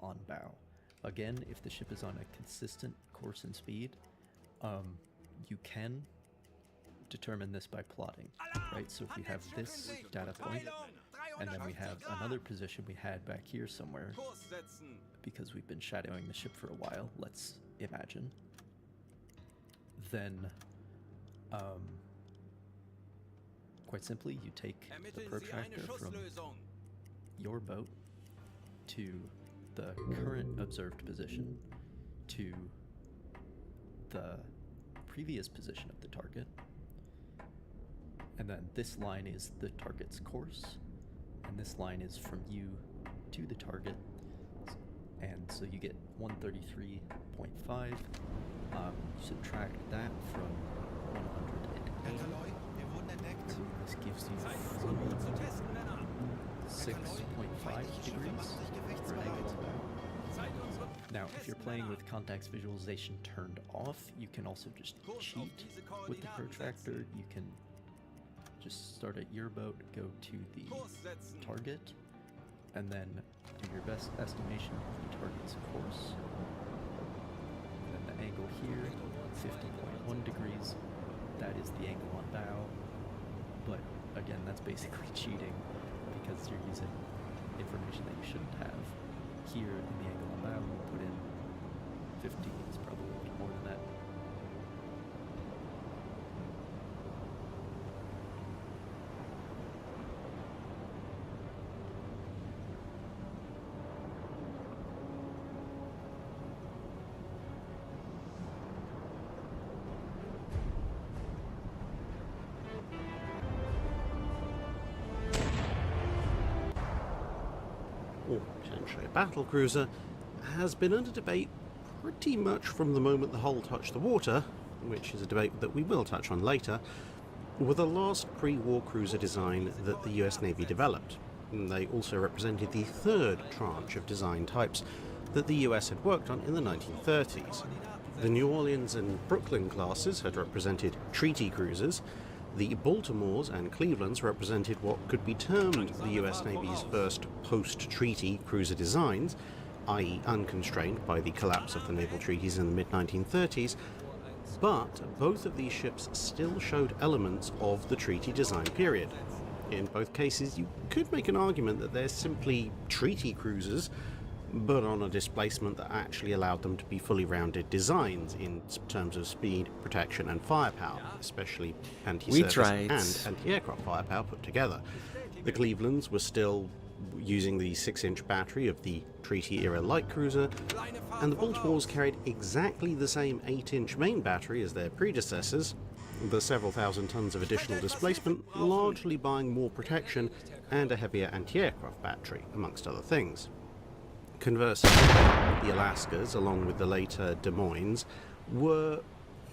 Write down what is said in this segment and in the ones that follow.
on bow. Again, if the ship is on a consistent course and speed, you can determine this by plotting, right? So if we have this data point, and then we have another position we had back here somewhere, because we've been shadowing the ship for a while, let's imagine, then quite simply, you take the protractor from your boat to the current observed position to the previous position of the target, and then this line is the target's course, and this line is from you to the target, and so you get 133.5. Subtract that from 108. So this gives you 6.5 degrees for an angle on bow. Now, if you're playing with context visualization turned off, you can also just cheat with the protractor. You can just start at your boat, go to the target, and then do your best estimation of the target's course. And then the angle here, 50.1 degrees, that is the angle on bow. But again, that's basically cheating because you're using information that you shouldn't have. Here in the angle on bow, we put in 50, it's probably a little more than that. Or potentially a battle cruiser, has been under debate pretty much from the moment the hull touched the water, which is a debate that we will touch on later, were the last pre-war cruiser design that the US Navy developed. And they also represented the third tranche of design types that the US had worked on in the 1930s. The New Orleans and Brooklyn classes had represented treaty cruisers. The Baltimores and Clevelands represented what could be termed the US Navy's first post-treaty cruiser designs, i.e. unconstrained by the collapse of the naval treaties in the mid-1930s, but both of these ships still showed elements of the treaty design period. In both cases, you could make an argument that they're simply treaty cruisers, but on a displacement that actually allowed them to be fully rounded designs in terms of speed, protection and firepower, especially anti-surface and anti-aircraft firepower put together. The Clevelands were still using the 6-inch battery of the treaty-era light cruiser, and the Baltimores carried exactly the same 8-inch main battery as their predecessors, the several thousand tons of additional displacement largely buying more protection and a heavier anti-aircraft battery, amongst other things. Conversely, the Alaskas, along with the later Des Moines, were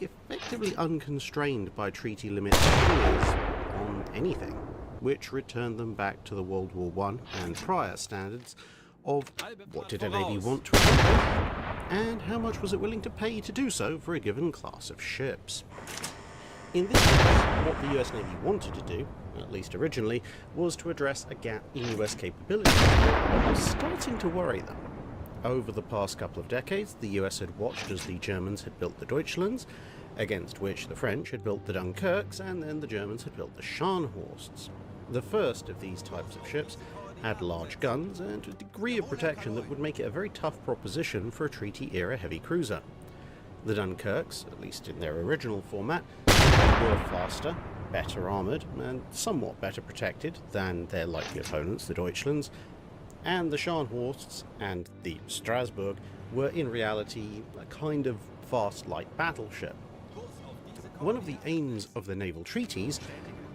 effectively unconstrained by treaty limits on anything, which returned them back to the World War I and prior standards of what did a Navy want to accomplish, and how much was it willing to pay to do so for a given class of ships. In this case, what the US Navy wanted to do, at least originally, was to address a gap in US capability that was starting to worry them. Over the past couple of decades, the US had watched as the Germans had built the Deutschlands, against which the French had built the Dunkirks, and then the Germans had built the Scharnhorsts. The first of these types of ships had large guns and a degree of protection that would make it a very tough proposition for a treaty-era heavy cruiser. The Dunkirks, at least in their original format, were faster, better armoured, and somewhat better protected than their likely opponents, the Deutschlands, and the Scharnhorsts and the Strasbourg were in reality a kind of fast light battleship. One of the aims of the naval treaties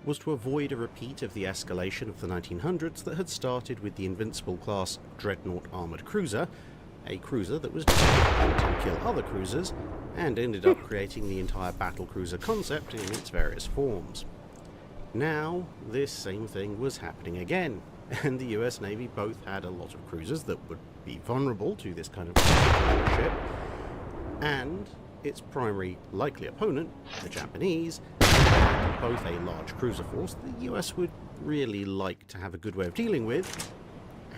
was to avoid a repeat of the escalation of the 1900s that had started with the Invincible-class Dreadnought armoured cruiser, a cruiser that was designed to kill other cruisers, and ended up creating the entire battle cruiser concept in its various forms. Now, this same thing was happening again, and the US Navy both had a lot of cruisers that would be vulnerable to this kind of ship, and its primary likely opponent, the Japanese, had both a large cruiser force the US would really like to have a good way of dealing with,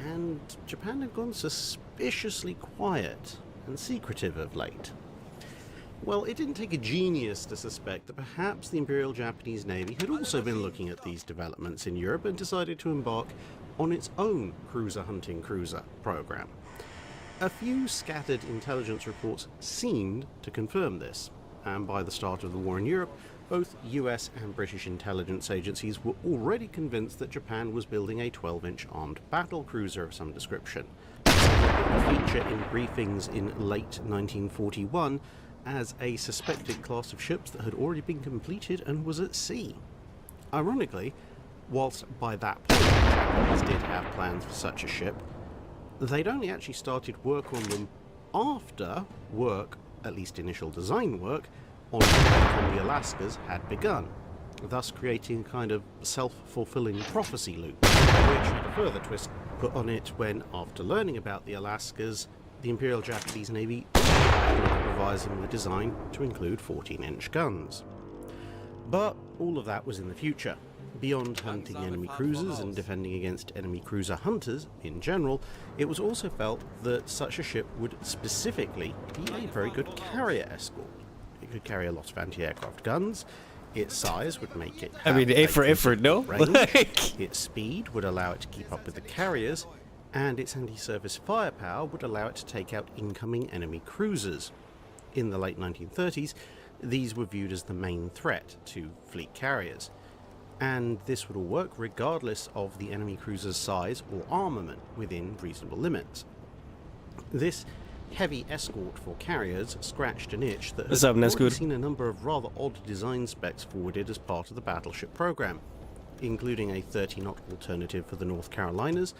and Japan had gone suspiciously quiet and secretive of late. Well, it didn't take a genius to suspect that perhaps the Imperial Japanese Navy had also been looking at these developments in Europe and decided to embark on its own cruiser-hunting cruiser program. A few scattered intelligence reports seemed to confirm this, and by the start of the war in Europe, both US and British intelligence agencies were already convinced that Japan was building a 12-inch armed battle cruiser of some description, a feature in briefings in late 1941 as a suspected class of ships that had already been completed and was at sea. Ironically, whilst by that point the Japanese did have plans for such a ship, they'd only actually started work on them after work, at least initial design work, on the Alaskas had begun, thus creating a kind of self-fulfilling prophecy loop, which a further twist put on it when, after learning about the Alaskas, the Imperial Japanese Navy started revising the design to include 14-inch guns. But all of that was in the future. Beyond hunting enemy cruisers and defending against enemy cruiser hunters in general, it was also felt that such a ship would specifically be a very good carrier escort. It could carry a lot of anti-aircraft guns, its size would make it I mean, A for effort, no? range, its speed would allow it to keep up with the carriers, and its anti-surface firepower would allow it to take out incoming enemy cruisers. In the late 1930s, these were viewed as the main threat to fleet carriers, and this would all work regardless of the enemy cruiser's size or armament within reasonable limits. This heavy escort for carriers scratched an itch that What's had up, already Nesgood? seen a number of rather odd design specs forwarded as part of the battleship program, including a 30-knot alternative for the North Carolinas,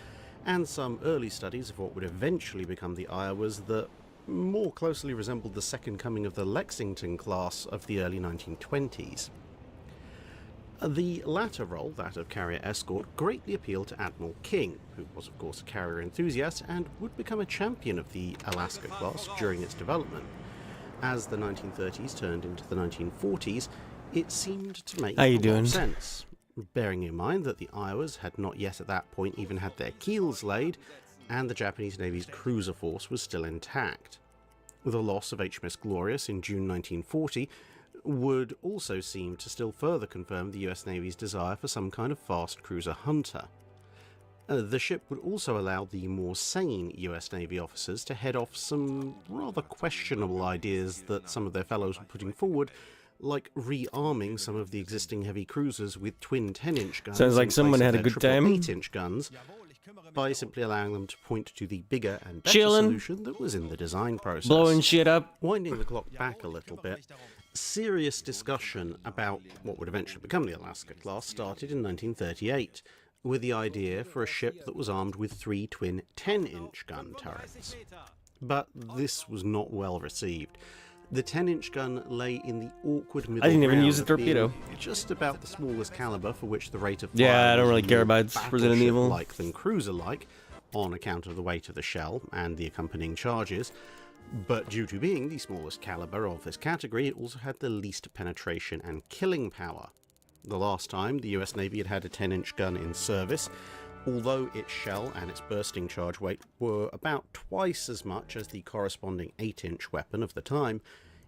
and some early studies of what would eventually become the Iowas that more closely resembled the second coming of the Lexington class of the early 1920s. The latter role, that of carrier escort, greatly appealed to Admiral King, who was of course a carrier enthusiast and would become a champion of the Alaska class during its development. As the 1930s turned into the 1940s, it seemed to make a lot of sense, bearing in mind that the Iowas had not yet at that point even had their keels laid, and the Japanese Navy's cruiser force was still intact. The loss of HMS Glorious in June 1940 would also seem to still further confirm the US Navy's desire for some kind of fast cruiser hunter. The ship would also allow the more sane US Navy officers to head off some rather questionable ideas that some of their fellows were putting forward, like rearming some of the existing heavy cruisers with twin 10-inch guns. Sounds like someone had a good time. 8-inch guns, by simply allowing them to point to the bigger and better Chillin'. solution that was in the design process. Blowing shit up. Winding the clock back a little bit, serious discussion about what would eventually become the Alaska class started in 1938, with the idea for a ship that was armed with 3 twin 10-inch gun turrets. But this was not well received. The 10-inch gun lay in the awkward middle I didn't even ground use a of being torpedo. just about the smallest caliber for which the rate of fire Yeah, I don't was really care more about Resident Evil. battleship-like than cruiser-like, on account of the weight of the shell and the accompanying charges. But due to being the smallest caliber of this category, it also had the least penetration and killing power. The last time the US Navy had a 10-inch gun in service, although its shell and its bursting charge weight were about twice as much as the corresponding 8-inch weapon of the time,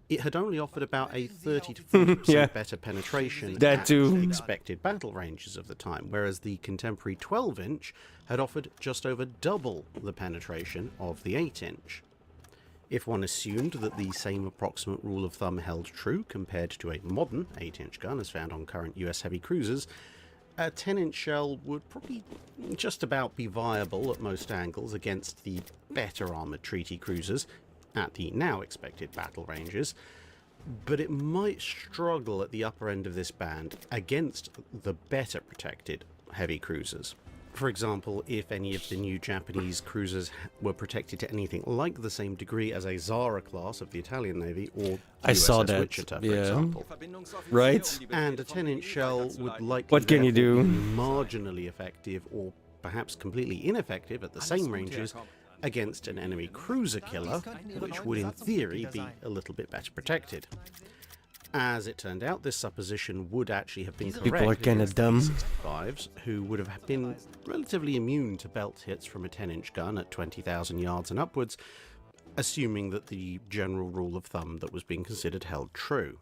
it had only offered about a 30 to 40% Yeah. better penetration That at too. expected battle ranges of the time, whereas the contemporary 12-inch had offered just over double the penetration of the 8-inch. If one assumed that the same approximate rule of thumb held true compared to a modern 8-inch gun as found on current US heavy cruisers, a 10-inch shell would probably just about be viable at most angles against the better armoured treaty cruisers at the now expected battle ranges, but it might struggle at the upper end of this band against the better protected heavy cruisers. For example, if any of the new Japanese cruisers were protected to anything like the same degree as a Zara class of the Italian Navy or I saw USS that, Wichita, for yeah. example. Right? And a 10-inch shell would likely What can you therefore do? be marginally effective or perhaps completely ineffective at the same ranges against an enemy cruiser killer, which would in theory be a little bit better protected. As it turned out, this supposition would actually have been correct. People are kinda against dumb. the B-65s, who would have been relatively immune to belt hits from a 10-inch gun at 20,000 yards and upwards, assuming that the general rule of thumb that was being considered held true.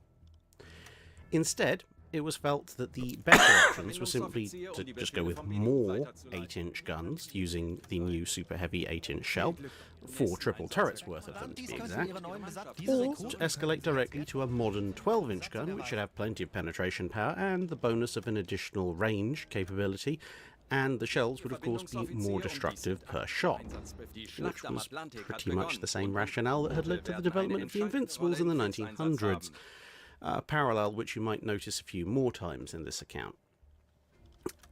Instead, it was felt that the better options were simply to just go with more 8-inch guns using the new super heavy 8-inch shell, 4 triple turrets worth of them to be exact, or to escalate directly to a modern 12-inch gun which should have plenty of penetration power and the bonus of an additional range capability, and the shells would of course be more destructive per shot, which was pretty much the same rationale that had led to the development of the Invincibles in the 1900s. A parallel which you might notice a few more times in this account.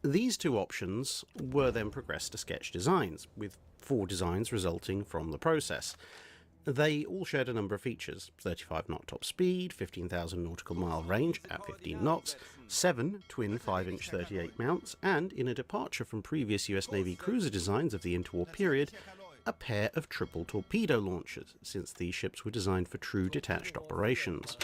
These two options were then progressed to sketch designs, with 4 designs resulting from the process. They all shared a number of features: 35 knot top speed, 15,000 nautical mile range at 15 knots, 7 twin 5-inch 38 mounts, and, in a departure from previous US Navy cruiser designs of the interwar period, a pair of triple torpedo launchers, since these ships were designed for true detached operations.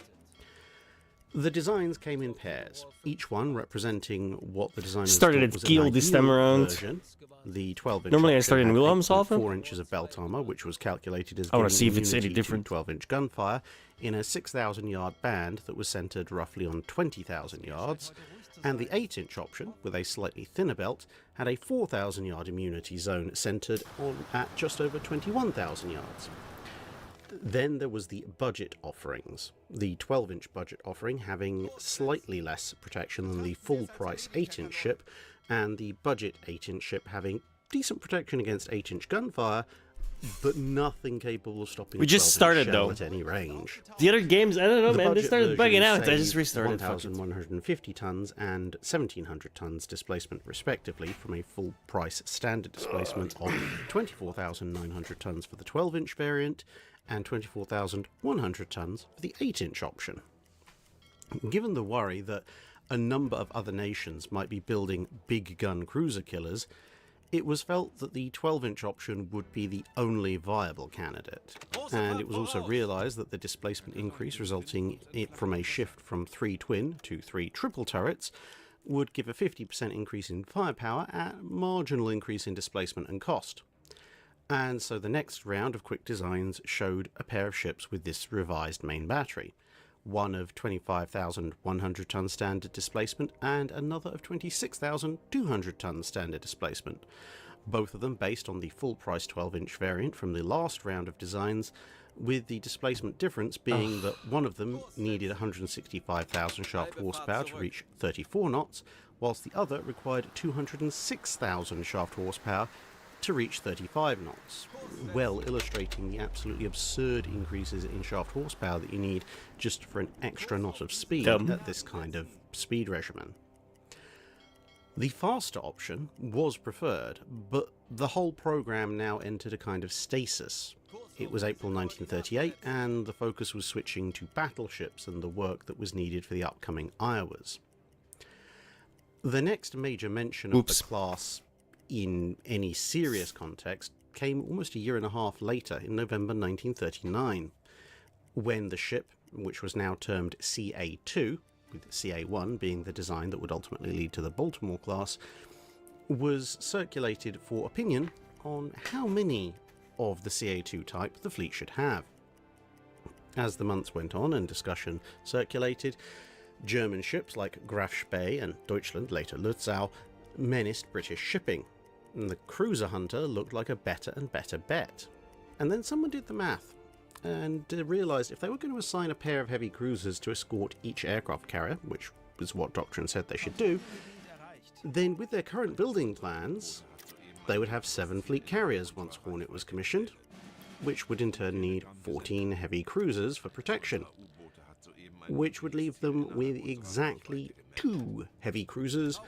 The designs came in pairs, each one representing what the designers Started thought at was Kiel an this ideal time around. version. The 12-inch Normally I option start in had Wilhelmshaven. 4 inches of belt armor, which was calculated as I wanna giving see if it's any immunity different. to 12-inch gunfire in a 6,000-yard band that was centered roughly on 20,000 yards, and the 8-inch option, with a slightly thinner belt, had a 4,000-yard immunity zone centered at just over 21,000 yards. Then there was the budget offerings, the 12-inch budget offering having slightly less protection than the full-price 8-inch ship, and the budget 8-inch ship having decent protection against 8-inch gunfire, but nothing capable of stopping We a just 12-inch started, shell though. at any range. The other games, I don't know, The man. They budget started bugging versions out. I just saved restarted. Fuck it. 1,150 tons and 1,700 tons displacement, respectively, from a full-price standard displacement of 24,900 tons for the 12-inch variant and 24,100 tons for the 8-inch option. Given the worry that a number of other nations might be building big gun cruiser killers, it was felt that the 12-inch option would be the only viable candidate, and it was also realised that the displacement increase resulting from a shift from 3 twin to 3 triple turrets would give a 50% increase in firepower at a marginal increase in displacement and cost. And so the next round of quick designs showed a pair of ships with this revised main battery, one of 25,100 ton standard displacement and another of 26,200 ton standard displacement, both of them based on the full-price 12-inch variant from the last round of designs, with the displacement difference being that one of them needed 165,000 shaft horsepower to reach 34 knots, whilst the other required 206,000 shaft horsepower to reach 35 knots, well illustrating the absolutely absurd increases in shaft horsepower that you need just for an extra knot of speed at this kind of speed regimen. The faster option was preferred, but the whole program now entered a kind of stasis. It was April 1938, and the focus was switching to battleships and the work that was needed for the upcoming Iowas. The next major mention of the class in any serious context came almost a year and a half later, in November 1939, when the ship, which was now termed CA-2, with CA-1 being the design that would ultimately lead to the Baltimore class, was circulated for opinion on how many of the CA-2 type the fleet should have. As the months went on and discussion circulated, German ships like Graf Spee and Deutschland, later Lützow, menaced British shipping, and the cruiser hunter looked like a better and better bet. And then someone did the math and realised if they were going to assign a pair of heavy cruisers to escort each aircraft carrier, which was what Doctrine said they should do, then with their current building plans, they would have 7 fleet carriers once Hornet was commissioned, which would in turn need 14 heavy cruisers for protection, which would leave them with exactly 2 heavy cruisers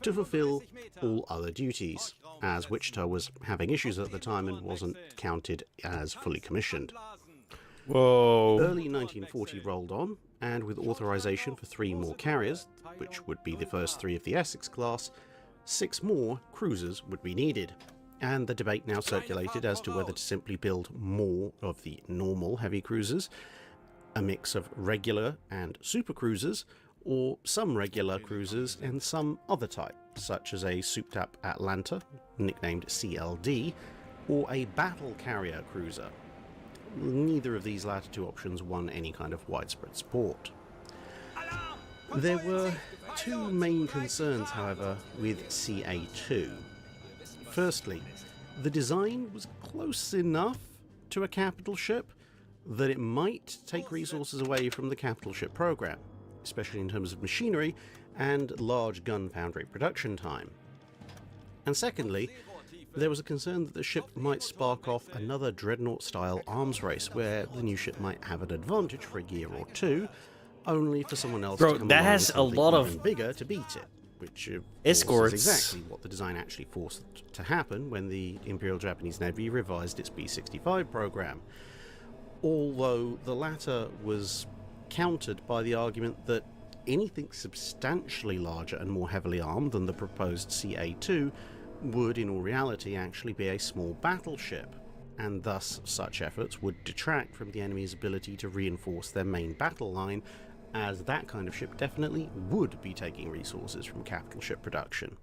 to fulfill all other duties, as Wichita was having issues at the time and wasn't counted as fully commissioned. Whoa. Early 1940 rolled on, and with authorization for 3 more carriers, which would be the first 3 of the Essex class, 6 more cruisers would be needed, and the debate now circulated as to whether to simply build more of the normal heavy cruisers a mix of regular and supercruisers, or some regular cruisers and some other type, such as a souped-up Atlanta, nicknamed CLD, or a battle carrier cruiser. Neither of these latter two options won any kind of widespread support. There were two main concerns, however, with CA2. Firstly, the design was close enough to a capital ship that it might take resources away from the capital ship program, especially in terms of machinery and large gun foundry production time. And secondly, there was a concern that the ship might spark off another Dreadnought-style arms race where the new ship might have an advantage for a year or two, only for someone else to come that along has with a something lot even of bigger to beat it, which escorts. is exactly what the design actually forced to happen when the Imperial Japanese Navy revised its B-65 program. Although the latter was countered by the argument that anything substantially larger and more heavily armed than the proposed CA2 would in all reality actually be a small battleship, and thus such efforts would detract from the enemy's ability to reinforce their main battle line, as that kind of ship definitely would be taking resources from capital ship production.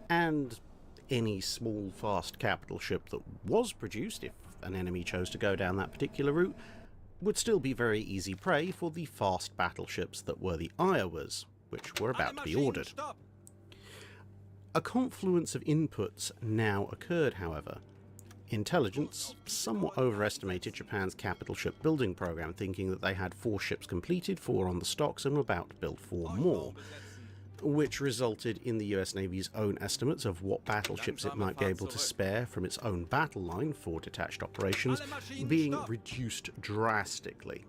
And any small, fast capital ship that was produced, if an enemy chose to go down that particular route, would still be very easy prey for the fast battleships that were the Iowas, which were about to be ordered. A confluence of inputs now occurred, however. Intelligence somewhat overestimated Japan's capital ship building program, thinking that they had 4 ships completed, 4 on the stocks, and were about to build 4 more, which resulted in the US Navy's own estimates of what battleships it might be able to spare from its own battle line for detached operations being reduced drastically.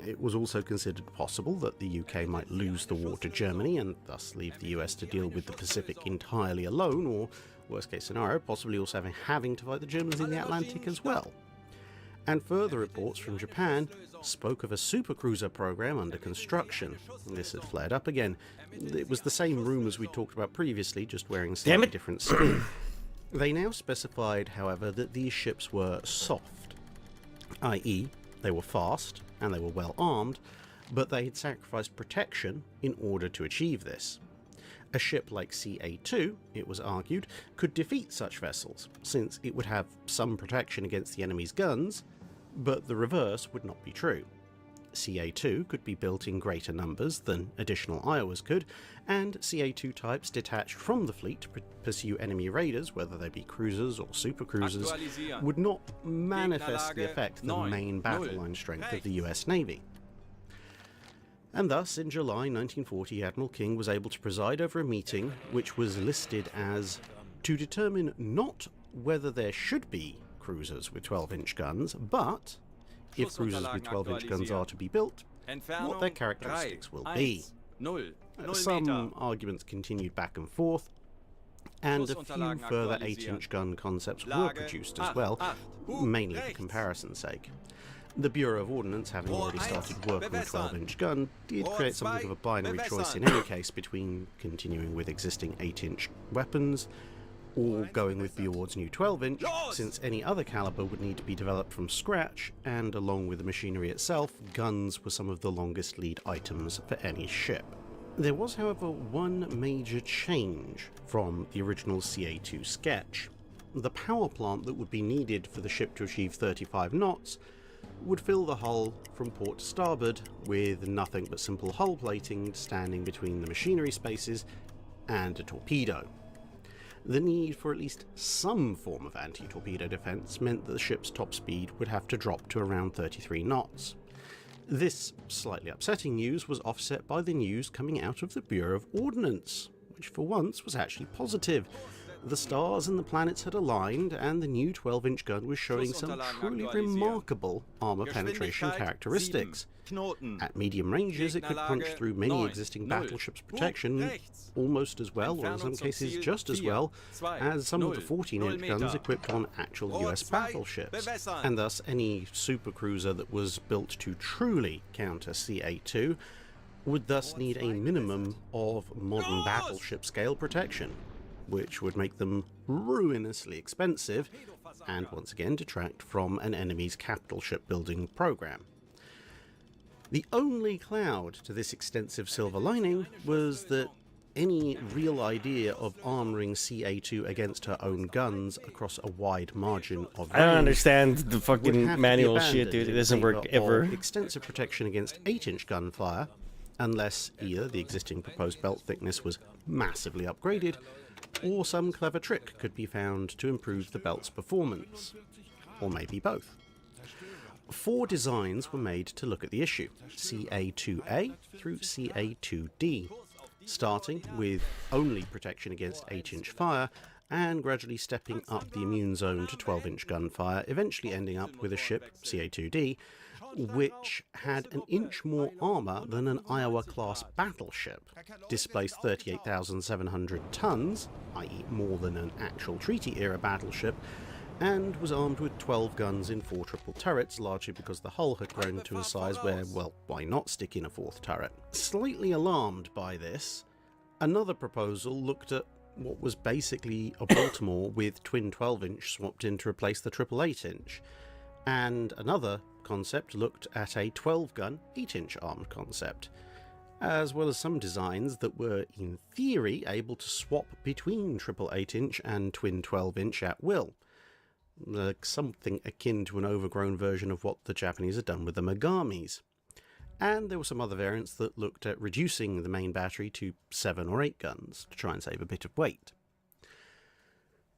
It was also considered possible that the UK might lose the war to Germany and thus leave the US to deal with the Pacific entirely alone, or, worst case scenario, possibly also having to fight the Germans in the Atlantic as well. And further reports from Japan spoke of a supercruiser program under construction. This had flared up again. It was the same rumours we talked about previously, just wearing a slightly different skin. They now specified, however, that these ships were soft, i.e. they were fast and they were well armed, but they had sacrificed protection in order to achieve this. A ship like CA2, it was argued, could defeat such vessels, since it would have some protection against the enemy's guns, but the reverse would not be true. CA2 could be built in greater numbers than additional Iowas could, and CA2 types detached from the fleet to pursue enemy raiders, whether they be cruisers or supercruisers, would not manifest the effect of the main battle line strength of the US Navy. And thus, in July 1940, Admiral King was able to preside over a meeting which was listed as to determine not whether there should be cruisers with 12-inch guns, but if cruisers with 12-inch guns are to be built, what their characteristics will be. Some arguments continued back and forth, and a few further 8-inch gun concepts were produced as well, mainly for comparison's sake. The Bureau of Ordnance, having already started work on a 12-inch gun, did create something of a binary choice in any case between continuing with existing 8-inch weapons or going with Buord's new 12-inch, since any other caliber would need to be developed from scratch, and along with the machinery itself, guns were some of the longest lead items for any ship. There was, however, one major change from the original CA2 sketch. The power plant that would be needed for the ship to achieve 35 knots would fill the hull from port to starboard with nothing but simple hull plating standing between the machinery spaces and a torpedo. The need for at least some form of anti-torpedo defense meant that the ship's top speed would have to drop to around 33 knots. This slightly upsetting news was offset by the news coming out of the Bureau of Ordnance, which for once was actually positive. The stars and the planets had aligned, and the new 12-inch gun was showing some truly remarkable armor penetration characteristics. At medium ranges, it could punch through many existing battleships' protection almost as well, or in some cases just as well, as some of the 14-inch guns equipped on actual US battleships. And thus, any supercruiser that was built to truly counter CA2 would thus need a minimum of modern battleship scale protection, which would make them ruinously expensive and once again detract from an enemy's capital ship building program. The only cloud to this extensive silver lining was that any real idea of armouring CA2 against her own guns across a wide margin of range I don't understand the would fucking have to be manual shit, abandoned dude. It in doesn't work favour ever. of extensive protection against 8-inch gunfire, unless either the existing proposed belt thickness was massively upgraded, or some clever trick could be found to improve the belt's performance. Or maybe both. 4 designs were made to look at the issue, CA2A through CA2D, starting with only protection against 8-inch fire and gradually stepping up the immune zone to 12-inch gunfire, eventually ending up with a ship, CA2D, which had an inch more armour than an Iowa-class battleship, displaced 38,700 tons, i.e. more than an actual treaty-era battleship, and was armed with 12 guns in 4 triple turrets, largely because the hull had grown to a size where, well, why not stick in a 4th turret? Slightly alarmed by this, another proposal looked at what was basically a Baltimore with twin 12-inch swapped in to replace the triple 8-inch, and another concept looked at a 12-gun 8-inch armed concept, as well as some designs that were, in theory, able to swap between triple 8-inch and twin 12-inch at will. Something akin to an overgrown version of what the Japanese had done with the Megamis. And there were some other variants that looked at reducing the main battery to 7 or 8 guns to try and save a bit of weight.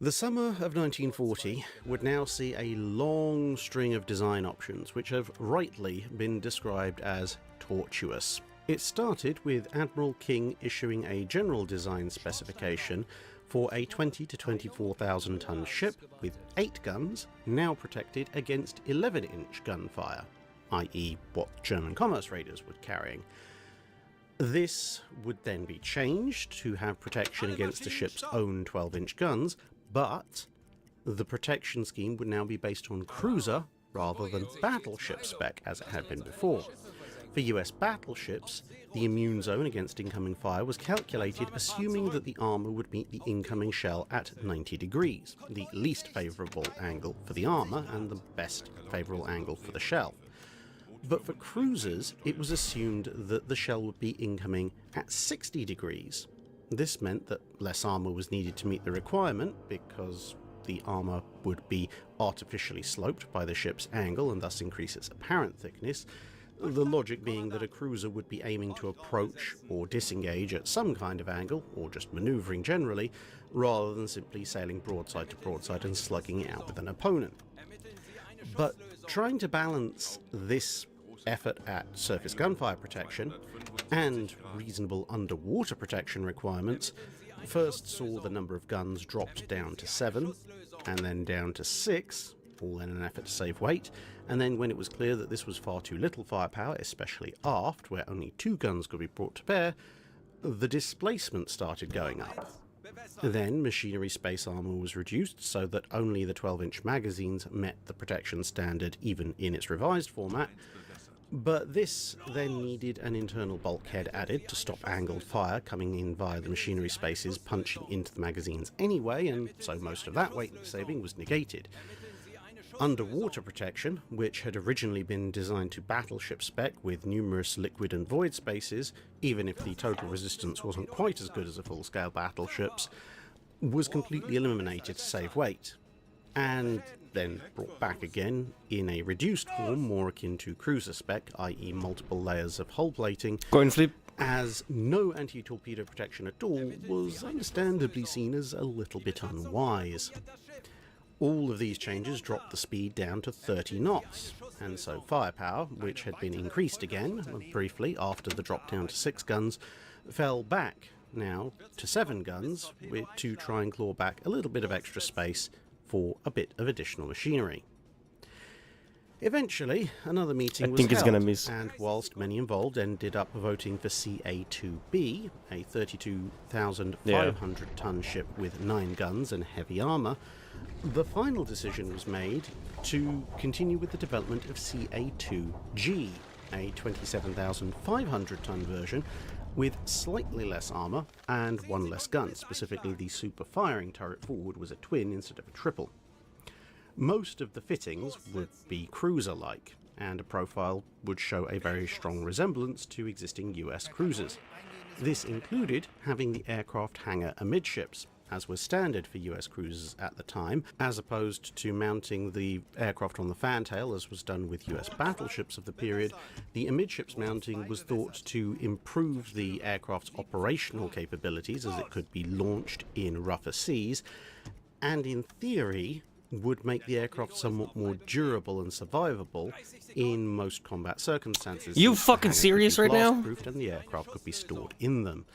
The summer of 1940 would now see a long string of design options which have rightly been described as tortuous. It started with Admiral King issuing a general design specification for a 20 to 24,000 ton ship with 8 guns, now protected against 11-inch gunfire, i.e. what German commerce raiders were carrying. This would then be changed to have protection against the ship's own 12-inch guns, but the protection scheme would now be based on cruiser rather than battleship spec as it had been before. For US battleships, the immune zone against incoming fire was calculated assuming that the armour would meet the incoming shell at 90 degrees, the least favourable angle for the armour and the best favourable angle for the shell. But for cruisers, it was assumed that the shell would be incoming at 60 degrees. This meant that less armour was needed to meet the requirement because the armour would be artificially sloped by the ship's angle and thus increase its apparent thickness, the logic being that a cruiser would be aiming to approach or disengage at some kind of angle, or just manoeuvring generally, rather than simply sailing broadside to broadside and slugging it out with an opponent. But trying to balance this effort at surface gunfire protection and reasonable underwater protection requirements first saw the number of guns dropped down to 7, and then down to 6, all in an effort to save weight, and then when it was clear that this was far too little firepower, especially aft, where only 2 guns could be brought to bear, the displacement started going up. Then machinery space armour was reduced so that only the 12-inch magazines met the protection standard even in its revised format, but this then needed an internal bulkhead added to stop angled fire coming in via the machinery spaces punching into the magazines anyway, and so most of that weight saving was negated. Underwater protection, which had originally been designed to battleship spec with numerous liquid and void spaces, even if the total resistance wasn't quite as good as a full-scale battleship's, was completely eliminated to save weight, and then brought back again in a reduced form more akin to cruiser spec, i.e. multiple layers of hull plating, Coin flip. as no anti-torpedo protection at all was understandably seen as a little bit unwise. All of these changes dropped the speed down to 30 knots, and so firepower, which had been increased again briefly after the drop down to 6 guns, fell back now to 7 guns to try and claw back a little bit of extra space for a bit of additional machinery. Eventually, another meeting was held, and whilst many involved ended up voting for CA2B, a 32,500-ton ship with 9 guns and heavy armour, the final decision was made to continue with the development of CA2G, a 27,500-ton version with slightly less armour and 1 less gun. Specifically, the super firing turret forward was a twin instead of a triple. Most of the fittings would be cruiser-like, and a profile would show a very strong resemblance to existing US cruisers. This included having the aircraft hangar amidships, as was standard for US cruisers at the time, as opposed to mounting the aircraft on the fantail as was done with US battleships of the period. The amidships mounting was thought to improve the aircraft's operational capabilities as it could be launched in rougher seas, and in theory would make the aircraft somewhat more durable and survivable in most combat circumstances. You fucking serious right now? Blast-proofed and the aircraft could be stored in them.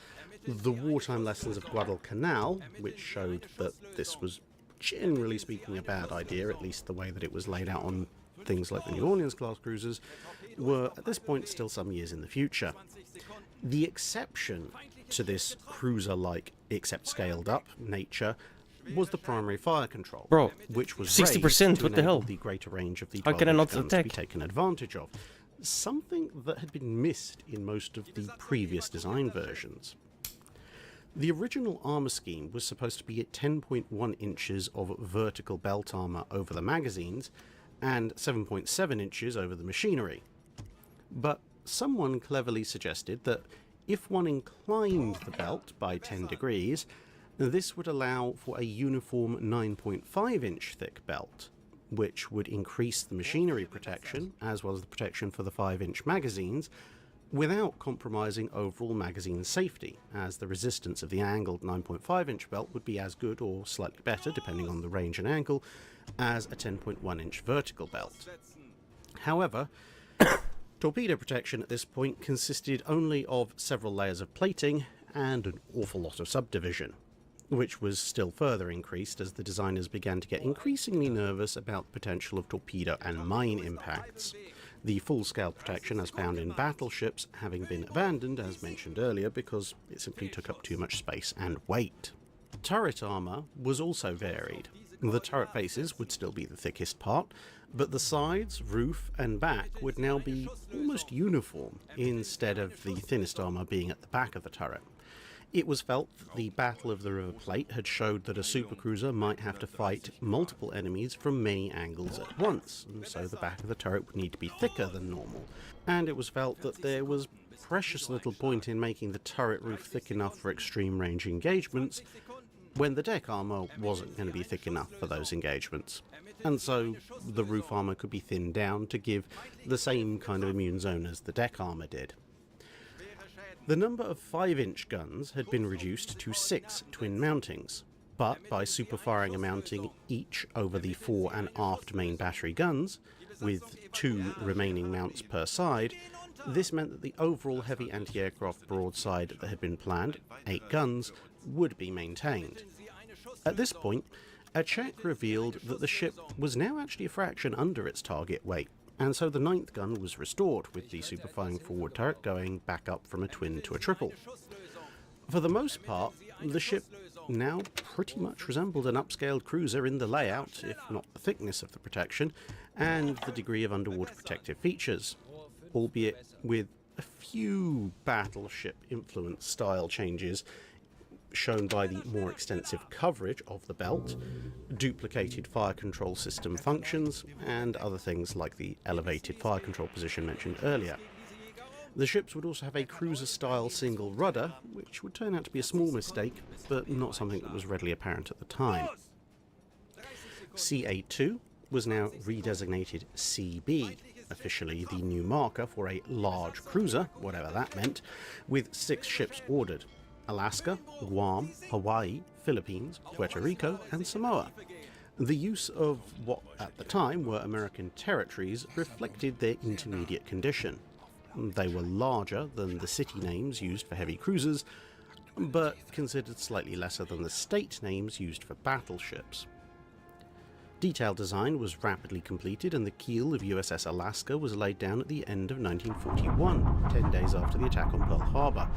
The wartime lessons of Guadalcanal, which showed that this was generally speaking a bad idea, at least the way that it was laid out on things like the New Orleans class cruisers, were at this point still some years in the future. The exception to this cruiser-like, except scaled up, nature was the primary fire control, Bro, which was 60%, what the hell? The greater range of the How can I 12-inch not guns to attack? be taken advantage of, something that had been missed in most of the previous design versions. The original armour scheme was supposed to be at 10.1 inches of vertical belt armour over the magazines and 7.7 inches over the machinery. But someone cleverly suggested that if one inclined the belt by 10 degrees, this would allow for a uniform 9.5 inch thick belt, which would increase the machinery protection as well as the protection for the 5-inch magazines, without compromising overall magazine safety, as the resistance of the angled 9.5 inch belt would be as good or slightly better, depending on the range and angle, as a 10.1 inch vertical belt. However, torpedo protection at this point consisted only of several layers of plating and an awful lot of subdivision, which was still further increased as the designers began to get increasingly nervous about the potential of torpedo and mine impacts. The full-scale protection as found in battleships having been abandoned, as mentioned earlier, because it simply took up too much space and weight. Turret armour was also varied. The turret faces would still be the thickest part, but the sides, roof and back would now be almost uniform, instead of the thinnest armour being at the back of the turret. It was felt that the Battle of the River Plate had showed that a supercruiser might have to fight multiple enemies from many angles at once, and so the back of the turret would need to be thicker than normal. And it was felt that there was precious little point in making the turret roof thick enough for extreme range engagements when the deck armour wasn't going to be thick enough for those engagements. And so the roof armour could be thinned down to give the same kind of immune zone as the deck armour did. The number of 5-inch guns had been reduced to 6 twin mountings, but by superfiring a mounting each over the fore and aft main battery guns, with 2 remaining mounts per side, this meant that the overall heavy anti-aircraft broadside that had been planned, 8 guns, would be maintained. At this point, a check revealed that the ship was now actually a fraction under its target weight, and so the 9th gun was restored, with the superfiring forward turret going back up from a twin to a triple. For the most part, the ship now pretty much resembled an upscaled cruiser in the layout, if not the thickness of the protection, and the degree of underwater protective features, albeit with a few battleship-influenced style changes shown by the more extensive coverage of the belt, duplicated fire control system functions, and other things like the elevated fire control position mentioned earlier. The ships would also have a cruiser-style single rudder, which would turn out to be a small mistake, but not something that was readily apparent at the time. CA2 was now redesignated CB, officially the new marker for a large cruiser, whatever that meant, with 6 ships ordered: Alaska, Guam, Hawaii, Philippines, Puerto Rico, and Samoa. The use of what at the time were American territories reflected their intermediate condition. They were larger than the city names used for heavy cruisers, but considered slightly lesser than the state names used for battleships. Detailed design was rapidly completed, and the keel of USS Alaska was laid down at the end of 1941, 10 days after the attack on Pearl Harbor.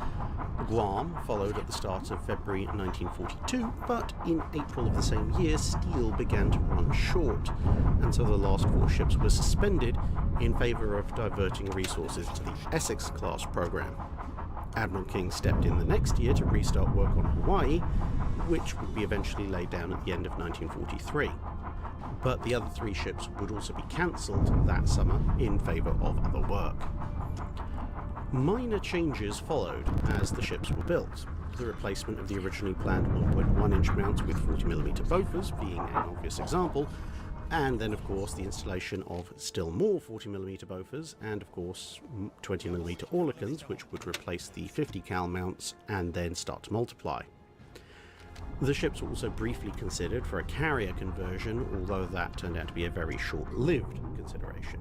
Guam followed at the start of February 1942, but in April of the same year, steel began to run short, and so the last 4 ships were suspended in favour of diverting resources to the Essex-class program. Admiral King stepped in the next year to restart work on Hawaii, which would be eventually laid down at the end of 1943. but the other 3 ships would also be cancelled that summer in favour of other work. Minor changes followed as the ships were built. The replacement of the originally planned 1.1-inch mounts with 40mm bofors being an obvious example, and then of course the installation of still more 40mm bofors and of course 20mm Oerlikons, which would replace the 50 cal mounts and then start to multiply. The ships were also briefly considered for a carrier conversion, although that turned out to be a very short-lived consideration.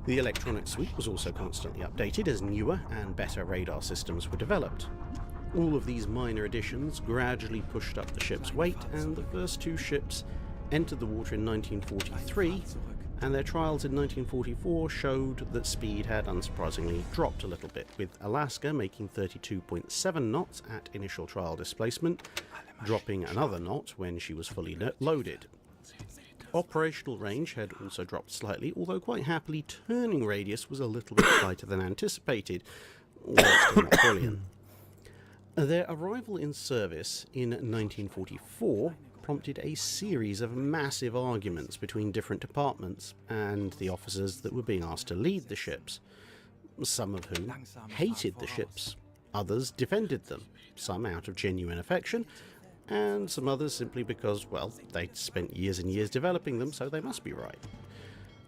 The electronic suite was also constantly updated as newer and better radar systems were developed. All of these minor additions gradually pushed up the ship's weight, and the first 2 ships entered the water in 1943, and their trials in 1944 showed that speed had unsurprisingly dropped a little bit, with Alaska making 32.7 knots at initial trial displacement, dropping another knot when she was fully loaded. Operational range had also dropped slightly, although quite happily turning radius was a little bit tighter than anticipated, although still not brilliant. Their arrival in service in 1944 prompted a series of massive arguments between different departments and the officers that were being asked to lead the ships, some of whom hated the ships, others defended them, some out of genuine affection, and some others simply because, well, they'd spent years and years developing them, so they must be right.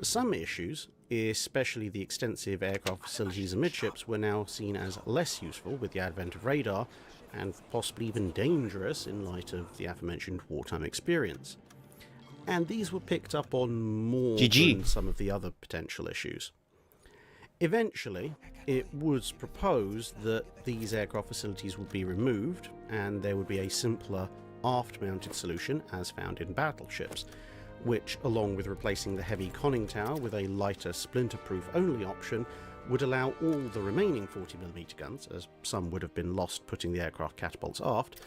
Some issues, especially the extensive aircraft facilities amidships, were now seen as less useful with the advent of radar, and possibly even dangerous in light of the aforementioned wartime experience. And these were picked up on more than some of the other potential issues. Eventually, it was proposed that these aircraft facilities would be removed, and there would be a simpler aft-mounted solution as found in battleships, which, along with replacing the heavy conning tower with a lighter splinter-proof only option, would allow all the remaining 40mm guns, as some would have been lost putting the aircraft catapults aft,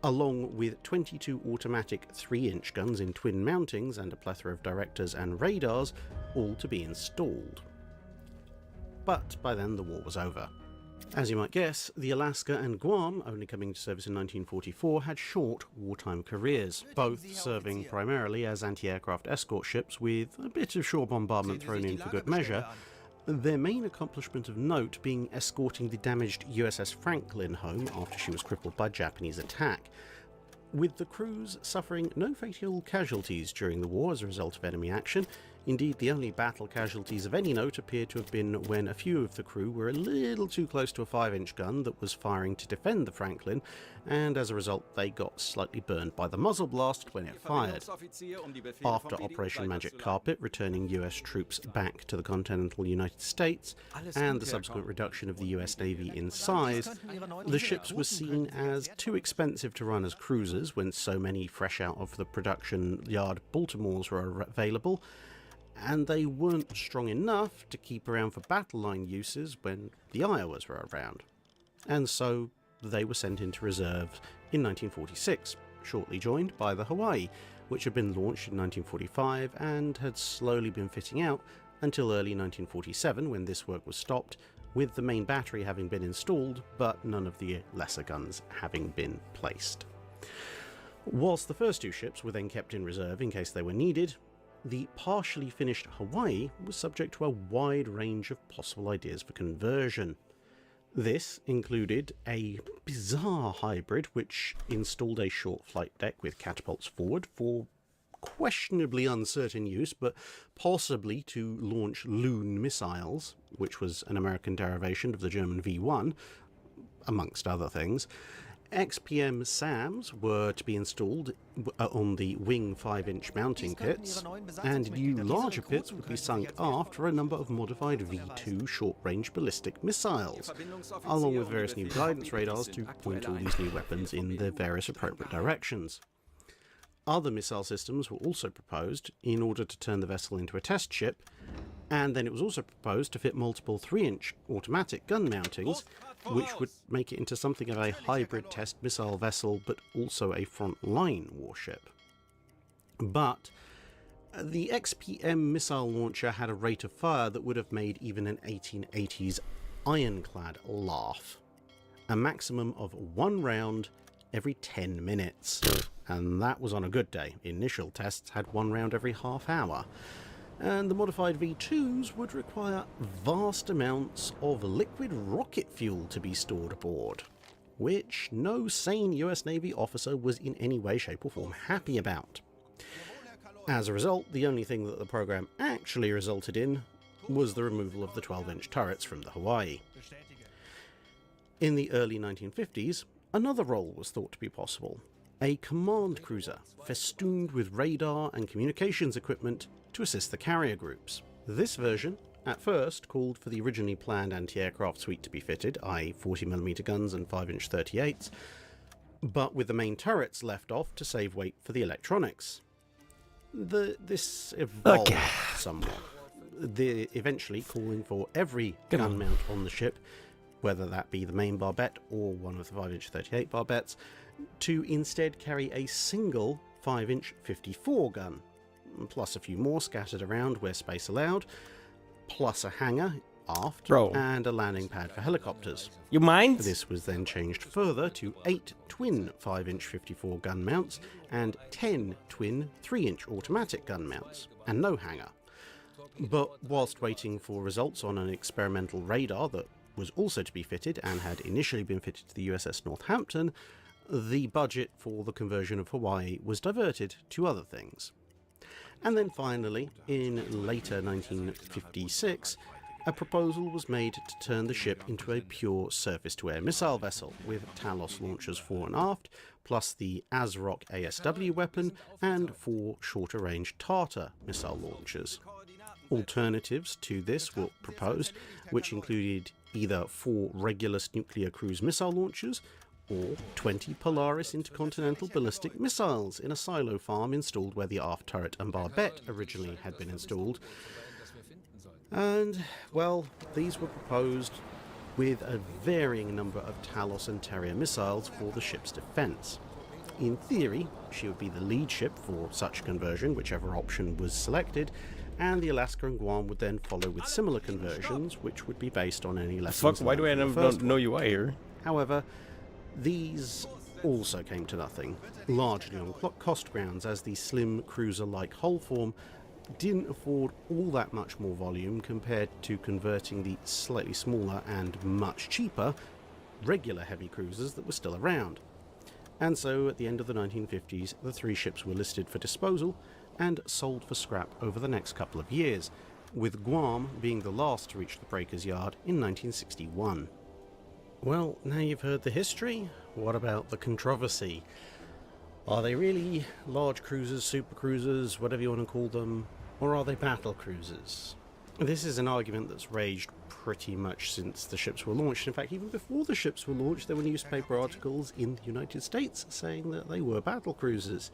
along with 22 automatic 3-inch guns in twin mountings and a plethora of directors and radars, all to be installed. But by then the war was over. As you might guess, the Alaska and Guam, only coming into service in 1944, had short wartime careers, both serving primarily as anti-aircraft escort ships with a bit of shore bombardment thrown in for good measure, their main accomplishment of note being escorting the damaged USS Franklin home after she was crippled by Japanese attack, with the crews suffering no fatal casualties during the war as a result of enemy action. Indeed, the only battle casualties of any note appear to have been when a few of the crew were a little too close to a 5-inch gun that was firing to defend the Franklin, and as a result they got slightly burned by the muzzle blast when it fired. After Operation Magic Carpet, returning US troops back to the continental United States, and the subsequent reduction of the US Navy in size, the ships were seen as too expensive to run as cruisers when so many fresh out of the production yard Baltimores were available, and they weren't strong enough to keep around for battle line uses when the Iowas were around. And so they were sent into reserve in 1946, shortly joined by the Hawaii, which had been launched in 1945 and had slowly been fitting out until early 1947 when this work was stopped, with the main battery having been installed but none of the lesser guns having been placed. Whilst the first 2 ships were then kept in reserve in case they were needed, the partially finished Hawaii was subject to a wide range of possible ideas for conversion. This included a bizarre hybrid which installed a short flight deck with catapults forward for questionably uncertain use, but possibly to launch Loon missiles, which was an American derivation of the German V1, amongst other things. XPM SAMs were to be installed on the wing 5-inch mounting pits, and new larger pits would be sunk aft for a number of modified V2 short-range ballistic missiles, along with various new guidance radars to point all these new weapons in their various appropriate directions. Other missile systems were also proposed in order to turn the vessel into a test ship, and then it was also proposed to fit multiple 3-inch automatic gun mountings, which would make it into something of a hybrid test missile vessel, but also a front-line warship. But the XPM missile launcher had a rate of fire that would have made even an 1880s ironclad laugh. A maximum of 1 round every 10 minutes. and that was on a good day. Initial tests had one round every half hour. And the modified V2s would require vast amounts of liquid rocket fuel to be stored aboard, which no sane US Navy officer was in any way, shape or form happy about. As a result, the only thing that the program actually resulted in was the removal of the 12-inch turrets from the Hawaii. In the early 1950s, another role was thought to be possible: a command cruiser festooned with radar and communications equipment to assist the carrier groups. This version, at first, called for the originally planned anti-aircraft suite to be fitted, i.e. 40mm guns and 5-inch 38s, but with the main turrets left off to save weight for the electronics. This evolved somewhat, eventually calling for every gun mount on the ship, whether that be the main barbette or one of the 5-inch 38 barbettes, to instead carry a single 5-inch 54 gun, plus a few more scattered around where space allowed, plus a hangar aft, and a landing pad for helicopters. You mind? This was then changed further to 8 twin 5-inch 54 gun mounts and 10 twin 3-inch automatic gun mounts, and no hangar. But whilst waiting for results on an experimental radar that was also to be fitted and had initially been fitted to the USS Northampton, the budget for the conversion of Hawaii was diverted to other things. And then finally, in later 1956, a proposal was made to turn the ship into a pure surface-to-air missile vessel with Talos launchers fore and aft, plus the ASROC ASW weapon and 4 shorter-range Tartar missile launchers. Alternatives to this were proposed, which included either 4 Regulus nuclear cruise missile launchers or 20 Polaris intercontinental ballistic missiles in a silo farm installed where the aft turret and barbette originally had been installed. And, well, these were proposed with a varying number of Talos and Terrier missiles for the ship's defence. In theory, she would be the lead ship for such conversion, whichever option was selected, and the Alaska and Guam would then follow with similar conversions, which would be based on any lessons Fuck, why do I not know you are here? However, these also came to nothing, largely on cost grounds, as the slim cruiser-like hull form didn't afford all that much more volume compared to converting the slightly smaller and much cheaper regular heavy cruisers that were still around. And so at the end of the 1950s, the 3 ships were listed for disposal and sold for scrap over the next couple of years, with Guam being the last to reach the breaker's yard in 1961. Well, now you've heard the history, what about the controversy? Are they really large cruisers, super cruisers, whatever you want to call them, or are they battle cruisers? This is an argument that's raged pretty much since the ships were launched. In fact, even before the ships were launched, there were newspaper articles in the United States saying that they were battle cruisers.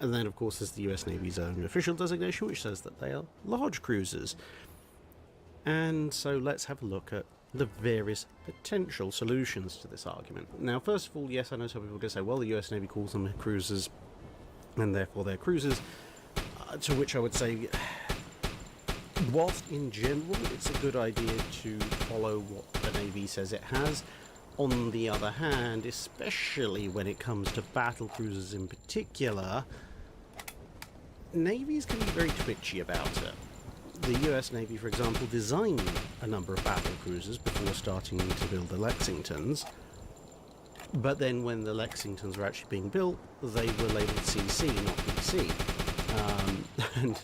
And then, of course, there's the US Navy's own official designation, which says that they are large cruisers. And so let's have a look at the various potential solutions to this argument. Now, first of all, yes, I know some people are going to say, well, the US Navy calls them cruisers, and therefore they're cruisers, to which I would say, whilst in general it's a good idea to follow what the Navy says it has, on the other hand, especially when it comes to battle cruisers in particular, navies can be very twitchy about it. The US Navy, for example, designed a number of battle cruisers before starting to build the Lexingtons, but then when the Lexingtons were actually being built, they were labelled CC, not BC. And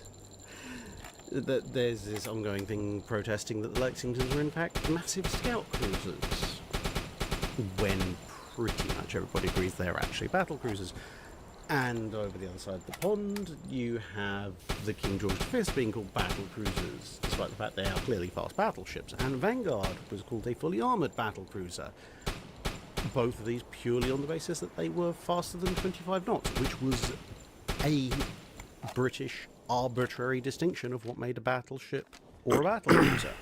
there's this ongoing thing protesting that the Lexingtons were in fact massive scout cruisers, when pretty much everybody agrees they're actually battle cruisers. And over the other side of the pond, you have the King George V being called battle cruisers, despite the fact they are clearly fast battleships. And Vanguard was called a fully armoured battle cruiser. Both of these purely on the basis that they were faster than 25 knots, which was a British arbitrary distinction of what made a battleship or a battle cruiser.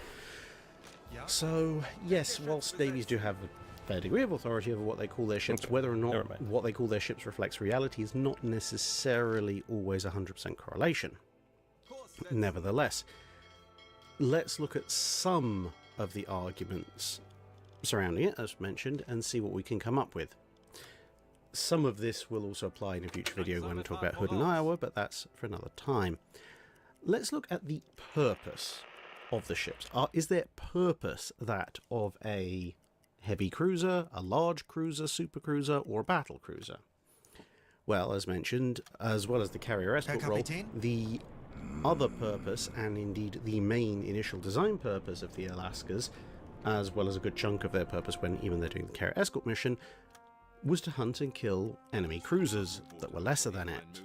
So, yes, whilst navies do have a fair degree of authority over what they call their ships, whether or not what they call their ships reflects reality is not necessarily always 100% correlation. Nevertheless, let's look at some of the arguments surrounding it, as mentioned, and see what we can come up with. Some of this will also apply in a future video when I talk about Hood and Iowa, but that's for another time. Let's look at the purpose of the ships. Is their purpose that of a heavy cruiser, a large cruiser, super cruiser, or a battle cruiser? Well, as mentioned, as well as the carrier escort role, the other purpose, and indeed the main initial design purpose of the Alaskas, as well as a good chunk of their purpose when even they're doing the carrier escort mission, was to hunt and kill enemy cruisers that were lesser than it.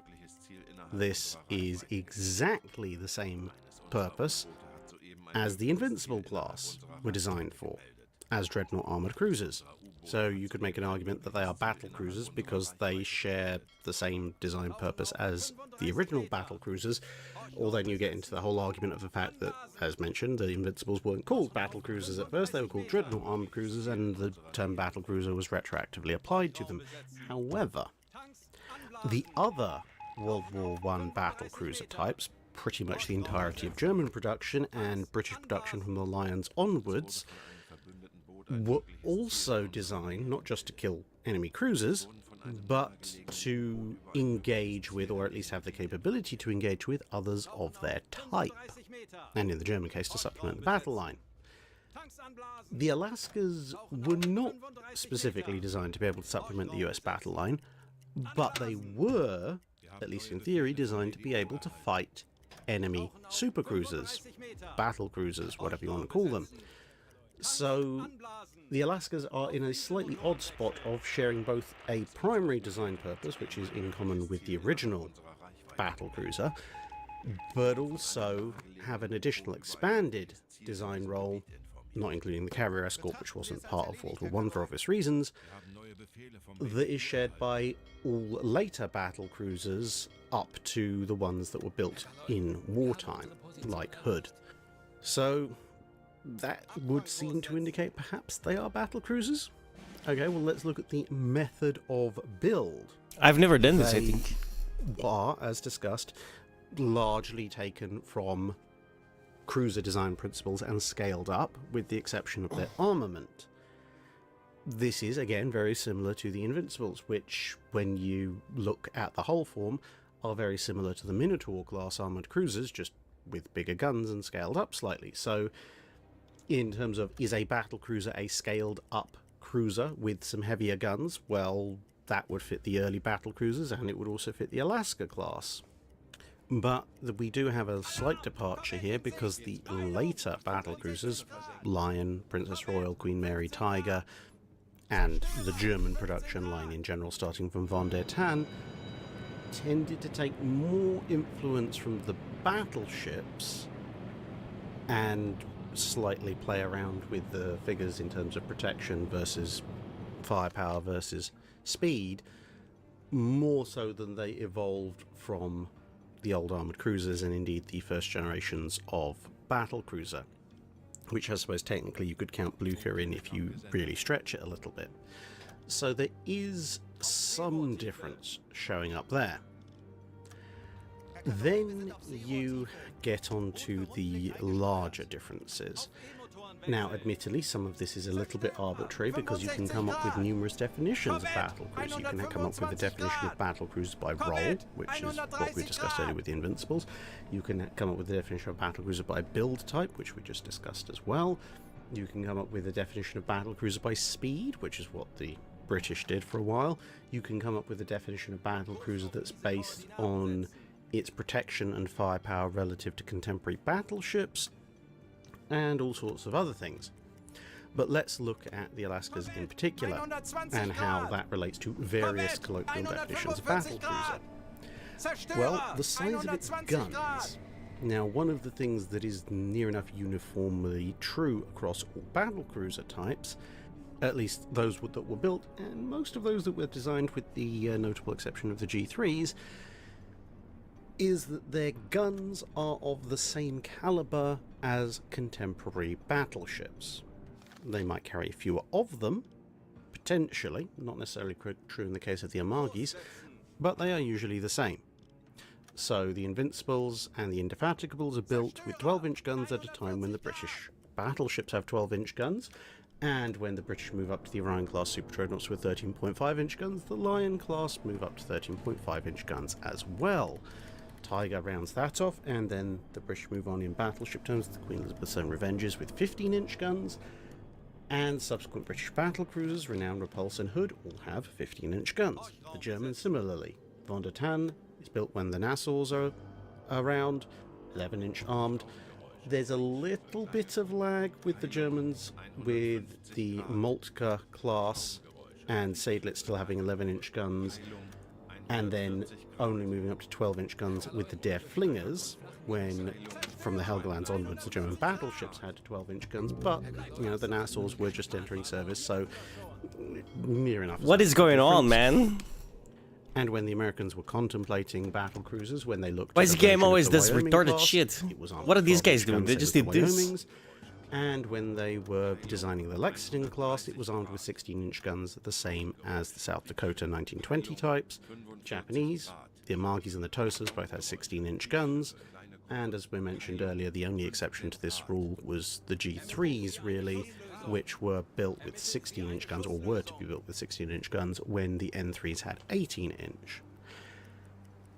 This is exactly the same purpose as the Invincible class were designed for, as dreadnought armoured cruisers. So you could make an argument that they are battle cruisers because they share the same design purpose as the original battle cruisers, although you get into the whole argument of the fact that, as mentioned, the Invincibles weren't called battle cruisers at first, they were called dreadnought armoured cruisers, and the term battle cruiser was retroactively applied to them. However, the other World War I battle cruiser types, pretty much the entirety of German production and British production from the Lions onwards, were also designed not just to kill enemy cruisers, but to engage with, or at least have the capability to engage with, others of their type, and in the German case to supplement the battle line. The Alaskas were not specifically designed to be able to supplement the US battle line, but they were, at least in theory, designed to be able to fight enemy supercruisers, battle cruisers, whatever you want to call them. So the Alaskas are in a slightly odd spot of sharing both a primary design purpose, which is in common with the original battle cruiser, but also have an additional expanded design role, not including the carrier escort, which wasn't part of World War I for obvious reasons, that is shared by all later battle cruisers up to the ones that were built in wartime, like Hood. So that would seem to indicate perhaps they are battle cruisers. Okay, well, let's look at the method of build. I've never done this, I They think. are, as discussed, largely taken from cruiser design principles and scaled up, with the exception of their armament. This is, again, very similar to the Invincibles, which, when you look at the hull form, are very similar to the Minotaur class armoured cruisers, just with bigger guns and scaled up slightly. So, in terms of, is a battle cruiser a scaled up cruiser with some heavier guns? Well, that would fit the early battle cruisers, and it would also fit the Alaska class. But we do have a slight departure here, because the later battle cruisers, Lion, Princess Royal, Queen Mary, Tiger, and the German production line in general, starting from Von der Tann, tended to take more influence from the battleships and slightly play around with the figures in terms of protection versus firepower versus speed, more so than they evolved from the old armoured cruisers and indeed the first generations of battle cruiser, which I suppose technically you could count Blucher in if you really stretch it a little bit. So there is some difference showing up there. Then you get onto the larger differences. Now, admittedly, some of this is a little bit arbitrary, because you can come up with numerous definitions of battle cruiser. You can come up with a definition of battle cruiser by role, which is what we discussed earlier with the Invincibles. You can come up with a definition of battle cruiser by build type, which we just discussed as well. You can come up with a definition of battle cruiser by speed, which is what the British did for a while. You can come up with a definition of battle cruiser that's based on its protection and firepower relative to contemporary battleships, and all sorts of other things. But let's look at the Alaskas in particular, and how that relates to various colloquial definitions of battle cruiser. Well, the size of its guns. Now, one of the things that is near enough uniformly true across all battle cruiser types, at least those that were built, and most of those that were designed with the notable exception of the G3s, is that their guns are of the same caliber as contemporary battleships. They might carry fewer of them, potentially, not necessarily true in the case of the Amagis, but they are usually the same. So the Invincibles and the Indefatigables are built with 12-inch guns at a time when the British battleships have 12-inch guns, And when the British move up to the Orion-class super dreadnoughts with 13.5-inch guns, the Lion-class move up to 13.5-inch guns as well. Tiger rounds that off, and then the British move on in battleship terms to the Queen Elizabeth's own Revengers with 15-inch guns, and subsequent British battlecruisers, Renown, Repulse and Hood, all have 15-inch guns. The Germans similarly. Von der Tann is built when the Nassaus are around, 11-inch armed. There's a little bit of lag with the Germans with the Moltke class and Seydlitz still having 11-inch guns, and then only moving up to 12-inch guns with the Der Flingers, when from the Helgolands onwards the German battleships had 12-inch guns, but you know the Nassaus were just entering service, so near enough. What is going on, man? And when the Americans were contemplating battle cruisers, when they looked Why at is the the game version of always the this Wyoming retarded class, shit? it was armed What are with these 12-inch guys doing? guns, They same just as did the this? Wyomings. And when they were designing the Lexington class, it was armed with 16-inch guns, the same as the South Dakota 1920 types. Japanese, the Amagis and the Tosas both had 16-inch guns, and as we mentioned earlier, the only exception to this rule was the G3s, really, which were built with 16-inch guns, or were to be built with 16-inch guns, when the N3s had 18-inch.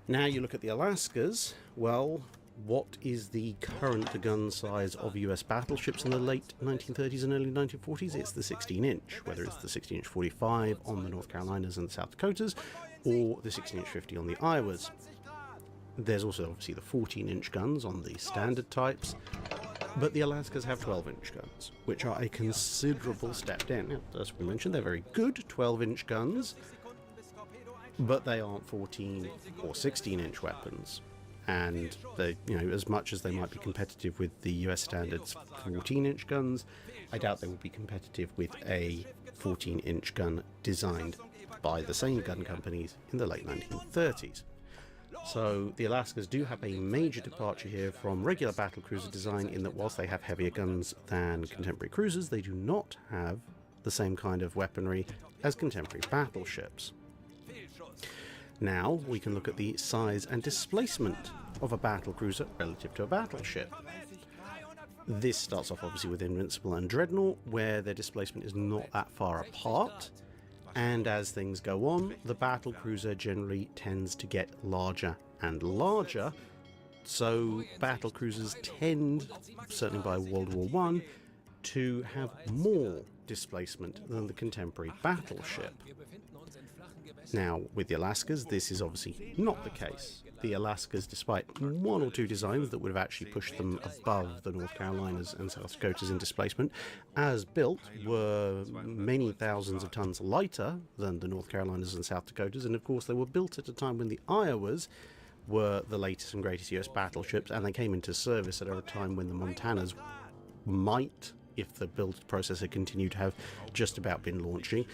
Now you look at the Alaskas, well, what is the current gun size of US battleships in the late 1930s and early 1940s? It's the 16-inch, whether it's the 16-inch 45 on the North Carolinas and the South Dakotas, or the 16-inch 50 on the Iowas. There's also obviously the 14-inch guns on the standard types, but the Alaskas have 12-inch guns, which are a considerable step down. Now, as we mentioned, they're very good 12-inch guns, but they aren't 14 or 16-inch weapons. And they, you know, as much as they might be competitive with the US standards 14-inch guns, I doubt they would be competitive with a 14-inch gun designed by the same gun companies in the late 1930s. So the Alaskas do have a major departure here from regular battlecruiser design in that whilst they have heavier guns than contemporary cruisers, they do not have the same kind of weaponry as contemporary battleships. Now we can look at the size and displacement of a battlecruiser relative to a battleship. This starts off obviously with Invincible and Dreadnought, where their displacement is not that far apart, and as things go on, the battlecruiser generally tends to get larger and larger, so battlecruisers tend, certainly by World War I, to have more displacement than the contemporary battleship. Now, with the Alaskas, this is obviously not the case. The Alaskas, despite one or two designs that would have actually pushed them above the North Carolinas and South Dakotas in displacement, as built, were many thousands of tons lighter than the North Carolinas and South Dakotas, and of course they were built at a time when the Iowas were the latest and greatest US battleships, and they came into service at a time when the Montanas might, if the build process had continued, to have just about been launching.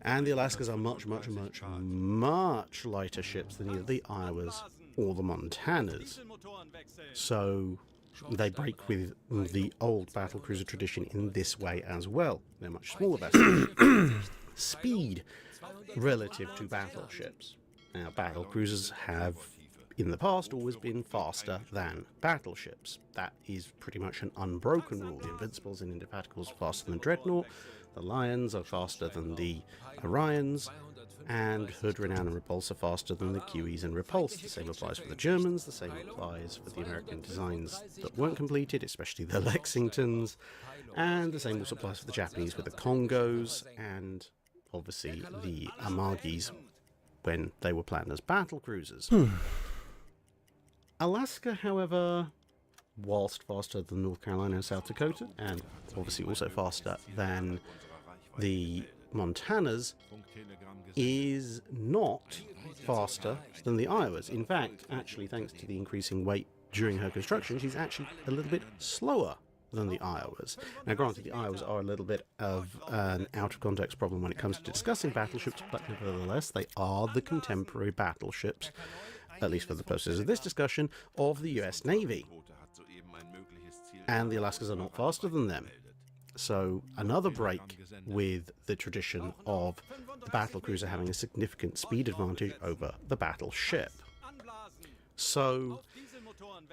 And the Alaskas are much, much, much, much lighter ships than either the Iowas or the Montanas. So they break with the old battlecruiser tradition in this way as well. They're much smaller vessels. Speed relative to battleships. Now, battlecruisers have, in the past, always been faster than battleships. That is pretty much an unbroken rule. The Invincibles and Indefatigable are faster than Dreadnought. The Lions are faster than the Orions, and Hood, Renown and Repulse are faster than the QEs and Repulse. The same applies for the Germans, the same applies for the American designs that weren't completed, especially the Lexingtons, and the same also applies for the Japanese with the Congos, and obviously the Amagis when they were planned as battlecruisers. Alaska, however, whilst faster than North Carolina and South Dakota, and obviously also faster than the Montanas, is not faster than the Iowas. In fact, actually, thanks to the increasing weight during her construction, she's actually a little bit slower than the Iowas. Now, granted, the Iowas are a little bit of an out-of-context problem when it comes to discussing battleships, but nevertheless, they are the contemporary battleships, at least for the purposes of this discussion, of the US Navy. And the Alaskas are not faster than them. So another break with the tradition of the battlecruiser having a significant speed advantage over the battleship. So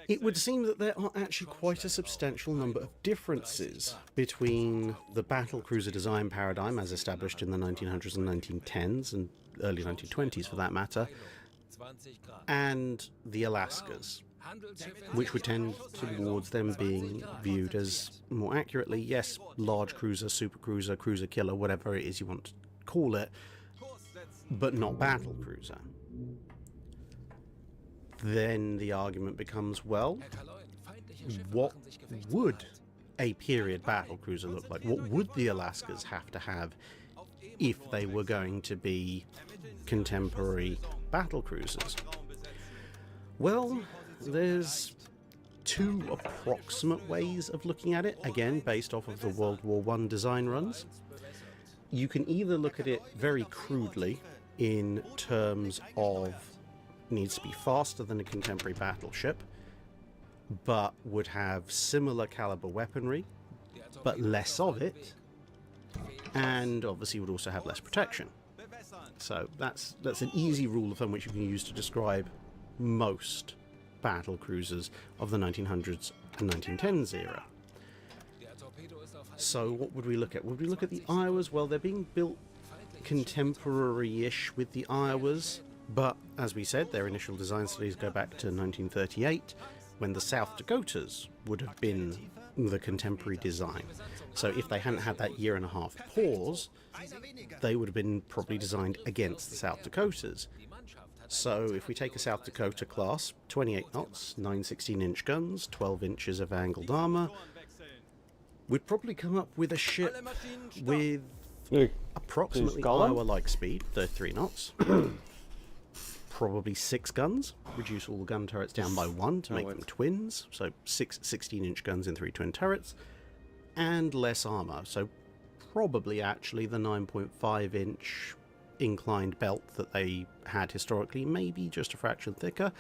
it would seem that there are actually quite a substantial number of differences between the battlecruiser design paradigm as established in the 1900s and 1910s, and early 1920s for that matter, and the Alaskas, which would tend towards them being viewed as more accurately, yes, large cruiser, super cruiser, cruiser killer, whatever it is you want to call it, but not battle cruiser. Then the argument becomes, well, what would a period battle cruiser look like? What would the Alaskas have to have if they were going to be contemporary battle cruisers? Well, there's two approximate ways of looking at it, again based off of the World War I design runs. You can either look at it very crudely in terms of needs to be faster than a contemporary battleship, but would have similar caliber weaponry, but less of it, and obviously would also have less protection. So that's an easy rule of thumb which you can use to describe most battle cruisers of the 1900s and 1910s era. So what would we look at? Would we look at the Iowas? Well, they're being built contemporary-ish with the Iowas, but as we said, their initial design studies go back to 1938, when the South Dakotas would have been the contemporary design. So if they hadn't had that year and a half pause, they would have been probably designed against the South Dakotas. So if we take a South Dakota class, 28 knots, 9 16-inch guns, 12 inches of angled armor, we'd probably come up with a ship with approximately Iowa-like speed, 33 knots, probably 6 guns, reduce all the gun turrets down by 1 to make them twins, so 6 16-inch guns in 3 twin turrets, and less armor, so probably actually the 9.5-inch inclined belt that they had historically, maybe just a fraction thicker,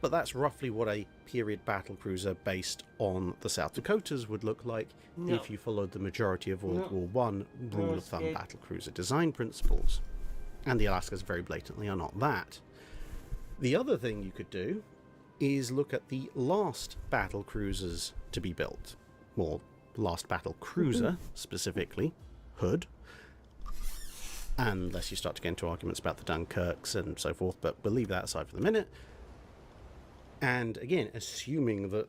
but that's roughly what a period battle cruiser based on the South Dakotas would look like if you followed the majority of World War I rule of thumb battle cruiser design principles. And the Alaskas very blatantly are not that. The other thing you could do is look at the last battle cruisers to be built, or last battle cruiser specifically, Hood, unless you start to get into arguments about the Dunkirks and so forth, but we'll leave that aside for the minute. And again, assuming that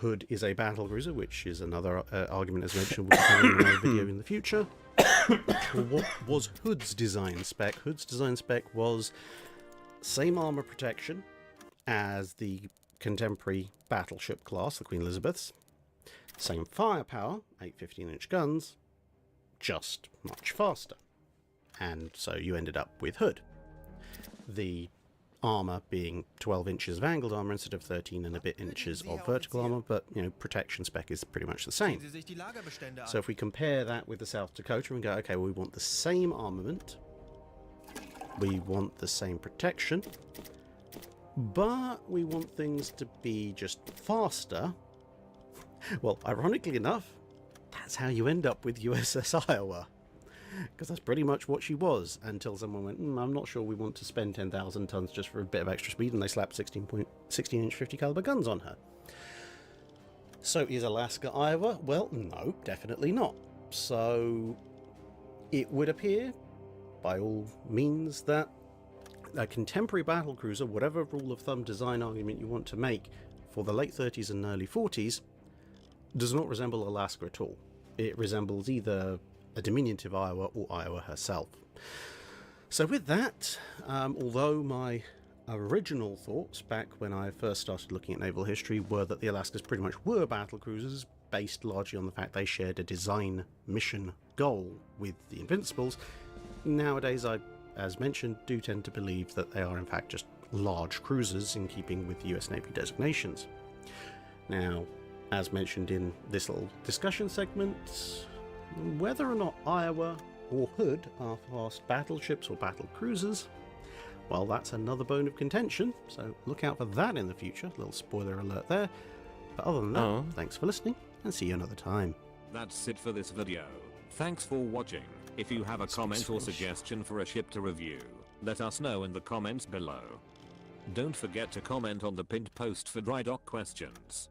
Hood is a battle cruiser, which is another argument as mentioned, we'll be having another video in the future. Well, what was Hood's design spec? Hood's design spec was same armor protection as the contemporary battleship class, the Queen Elizabeths. Same firepower, 8 15-inch guns, just much faster. And so you ended up with Hood. The armor being 12 inches of angled armor instead of 13 and a bit inches of vertical armor, but protection spec is pretty much the same. So if we compare that with the South Dakota and go, okay, well, we want the same armament, we want the same protection, but we want things to be just faster. Well, ironically enough, that's how you end up with USS Iowa. Because that's pretty much what she was, until someone went, I'm not sure we want to spend 10,000 tons just for a bit of extra speed, and they slapped 16-inch 50 caliber guns on her. So is Alaska Iowa? Well, no, definitely not. So it would appear, by all means, that a contemporary battlecruiser, whatever rule of thumb design argument you want to make for the late 30s and early 40s, does not resemble Alaska at all. It resembles either a diminutive Iowa or Iowa herself. So with that, although my original thoughts back when I first started looking at naval history were that the Alaskas pretty much were battle cruisers, based largely on the fact they shared a design mission goal with the Invincibles, nowadays I, as mentioned, do tend to believe that they are in fact just large cruisers in keeping with the US Navy designations. Now, as mentioned in this little discussion segment, whether or not Iowa or Hood are fast battleships or battle cruisers, well, that's another bone of contention, so look out for that in the future. Little spoiler alert there. But other than that, thanks for listening, and see you another time. That's it for this video. Thanks for watching. If you have a comment or suggestion for a ship to review, let us know in the comments below. Don't forget to comment on the pinned post for dry dock questions.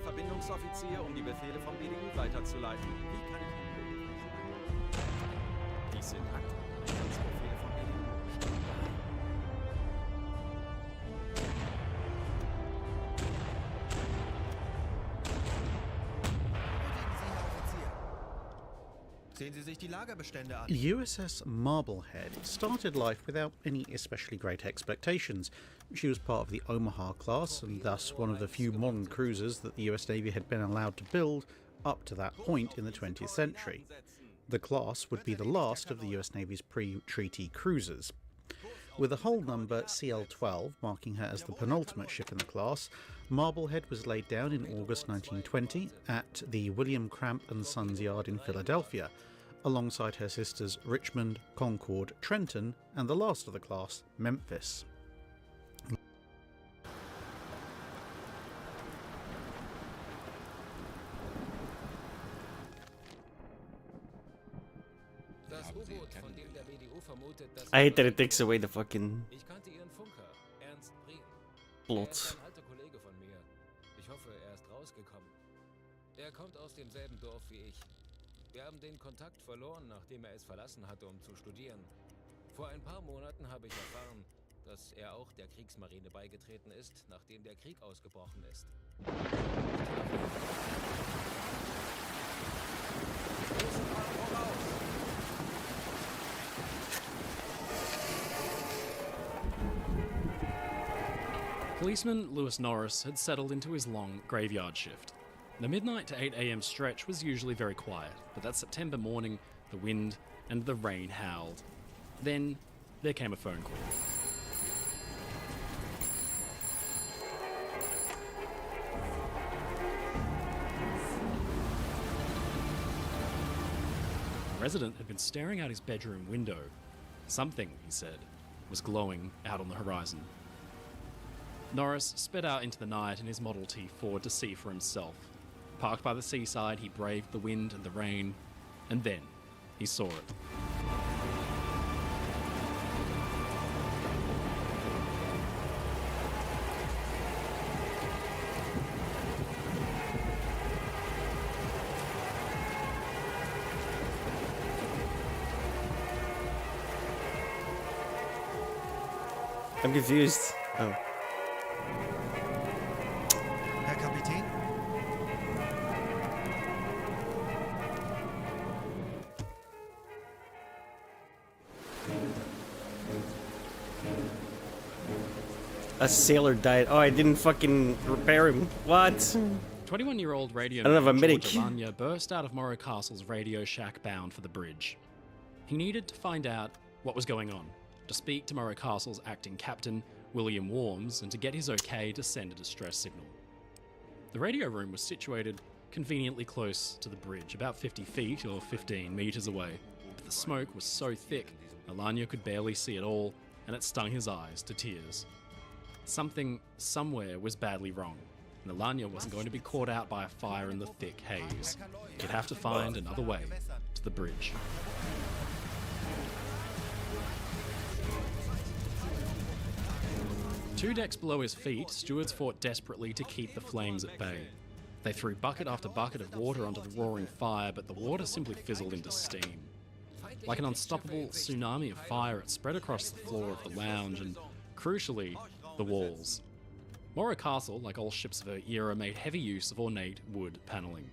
Verbindungsoffizier, um die Befehle vom BDU weiterzuleiten. Wie kann ich Ihnen behilflich sein? Dies sind Aktivierungsbefehle vom BDU. Sehen Sie sich die Lagerbestände an. USS Marblehead started life without any especially great expectations. She was part of the Omaha class and thus one of the few modern cruisers that the US Navy had been allowed to build up to that point in the 20th century. The class would be the last of the US Navy's pre-treaty cruisers. With a hull number CL-12 marking her as the penultimate ship in the class, Marblehead was laid down in August 1920 at the William Cramp and Sons Yard in Philadelphia, alongside her sisters Richmond, Concord, Trenton, and the last of the class, Memphis. I hate that it takes away the fucking plot. Ich hoffe, er ist rausgekommen. Er kommt aus demselben Dorf wie ich. Wir haben den Kontakt verloren, nachdem er es verlassen hatte, um zu studieren. Vor ein paar Monaten habe ich erfahren, dass er auch der Kriegsmarine beigetreten ist, nachdem der Krieg ausgebrochen ist. Policeman Lewis Norris had settled into his long graveyard shift. The midnight to 8 a.m. stretch was usually very quiet, but that September morning, the wind and the rain howled. Then, there came a phone call. The resident had been staring out his bedroom window. Something, he said, was glowing out on the horizon. Norris sped out into the night in his Model T Ford to see for himself. Parked by the seaside, he braved the wind and the rain, and then he saw it. I'm confused. Oh. Herr Kapitän? A sailor died. Oh, I didn't fucking repair him. What? 21-year-old radio I don't have a man medic. George Alanya burst out of Morrow Castle's radio shack bound for the bridge. He needed to find out what was going on, to speak to Morrow Castle's acting captain, William Worms, and to get his okay to send a distress signal. The radio room was situated conveniently close to the bridge, about 50 feet or 15 metres away, but the smoke was so thick Alanya could barely see it all, and it stung his eyes to tears. Something, somewhere, was badly wrong, and Alanya wasn't going to be caught out by a fire in the thick haze. He'd have to find another way to the bridge. Two decks below his feet, stewards fought desperately to keep the flames at bay. They threw bucket after bucket of water onto the roaring fire, but the water simply fizzled into steam. Like an unstoppable tsunami of fire, it spread across the floor of the lounge and, crucially, the walls. Morrow Castle, like all ships of her era, made heavy use of ornate wood panelling.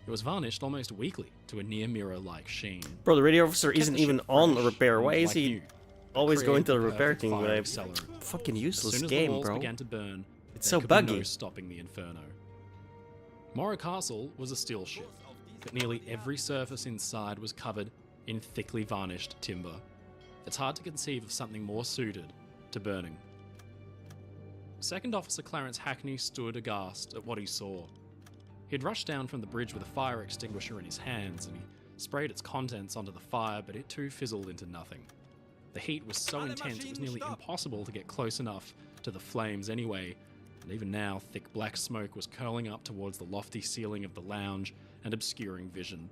It was varnished almost weekly to a near mirror-like sheen. Bro, the radio officer Kept the isn't ship even on fresh a repair. and Why is like he new. always going to the Created repair perfect team when fire I accelerant. fucking As useless soon as game, the walls bro? began to burn, It's there so could be buggy. no stopping the inferno. Morrow Castle was a steel ship, but nearly every surface inside was covered in thickly varnished timber. It's hard to conceive of something more suited to burning. Second Officer Clarence Hackney stood aghast at what he saw. He'd rushed down from the bridge with a fire extinguisher in his hands, and he sprayed its contents onto the fire, but it too fizzled into nothing. The heat was so intense it was nearly impossible to get close enough to the flames anyway, and even now thick black smoke was curling up towards the lofty ceiling of the lounge and obscuring vision.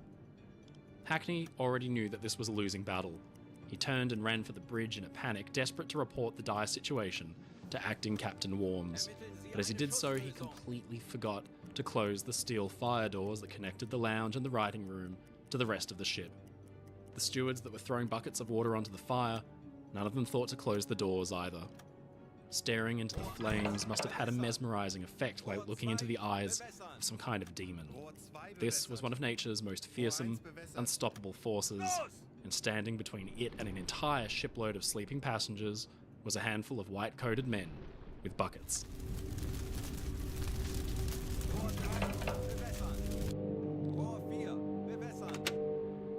Hackney already knew that this was a losing battle. He turned and ran for the bridge in a panic, desperate to report the dire situation to acting Captain Worms. But as he did so, he completely forgot to close the steel fire doors that connected the lounge and the writing room to the rest of the ship. The stewards that were throwing buckets of water onto the fire, none of them thought to close the doors either. Staring into the flames must have had a mesmerizing effect while looking into the eyes of some kind of demon. This was one of nature's most fearsome, unstoppable forces, and standing between it and an entire shipload of sleeping passengers was a handful of white-coated men with buckets.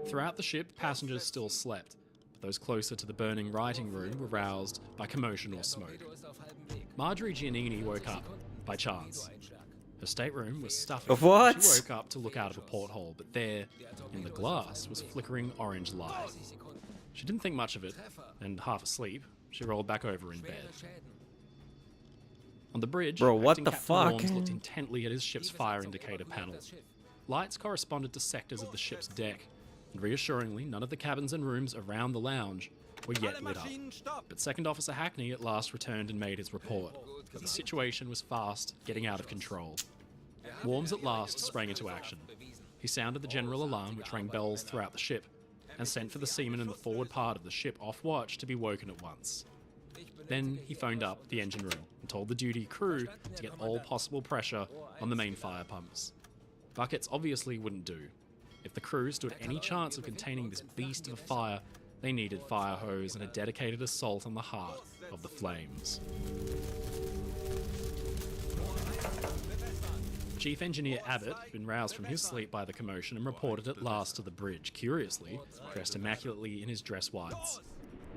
Throughout the ship, passengers still slept, but those closer to the burning writing room were roused by commotion or smoke. Marjorie Giannini woke up by chance. Her stateroom was stuffy. What? She woke up to look out of a porthole, but there, in the glass, was flickering orange light. She didn't think much of it, and half asleep, she rolled back over in bed. On the bridge, Bro, what acting the Captain fuck? Worms looked intently at his ship's fire indicator panel. Lights corresponded to sectors of the ship's deck, and reassuringly, none of the cabins and rooms around the lounge were yet lit up. But Second Officer Hackney at last returned and made his report, that the situation was fast getting out of control. Worms at last sprang into action. He sounded the general alarm, which rang bells throughout the ship, and sent for the seamen in the forward part of the ship off watch to be woken at once. Then he phoned up the engine room and told the duty crew to get all possible pressure on the main fire pumps. Buckets obviously wouldn't do. If the crew stood any chance of containing this beast of a fire, they needed fire hose and a dedicated assault on the heart of the flames. Chief Engineer Abbott had been roused from his sleep by the commotion and reported at last to the bridge, curiously, dressed immaculately in his dress whites.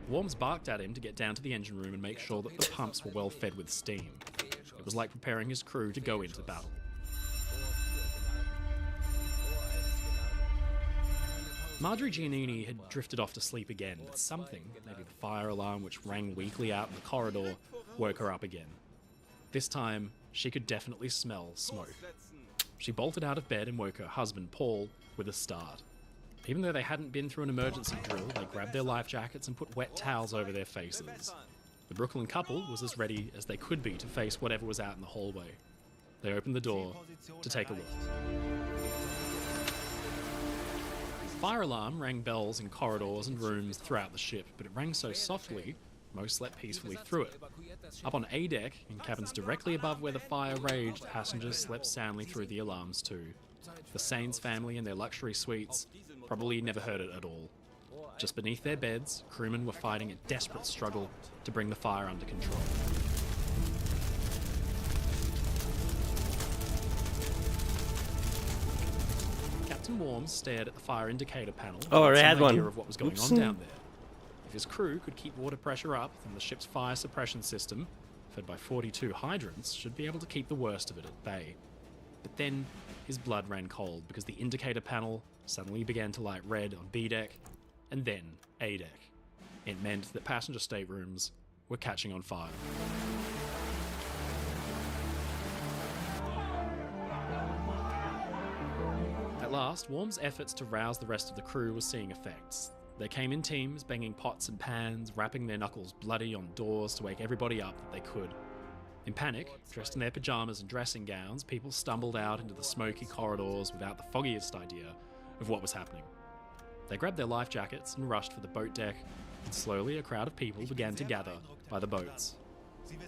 Worms barked at him to get down to the engine room and make sure that the pumps were well fed with steam. It was like preparing his crew to go into battle. Marjorie Giannini had drifted off to sleep again, but something, maybe the fire alarm which rang weakly out in the corridor, woke her up again. This time, she could definitely smell smoke. She bolted out of bed and woke her husband, Paul, with a start. Even though they hadn't been through an emergency drill, they grabbed their life jackets and put wet towels over their faces. The Brooklyn couple was as ready as they could be to face whatever was out in the hallway. They opened the door to take a look. Fire alarm rang bells in corridors and rooms throughout the ship, but it rang so softly, most slept peacefully through it. Up on A deck, in cabins directly above where the fire raged, passengers slept soundly through the alarms too. The Sains family in their luxury suites probably never heard it at all. Just beneath their beds, crewmen were fighting a desperate struggle to bring the fire under control. Captain Worms stared at the fire indicator panel. Oh, I with had some one. idea of what was going Oops. on down there. If his crew could keep water pressure up, then the ship's fire suppression system, fed by 42 hydrants, should be able to keep the worst of it at bay. But then his blood ran cold because the indicator panel suddenly began to light red on B deck and then A deck. It meant that passenger staterooms were catching on fire. At last, Worm's efforts to rouse the rest of the crew were seeing effects. They came in teams, banging pots and pans, rapping their knuckles bloody on doors to wake everybody up that they could. In panic, dressed in their pajamas and dressing gowns, people stumbled out into the smoky corridors without the foggiest idea of what was happening. They grabbed their life jackets and rushed for the boat deck, and slowly a crowd of people began to gather by the boats.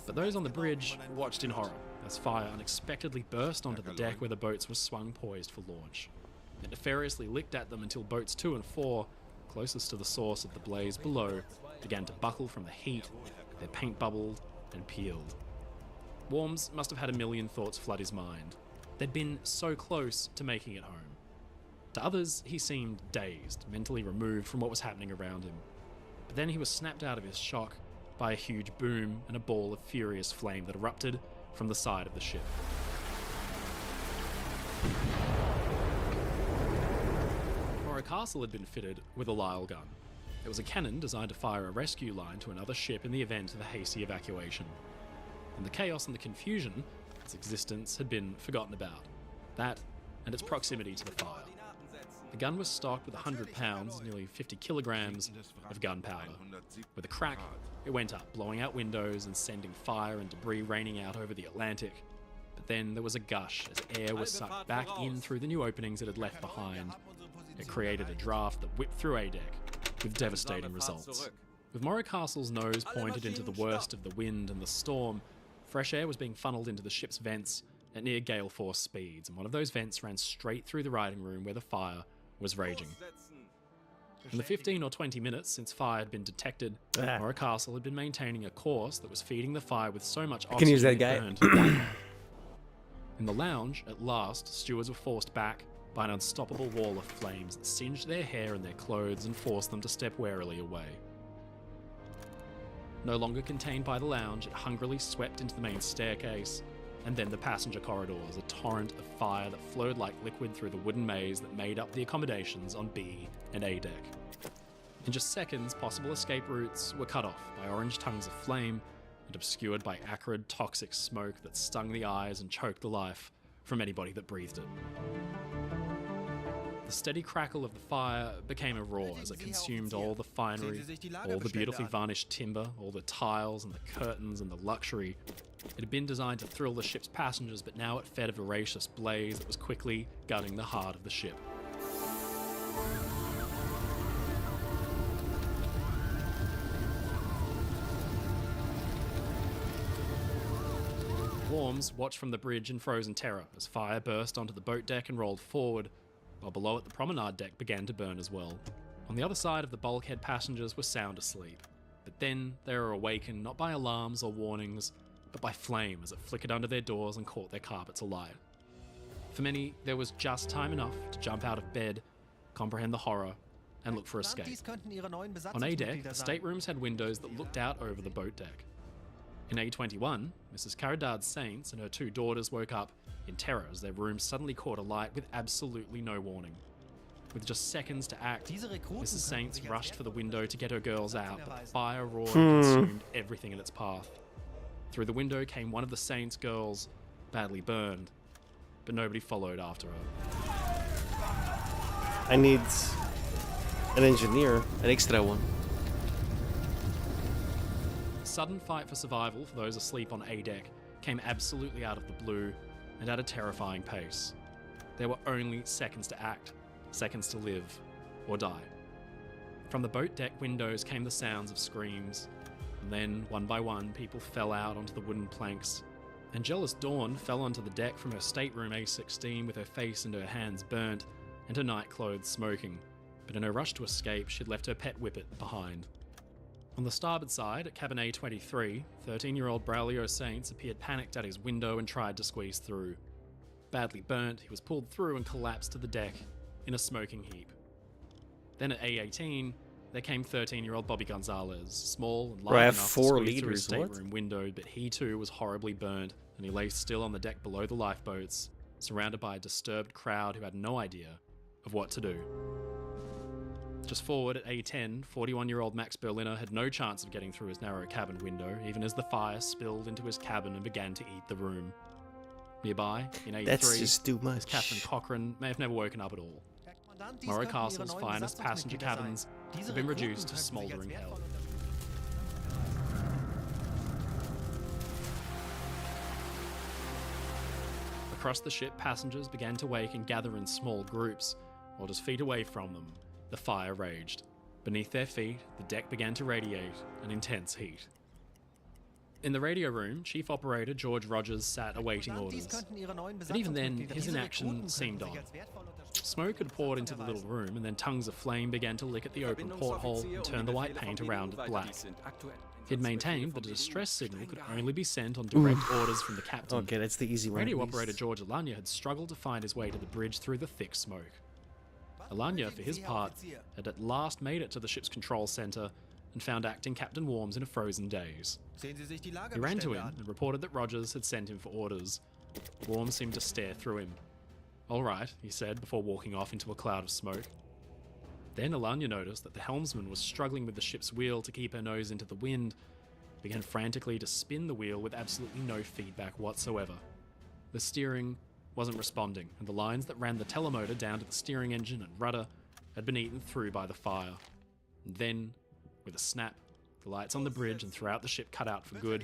But those on the bridge watched in horror as fire unexpectedly burst onto the deck where the boats were swung poised for launch. It nefariously licked at them until boats 2 and 4, closest to the source of the blaze below, began to buckle from the heat, their paint bubbled and peeled. Worms must have had a million thoughts flood his mind. They'd been so close to making it home. To others, he seemed dazed, mentally removed from what was happening around him. But then he was snapped out of his shock by a huge boom and a ball of furious flame that erupted from the side of the ship. castle had been fitted with a Lyle gun. It was a cannon designed to fire a rescue line to another ship in the event of a hasty evacuation. In the chaos and the confusion, its existence had been forgotten about. That, and its proximity to the fire. The gun was stocked with 100 pounds, nearly 50 kilograms, of gunpowder. With a crack, it went up, blowing out windows and sending fire and debris raining out over the Atlantic. But then there was a gush as air was sucked back in through the new openings it had left behind. It created a draft that whipped through A-deck, with devastating results. With Morro Castle's nose pointed into the worst of the wind and the storm, fresh air was being funneled into the ship's vents at near gale force speeds, and one of those vents ran straight through the riding room where the fire was raging. In the 15 or 20 minutes since fire had been detected, Morro Castle had been maintaining a course that was feeding the fire with so much oxygen can use that it guy. burned. In the lounge, at last, stewards were forced back by an unstoppable wall of flames that singed their hair and their clothes and forced them to step warily away. No longer contained by the lounge, it hungrily swept into the main staircase, and then the passenger corridors, a torrent of fire that flowed like liquid through the wooden maze that made up the accommodations on B and A deck. In just seconds, possible escape routes were cut off by orange tongues of flame and obscured by acrid, toxic smoke that stung the eyes and choked the life from anybody that breathed it. The steady crackle of the fire became a roar as it consumed all the finery, all the beautifully varnished timber, all the tiles and the curtains and the luxury. It had been designed to thrill the ship's passengers, but now it fed a voracious blaze that was quickly gutting the heart of the ship. Worms watched from the bridge in frozen terror as fire burst onto the boat deck and rolled forward, while below it the promenade deck began to burn as well. On the other side of the bulkhead, passengers were sound asleep, but then they were awakened not by alarms or warnings, but by flame as it flickered under their doors and caught their carpets alight. For many, there was just time enough to jump out of bed, comprehend the horror, and look for escape. On A deck, the staterooms had windows that looked out over the boat deck. In A21, Mrs. Caridad Saints and her two daughters woke up in terror as their rooms suddenly caught alight with absolutely no warning. With just seconds to act, Mrs. Saints rushed for the window to get her girls out, but the fire roared and consumed everything in its path. Through the window came one of the Saints' girls, badly burned, but nobody followed after her. I need an engineer, an extra one. The sudden fight for survival for those asleep on A deck came absolutely out of the blue and at a terrifying pace. There were only seconds to act, seconds to live or die. From the boat deck windows came the sounds of screams, and then, one by one, people fell out onto the wooden planks. Angelus Dawn fell onto the deck from her stateroom A16 with her face and her hands burnt and her night clothes smoking, but in her rush to escape, she'd left her pet whippet behind. On the starboard side, at cabin A23, 13-year-old Braulio Saints appeared panicked at his window and tried to squeeze through. Badly burnt, he was pulled through and collapsed to the deck in a smoking heap. Then at A18, there came 13-year-old Bobby Gonzalez, small and light I have enough to 4 squeeze through his liters, what? stateroom window, but he too was horribly burned, and he lay still on the deck below the lifeboats, surrounded by a disturbed crowd who had no idea of what to do. Just forward at A10, 41-year-old Max Berliner had no chance of getting through his narrow cabin window, even as the fire spilled into his cabin and began to eat the room. Nearby, in A3, That's just too much. Catherine Cochrane may have never woken up at all. Morro Castle's finest passenger cabins have been reduced to smouldering hell. Across the ship, passengers began to wake and gather in small groups, while just feet away from them, the fire raged. Beneath their feet, the deck began to radiate an intense heat. In the radio room, Chief Operator George Rogers sat awaiting orders. But even then, his inaction seemed odd. Smoke had poured into the little room, and then tongues of flame began to lick at the open porthole and turn the white paint around it black. He'd maintained that a distress signal could only be sent on direct orders from the captain. Okay, that's the easy one. Radio operator George Alanya had struggled to find his way to the bridge through the thick smoke. Alanya, for his part, had at last made it to the ship's control center and found acting Captain Worms in a frozen daze. He ran to him and reported that Rogers had sent him for orders. Worms seemed to stare through him. "All right," he said before walking off into a cloud of smoke. Then Alanya noticed that the helmsman was struggling with the ship's wheel to keep her nose into the wind, began frantically to spin the wheel with absolutely no feedback whatsoever. The steering wasn't responding, and the lines that ran the telemotor down to the steering engine and rudder had been eaten through by the fire. And then, with a snap, the lights on the bridge and throughout the ship cut out for good,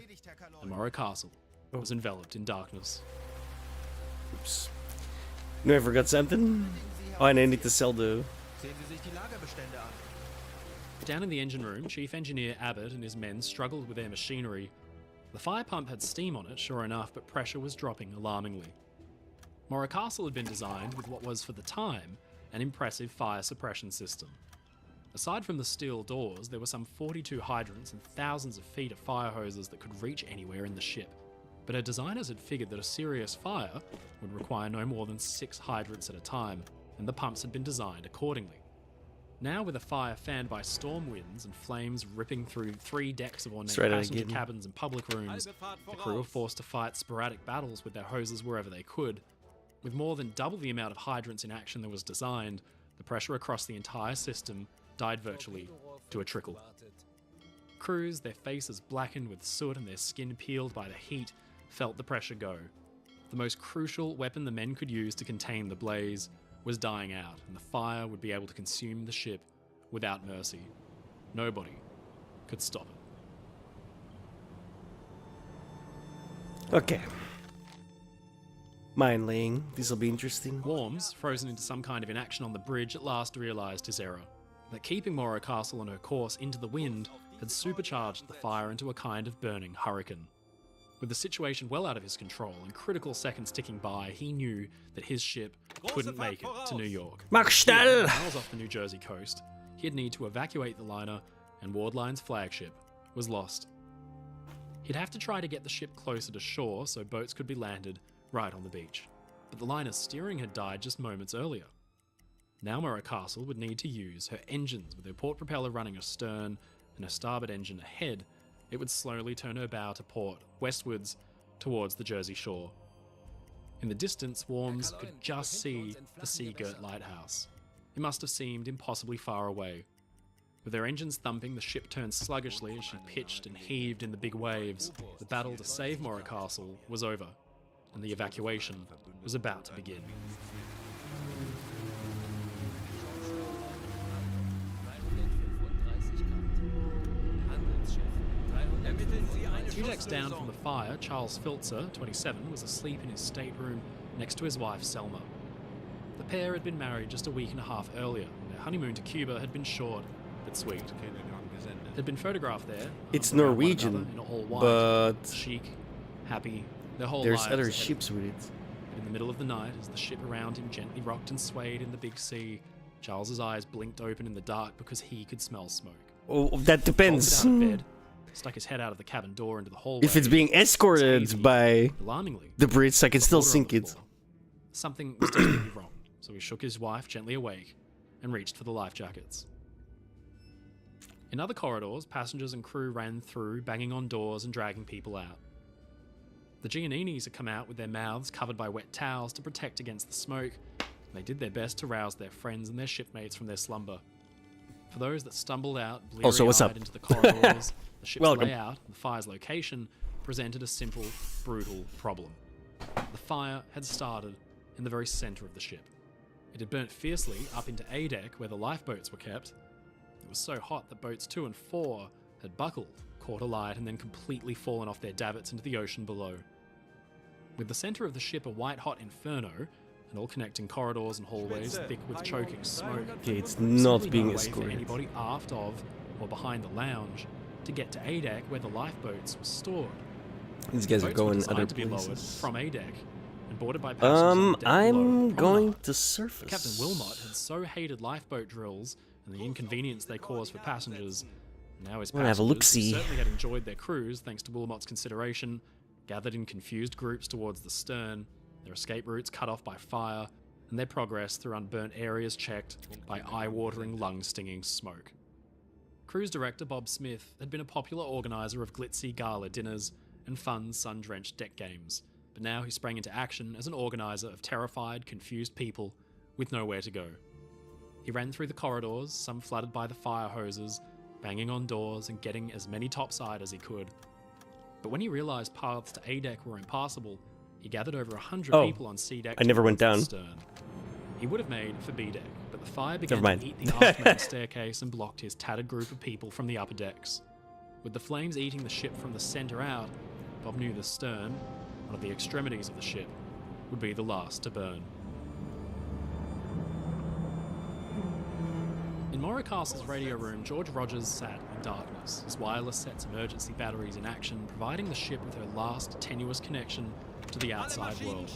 and Morrow Castle was enveloped in darkness. Oops. No, I forgot something. Oh, and I need to sell the... Sehen Sie sich die Lagerbestände an. Down in the engine room, Chief Engineer Abbott and his men struggled with their machinery. The fire pump had steam on it, sure enough, but pressure was dropping alarmingly. Morrow Castle had been designed with what was, for the time, an impressive fire suppression system. Aside from the steel doors, there were some 42 hydrants and thousands of feet of fire hoses that could reach anywhere in the ship. But her designers had figured that a serious fire would require no more than 6 hydrants at a time, and the pumps had been designed accordingly. Now, with a fire fanned by storm winds and flames ripping through 3 decks of ornate passenger cabins and public rooms, the crew were forced to fight sporadic battles with their hoses wherever they could. With more than double the amount of hydrants in action that was designed, the pressure across the entire system died virtually to a trickle. Crews, their faces blackened with soot and their skin peeled by the heat, felt the pressure go. The most crucial weapon the men could use to contain the blaze was dying out, and the fire would be able to consume the ship without mercy. Nobody could stop it. Okay. Mine laying. This'll be interesting. Worms, frozen into some kind of inaction on the bridge, at last realised his error. That keeping Morrow Castle on her course into the wind had supercharged the fire into a kind of burning hurricane. With the situation well out of his control and critical seconds ticking by, he knew that his ship couldn't make it to New York. Mach schnell! Miles off the New Jersey coast, he'd need to evacuate the liner, and Wardline's flagship was lost. He'd have to try to get the ship closer to shore so boats could be landed right on the beach. But the liner's steering had died just moments earlier. Now Morrow Castle would need to use her engines, with her port propeller running astern and her starboard engine ahead. It would slowly turn her bow to port, westwards, towards the Jersey shore. In the distance, Worms could just see the sea-girt lighthouse. It must have seemed impossibly far away. With her engines thumping, the ship turned sluggishly as she pitched and heaved in the big waves. The battle to save Morrow Castle was over, and the evacuation was about to begin. 2 decks down from the fire, Charles Filzer, 27, was asleep in his stateroom next to his wife Selma. The pair had been married just a week and a half earlier. Their honeymoon to Cuba had been short but sweet. They'd been photographed there. It's Norwegian, in all white, but chic, happy, their whole there's lives other ahead. ships with it. But in the middle of the night, as the ship around him gently rocked and swayed in the big sea, Charles's eyes blinked open in the dark because he could smell smoke. Oh, that depends. Bolted out of bed, stuck his head out of the cabin door into the hallway. If it's being escorted by alarmingly, the Brits, I can still water on sink the it. floor. Something was definitely wrong, so he shook his wife gently awake and reached for the life jackets. In other corridors, passengers and crew ran through, banging on doors and dragging people out. The Gianninis had come out with their mouths covered by wet towels to protect against the smoke, and they did their best to rouse their friends and their shipmates from their slumber. For those that stumbled out, Also, what's up? bleary-eyed into the corridors, the ship's Welcome. layout and the fire's location presented a simple, brutal problem. The fire had started in the very center of the ship. It had burnt fiercely up into A deck where the lifeboats were kept. It was so hot that boats 2 and 4 had buckled, caught alight, and then completely fallen off their davits into the ocean below. With the center of the ship a white-hot inferno, and all connecting corridors and hallways thick with choking smoke, Okay, it's there was not simply being no way for escorted. anybody aft of or behind the lounge to get to A deck where the lifeboats were stored. These guys are Boats were going designed other to be lowered places. from A deck and boarded by passengers on the deck below I'm the going promenade. to surface. Captain Wilmot had so hated lifeboat drills and the inconvenience they caused for passengers. Now his Wanna have a passengers, who look-see. certainly had enjoyed their cruise thanks to Wilmot's consideration, gathered in confused groups towards the stern, their escape routes cut off by fire, and their progress through unburnt areas checked by eye-watering, lung-stinging smoke. Cruise director Bob Smith had been a popular organiser of glitzy gala dinners and fun, sun-drenched deck games, but now he sprang into action as an organiser of terrified, confused people with nowhere to go. He ran through the corridors, some flooded by the fire hoses, banging on doors and getting as many topside as he could. But when he realized paths to A deck were impassable, he gathered over 100 Oh, people on C deck. I never went down. The stern. He would have made for B deck, but the fire began Never mind. to eat the aft main staircase and blocked his tattered group of people from the upper decks. With the flames eating the ship from the center out, Bob knew the stern, one of the extremities of the ship, would be the last to burn. In Morrow Castle's radio room, George Rogers sat in darkness, his wireless set's emergency batteries in action, providing the ship with her last tenuous connection to the outside world.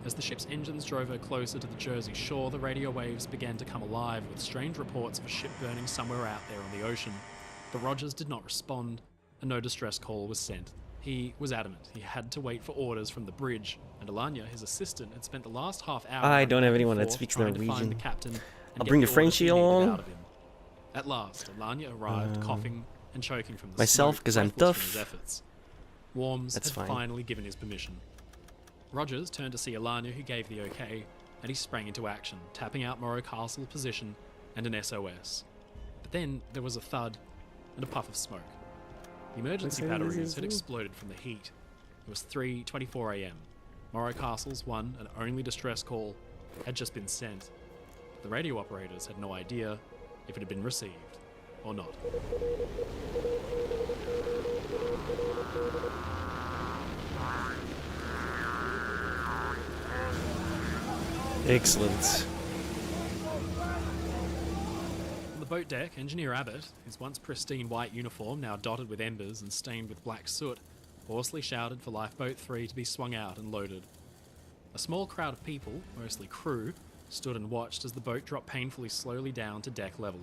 As the ship's engines drove her closer to the Jersey shore, the radio waves began to come alive with strange reports of a ship burning somewhere out there on the ocean. But Rogers did not respond, and no distress call was sent. He was adamant he had to wait for orders from the bridge, and Alanya, his assistant, had spent the last half hour I don't have running anyone back that and speaks forth trying to find Norwegian. the captain and I'll get bring the your Frenchie orders he needed along. out of him. At last, Alanya arrived, coughing and choking from the Myself, smoke, 'cause I'm breathless from his tough. efforts. Worms That's had fine. finally given his permission. Rogers turned to see Alanya, who gave the okay, and he sprang into action, tapping out Morrow Castle's position and an SOS. But then there was a thud and a puff of smoke. The emergency batteries had exploded from the heat. It was 3:24 a.m. Morrow Castle's one and only distress call had just been sent. The radio operators had no idea if it had been received or not. Excellent. On the boat deck, Engineer Abbott, his once pristine white uniform now dotted with embers and stained with black soot, hoarsely shouted for Lifeboat 3 to be swung out and loaded. A small crowd of people, mostly crew, stood and watched as the boat dropped painfully slowly down to deck level.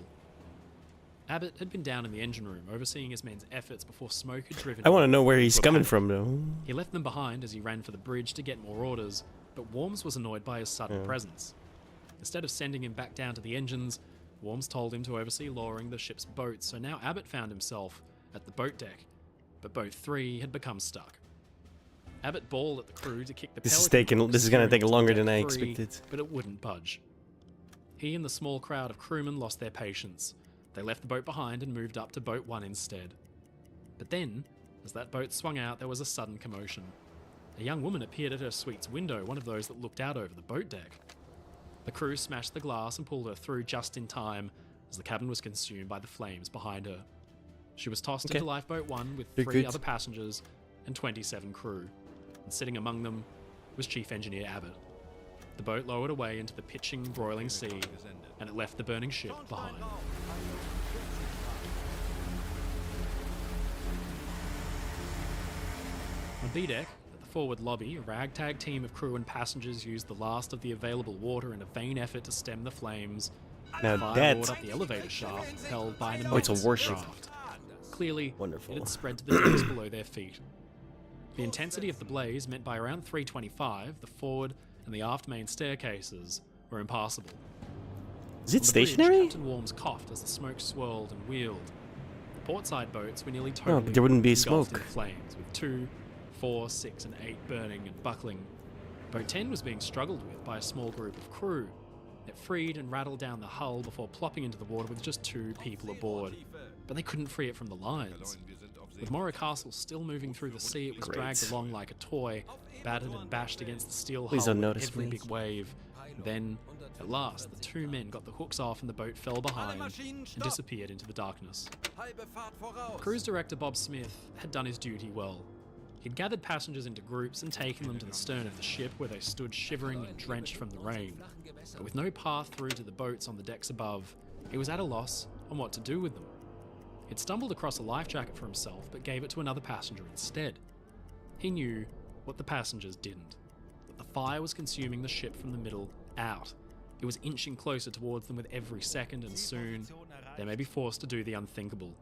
Abbott had been down in the engine room, overseeing his men's efforts before smoke had driven I want to him know where he's into a coming panic. from, though. He left them behind as he ran for the bridge to get more orders, but Worms was annoyed by his sudden presence. Instead of sending him back down to the engines, Worms told him to oversee lowering the ship's boat, so now Abbott found himself at the boat deck, but Boat 3 had become stuck. Abbott bawled at the crew to kick the This is pelican that was this is gonna steering take to longer deck than I 3, expected. but it wouldn't budge. He and the small crowd of crewmen lost their patience. They left the boat behind and moved up to Boat 1 instead. But then, as that boat swung out, there was a sudden commotion. A young woman appeared at her suite's window, one of those that looked out over the boat deck. The crew smashed the glass and pulled her through just in time as the cabin was consumed by the flames behind her. She was tossed into Lifeboat 1 with You're 3 good. other passengers and 27 crew, and sitting among them was Chief Engineer Abbott. The boat lowered away into the pitching, broiling sea, and it left the burning ship behind. On B-deck, at the forward lobby, a ragtag team of crew and passengers used the last of the available water in a vain effort to stem the flames. Now Fire that's roared up the elevator shaft, held by an Oh, it's a immense warship. draft. Clearly, Wonderful. it had spread to the decks below their feet. The intensity of the blaze meant by around 3:25, the forward and the aft main staircases were impassable. Is it On the bridge, stationary? Captain Worms coughed as the smoke swirled and wheeled. The portside boats were nearly totally but there wouldn't be engulfed smoke. in flames, with 2, 4, 6, and 8 burning and buckling. Boat 10 was being struggled with by a small group of crew. It freed and rattled down the hull before plopping into the water with just 2 people aboard. But they couldn't free it from the lines. With Morrow Castle still moving through the sea, it was dragged along like a toy, battered and bashed against the steel Please hull don't with notice, every please. big wave. Then, at last, the 2 men got the hooks off and the boat fell behind and disappeared into the darkness. Cruise director Bob Smith had done his duty well. He'd gathered passengers into groups and taken them to the stern of the ship where they stood shivering and drenched from the rain. But with no path through to the boats on the decks above, he was at a loss on what to do with them. He'd stumbled across a life jacket for himself but gave it to another passenger instead. He knew what the passengers didn't, that the fire was consuming the ship from the middle out. It was inching closer towards them with every second, and soon they may be forced to do the unthinkable,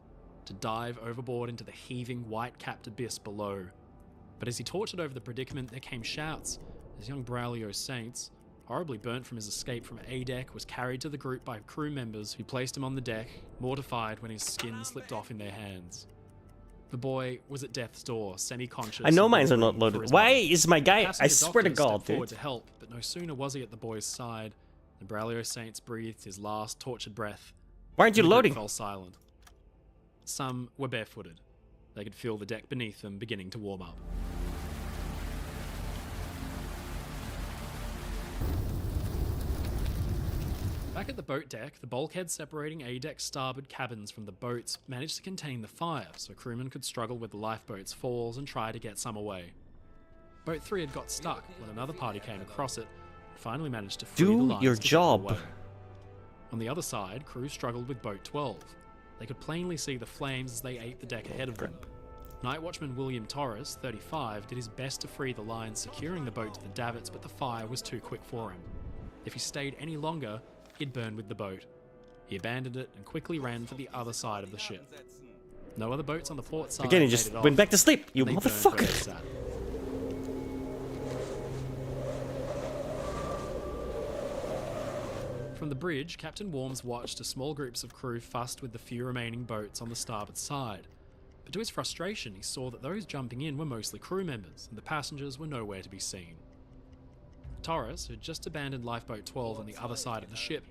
to dive overboard into the heaving white-capped abyss below. But as he tortured over the predicament, there came shouts as young Braulio Saints, horribly burnt from his escape from A-deck, was carried to the group by crew members who placed him on the deck, mortified when his skin slipped off in their hands. The boy was at death's door, semi-conscious. I know and mines are not waiting for loaded. his Why mother. is my guy? I Passenger swear to doctors God, stepped forward dude. to help, but no sooner was he at the boy's side and Braulio Saints breathed his last tortured breath. Why aren't you The group loading? fell silent. Some were barefooted. They could feel the deck beneath them beginning to warm up. Back at the boat deck, the bulkhead separating A-deck starboard cabins from the boats managed to contain the fire, so crewmen could struggle with the lifeboat's falls and try to get some away. Boat 3 had got stuck when another party came across it and finally managed to free the Do lines your to get job. away. On the other side, crew struggled with Boat 12. They could plainly see the flames as they ate the deck ahead of them. Night watchman William Torres, 35, did his best to free the lines securing the boat to the davits, but the fire was too quick for him. If he stayed any longer, he'd burn with the boat. He abandoned it and quickly ran for the other side of the ship. No other boats on the port side Again, he made just it off, went back to sleep, you and they burned where they motherfucker. sat. From the bridge, Captain Worms watched as small groups of crew fussed with the few remaining boats on the starboard side. But to his frustration, he saw that those jumping in were mostly crew members, and the passengers were nowhere to be seen. Torres, who had just abandoned Lifeboat 12 on the other side of the ship,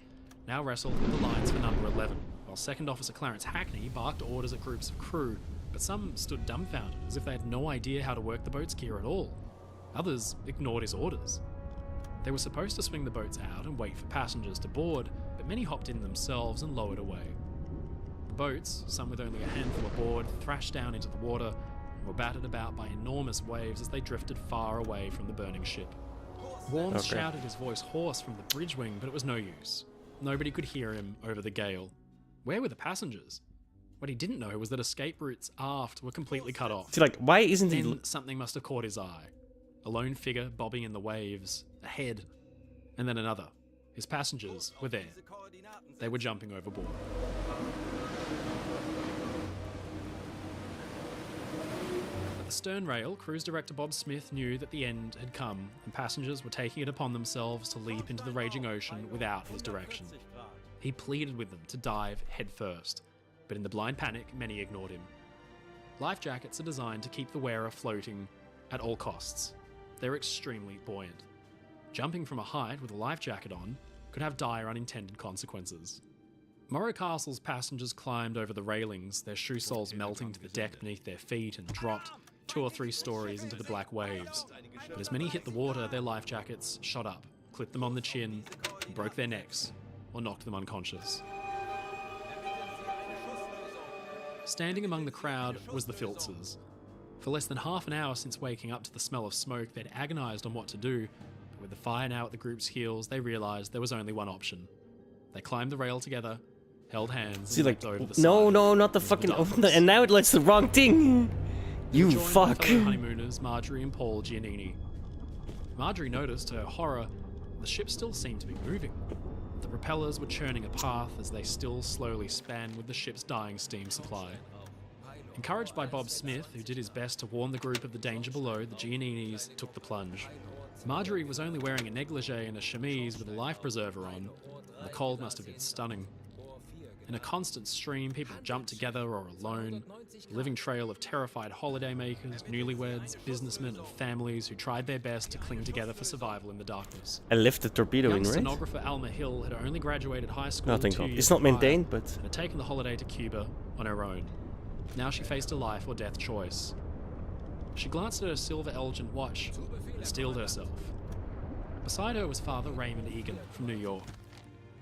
now wrestled with the lines for number 11, while Second Officer Clarence Hackney barked orders at groups of crew, but some stood dumbfounded, as if they had no idea how to work the boat's gear at all. Others ignored his orders. They were supposed to swing the boats out and wait for passengers to board, but many hopped in themselves and lowered away. The boats, some with only a handful aboard, thrashed down into the water and were battered about by enormous waves as they drifted far away from the burning ship. Worms shouted his voice hoarse from the bridge wing, but it was no use. Nobody could hear him over the gale. Where were the passengers? What he didn't know was that escape routes aft were completely cut off. See, like, why isn't he... Then something must have caught his eye. A lone figure bobbing in the waves, ahead, and then another. His passengers were there. They were jumping overboard. At the stern rail, cruise director Bob Smith knew that the end had come, and passengers were taking it upon themselves to leap into the raging ocean without his direction. He pleaded with them to dive headfirst, but in the blind panic, many ignored him. Life jackets are designed to keep the wearer floating at all costs. They're extremely buoyant. Jumping from a height with a life jacket on could have dire unintended consequences. Morro Castle's passengers climbed over the railings, their shoe soles melting to the deck beneath their feet, and dropped 2 or 3 stories into the black waves. But as many hit the water, their life jackets shot up, clipped them on the chin, and broke their necks, or knocked them unconscious. Standing among the crowd was the Filtzers. For less than half an hour since waking up to the smell of smoke, they'd agonised on what to do, but with the fire now at the group's heels, they realised there was only one option. They climbed the rail together, held hands, See, and like, leapt over the no, side. no, not the into fucking... darkness. and now it lets the wrong thing. You Joined fuck. by fellow honeymooners Marjorie and Paul Giannini. Marjorie noticed, to her horror, the ship still seemed to be moving. The propellers were churning a path as they still slowly span with the ship's dying steam supply. Encouraged by Bob Smith, who did his best to warn the group of the danger below, the Gianninis took the plunge. Marjorie was only wearing a negligee and a chemise with a life preserver on, and the cold must have been stunning. In a constant stream, people jumped together or alone, a living trail of terrified holidaymakers, newlyweds, businessmen, and families who tried their best to cling together for survival in the darkness. I left the torpedo Young in, right? stenographer Alma Hill had only graduated high school Oh, thank 2 God. years It's not prior maintained, but... and had taken the holiday to Cuba on her own. Now she faced a life or death choice. She glanced at her silver Elgin watch and steeled herself. Beside her was Father Raymond Egan from New York.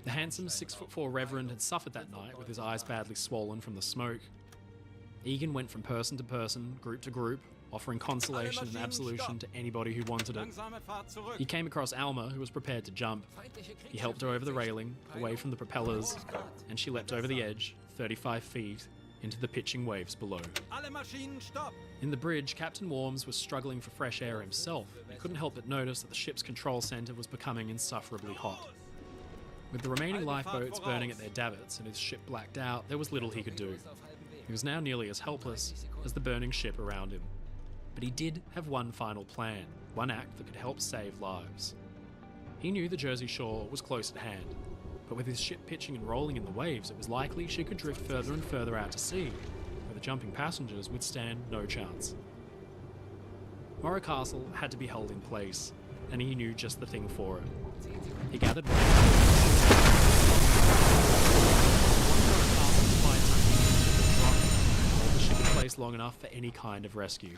The handsome 6'4" reverend had suffered that night with his eyes badly swollen from the smoke. Egan went from person to person, group to group, offering consolation and absolution to anybody who wanted it. He came across Alma, who was prepared to jump. He helped her over the railing, away from the propellers, and she leapt over the edge, 35 feet, into the pitching waves below. In the bridge, Captain Worms was struggling for fresh air himself. He couldn't help but notice that the ship's control center was becoming insufferably hot. With the remaining lifeboats burning at their davits and his ship blacked out, there was little he could do. He was now nearly as helpless as the burning ship around him. But he did have one final plan, one act that could help save lives. He knew the Jersey Shore was close at hand, but with his ship pitching and rolling in the waves, it was likely she could drift further and further out to sea, where the jumping passengers would stand no chance. Morro Castle had to be held in place, and he knew just the thing for it. He gathered just long enough for any kind of rescue.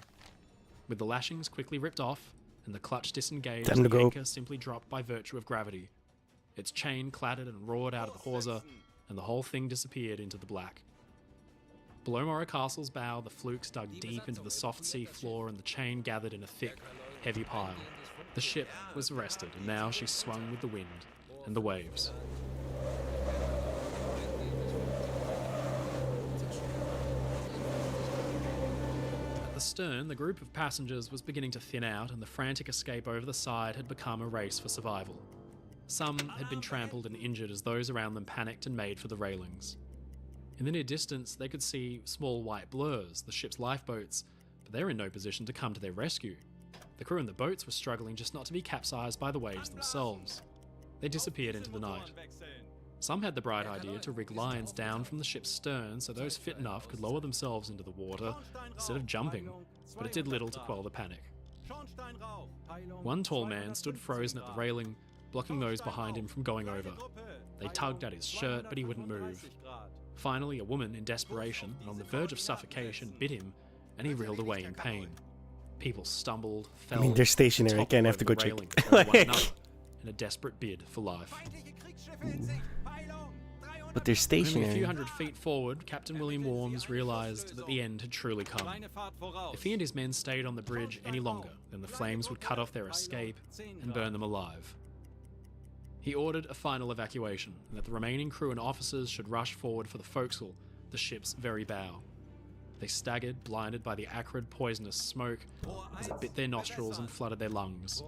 With the lashings quickly ripped off and the clutch disengaged, Time to the go. anchor simply dropped by virtue of gravity. Its chain clattered and roared out of the hawser, and the whole thing disappeared into the black. Below Morro Castle's bow, the flukes dug deep into the soft sea floor and the chain gathered in a thick, heavy pile. The ship was arrested, and now she swung with the wind and the waves. At the stern, the group of passengers was beginning to thin out, and the frantic escape over the side had become a race for survival. Some had been trampled and injured as those around them panicked and made for the railings. In the near distance, they could see small white blurs, the ship's lifeboats, but they were in no position to come to their rescue. The crew in the boats were struggling just not to be capsized by the waves themselves. They disappeared into the night. Some had the bright idea to rig lines down from the ship's stern so those fit enough could lower themselves into the water instead of jumping, but it did little to quell the panic. One tall man stood frozen at the railing, blocking those behind him from going over. They tugged at his shirt, but he wouldn't move. Finally, a woman, in desperation and on the verge of suffocation, bit him, and he reeled away in pain. People stumbled, fell, I mean, they're stationary. I toppled can't have to over go the check. railing over one another in a desperate bid for life. But they're Only a few stationary. hundred feet forward, Captain William Worms realised that the end had truly come. If he and his men stayed on the bridge any longer, then the flames would cut off their escape and burn them alive. He ordered a final evacuation, and that the remaining crew and officers should rush forward for the forecastle, the ship's very bow. They staggered, blinded by the acrid, poisonous smoke as it bit their nostrils and flooded their lungs.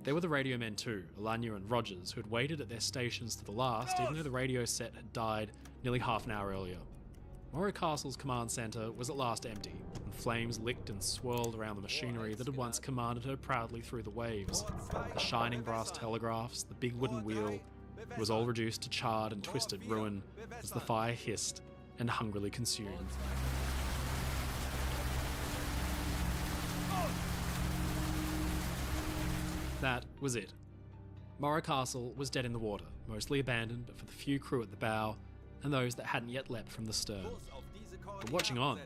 There were the radio men too, Alanya and Rogers, who had waited at their stations to the last, even though the radio set had died nearly half an hour earlier. Morro Castle's command centre was at last empty, and flames licked and swirled around the machinery that had once commanded her proudly through the waves. The shining brass telegraphs, the big wooden wheel, was all reduced to charred and twisted ruin as the fire hissed and hungrily consumed. That was it. Morro Castle was dead in the water, mostly abandoned but for the few crew at the bow and those that hadn't yet leapt from the stern. But watching on,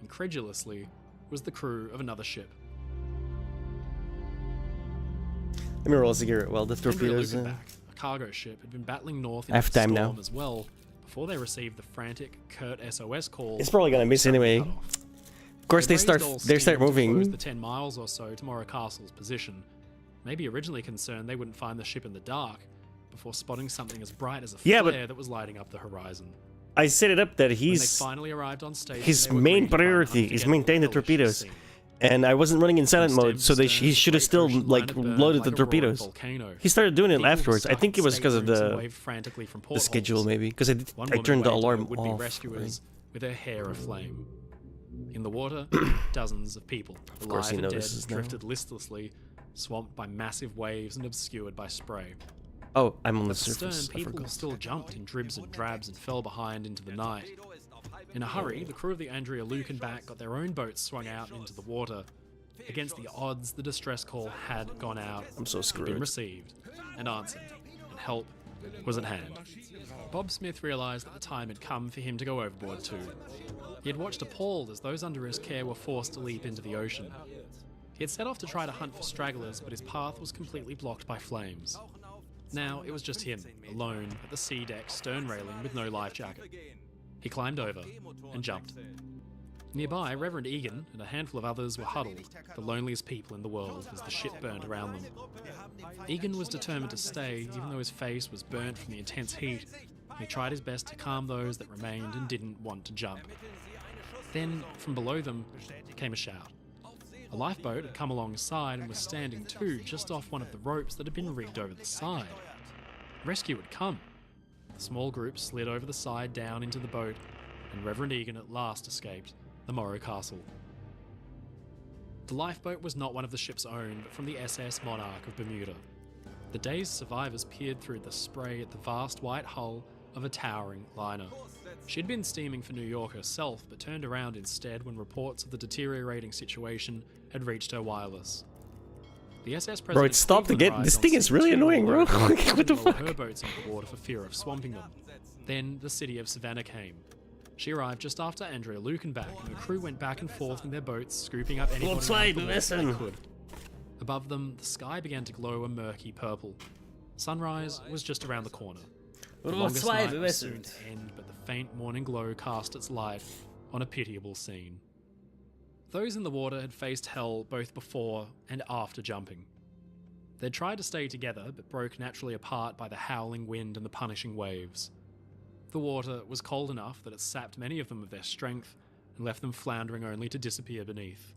incredulously, was the crew of another ship. Let me roll a cigarette while the torpedoes. A cargo ship had been battling north in Half the time storm now. as well before they received the frantic, curt SOS call. It's probably gonna miss anyway. Cut off. Of course, they start raised all they start steam to close moving. the 10 miles or so to Morro Castle's position. Maybe originally concerned they wouldn't find the ship in the dark before spotting something as bright as a Yeah, but- flare that was lighting up the horizon. I set it up that When they he's finally arrived on station, his they were main greeted by an priority is unforgettable maintain the hellish torpedoes. scene. and I wasn't running in silent From mode, so stem to he stern, should have the still ocean like line had burned loaded like the a roaring torpedoes. volcano. He started doing it People afterwards. I stuck think in it was because of staterooms and the waved frantically from schedule portholes. maybe because One I woman turned the waved to her alarm would-be off. rescuers with her hair aflame. In the water, dozens of people, Of course alive he and dead, notices now. drifted listlessly, swamped by massive waves and obscured by spray. Oh, I'm on the At the stern, surface. I people forgot. still jumped in dribs and drabs and fell behind into the night. In a hurry, the crew of the Andrea Lukenbach got their own boats swung out into the water. Against the odds, the distress call had gone out, I'm so been screwed. received, and answered, and help was at hand. Bob Smith realised that the time had come for him to go overboard too. He had watched appalled as those under his care were forced to leap into the ocean. He had set off to try to hunt for stragglers, but his path was completely blocked by flames. Now it was just him, alone, at the sea deck stern railing with no life jacket. He climbed over and jumped. Nearby, Reverend Egan and a handful of others were huddled, the loneliest people in the world, as the ship burned around them. Egan was determined to stay, even though his face was burnt from the intense heat, and he tried his best to calm those that remained and didn't want to jump. Then, from below them, came a shout. A lifeboat had come alongside and was standing too, just off one of the ropes that had been rigged over the side. Rescue had come. The small group slid over the side down into the boat, and Reverend Egan at last escaped the Morro Castle. The lifeboat was not one of the ship's own, but from the SS Monarch of Bermuda. The dazed survivors peered through the spray at the vast white hull of a towering liner. She'd been steaming for New York herself, but turned around instead when reports of the deteriorating situation had reached her wireless. The SS President Bro, it stopped Cleveland again. arrived This on thing is scene really too, annoying, bro. although What the didn't lower fuck? her boats into the water for fear of swamping them. Then the city of Savannah came. She arrived just after Andrea Lukenbach, and her crew went back and forth in their boats, scooping up anybody What's out right, of the water they listen. could. Above them, the sky began to glow a murky purple. Sunrise was just around the corner. The longest night was soon to end, but the faint morning glow cast its light on a pitiable scene. Those in the water had faced hell both before and after jumping. They'd tried to stay together, but broke naturally apart by the howling wind and the punishing waves. The water was cold enough that it sapped many of them of their strength and left them floundering only to disappear beneath.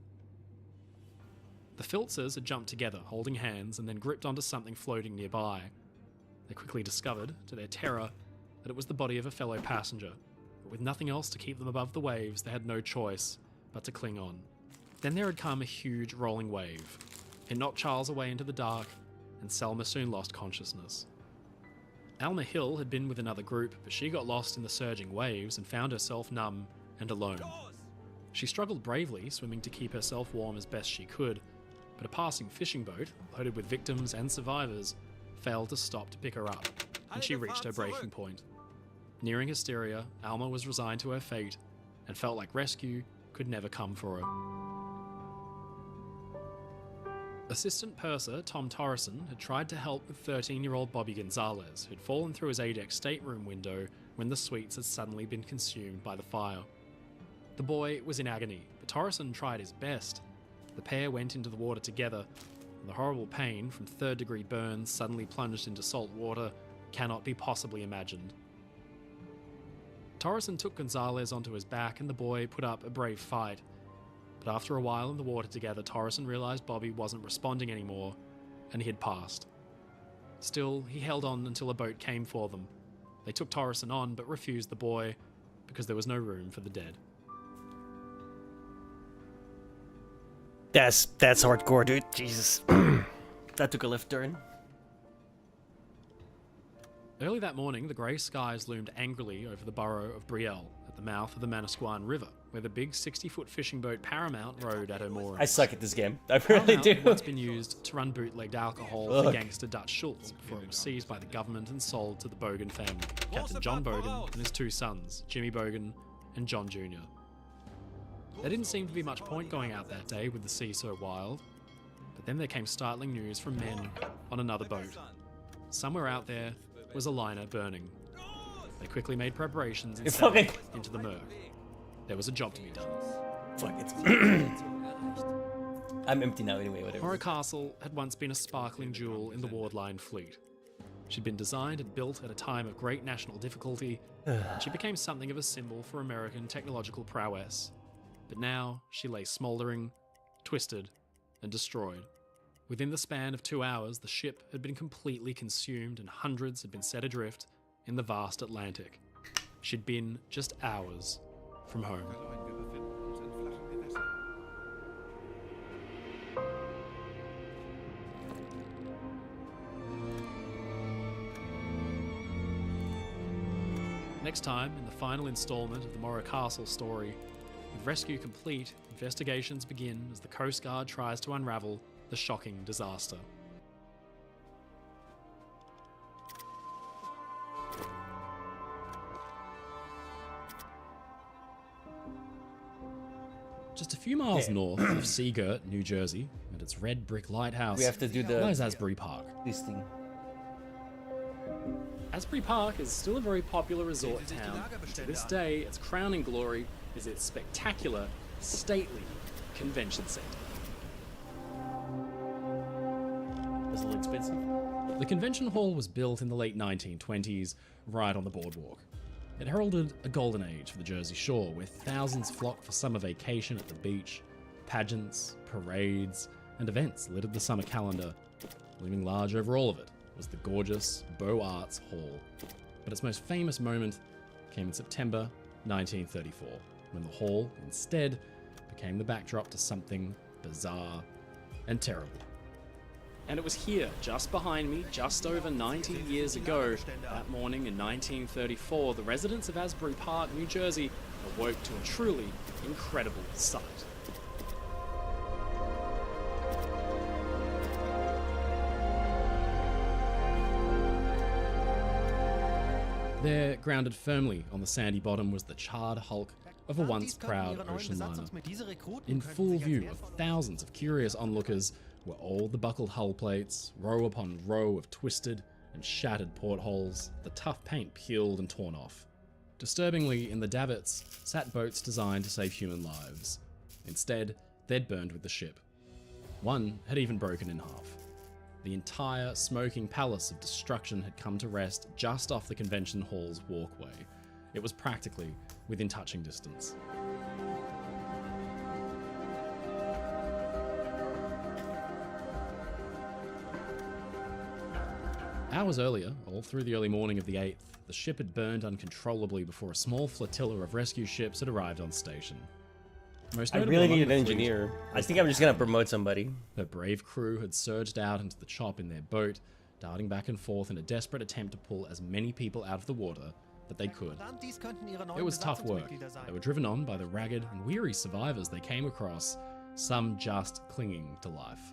The Filzers had jumped together, holding hands, and then gripped onto something floating nearby. They quickly discovered, to their terror, that it was the body of a fellow passenger, but with nothing else to keep them above the waves, they had no choice but to cling on. Then there had come a huge rolling wave. It knocked Charles away into the dark, and Selma soon lost consciousness. Alma Hill had been with another group, but she got lost in the surging waves and found herself numb and alone. She struggled bravely, swimming to keep herself warm as best she could, but a passing fishing boat, loaded with victims and survivors, failed to stop to pick her up, and she reached her breaking point. Nearing hysteria, Alma was resigned to her fate and felt like rescue could never come for her. Assistant purser Tom Torreson had tried to help with 13-year-old Bobby Gonzalez, who'd fallen through his ADEC stateroom window when the suites had suddenly been consumed by the fire. The boy was in agony, but Torreson tried his best. The pair went into the water together, and the horrible pain from third-degree burns suddenly plunged into salt water cannot be possibly imagined. Torreson took Gonzalez onto his back, and the boy put up a brave fight. But after a while in the water together, Torreson realized Bobby wasn't responding anymore, and he had passed. Still, he held on until a boat came for them. They took Torreson on, but refused the boy, because there was no room for the dead. That's hardcore, dude. Jesus. That took a left turn. Early that morning, the grey skies loomed angrily over the borough of Brielle, at the mouth of the Manasquan River, where the big 60-foot fishing boat Paramount rode at her moorings. I suck at this game. I really Paramount do. had once been used to run bootlegged alcohol for gangster Dutch Schultz before it was seized by the government and sold to the Bogan family, Captain John Bogan and his two sons, Jimmy Bogan and John Jr. There didn't seem to be much point going out that day with the sea so wild, but then there came startling news from men on another boat. Somewhere out there was a liner burning. They quickly made preparations and set off into the murk. There was a job to be done. Fuck it. I'm empty now anyway, whatever. Morro Castle had once been a sparkling jewel in the Wardline fleet. She'd been designed and built at a time of great national difficulty, and she became something of a symbol for American technological prowess. But now she lay smouldering, twisted, and destroyed. Within the span of 2 hours, the ship had been completely consumed and hundreds had been set adrift in the vast Atlantic. She'd been just hours from home. Next time, in the final installment of the Morro Castle story, with rescue complete, investigations begin as the Coast Guard tries to unravel the shocking disaster. Just a few miles north of Seagirt, New Jersey, at its red brick lighthouse, We have to do lies Asbury Park. this thing. Asbury Park is still a very popular resort town. To this day, its crowning glory is its spectacular, stately convention center. It's a little expensive. The convention hall was built in the late 1920s, right on the boardwalk. It heralded a golden age for the Jersey Shore, where thousands flocked for summer vacation at the beach. Pageants, parades, and events littered the summer calendar. Looming large over all of it was the gorgeous Beaux Arts Hall. But its most famous moment came in September 1934, when the hall, instead, became the backdrop to something bizarre and terrible. And it was here, just behind me, just over 90 years ago, that morning in 1934, the residents of Asbury Park, New Jersey, awoke to a truly incredible sight. There, grounded firmly on the sandy bottom, was the charred hulk of a once proud ocean liner. In full view of thousands of curious onlookers were all the buckled hull plates, row upon row of twisted and shattered portholes, the tough paint peeled and torn off. Disturbingly, in the davits sat boats designed to save human lives. Instead, they'd burned with the ship. One had even broken in half. The entire smoking palace of destruction had come to rest just off the convention hall's walkway. It was practically within touching distance. Hours earlier, all through the early morning of the 8th, the ship had burned uncontrollably before a small flotilla of rescue ships had arrived on station. Most I notable really among need an the fleet engineer. I was think the I'm just gonna promote somebody. Her brave crew had surged out into the chop in their boat, darting back and forth in a desperate attempt to pull as many people out of the water that they could. It was tough work. They were driven on by the ragged and weary survivors they came across, some just clinging to life.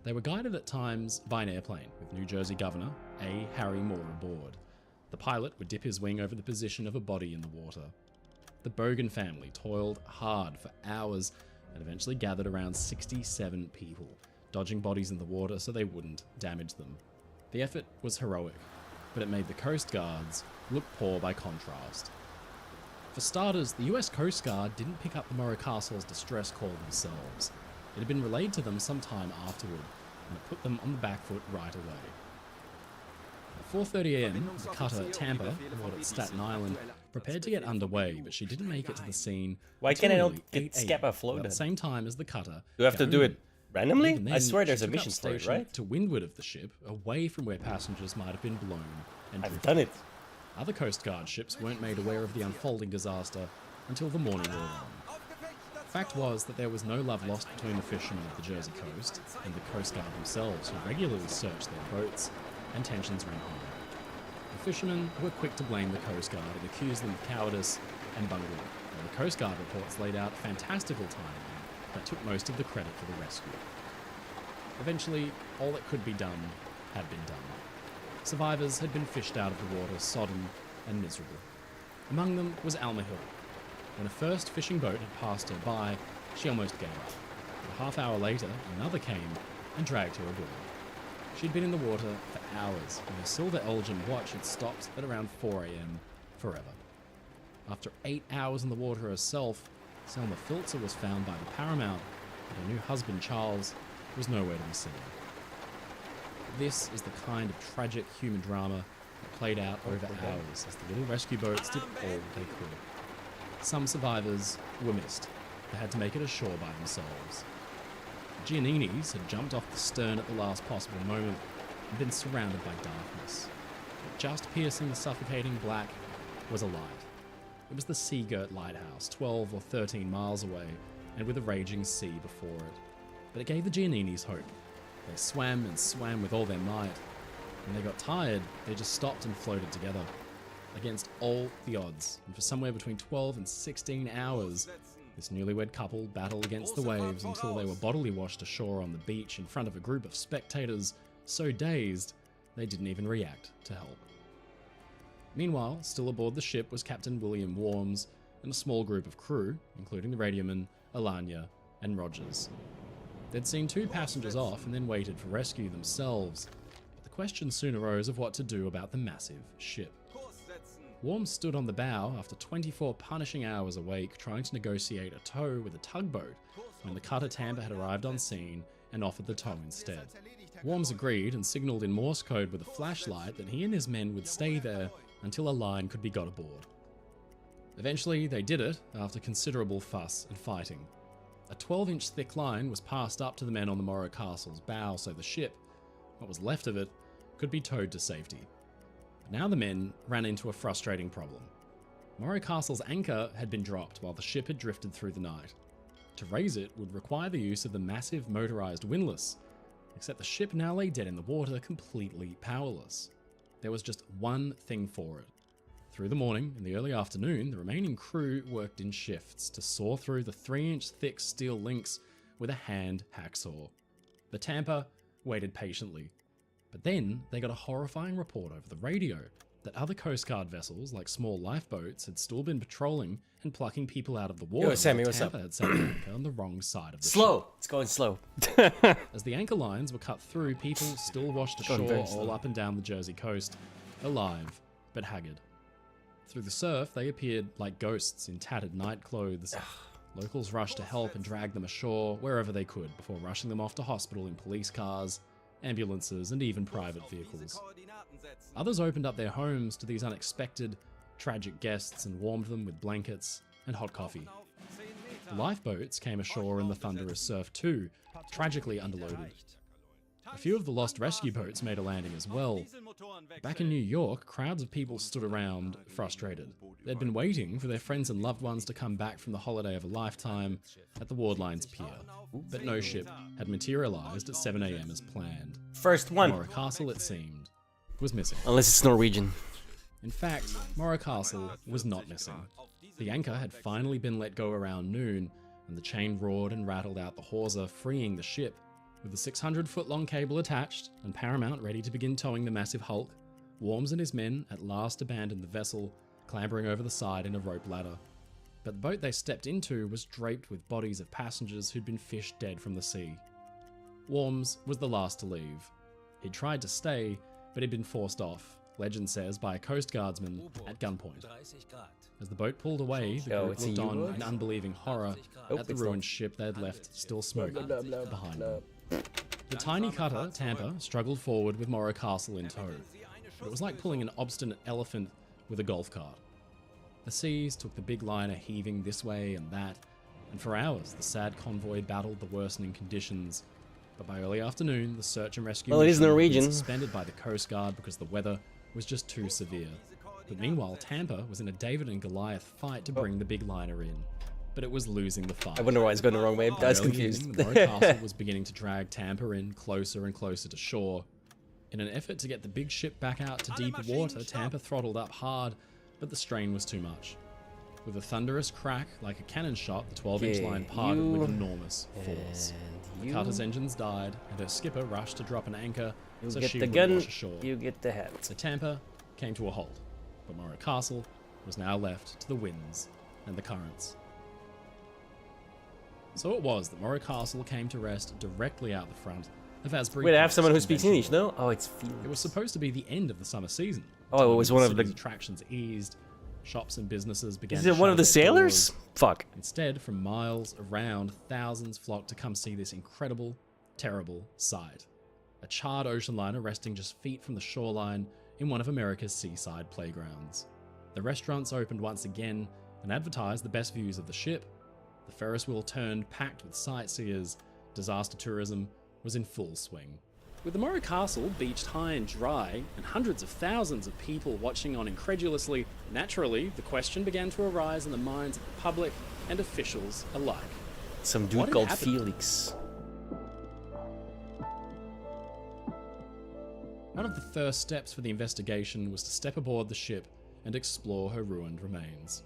They were guided at times by an airplane with New Jersey Governor A. Harry Moore aboard. The pilot would dip his wing over the position of a body in the water. The Bogan family toiled hard for hours and eventually gathered around 67 people, dodging bodies in the water so they wouldn't damage them. The effort was heroic, but it made the Coast Guards look poor by contrast. For starters, the US Coast Guard didn't pick up the Morro Castle's distress call themselves. It had been relayed to them some time afterward, and it put them on the back foot right away. At 4:30 a.m., the cutter Tampa, moored at Staten Island, prepared to get underway, but she didn't make it to the scene. Why can't I until not nearly get 8 Scappa a.m., floated? At the same time as the cutter. Do I have to do it randomly? Even then, I swear there's she a took up mission for it, station right? to windward of the ship, away from where passengers might have been blown and I've drifted. done it. Other Coast Guard ships weren't made aware of the unfolding disaster until the morning wore on. Fact was that there was no love lost between the fishermen of the Jersey coast and the Coast Guard themselves, who regularly searched their boats, and tensions ran high. The fishermen were quick to blame the Coast Guard and accuse them of cowardice and bungling, and the Coast Guard reports laid out fantastical timing that took most of the credit for the rescue. Eventually, all that could be done had been done. Survivors had been fished out of the water, sodden and miserable. Among them was Alma Hill. When a first fishing boat had passed her by, she almost gave up. But a half hour later, another came and dragged her aboard. She'd been in the water for hours, and her silver Elgin watch had stopped at around 4 a.m. forever. After 8 hours in the water herself, Selma Filzer was found by the Paramount, but her new husband, Charles, was nowhere to be seen. This is the kind of tragic human drama that played out over hours as the little rescue boats did all they could. Some survivors were missed. They had to make it ashore by themselves. The Gianninis had jumped off the stern at the last possible moment and been surrounded by darkness. But just piercing the suffocating black was a light. It was the sea-girt lighthouse, 12 or 13 miles away, and with a raging sea before it. But it gave the Gianninis hope. They swam and swam with all their might. When they got tired, they just stopped and floated together. Against all the odds, and for somewhere between 12 and 16 hours, this newlywed couple battled against the waves until they were bodily washed ashore on the beach in front of a group of spectators so dazed they didn't even react to help. Meanwhile, still aboard the ship was Captain William Worms and a small group of crew, including the radioman, Alanya, and Rogers. They'd seen 2 passengers off and then waited for rescue themselves, but the question soon arose of what to do about the massive ship. Worms stood on the bow after 24 punishing hours awake trying to negotiate a tow with a tugboat when the cutter Tampa had arrived on scene and offered the tow instead. Worms agreed and signalled in Morse code with a flashlight that he and his men would stay there until a line could be got aboard. Eventually, they did it after considerable fuss and fighting. A 12-inch thick line was passed up to the men on the Morro Castle's bow so the ship, what was left of it, could be towed to safety. But now the men ran into a frustrating problem. Morro Castle's anchor had been dropped while the ship had drifted through the night. To raise it would require the use of the massive motorized windlass, except the ship now lay dead in the water, completely powerless. There was just one thing for it. Through the morning and the early afternoon, the remaining crew worked in shifts to saw through the 3-inch thick steel links with a hand hacksaw. The Tampa waited patiently. But then they got a horrifying report over the radio. that other Coast Guard vessels, like small lifeboats, had still been patrolling and plucking people out of the water. Yo, Sammy, while what's up? Tampa had set the anchor on the wrong side of the Slow. It's going slow. ship. As the anchor lines were cut through, people still washed Going very ashore all slow. up and down the Jersey coast, alive but haggard. Through the surf, they appeared like ghosts in tattered night clothes. Locals rushed to help and drag them ashore wherever they could before rushing them off to hospital in police cars, ambulances, and even private vehicles. Others opened up their homes to these unexpected, tragic guests and warmed them with blankets and hot coffee. The lifeboats came ashore in the thunderous surf too, tragically underloaded. A few of the lost rescue boats made a landing as well. Back in New York, crowds of people stood around, frustrated. They'd been waiting for their friends and loved ones to come back from the holiday of a lifetime at the Wardlines Pier, but no ship had materialized at 7 a.m. as planned. First one. Morro Castle, it seemed, was missing. Unless it's Norwegian. In fact, Morro Castle was not missing. The anchor had finally been let go around noon, and the chain roared and rattled out the hawser, freeing the ship. With the 600-foot-long cable attached and Paramount ready to begin towing the massive hulk, Worms and his men at last abandoned the vessel, clambering over the side in a rope ladder. But the boat they stepped into was draped with bodies of passengers who'd been fished dead from the sea. Worms was the last to leave. He'd tried to stay, but he'd been forced off, legend says, by a Coast Guardsman at gunpoint. As the boat pulled away, the Yo, group it's a looked on U-boat? in unbelieving horror at the it's ruined not. ship they'd left still smoking behind them. The tiny cutter, Tampa, struggled forward with Morro Castle in tow, but it was like pulling an obstinate elephant with a golf cart. The seas took the big liner heaving this way and that, and for hours the sad convoy battled the worsening conditions. But by early afternoon, the search and rescue Well, it is mission had been Norwegian. suspended by the Coast Guard because the weather was just too severe. But meanwhile, Tampa was in a David and Goliath fight to bring the big liner in, but it was losing the fight. I wonder why it's going the wrong way. I was Early confused. evening, the Morro Castle was beginning to drag Tampa in closer and closer to shore. In an effort to get the big ship back out to deeper water, Tampa throttled up hard, but the strain was too much. With a thunderous crack, like a cannon shot, the 12-inch Okay, line parted with you enormous force. The you- cutter's engines died, and her skipper rushed to drop an anchor You so get she the would gun, wash ashore. you get the hat. The Tampa came to a halt, but Morro Castle was now left to the winds and the currents. So it was that Morro Castle came to rest directly out the front of Asbury Wait, I have Park's someone who speaks convention English, hall. no? Oh, it's Felix. It was supposed to be the end of the summer season. Oh, it Time was the one of city's the- attractions eased, shops and businesses began Is to it one of shut the their sailors? doors. Fuck. Instead, from miles around, thousands flocked to come see this incredible, terrible sight. A charred ocean liner resting just feet from the shoreline in one of America's seaside playgrounds. The restaurants opened once again and advertised the best views of the ship. The Ferris wheel turned, packed with sightseers. Disaster tourism was in full swing. With the Morro Castle beached high and dry, and hundreds of thousands of people watching on incredulously, naturally, the question began to arise in the minds of the public and officials alike. Some What dude had called happened? Felix. One of the first steps for the investigation was to step aboard the ship and explore her ruined remains.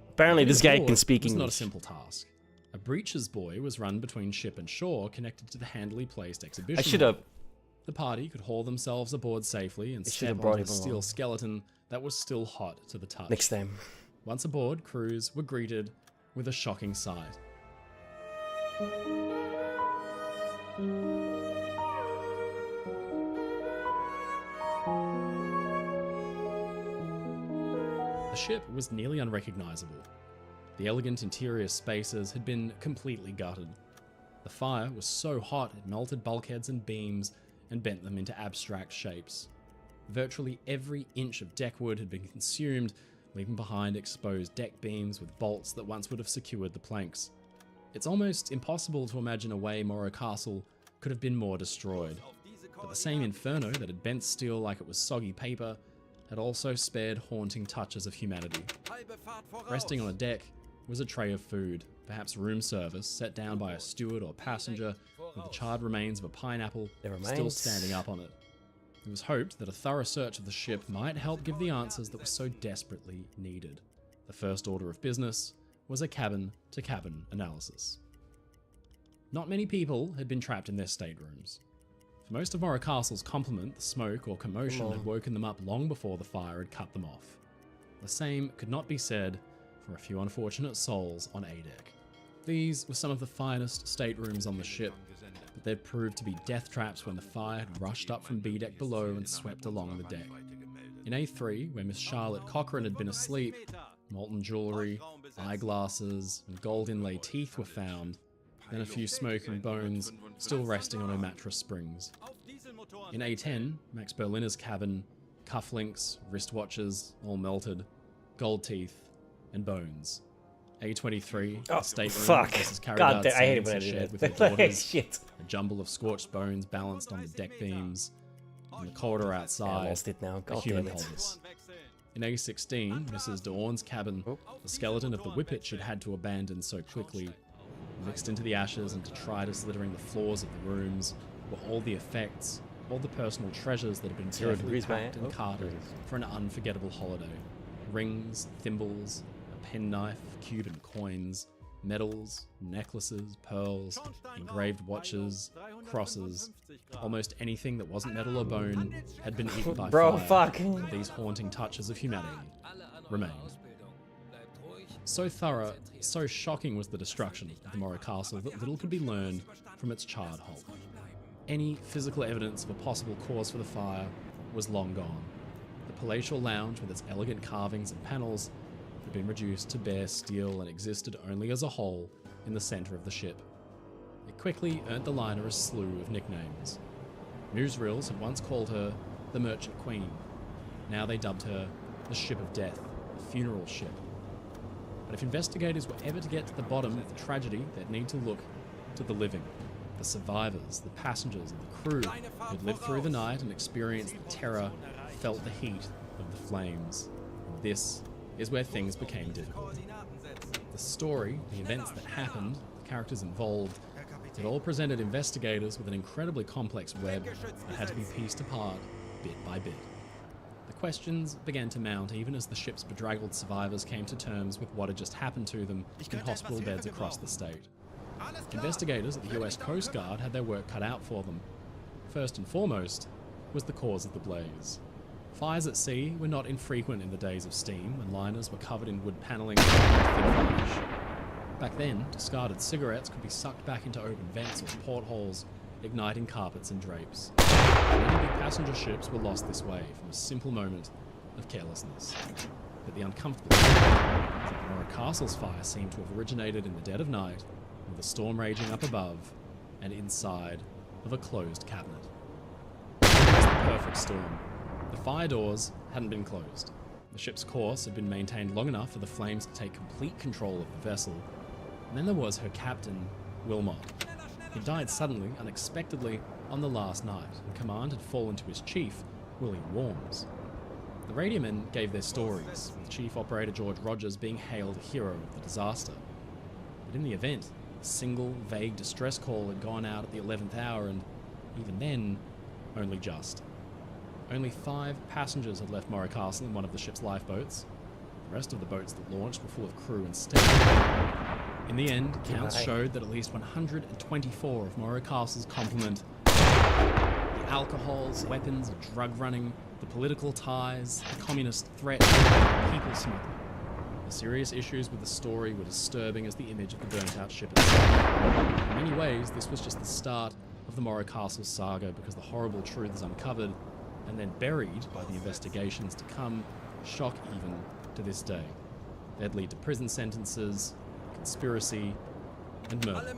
Apparently this guy Aboard can speak was not a English. simple task. A breeches buoy was run between ship and shore, connected to the handily placed exhibition. I should have. hall. The party could haul themselves aboard safely and I should have step brought onto him the steel along. skeleton that was still hot to the touch. Next time. Once aboard, crews were greeted with a shocking sight. The ship was nearly unrecognizable. The elegant interior spaces had been completely gutted. The fire was so hot it melted bulkheads and beams and bent them into abstract shapes. Virtually every inch of deckwood had been consumed, leaving behind exposed deck beams with bolts that once would have secured the planks. It's almost impossible to imagine a way Morro Castle could have been more destroyed. But the same inferno that had bent steel like it was soggy paper had also spared haunting touches of humanity. Resting on a deck was a tray of food, perhaps room service, set down by a steward or passenger, with the charred remains of a pineapple Never still mind. standing up on it. It was hoped that a thorough search of the ship might help give the answers that were so desperately needed. The first order of business was a cabin-to-cabin analysis. Not many people had been trapped in their staterooms. For most of Morro Castle's complement, the smoke or commotion had woken them up long before the fire had cut them off. The same could not be said for a few unfortunate souls on A deck. These were some of the finest staterooms on the ship, but they'd proved to be death traps when the fire had rushed up from B deck below and swept along the deck. In A3, where Miss Charlotte Cochrane had been asleep, molten jewellery, eyeglasses, and gold inlay teeth were found, then a few smoking bones still resting on her mattress springs. In A10, Max Berliner's cabin, cufflinks, wristwatches, all melted, gold teeth, and bones. A23, Oh, the stateroom, fuck. Mrs. God damn, I hate it Carradine when I shared do with her that. daughters, Shit. a jumble of scorched bones balanced on the deck beams, and the corridor I outside, lost it now. a God human damn it. wholeness. In A16, Mrs. Dawn's cabin, the skeleton of the whippet she'd had to abandon so quickly, mixed into the ashes and detritus littering the floors of the rooms, were all the effects, all the personal treasures that had been 0 carefully degrees, packed man. and Oh, carted there it is. for an unforgettable holiday. Rings, thimbles, a penknife, Cuban coins, medals, necklaces, pearls, engraved watches, crosses, almost anything that wasn't metal or bone had been eaten by Bro, fire. fuck. These haunting touches of humanity remained. So thorough, so shocking was the destruction of the Morro Castle that little could be learned from its charred hull. Any physical evidence of a possible cause for the fire was long gone. The palatial lounge with its elegant carvings and panels had been reduced to bare steel and existed only as a hole in the centre of the ship. It quickly earned the liner a slew of nicknames. Newsreels had once called her the Merchant Queen. Now they dubbed her the Ship of Death, the funeral ship. But if investigators were ever to get to the bottom of the tragedy, they'd need to look to the living, the survivors, the passengers, and the crew who'd lived through the night and experienced the terror, felt the heat of the flames. And this is where things became difficult. The story, the events that happened, the characters involved, it all presented investigators with an incredibly complex web that had to be pieced apart bit by bit. The questions began to mount even as the ship's bedraggled survivors came to terms with what had just happened to them in hospital beds across the state. Investigators at the US Coast Guard had their work cut out for them. First and foremost was the cause of the blaze. Fires at sea were not infrequent in the days of steam, when liners were covered in wood panelling and thick varnish. Back then, discarded cigarettes could be sucked back into open vents or portholes, igniting carpets and drapes. Many big passenger ships were lost this way from a simple moment of carelessness. But the uncomfortable thing is that the Morro Castle's fire seemed to have originated in the dead of night, with a storm raging up above and inside of a closed cabinet. It was the perfect storm. The fire doors hadn't been closed. The ship's course had been maintained long enough for the flames to take complete control of the vessel. And then there was her captain, Wilmot. He died suddenly, unexpectedly, on the last night, and command had fallen to his chief, William Worms. The radiomen gave their stories, with Chief Operator George Rogers being hailed a hero of the disaster. But in the event, a single, vague distress call had gone out at the 11th hour, and even then, only just. Only 5 passengers had left Morro Castle in one of the ship's lifeboats. The rest of the boats that launched were full of crew and staff. In the end, counts showed that at least 124 of Morro Castle's complement, the alcohols, weapons, drug running, the political ties, the communist threat, the people smuggling. The serious issues with the story were disturbing as the image of the burnt-out ship itself. In many ways, this was just the start of the Morro Castle saga, because the horrible truths uncovered and then buried by the investigations to come shock even to this day. They'd lead to prison sentences, conspiracy, and murder.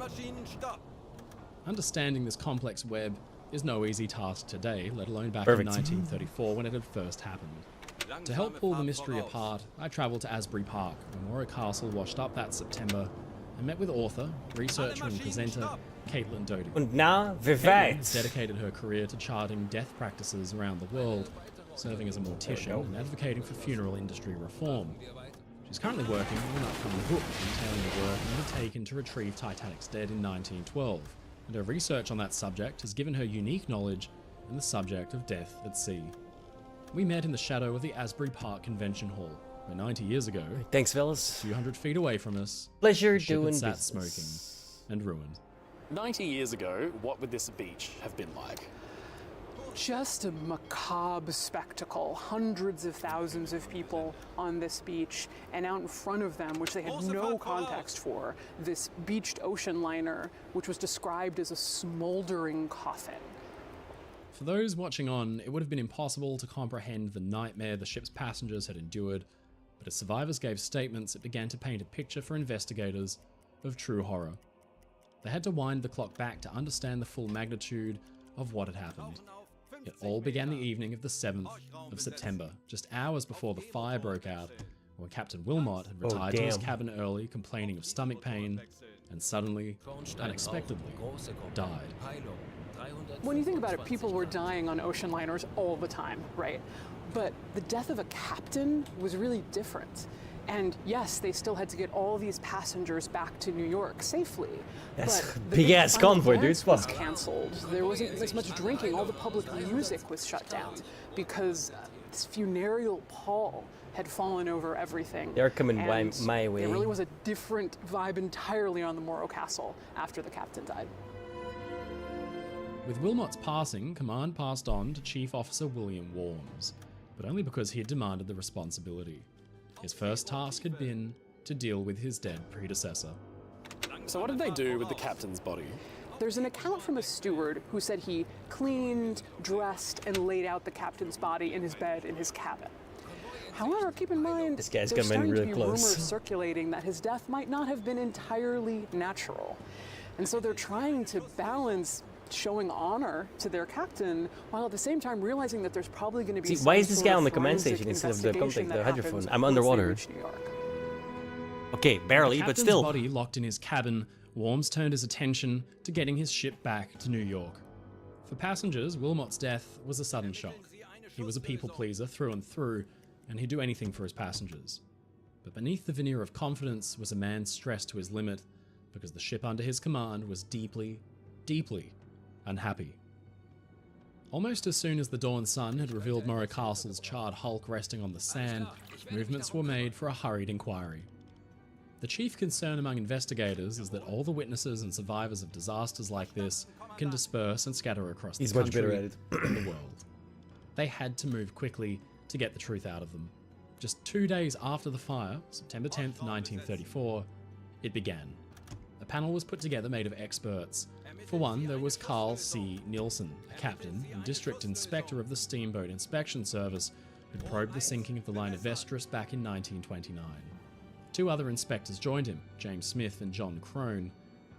Understanding this complex web is no easy task today, let alone back in 1934 when it had first happened. To help pull the mystery apart, I travelled to Asbury Park, where Morro Castle washed up that September, and met with author, researcher and presenter Caitlin Doty. Und na, wie Caitlin has weit? dedicated her career to charting death practices around the world, serving as a mortician and advocating for funeral industry reform. She's currently working on an upcoming book detailing the work undertaken to retrieve Titanic's dead in 1912, and her research on that subject has given her unique knowledge in the subject of death at sea. We met in the shadow of the Asbury Park Convention Hall, where 90 years ago, Thanks, a fellas. few hundred feet away from us, Pleasure the ship had doing sat business. smoking and ruined. 90 years ago, what would this beach have been like? Just a macabre spectacle. Hundreds of thousands of people on this beach, and out in front of them, which they had no context for, this beached ocean liner, which was described as a smoldering coffin. For those watching on, it would have been impossible to comprehend the nightmare the ship's passengers had endured, but as survivors gave statements, it began to paint a picture for investigators of true horror. They had to wind the clock back to understand the full magnitude of what had happened. It all began the evening of the 7th of September, just hours before the fire broke out, when Captain Wilmot had retired to his cabin early, complaining of stomach pain, and suddenly, unexpectedly, died. When you think about it, people were dying on ocean liners all the time, right? But the death of a captain was really different. And yes, they still had to get all these passengers back to New York safely. That's but a the big ass convoy, dude. dance was cancelled. There wasn't as much drinking. All the public music was shut down because this funereal pall had fallen over everything. They're coming and my way. It really was a different vibe entirely on the Morro Castle after the captain died. With Wilmot's passing, command passed on to Chief Officer William Worms, but only because he had demanded the responsibility. His first task had been to deal with his dead predecessor. So what did they do with the captain's body? There's an account from a steward who said he cleaned, dressed, and laid out the captain's body in his bed in his cabin. However, keep in mind, This guy's there's coming starting really to be close. rumors circulating that his death might not have been entirely natural. And so they're trying to balance showing honor to their captain while at the same time realizing that there's probably going to be See, why some is this sort guy of on the command forensic station instead of the investigation contact, the that hydrophone? happens I'm once they underwater. reach New York. Okay, barely, With the but captain's still. body locked in his cabin, Worms turned his attention to getting his ship back to New York. For passengers, Wilmot's death was a sudden shock. He was a people pleaser through and through, and he'd do anything for his passengers. But beneath the veneer of confidence was a man stressed to his limit, because the ship under his command was deeply, deeply unhappy. Almost as soon as the dawn sun had revealed Morro Castle's charred hulk resting on the sand, movements were made for a hurried inquiry. The chief concern among investigators is that all the witnesses and survivors of disasters like this can disperse and scatter across the He's much country better at it. and the world. They had to move quickly to get the truth out of them. Just 2 days after the fire, September 10th, 1934, it began. A panel was put together made of experts. For one, there was Carl C. Nielsen, a captain and district inspector of the Steamboat Inspection Service, who probed the sinking of the liner Vestris back in 1929. 2 other inspectors joined him, James Smith and John Crone,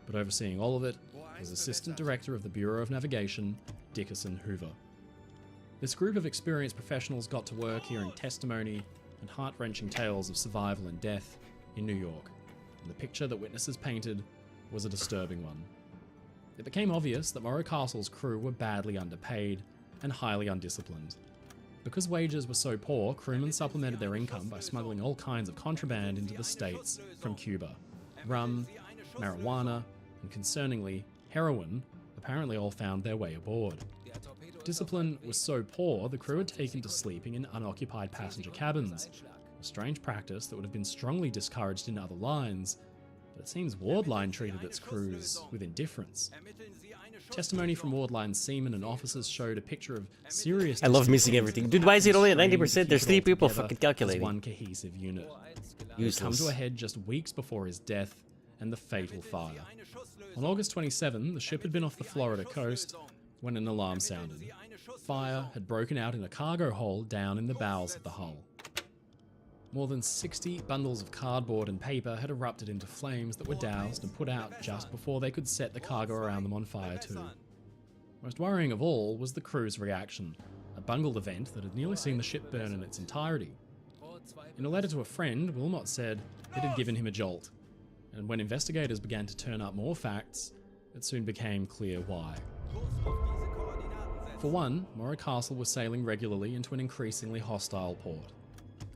but overseeing all of it was Assistant Director of the Bureau of Navigation, Dickerson Hoover. This group of experienced professionals got to work hearing testimony and heart-wrenching tales of survival and death in New York, and the picture that witnesses painted was a disturbing one. It became obvious that Morro Castle's crew were badly underpaid and highly undisciplined. Because wages were so poor, crewmen supplemented their income by smuggling all kinds of contraband into the States from Cuba. Rum, marijuana, and concerningly, heroin apparently all found their way aboard. Discipline was so poor, the crew had taken to sleeping in unoccupied passenger cabins, a strange practice that would have been strongly discouraged in other lines, but it seems Wardline treated its crews with indifference. Testimony from Wardline seamen and officers showed a picture of serious... I love missing everything. Dude, why is it only at 90%? There's 3 people fucking as calculating. one cohesive unit. It come Useless. to a head just weeks before his death and the fatal fire. On August 27, the ship had been off the Florida coast when an alarm sounded. Fire had broken out in a cargo hold down in the bowels of the hull. More than 60 bundles of cardboard and paper had erupted into flames that were doused and put out just before they could set the cargo around them on fire too. Most worrying of all was the crew's reaction, a bungled event that had nearly seen the ship burn in its entirety. In a letter to a friend, Wilmot said it had given him a jolt, and when investigators began to turn up more facts, it soon became clear why. For one, Morro Castle was sailing regularly into an increasingly hostile port.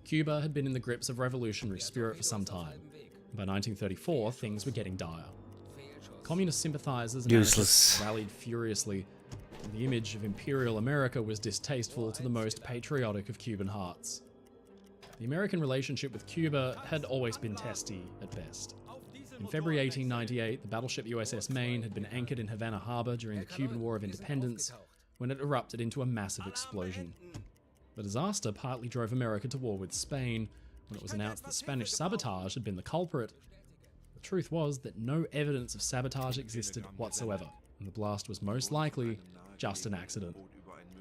Cuba had been in the grips of revolutionary spirit for some time, and by 1934 things were getting dire. Communist sympathizers and Useless. anarchists rallied furiously, and the image of Imperial America was distasteful to the most patriotic of Cuban hearts. The American relationship with Cuba had always been testy at best. In February 1898, the battleship USS Maine had been anchored in Havana Harbor during the Cuban War of Independence, when it erupted into a massive explosion. The disaster partly drove America to war with Spain when it was announced that Spanish sabotage had been the culprit. The truth was that no evidence of sabotage existed whatsoever, and the blast was most likely just an accident.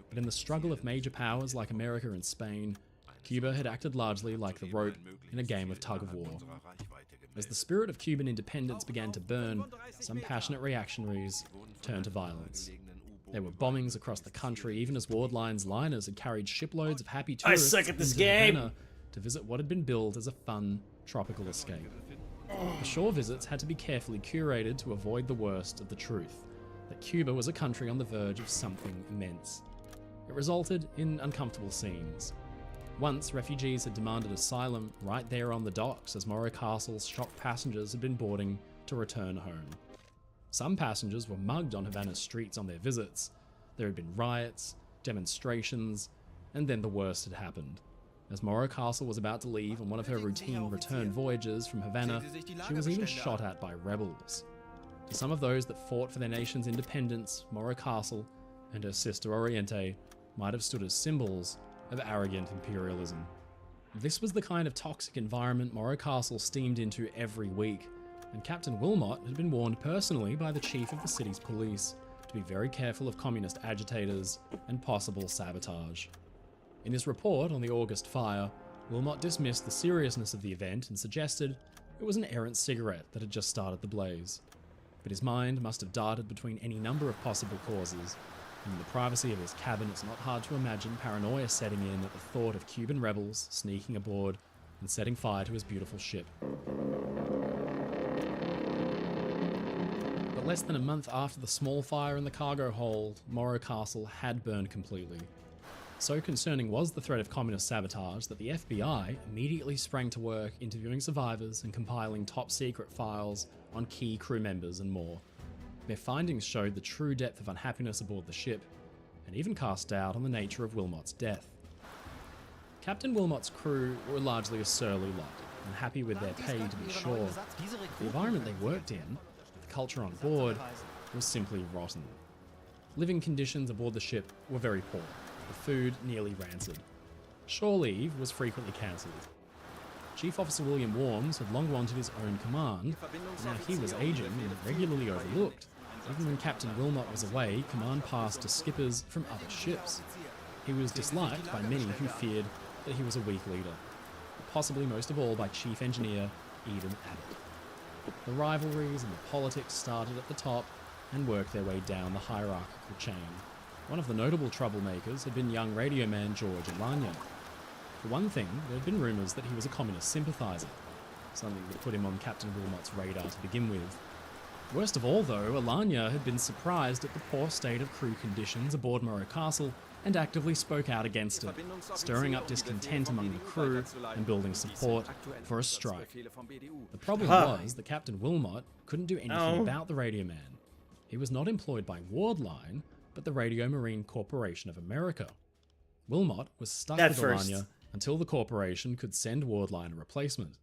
But in the struggle of major powers like America and Spain, Cuba had acted largely like the rope in a game of tug-of-war. As the spirit of Cuban independence began to burn, some passionate reactionaries turned to violence. There were bombings across the country, even as Wardline's liners had carried shiploads of happy tourists into Havana to visit what had been billed as a fun, tropical escape. The shore visits had to be carefully curated to avoid the worst of the truth, that Cuba was a country on the verge of something immense. It resulted in uncomfortable scenes. Once, refugees had demanded asylum right there on the docks as Morro Castle's shocked passengers had been boarding to return home. Some passengers were mugged on Havana's streets on their visits. There had been riots, demonstrations, and then the worst had happened. As Morro Castle was about to leave on one of her routine return voyages from Havana, she was even shot at by rebels. To some of those that fought for their nation's independence, Morro Castle and her sister Oriente might have stood as symbols of arrogant imperialism. This was the kind of toxic environment Morro Castle steamed into every week, and Captain Wilmot had been warned personally by the chief of the city's police to be very careful of communist agitators and possible sabotage. In his report on the August fire, Wilmot dismissed the seriousness of the event and suggested it was an errant cigarette that had just started the blaze. But his mind must have darted between any number of possible causes, and in the privacy of his cabin it's not hard to imagine paranoia setting in at the thought of Cuban rebels sneaking aboard and setting fire to his beautiful ship. But less than a month after the small fire in the cargo hold, Morro Castle had burned completely. So concerning was the threat of communist sabotage that the FBI immediately sprang to work interviewing survivors and compiling top-secret files on key crew members and more. Their findings showed the true depth of unhappiness aboard the ship, and even cast doubt on the nature of Wilmot's death. Captain Wilmot's crew were largely a surly lot, unhappy with their pay to be sure. The environment they worked in, the culture on board, was simply rotten. Living conditions aboard the ship were very poor, the food nearly rancid. Shore leave was frequently cancelled. Chief Officer William Worms had long wanted his own command, and now he was aging and regularly overlooked. Even when Captain Wilmot was away, command passed to skippers from other ships. He was disliked by many who feared that he was a weak leader, possibly most of all by Chief Engineer Eden Abbott. The rivalries and the politics started at the top and worked their way down the hierarchical chain. One of the notable troublemakers had been young radio man George Alanya. For one thing, there had been rumours that he was a communist sympathiser, something that put him on Captain Wilmot's radar to begin with. Worst of all, though, Alanya had been surprised at the poor state of crew conditions aboard Morro Castle and actively spoke out against it, stirring up discontent among the crew and building support for a strike. The problem was that Captain Wilmot couldn't do anything about the radio man. He was not employed by Wardline, but the Radio Marine Corporation of America. Wilmot was stuck with Alanya until the corporation could send Wardline a replacement.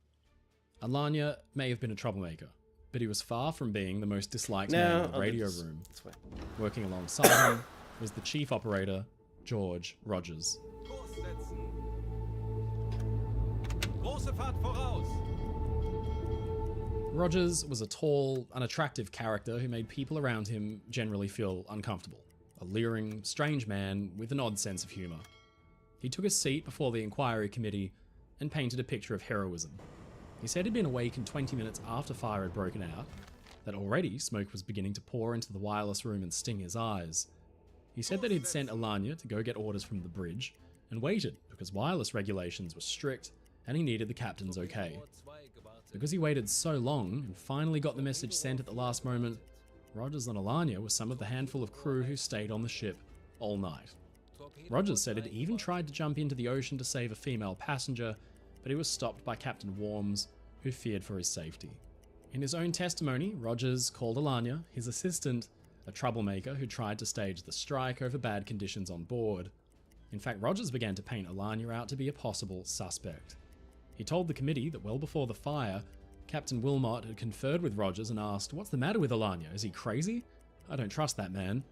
Alanya may have been a troublemaker, but he was far from being the most disliked man in the radio room. Working alongside him was the chief operator, George Rogers. Rogers was a tall, unattractive character who made people around him generally feel uncomfortable. A leering, strange man with an odd sense of humour. He took a seat before the inquiry committee and painted a picture of heroism. He said he'd been awakened 20 minutes after fire had broken out, that already smoke was beginning to pour into the wireless room and sting his eyes. He said that he'd sent Alanya to go get orders from the bridge, and waited because wireless regulations were strict and he needed the captain's okay. Because he waited so long and finally got the message sent at the last moment, Rogers and Alanya were some of the handful of crew who stayed on the ship all night. Rogers said he'd even tried to jump into the ocean to save a female passenger, but he was stopped by Captain Worms, who feared for his safety. In his own testimony, Rogers called Alanya, his assistant, a troublemaker who tried to stage the strike over bad conditions on board. In fact, Rogers began to paint Alanya out to be a possible suspect. He told the committee that well before the fire, Captain Wilmot had conferred with Rogers and asked, "What's the matter with Alanya? Is he crazy? I don't trust that man."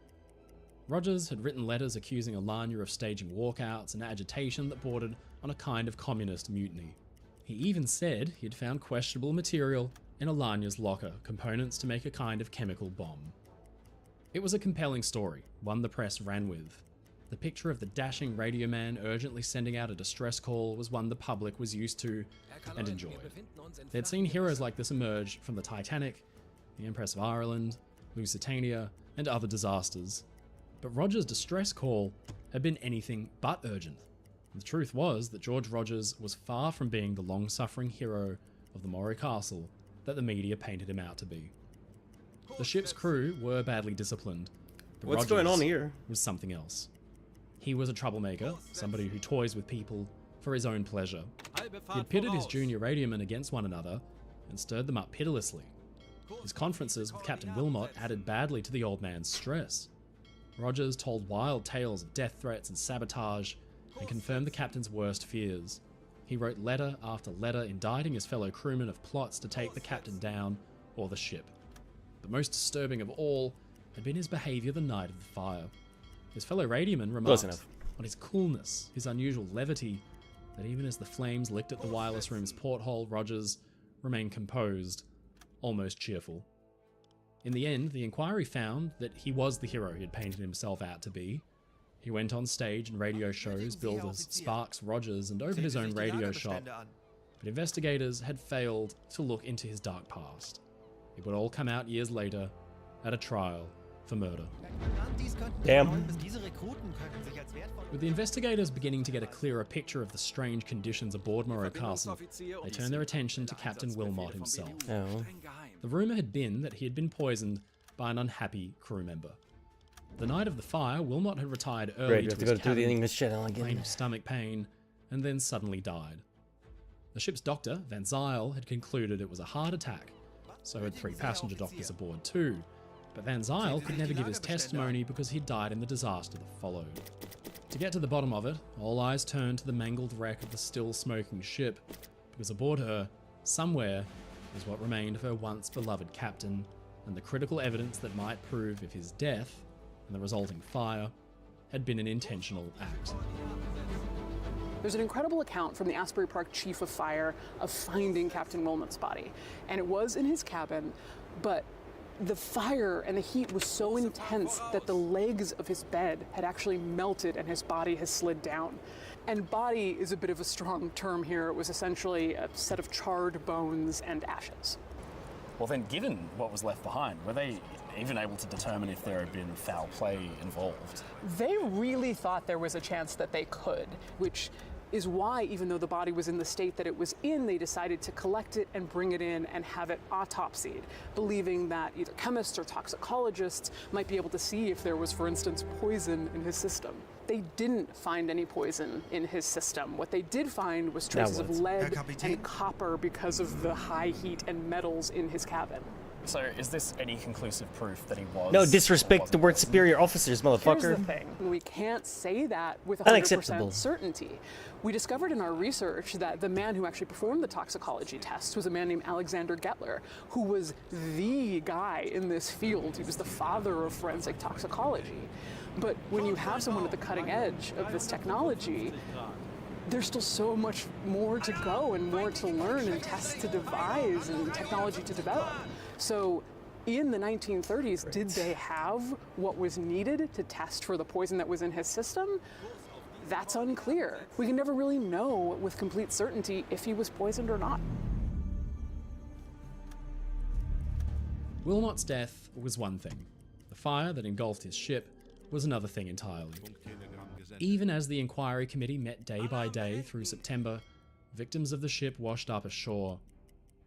Rogers had written letters accusing Alanya of staging walkouts and agitation that bordered on a kind of communist mutiny. He even said he had found questionable material in Alanya's locker, components to make a kind of chemical bomb. It was a compelling story, one the press ran with. The picture of the dashing radio man urgently sending out a distress call was one the public was used to and enjoyed. They'd seen heroes like this emerge from the Titanic, the Empress of Ireland, Lusitania, and other disasters. But Rogers' distress call had been anything but urgent. The truth was that George Rogers was far from being the long-suffering hero of the Moray Castle that the media painted him out to be. The ship's crew were badly disciplined, but What's Rogers going on here? was something else. He was a troublemaker, somebody who toys with people for his own pleasure. He had pitted his junior radiomen against one another and stirred them up pitilessly. His conferences with Captain Wilmot added badly to the old man's stress. Rogers told wild tales of death threats and sabotage and confirmed the captain's worst fears. He wrote letter after letter indicting his fellow crewmen of plots to take the captain down or the ship. But most disturbing of all had been his behaviour the night of the fire. His fellow radioman remarked on his coolness, his unusual levity, that even as the flames licked at the wireless room's porthole, Rogers remained composed, almost cheerful. In the end, the inquiry found that he was the hero he had painted himself out to be. He went on stage and radio shows billed as Sparks Rogers and opened his own radio shop, but investigators had failed to look into his dark past. It would all come out years later at a trial for murder. Damn. With the investigators beginning to get a clearer picture of the strange conditions aboard Moray Castle, they turned their attention to Captain Wilmot himself. Oh. The rumour had been that he had been poisoned by an unhappy crew member. The night of the fire, Wilmot had retired early to his cabin, complained of stomach pain, and then suddenly died. The ship's doctor, Van Zyl, had concluded it was a heart attack. So had 3 passenger doctors aboard too. But Van Zyl could never give his testimony because he'd died in the disaster that followed. To get to the bottom of it, all eyes turned to the mangled wreck of the still smoking ship, because aboard her, somewhere, was what remained of her once beloved captain, and the critical evidence that might prove if his death, and the resulting fire, had been an intentional act. There's an incredible account from the Asbury Park Chief of Fire of finding Captain Wilmot's body, and it was in his cabin, but the fire and the heat was so intense that the legs of his bed had actually melted and his body has slid down. And body is a bit of a strong term here. It was essentially a set of charred bones and ashes. Well then, given what was left behind, were they even able to determine if there had been foul play involved? They really thought there was a chance that they could, which is why, even though the body was in the state that it was in, they decided to collect it and bring it in and have it autopsied, believing that either chemists or toxicologists might be able to see if there was, for instance, poison in his system. They didn't find any poison in his system. What they did find was traces of lead and copper because of the high heat and metals in his cabin. So is this any conclusive proof that he was? No disrespect the word superior officers, motherfucker. Here's the thing. We can't say that with 100% Unacceptable. certainty. We discovered in our research that the man who actually performed the toxicology tests was a man named Alexander Gettler, who was the guy in this field. He was the father of forensic toxicology. But when you have someone at the cutting edge of this technology, there's still so much more to go and more to learn and tests to devise and technology to develop. So in the 1930s, did they have what was needed to test for the poison that was in his system? That's unclear. We can never really know with complete certainty if he was poisoned or not. Wilmot's death was one thing. The fire that engulfed his ship was another thing entirely. Even as the inquiry committee met day by day through September, victims of the ship washed up ashore.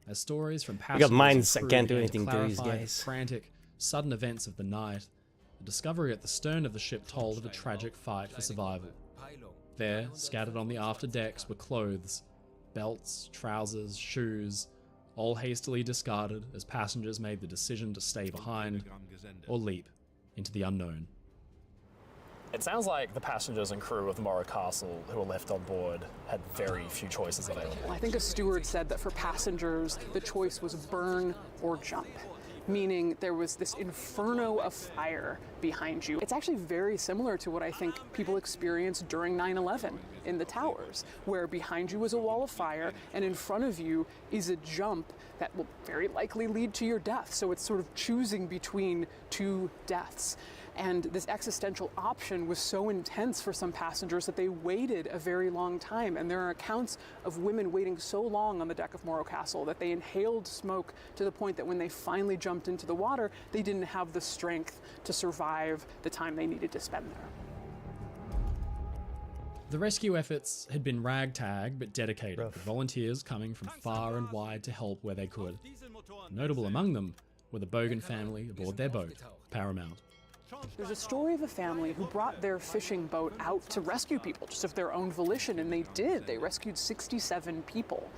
As stories from passengers got minds and crew that can't do began to anything to these clarify the guys. frantic, sudden events of the night, the discovery at the stern of the ship told of a tragic fight for survival. There, scattered on the after decks, were clothes, belts, trousers, shoes, all hastily discarded as passengers made the decision to stay behind or leap into the unknown. It sounds like the passengers and crew of the Moray Castle who were left on board had very few choices available. I think a steward said that for passengers, the choice was burn or jump. meaning there was this inferno of fire behind you. It's actually very similar to what I think people experienced during 9/11 in the towers, where behind you is a wall of fire and in front of you is a jump that will very likely lead to your death. So it's sort of choosing between two deaths. And this existential option was so intense for some passengers that they waited a very long time. And there are accounts of women waiting so long on the deck of Morro Castle that they inhaled smoke to the point that when they finally jumped into the water, they didn't have the strength to survive the time they needed to spend there. The rescue efforts had been ragtag but dedicated, with volunteers coming from far and wide to help where they could. Notable among them were the Bogan family aboard their boat, Paramount. There's a story of a family who brought their fishing boat out to rescue people, just of their own volition, and they did. They rescued 67 people.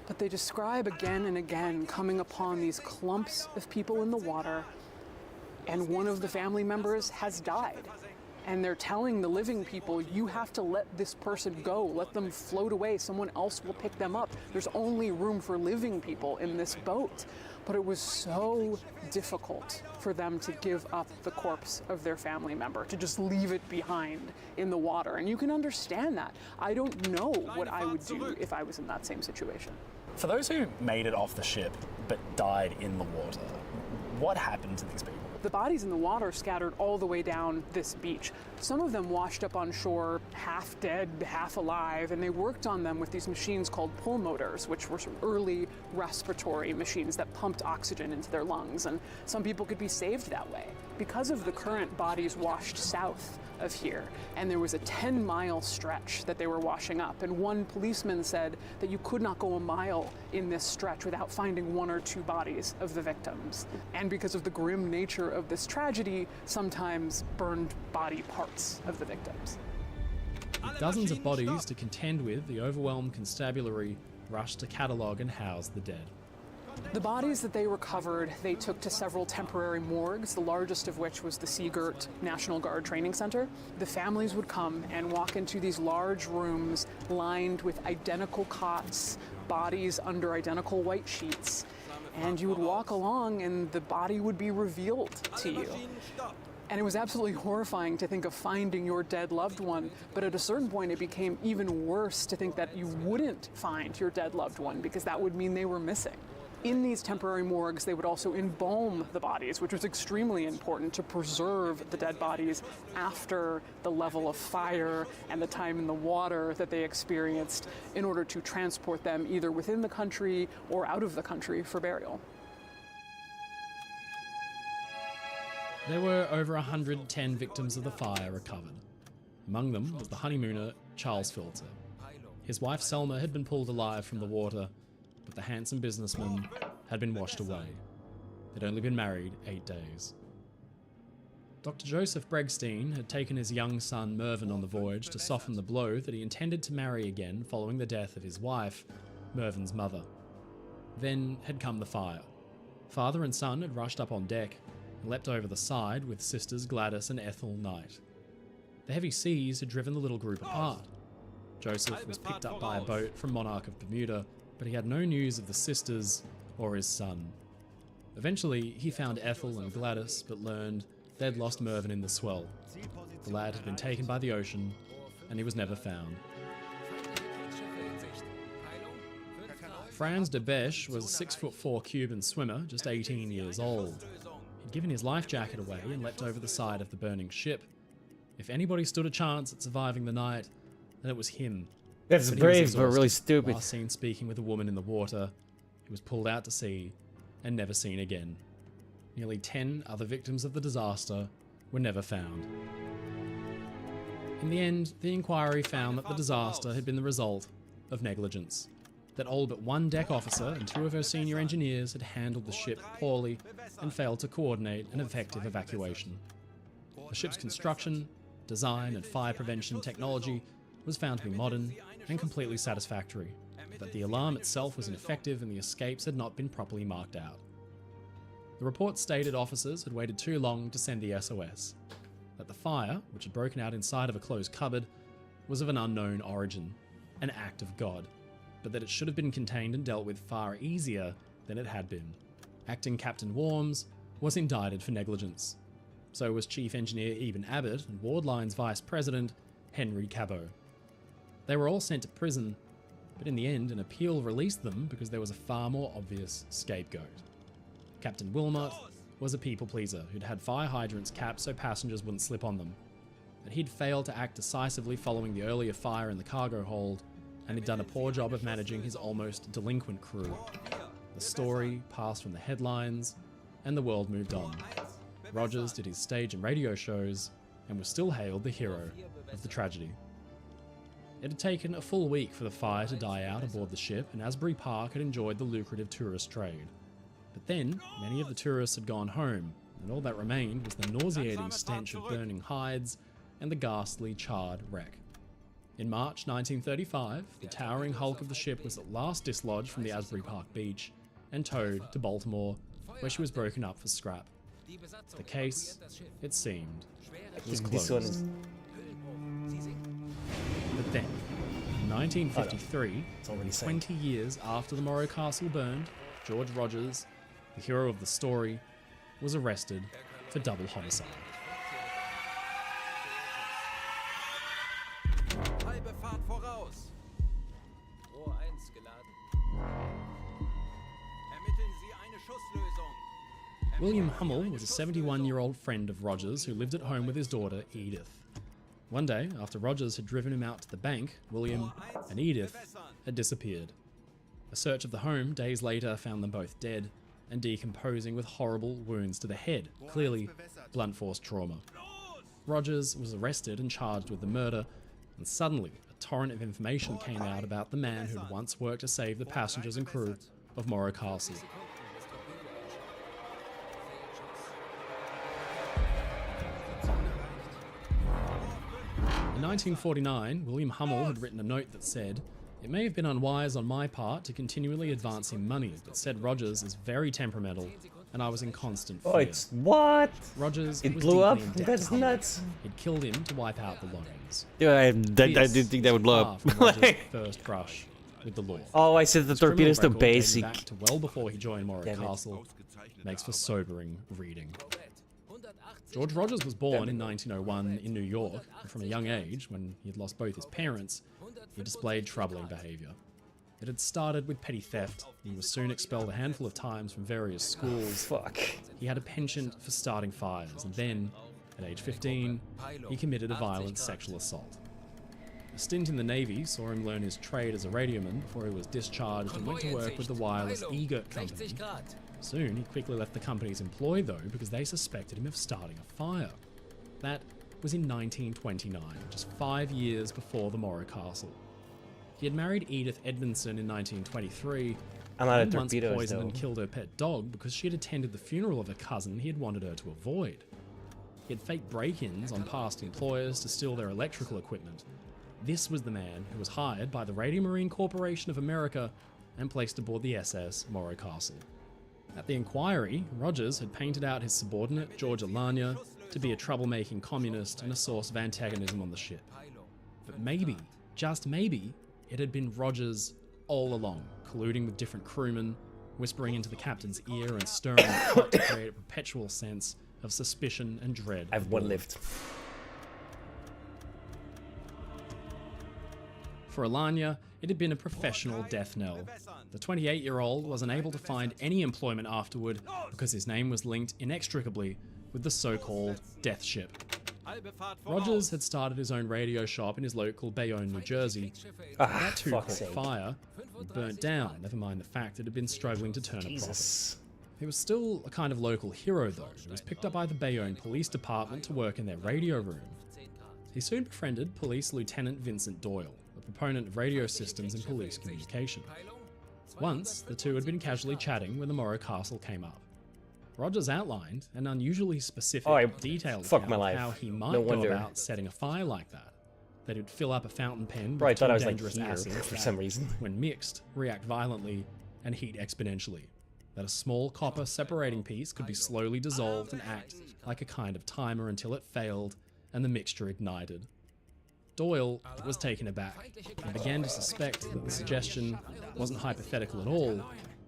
But they describe again and again coming upon these clumps of people in the water, and one of the family members has died. And they're telling the living people, you have to let this person go, let them float away, someone else will pick them up. There's only room for living people in this boat. But it was so difficult for them to give up the corpse of their family member, to just leave it behind in the water. And you can understand that. I don't know what I would do if I was in that same situation. For those who made it off the ship but died in the water, what happened to these people? The bodies in the water scattered all the way down this beach. Some of them washed up on shore, half dead, half alive, and they worked on them with these machines called pulmotors, which were some early respiratory machines that pumped oxygen into their lungs, and some people could be saved that way. Because of the current, bodies washed south of here, and there was a 10-mile stretch that they were washing up, and one policeman said that you could not go a mile in this stretch without finding one or two bodies of the victims. And because of the grim nature of this tragedy, sometimes burned body parts of the victims. With dozens of bodies to contend with, the overwhelmed constabulary rushed to catalogue and house the dead. The bodies that they recovered, they took to several temporary morgues, the largest of which was the Seagirt National Guard Training Center. The families would come and walk into these large rooms lined with identical cots, bodies under identical white sheets. And you would walk along and the body would be revealed to you. And it was absolutely horrifying to think of finding your dead loved one, but at a certain point it became even worse to think that you wouldn't find your dead loved one, because that would mean they were missing. In these temporary morgues, they would also embalm the bodies, which was extremely important to preserve the dead bodies after the level of fire and the time in the water that they experienced, in order to transport them either within the country or out of the country for burial. There were over 110 victims of the fire recovered. Among them was the honeymooner Charles Filter. His wife Selma had been pulled alive from the water, but the handsome businessman had been washed away. They'd only been married 8 days. Dr. Joseph Bregstein had taken his young son Mervyn on the voyage to soften the blow that he intended to marry again following the death of his wife, Mervyn's mother. Then had come the fire. Father and son had rushed up on deck and leapt over the side with sisters Gladys and Ethel Knight. The heavy seas had driven the little group apart. Joseph was picked up by a boat from Monarch of Bermuda, but he had no news of the sisters or his son. Eventually, he found Ethel and Gladys, but learned they'd lost Mervyn in the swell. The lad had been taken by the ocean, and he was never found. Franz de Besch was a 6'4" Cuban swimmer, just 18 years old. He'd given his life jacket away and leapt over the side of the burning ship. If anybody stood a chance at surviving the night, then it was him. That's brave, but really stupid. Last seen speaking with a woman in the water, he was pulled out to sea and never seen again. Nearly 10 other victims of the disaster were never found. In the end, the inquiry found that the disaster had been the result of negligence. That all but one deck officer and 2 of her senior engineers had handled the ship poorly and failed to coordinate an effective evacuation. The ship's construction, design, and fire prevention technology was found to be modern and completely satisfactory, but that the alarm itself was ineffective and the escapes had not been properly marked out. The report stated officers had waited too long to send the SOS, that the fire, which had broken out inside of a closed cupboard, was of an unknown origin, an act of God, but that it should have been contained and dealt with far easier than it had been. Acting Captain Worms was indicted for negligence. So was Chief Engineer Eben Abbott and Wardline's Vice President Henry Cabot. They were all sent to prison, but in the end an appeal released them because there was a far more obvious scapegoat. Captain Wilmot was a people pleaser who'd had fire hydrants capped so passengers wouldn't slip on them. But he'd failed to act decisively following the earlier fire in the cargo hold, and he'd done a poor job of managing his almost delinquent crew. The story passed from the headlines, and the world moved on. Rogers did his stage and radio shows, and was still hailed the hero of the tragedy. It had taken a full week for the fire to die out aboard the ship, and Asbury Park had enjoyed the lucrative tourist trade. But then, many of the tourists had gone home, and all that remained was the nauseating stench of burning hides and the ghastly charred wreck. In March 1935, the towering hulk of the ship was at last dislodged from the Asbury Park beach and towed to Baltimore, where she was broken up for scrap. The case, it seemed, was closed. But then, in 1953, 20 years after the Morro Castle burned, George Rogers, the hero of the story, was arrested for double homicide. Halbe Fahrt voraus. Rohr 1 geladen. Ermitteln Sie eine Schusslösung. William Hummel was a 71-year-old friend of Rogers who lived at home with his daughter, Edith. One day, after Rogers had driven him out to the bank, William and Edith had disappeared. A search of the home days later found them both dead and decomposing with horrible wounds to the head, clearly blunt force trauma. Rogers was arrested and charged with the murder, and suddenly a torrent of information came out about the man who had once worked to save the passengers and crew of Morro Castle. In 1949, William Hummel had written a note that said, "It may have been unwise on my part to continually advance him money, but said Rogers is very temperamental, and I was in constant fear." Oh, it's what? Rogers It was blew up? deeply in debt That's to Hummel. nuts. He'd killed him to wipe out the loans. Dude, I didn't think that would blow Far up. from Rogers' first brush with the law. Oh, I said the His criminal torpedoes too record, dating basic. back to well before he joined Morro Damn it. Castle, makes for sobering reading. George Rogers was born in 1901 in New York, and from a young age, when he had lost both his parents, he displayed troubling behaviour. It had started with petty theft, and he was soon expelled a handful of times from various schools. Fuck. He had a penchant for starting fires, and then, at age 15, he committed a violent sexual assault. A stint in the Navy saw him learn his trade as a radioman before he was discharged and went to work with the wireless EGERT company. Soon, he quickly left the company's employ, though, because they suspected him of starting a fire. That was in 1929, just 5 years before the Morro Castle. He had married Edith Edmondson in 1923, I'm out of and once torpedoes, poisoned though. and killed her pet dog because she had attended the funeral of a cousin he had wanted her to avoid. He had faked break-ins on past employers to steal their electrical equipment. This was the man who was hired by the Radiomarine Corporation of America and placed aboard the SS Morro Castle. At the inquiry, Rogers had painted out his subordinate, George Alanya, to be a troublemaking communist and a source of antagonism on the ship. But maybe, just maybe, it had been Rogers all along, colluding with different crewmen, whispering into the captain's ear and stirring the pot to create a perpetual sense of suspicion and dread. I've one lived. For Alanya, it had been a professional death knell. The 28-year-old was unable to find any employment afterward because his name was linked inextricably with the so-called death ship. Rogers had started his own radio shop in his local Bayonne, New Jersey. That too caught fire and burnt down, never mind the fact it had been struggling to turn a profit. He was still a kind of local hero, though. He was picked up by the Bayonne Police Department to work in their radio room. He soon befriended Police Lieutenant Vincent Doyle, a proponent of radio systems and police communication. Once, the two had been casually chatting when the Morro Castle came up. Rogers outlined an unusually specific, detailed account of how he might go about setting a fire like that. That he'd fill up a fountain pen with two dangerous acids for some reason. When mixed, react violently and heat exponentially. That a small copper separating piece could be slowly dissolved and act like a kind of timer until it failed and the mixture ignited. Doyle was taken aback and began to suspect that the suggestion wasn't hypothetical at all,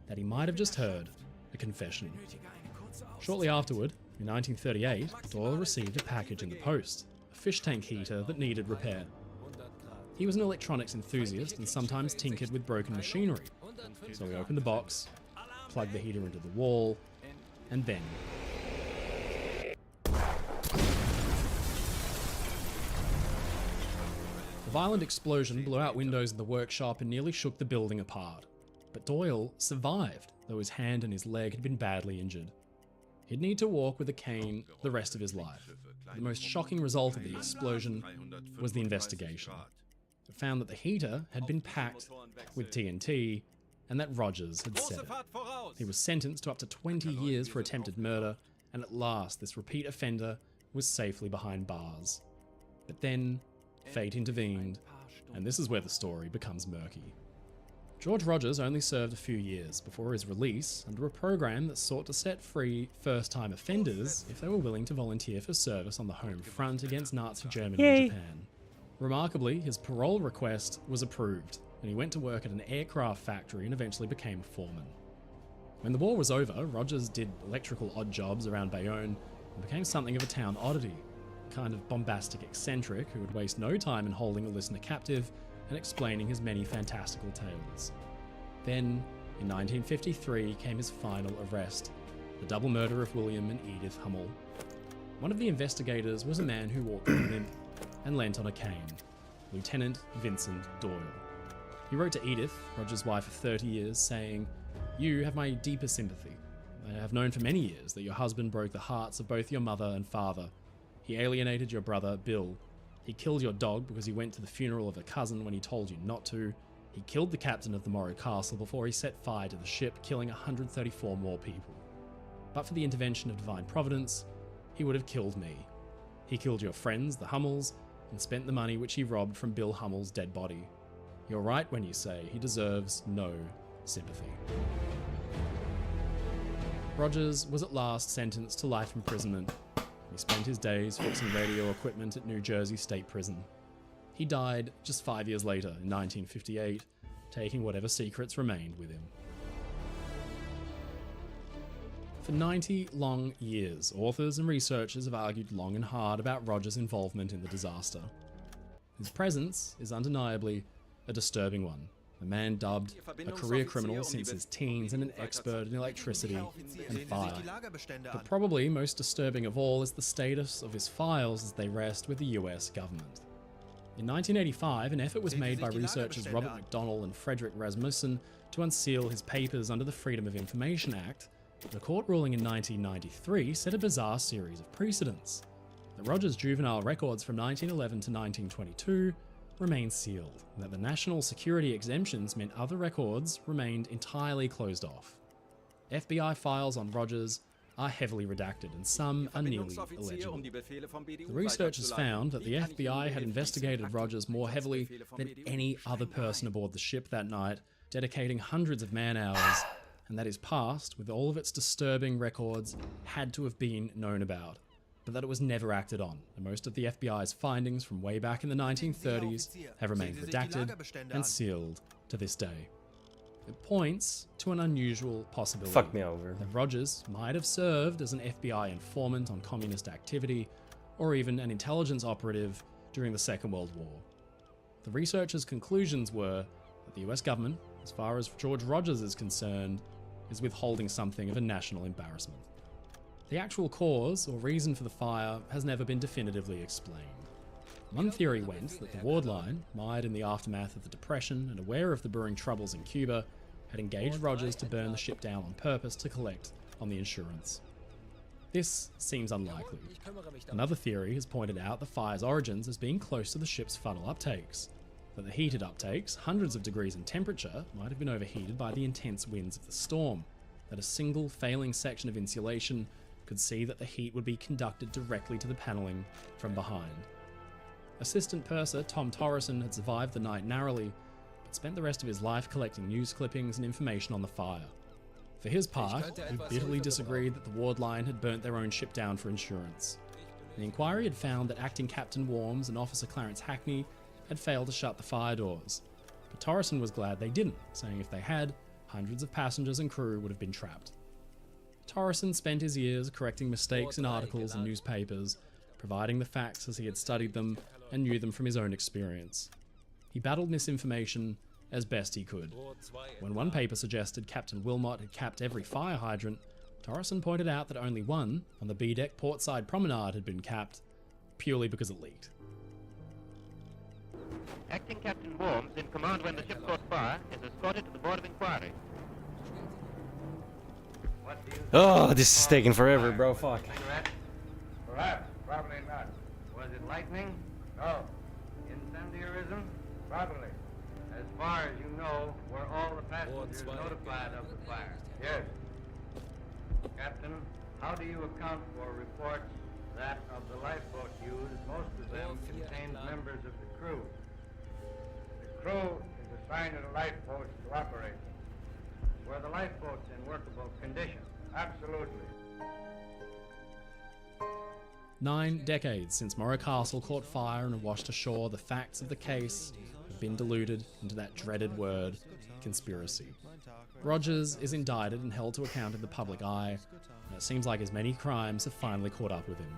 that he might have just heard a confession. Shortly afterward, in 1938, Doyle received a package in the post, a fish tank heater that needed repair. He was an electronics enthusiast and sometimes tinkered with broken machinery, so he opened the box, plugged the heater into the wall, and then... The violent explosion blew out windows in the workshop and nearly shook the building apart. But Doyle survived, though his hand and his leg had been badly injured. He'd need to walk with a cane the rest of his life. The most shocking result of the explosion was the investigation. It found that the heater had been packed with TNT and that Rogers had set it. He was sentenced to up to 20 years for attempted murder, and at last this repeat offender was safely behind bars. But then, fate intervened, and this is where the story becomes murky. George Rogers only served a few years before his release under a program that sought to set free first-time offenders if they were willing to volunteer for service on the home front against Nazi Germany and Japan. Remarkably, his parole request was approved, and he went to work at an aircraft factory and eventually became a foreman. When the war was over, Rogers did electrical odd jobs around Bayonne and became something of a town oddity, a kind of bombastic eccentric who would waste no time in holding a listener captive and explaining his many fantastical tales. Then, in 1953, came his final arrest, the double murder of William and Edith Hummel. One of the investigators was a man who walked with a limp and leant on a cane, Lieutenant Vincent Doyle. He wrote to Edith, Rogers' wife of 30 years, saying, "You have my deepest sympathy. I have known for many years that your husband broke the hearts of both your mother and father. He alienated your brother, Bill. He killed your dog because he went to the funeral of a cousin when he told you not to. He killed the captain of the Morrow Castle before he set fire to the ship, killing 134 more people. But for the intervention of divine providence, he would have killed me. He killed your friends, the Hummels, and spent the money which he robbed from Bill Hummel's dead body. You're right when you say he deserves no sympathy." Rogers was at last sentenced to life imprisonment. He spent his days fixing radio equipment at New Jersey State Prison. He died just 5 years later, in 1958, taking whatever secrets remained with him. For 90 long years, authors and researchers have argued long and hard about Rogers' involvement in the disaster. His presence is undeniably a disturbing one. A man dubbed a career criminal since his teens and an expert in electricity and fire. But probably most disturbing of all is the status of his files as they rest with the US government. In 1985, an effort was made by researchers Robert McDonnell and Frederick Rasmussen to unseal his papers under the Freedom of Information Act. The court ruling in 1993 set a bizarre series of precedents. The Rogers juvenile records from 1911 to 1922 remained sealed, and that the national security exemptions meant other records remained entirely closed off. FBI files on Rogers are heavily redacted, and some are nearly illegible. The researchers found that the FBI had investigated Rogers more heavily than any other person aboard the ship that night, dedicating hundreds of man-hours, and that his past, with all of its disturbing records, had to have been known about, but that it was never acted on, and most of the FBI's findings from way back in the 1930s have remained redacted and sealed to this day. It points to an unusual possibility. Fuck me over. That Rogers might have served as an FBI informant on communist activity, or even an intelligence operative during the Second World War. The researchers' conclusions were that the US government, as far as George Rogers is concerned, is withholding something of a national embarrassment. The actual cause or reason for the fire has never been definitively explained. One theory went that the Ward Line, mired in the aftermath of the Depression and aware of the brewing troubles in Cuba, had engaged Rogers to burn the ship down on purpose to collect on the insurance. This seems unlikely. Another theory has pointed out the fire's origins as being close to the ship's funnel uptakes, that the heated uptakes, hundreds of degrees in temperature, might have been overheated by the intense winds of the storm, that a single failing section of insulation could see that the heat would be conducted directly to the paneling from behind. Assistant purser Tom Torreson had survived the night narrowly, but spent the rest of his life collecting news clippings and information on the fire. For his part, he bitterly disagreed that the Ward Line had burnt their own ship down for insurance. The inquiry had found that Acting Captain Worms and Officer Clarence Hackney had failed to shut the fire doors, but Torreson was glad they didn't, saying if they had, hundreds of passengers and crew would have been trapped. Torreson spent his years correcting mistakes in articles and newspapers, providing the facts as he had studied them and knew them from his own experience. He battled misinformation as best he could. When one paper suggested Captain Wilmot had capped every fire hydrant, Torreson pointed out that only one, on the B-deck portside promenade, had been capped, purely because it leaked. Acting Captain Worms, in command when the ship caught fire, is escorted to the Board of Inquiry. Oh, this is taking forever, bro. Fuck. Perhaps, probably not. Was it lightning? No. Incendiarism? Probably. As far as you know, were all the passengers notified of the fire? Yes. Captain, how do you account for reports that of the lifeboat used, most of them contained members of the crew? The crew is assigned to the lifeboats to operate them. Were the lifeboats in workable condition? Absolutely. 9 decades since Morro Castle caught fire and washed ashore, the facts of the case have been diluted into that dreaded word, conspiracy. Rogers is indicted and held to account in the public eye, and it seems like his many crimes have finally caught up with him.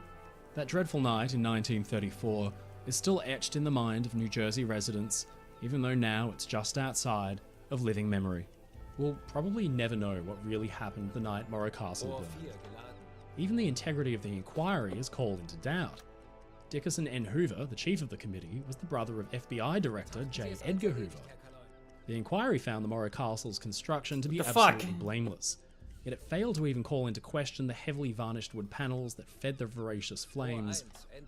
That dreadful night in 1934 is still etched in the mind of New Jersey residents, even though now it's just outside of living memory. We'll probably never know what really happened the night Morro Castle burned. Even the integrity of the inquiry is called into doubt. Dickerson N. Hoover, the chief of the committee, was the brother of FBI Director J. Edgar Hoover. The inquiry found the Morro Castle's construction to be absolutely blameless, yet it failed to even call into question the heavily varnished wood panels that fed the voracious flames.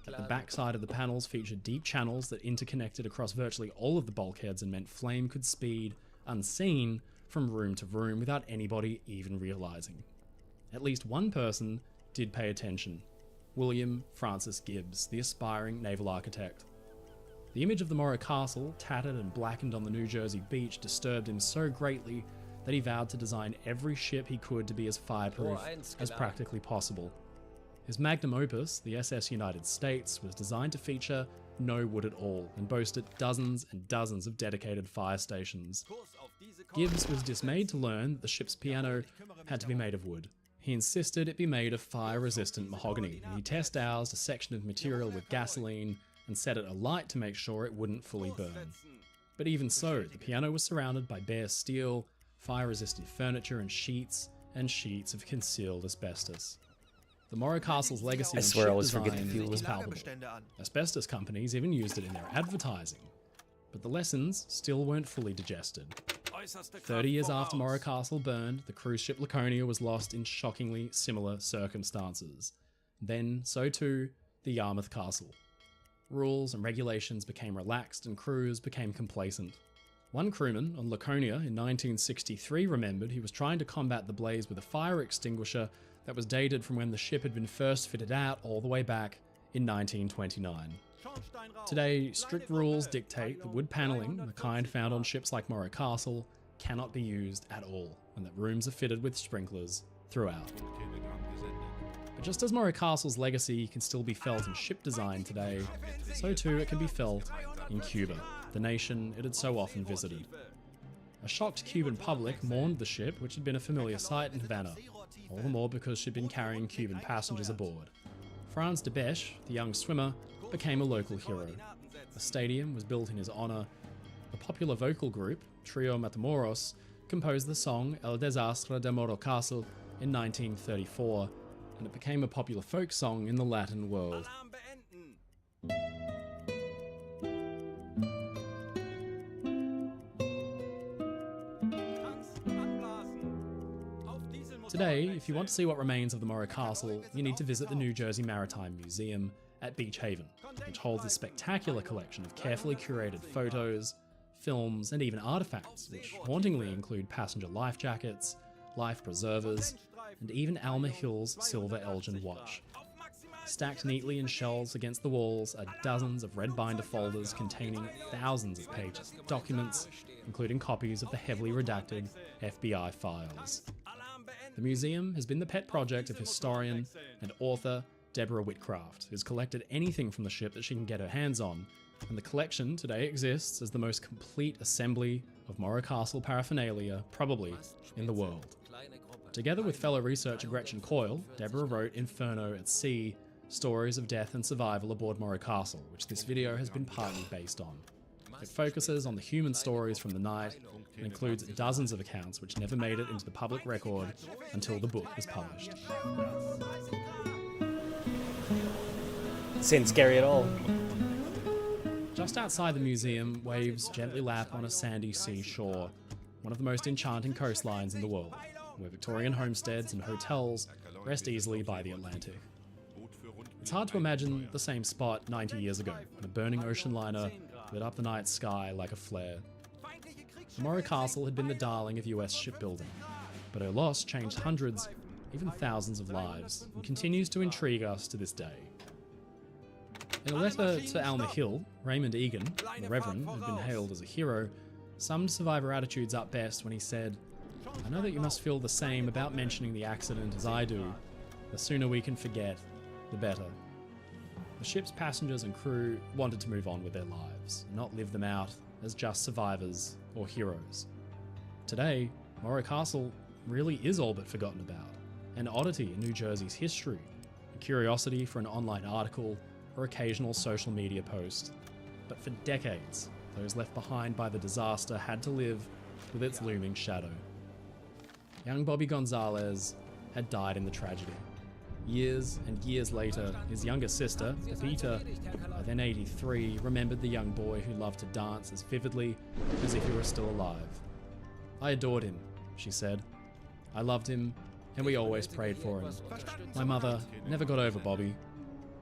At the backside of the panels featured deep channels that interconnected across virtually all of the bulkheads and meant flame could speed, unseen, from room to room without anybody even realizing. At least one person did pay attention: William Francis Gibbs, the aspiring naval architect. The image of the Morro Castle, tattered and blackened on the New Jersey beach, disturbed him so greatly that he vowed to design every ship he could to be as fireproof as practically possible. His magnum opus, the SS United States, was designed to feature no wood at all and boasted dozens and dozens of dedicated fire stations. Gibbs was dismayed to learn that the ship's piano had to be made of wood. He insisted it be made of fire-resistant mahogany, and he test housed a section of material with gasoline and set it alight to make sure it wouldn't fully burn. But even so, the piano was surrounded by bare steel, fire-resistant furniture, and sheets of concealed asbestos. The Morro Castle's legacy on ship design was palpable. Asbestos companies even used it in their advertising. But the lessons still weren't fully digested. 30 years after Morro Castle burned, the cruise ship Laconia was lost in shockingly similar circumstances. Then, so too, the Yarmouth Castle. Rules and regulations became relaxed and crews became complacent. One crewman on Laconia in 1963 remembered he was trying to combat the blaze with a fire extinguisher that was dated from when the ship had been first fitted out all the way back in 1929. Today, strict rules dictate that wood panelling, the kind found on ships like Morro Castle, cannot be used at all, and that rooms are fitted with sprinklers throughout. But just as Morro Castle's legacy can still be felt in ship design today, so too it can be felt in Cuba, the nation it had so often visited. A shocked Cuban public mourned the ship, which had been a familiar sight in Havana, all the more because she'd been carrying Cuban passengers aboard. Franz de Besch, the young swimmer, became a local hero. A stadium was built in his honor. A popular vocal group, Trio Matamoros, composed the song El Desastre de Morro Castle in 1934, and it became a popular folk song in the Latin world. Today, if you want to see what remains of the Morro Castle, you need to visit the New Jersey Maritime Museum at Beach Haven, which holds a spectacular collection of carefully curated photos, films, and even artifacts, which hauntingly include passenger life jackets, life preservers, and even Alma Hill's silver Elgin watch. Stacked neatly in shelves against the walls are dozens of red binder folders containing thousands of pages of documents, including copies of the heavily redacted FBI files. The museum has been the pet project of historian and author Deborah Whitcraft, who's collected anything from the ship that she can get her hands on, and the collection today exists as the most complete assembly of Morro Castle paraphernalia, probably in the world. Together with fellow researcher Gretchen Coyle, Deborah wrote Inferno at Sea, Stories of Death and Survival Aboard Morro Castle, which this video has been partly based on. It focuses on the human stories from the night and includes dozens of accounts which never made it into the public record until the book was published. This ain't scary at all. Just outside the museum, waves gently lap on a sandy seashore, one of the most enchanting coastlines in the world, where Victorian homesteads and hotels rest easily by the Atlantic. It's hard to imagine the same spot 90 years ago, when a burning ocean liner lit up the night sky like a flare. Morro Castle had been the darling of US shipbuilding, but her loss changed hundreds, even thousands of lives, and continues to intrigue us to this day. In a letter to Alma Hill, Raymond Egan, the Reverend, who had been hailed as a hero, summed survivor attitudes up best when he said, "I know that you must feel the same about mentioning the accident as I do. The sooner we can forget, the better." The ship's passengers and crew wanted to move on with their lives, and not live them out as just survivors or heroes. Today, Morro Castle really is all but forgotten about, an oddity in New Jersey's history, a curiosity for an online article or occasional social media post. But for decades, those left behind by the disaster had to live with its looming shadow. Young Bobby Gonzalez had died in the tragedy. Years and years later, his younger sister, Pepita, then 83, remembered the young boy who loved to dance as vividly as if he were still alive. "I adored him," she said. "I loved him, and we always prayed for him. My mother never got over Bobby.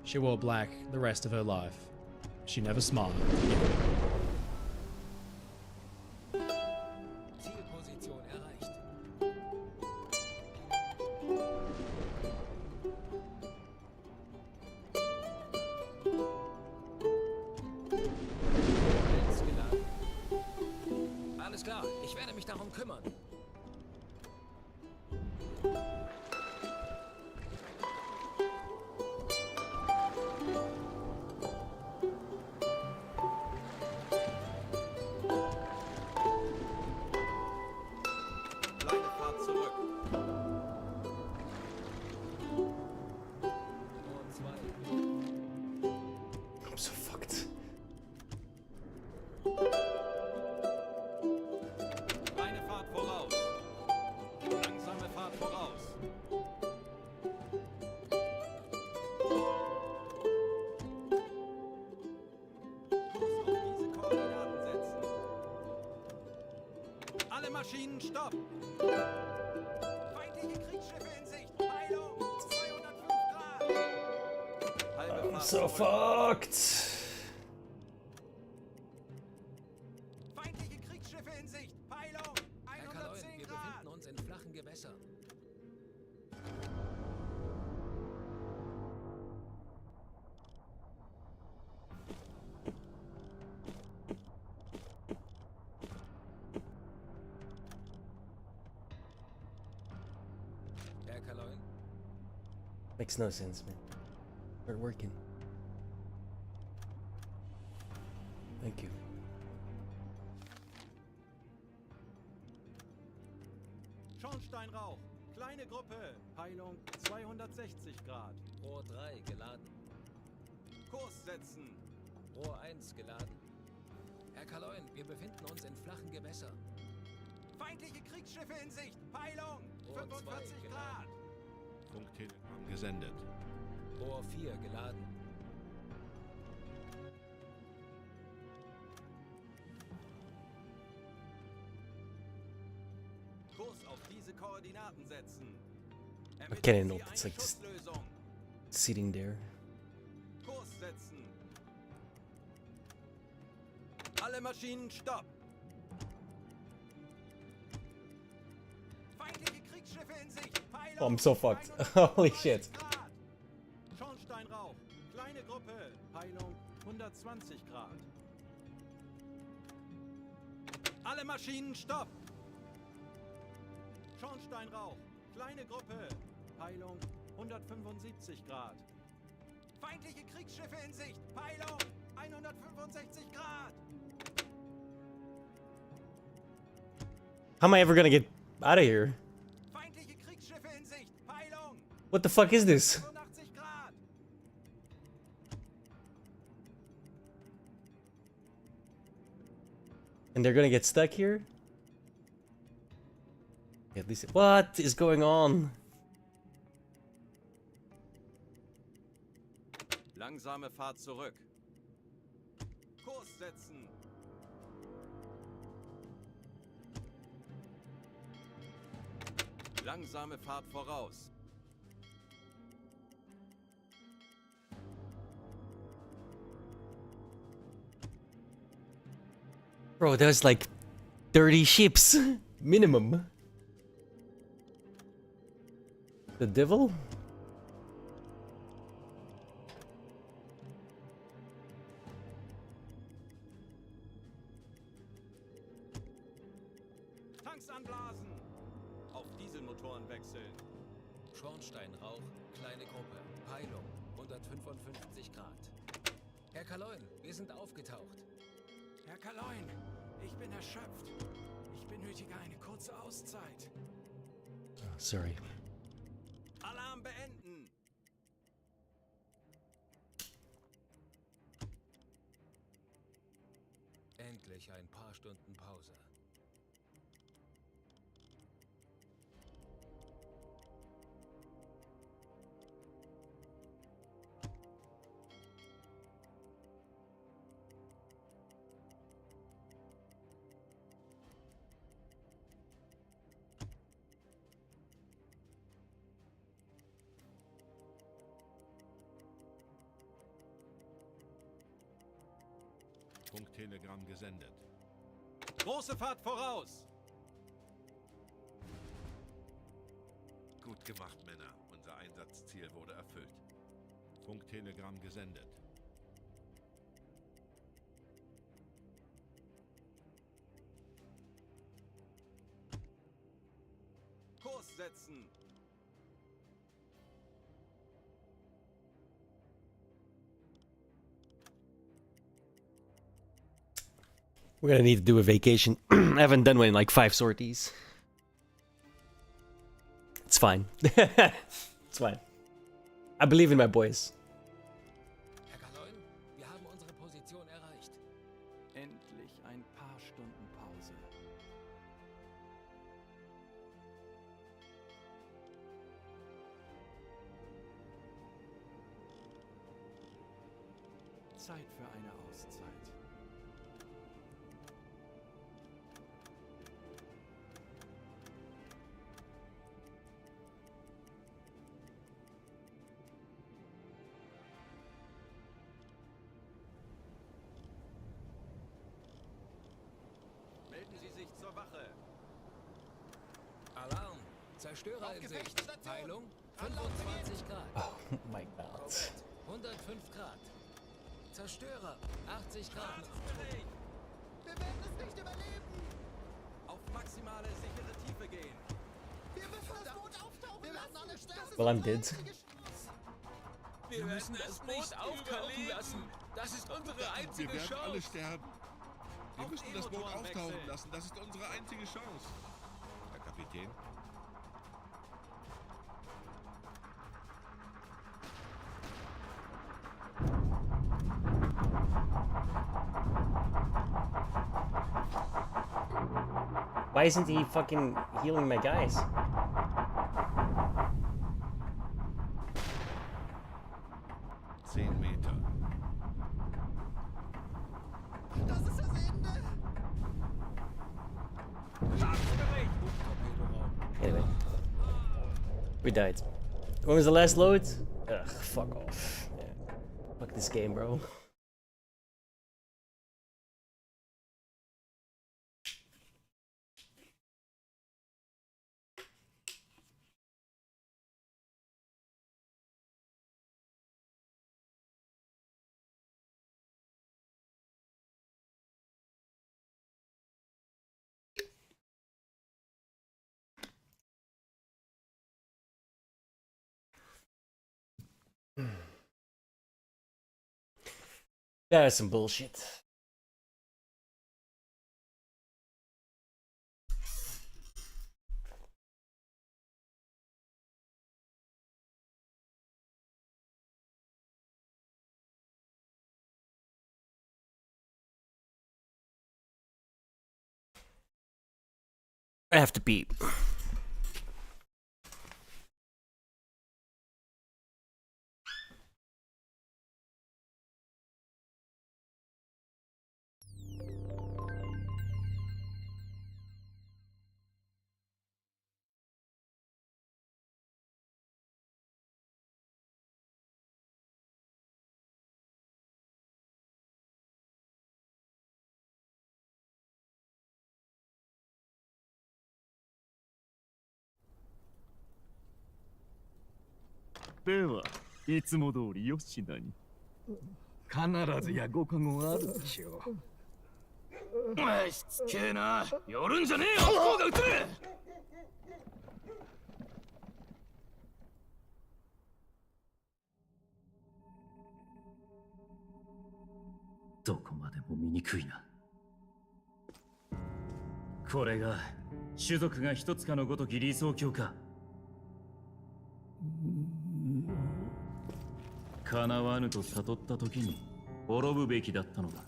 She wore black the rest of her life. She never smiled again." Zielposition erreicht. Alles klar, ich werde mich darum kümmern. I'm so fucked. Kleine Fahrt voraus. Langsame Fahrt voraus. Kurs auf diese Koordinaten setzen. Alle Maschinen stopp. Feindliche Kriegsschiffe in Sicht. Peilung 205 Grad. Halbe I'm Fahrt so zurück. fucked. Feindliche Kriegsschiffe in Sicht. Peilung Herr Kaloin, 110 wir Grad. befinden uns in flachen Gewässern. Herr Kaloin? Makes no sense, man. We're working. Thank you. Schornsteinrauch. Kleine Gruppe. Peilung 260 Grad. Rohr 3 geladen. Kurs setzen. Rohr 1 geladen. Herr Kaloin, wir befinden uns in flachen Gewässern. Feindliche Kriegsschiffe in Sicht. Peilung Rohr 45 2 Grad. Funktelegramm gesendet. Rohr 4 geladen. Kurs auf diese Koordinaten setzen. Okay, no, Sie it's eine like just Schusslösung. sitting there. Kurs setzen. Alle Maschinen stopp. Feindliche Kriegsschiffe in Sicht. Peilung Oh, I'm so fucked. 135 Holy shit. Grad. Schornsteinrauch. Kleine Gruppe. Peilung 120 Grad. Alle Maschinen stopp. Schornsteinrauch. Kleine Gruppe. Peilung 175 Grad. Feindliche Kriegsschiffe in Sicht. Peilung 165 Grad. How am I ever gonna get out of here? Feindliche Kriegsschiffe What the fuck is this? And they're gonna get stuck here? At least. What is going on? Langsame Fahrt zurück. Kurs setzen. Langsame Fahrt voraus. Bro, there's like 30 ships. Minimum. The devil? Tanks anblasen. Auf Dieselmotoren wechseln. Schornsteinrauch, kleine Gruppe, Peilung, 155 Grad. Herr Kaloin, wir sind aufgetaucht. Herr Kaloin, ich bin erschöpft. Ich benötige eine kurze Auszeit. Oh, sorry. Alarm beenden. Endlich ein paar Stunden Pause. Funktelegramm gesendet. Große Fahrt voraus. Gut gemacht, Männer. Unser Einsatzziel wurde erfüllt. Funktelegramm gesendet. Kurs setzen. We're gonna need to do a vacation. I haven't done one in like 5 sorties. It's fine. It's fine. I believe in my boys. Herr Kaloin, wir haben unsere Position erreicht. Endlich ein paar Stunden Pause. Zeit für eine Auszeit. Melden Sie sich zur Wache. Alarm, Zerstörer in Sicht. Peilung, 25 Grad. Oh my god. 105 Grad. Zerstörer, 80 Grad. Wir werden es nicht überleben! Auf maximale sichere Tiefe gehen. Wir müssen das Boot auftauchen wir werden alle sterben! Well, I'm dead. Wir müssen das Boot auftauchen lassen. Das ist unsere einzige Wir werden alle Chance. sterben. Wir müssen das Boot auftauchen lassen. Das ist unsere einzige Chance. Herr Kapitän. Why isn't he fucking healing my guys? Meter. Das ist das Ende! Anyway. We died. When was the last load? Ugh, fuck off. Yeah. Fuck this game, bro. That is some bullshit. I have to beat.ではいつも通り吉田に必ずやご加護あるでしょう。しつけえな。寄るんじゃねえよ。向こうが撃て。どこまでも醜いな。これが種族が一つかのごとき理想郷か。叶わぬと悟った時に滅ぶべきだったのだ。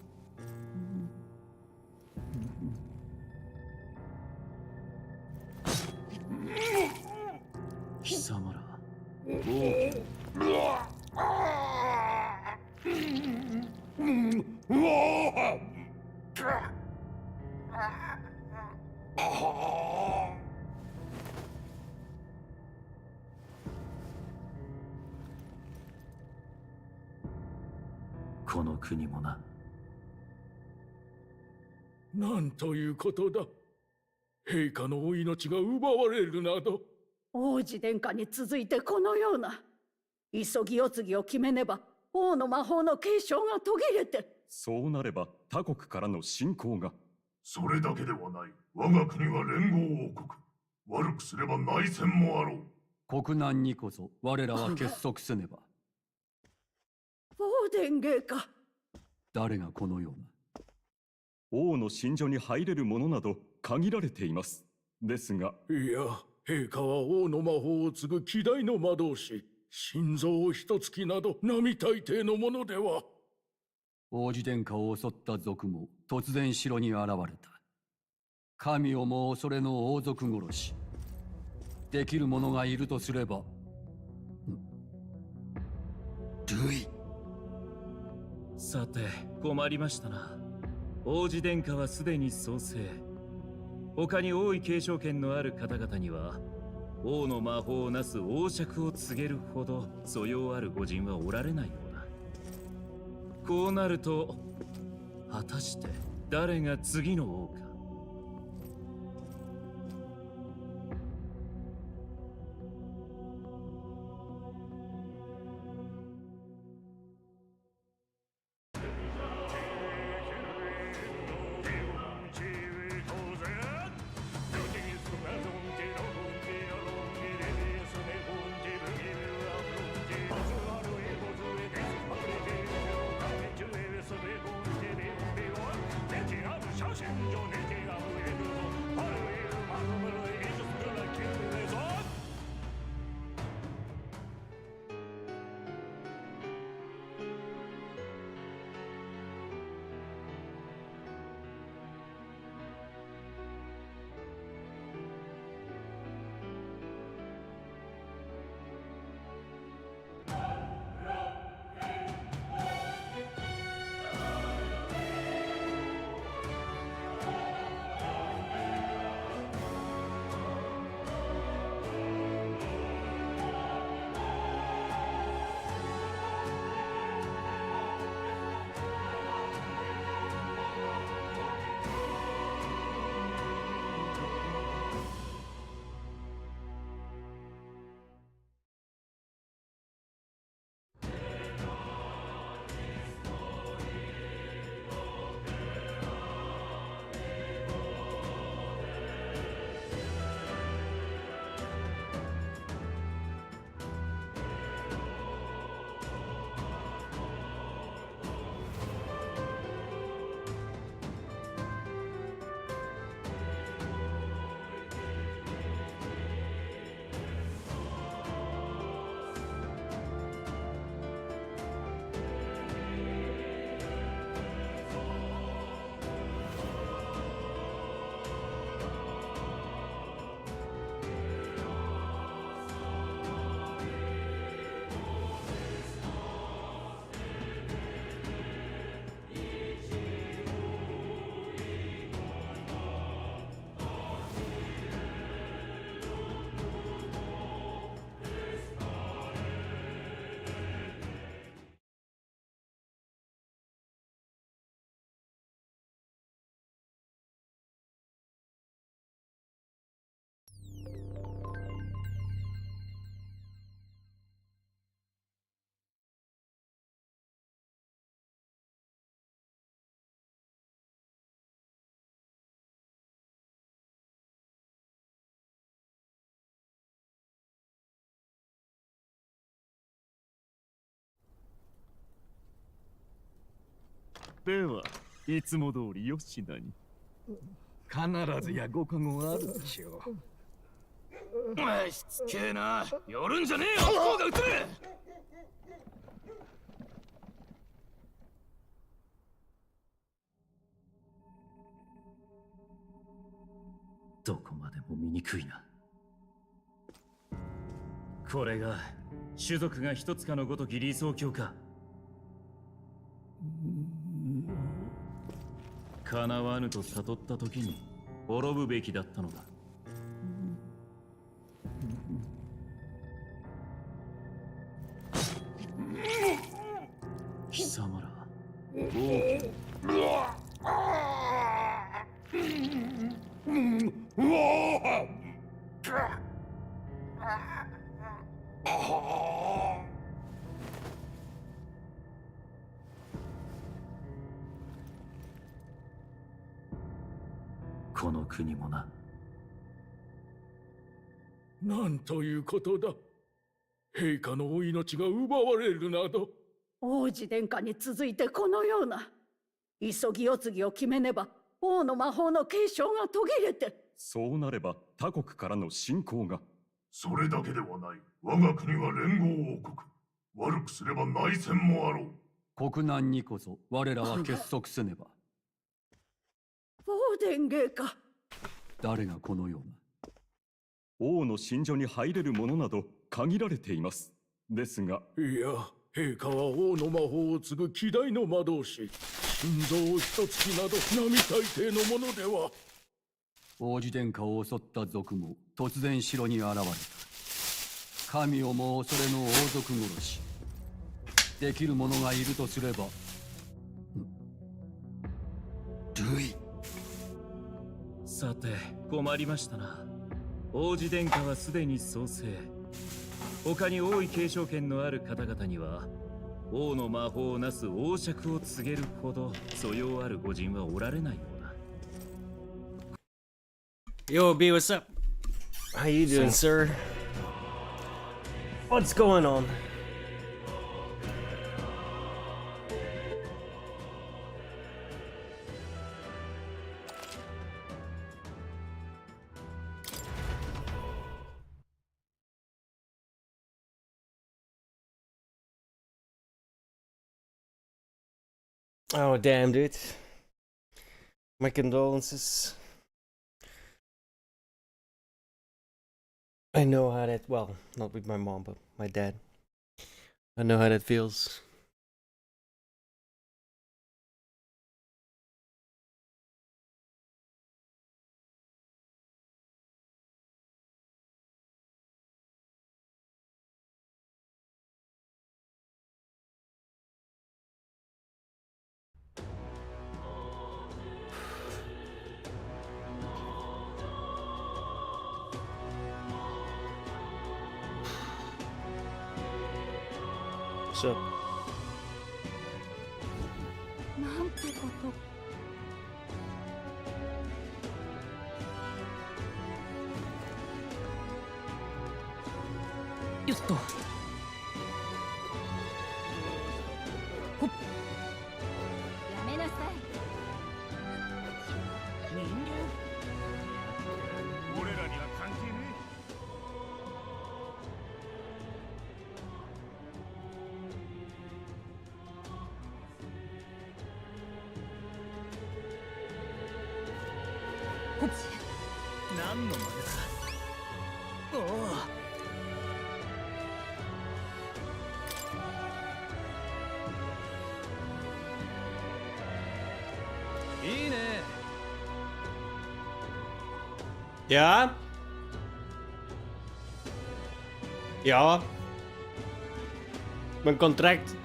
貴様らこの国もな。なんということだ。陛下のお命が奪われるなど。王子殿下に続いてこのような急ぎ世継ぎを決めねば王の魔法の継承が途切れて。そうなれば他国からの侵攻が。それだけではない。我が国は連合王国。悪くすれば内戦もあろう。国難にこそ我らは結束せねば。王殿下か。誰がこのような。王の寝所に入れるものなど限られています。ですが。いや、陛下は王の魔法を継ぐ希代の魔導士。心臓を一突きなど並大抵のものでは。王子殿下を襲った賊も突然城に現れた。神をも恐れの王族殺し。できる者がいるとすれば。ルイ。さて、困りましたな。王子殿下はすでに創生。他に王位継承権のある方々には、王の魔法をなす王爵を告げるほど素養ある御人はおられないようだ。こうなると、果たして誰が次の王か。写真就你。ではいつも通り吉田に。必ずやご加護あるでしょう。お前しつけえな。寄るんじゃねえよ。向こうが映れ。どこまでも醜いな。これが種族が一つかのごとき理想郷か。叶わぬと悟った時に滅ぶべきだったのだ。貴様ら王家この国もな。なんということだ。陛下のお命が奪われるなど。王子殿下に続いてこのような急ぎお次を決めねば王の魔法の継承が途切れて。そうなれば他国からの侵攻が。それだけではない。我が国は連合王国。悪くすれば内戦もあろう。国難にこそ我らは結束せねば。王殿下か。誰がこのような。王の寝所に入れるものなど限られています。ですが。いや、陛下は王の魔法を継ぐ希代の魔導士。心臓一突きなど並大抵のものでは。王子殿下を襲った賊も突然城に現れた。神をも恐れぬ王族殺し。できる者がいるとすれば。ルイ。さて困りましたな。王子殿下はすでに創生。他に王位継承権のある方々には王の魔法をなす王爵を告げるほど素養ある御人はおられないようだ。Yo, B, what's up? How you doing, sir? What's going on? Oh, damn, dude. My condolences. I know how that, well, not with my mom, but my dad. I know how that feels. What's up? なんてこと。よっと。ほっ。やめなさい。人間。俺らには関係ねえ。何の真似だ。おお。いいね。Ja? Ja. Mijn contract.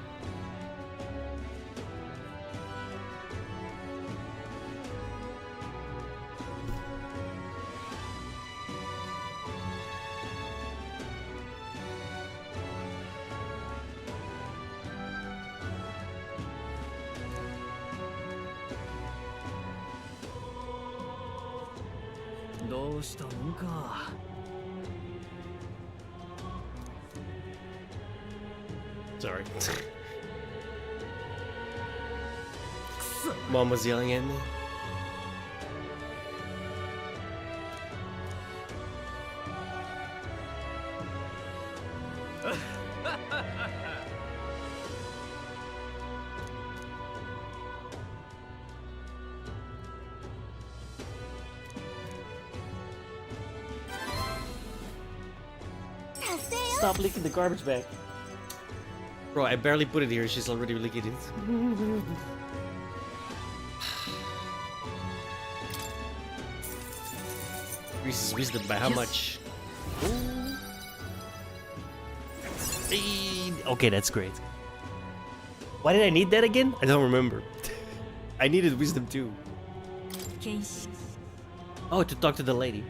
Sorry. Mom was yelling at me. Stop leaking the garbage bag. Bro, I barely put it here, she's already leaking it. Increases wisdom by how much? Okay, that's great. Why did I need that again? I don't remember. I needed wisdom too. Oh, to talk to the lady.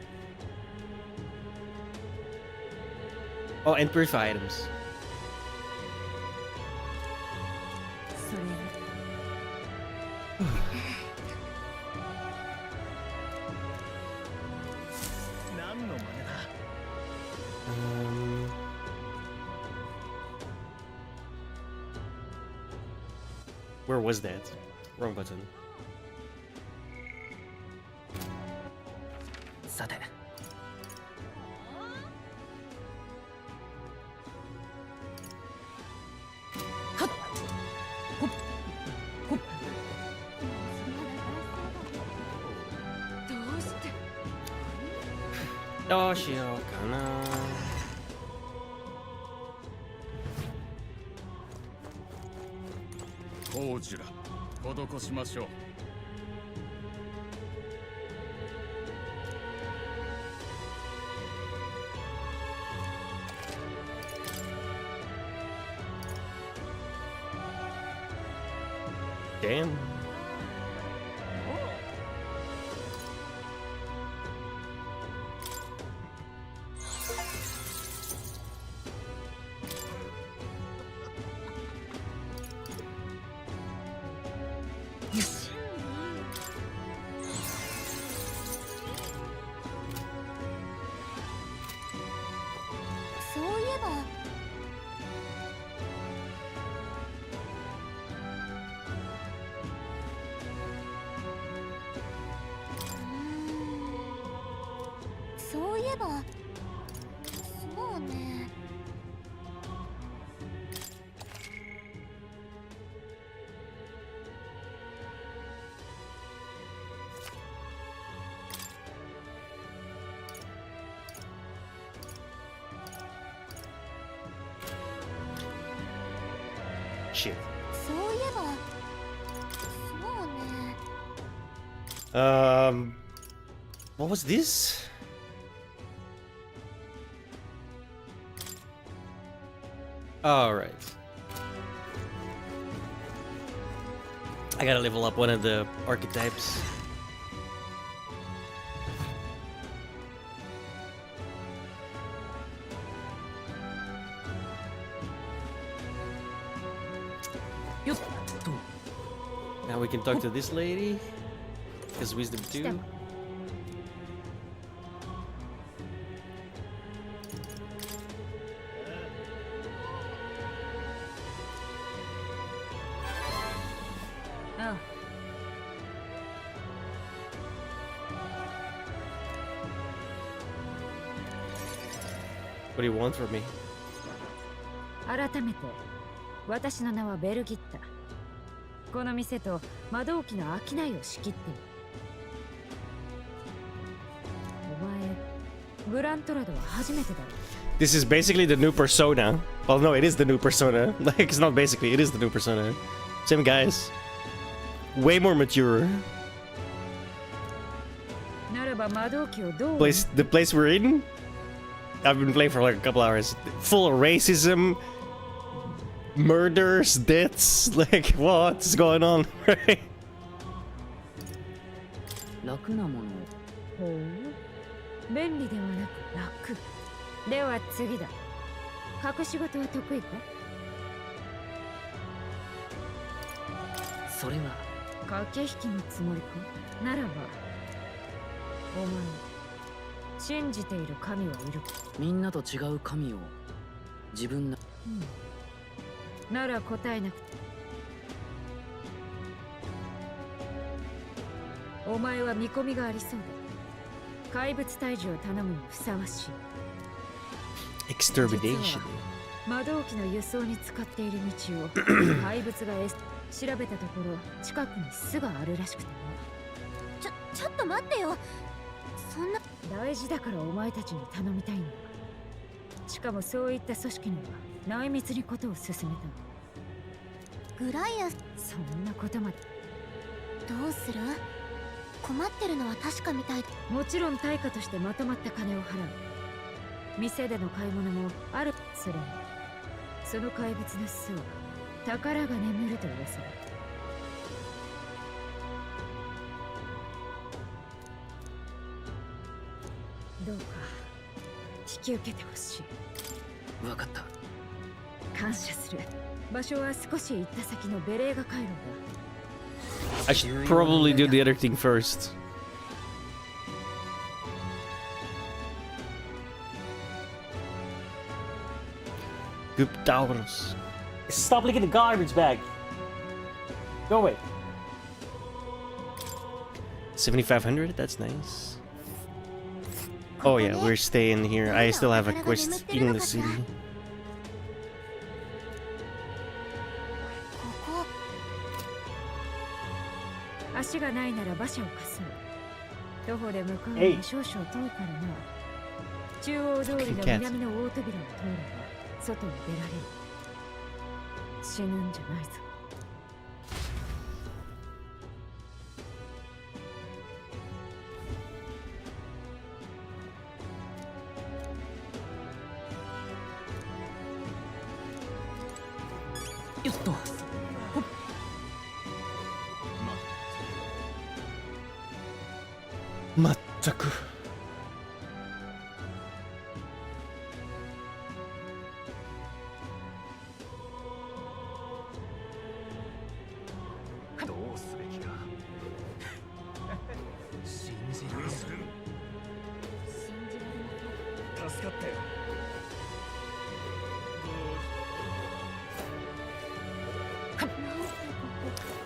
Oh, and purify items. Where was that? Wrong button. Sate.どうしようかな。王子ら、施しましょう。Damn. Shit. What was this? All right. I gotta level up one of the archetypes. Now we can talk to this lady. Because wisdom 2. What do you want from me? 改めて、私の名はベルギッタ。この店と魔導機の商いを仕切っている。お前、グラントラドは初めてだろ。This is basically the new persona. Well, no, it is the new persona. Like, it's not basically, it is the new persona. Same guys. Way more mature. ならば魔導機をどう The place we're in? I've been playing for like a couple hours. Full of racism, murders, deaths. Like, what's going on, right? 楽なもの。ほう。便利ではなく楽。では次だ。隠し事は得意か？それは駆け引きのつもりか？ならば、お前。信じている神はいる。みんなと違う神を自分な、なら答えなくて。お前は見込みがありそうだ。怪物退治を頼むにふさわしい。Extermination。魔導機の輸送に使っている道を怪物が調べたところ近くに巣があるらしくてね。ちょっと待ってよ。そんな大事だからお前たちに頼みたいんだ。しかもそういった組織には内密にことを進めた。グライアス、そんなことまで。どうする？困ってるのは確かみたい。もちろん対価としてまとまった金を払う。店での買い物もある。それにその怪物の巣は宝が眠ると噂だ。どうか引き受けてほしい。わかった。感謝する。場所は少し行った先のベレーガ回廊だ。I should probably do the other thing first. Guptauros. Stop licking the garbage bag. Go away. 7,500. That's nice. Oh yeah, we're staying here. I still have a quest in the city. Hey. 外に出られる。死ぬんじゃないぞ。よっと。まったく。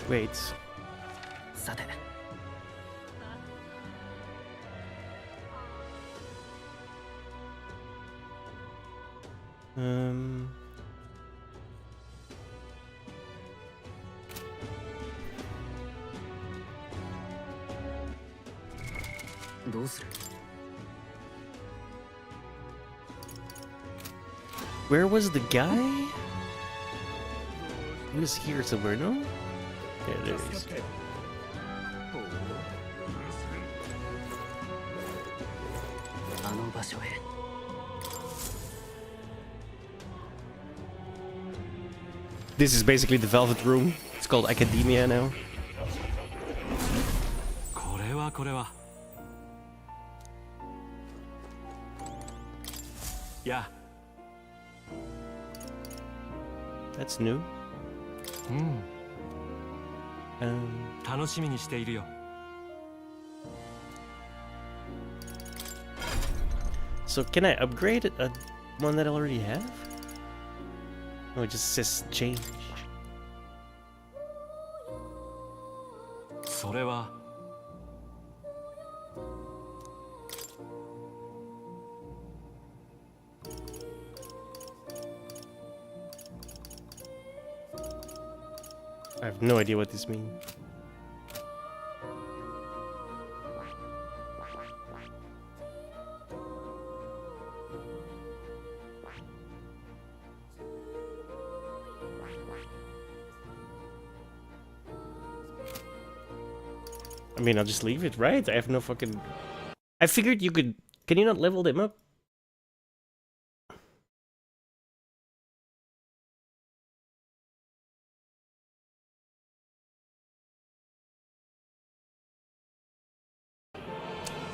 Wait. さて。どうする？ Where was the guy? He was here somewhere, no? Yeah, there he is. This is basically the Velvet Room. It's called Academia now. これは。や。That's new. 楽しみにしているよ。So can I upgrade a one that I already have? No, it just says change. それは。I have no idea what this means. I mean, I'll just leave it, right? I have no fucking... I figured you could... Can you not level them up?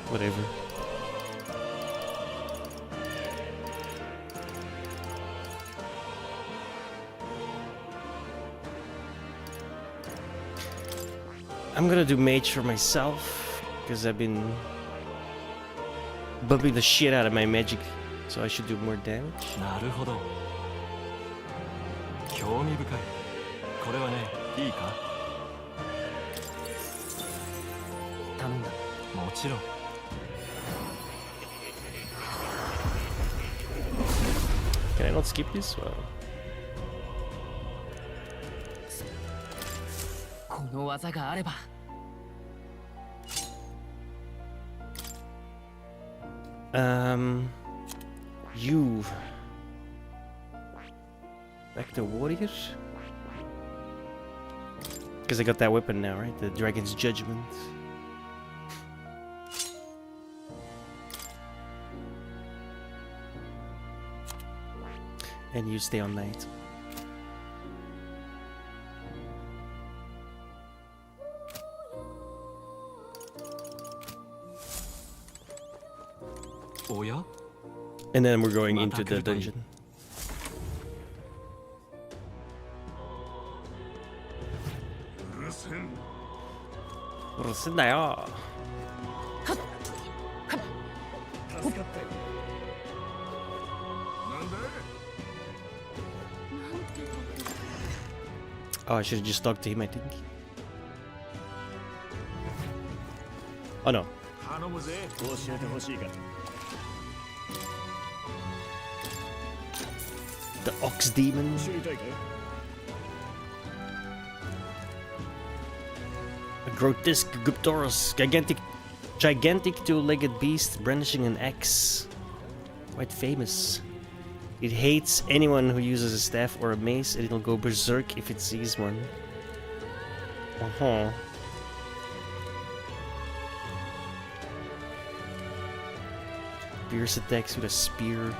Whatever. I'm gonna do mage for myself, because I've been bumping the shit out of my magic, so I should do more damage. なるほど。興味深い。これはね、いいか？頼んだ。もちろん。Can I not skip this? Well. この技があれば。You. Back to warrior? Because I got that weapon now, right? The Dragon's Judgment. And you stay on night. Oh yeah? And then we're going into the dungeon. Oh, I should have just talked to him, I think. Oh no. The Ox Demon. A grotesque Guptorus, gigantic two-legged beast brandishing an axe. Quite famous. It hates anyone who uses a staff or a mace, and it'll go berserk if it sees one. Uh-huh. Fierce attacks with a spear.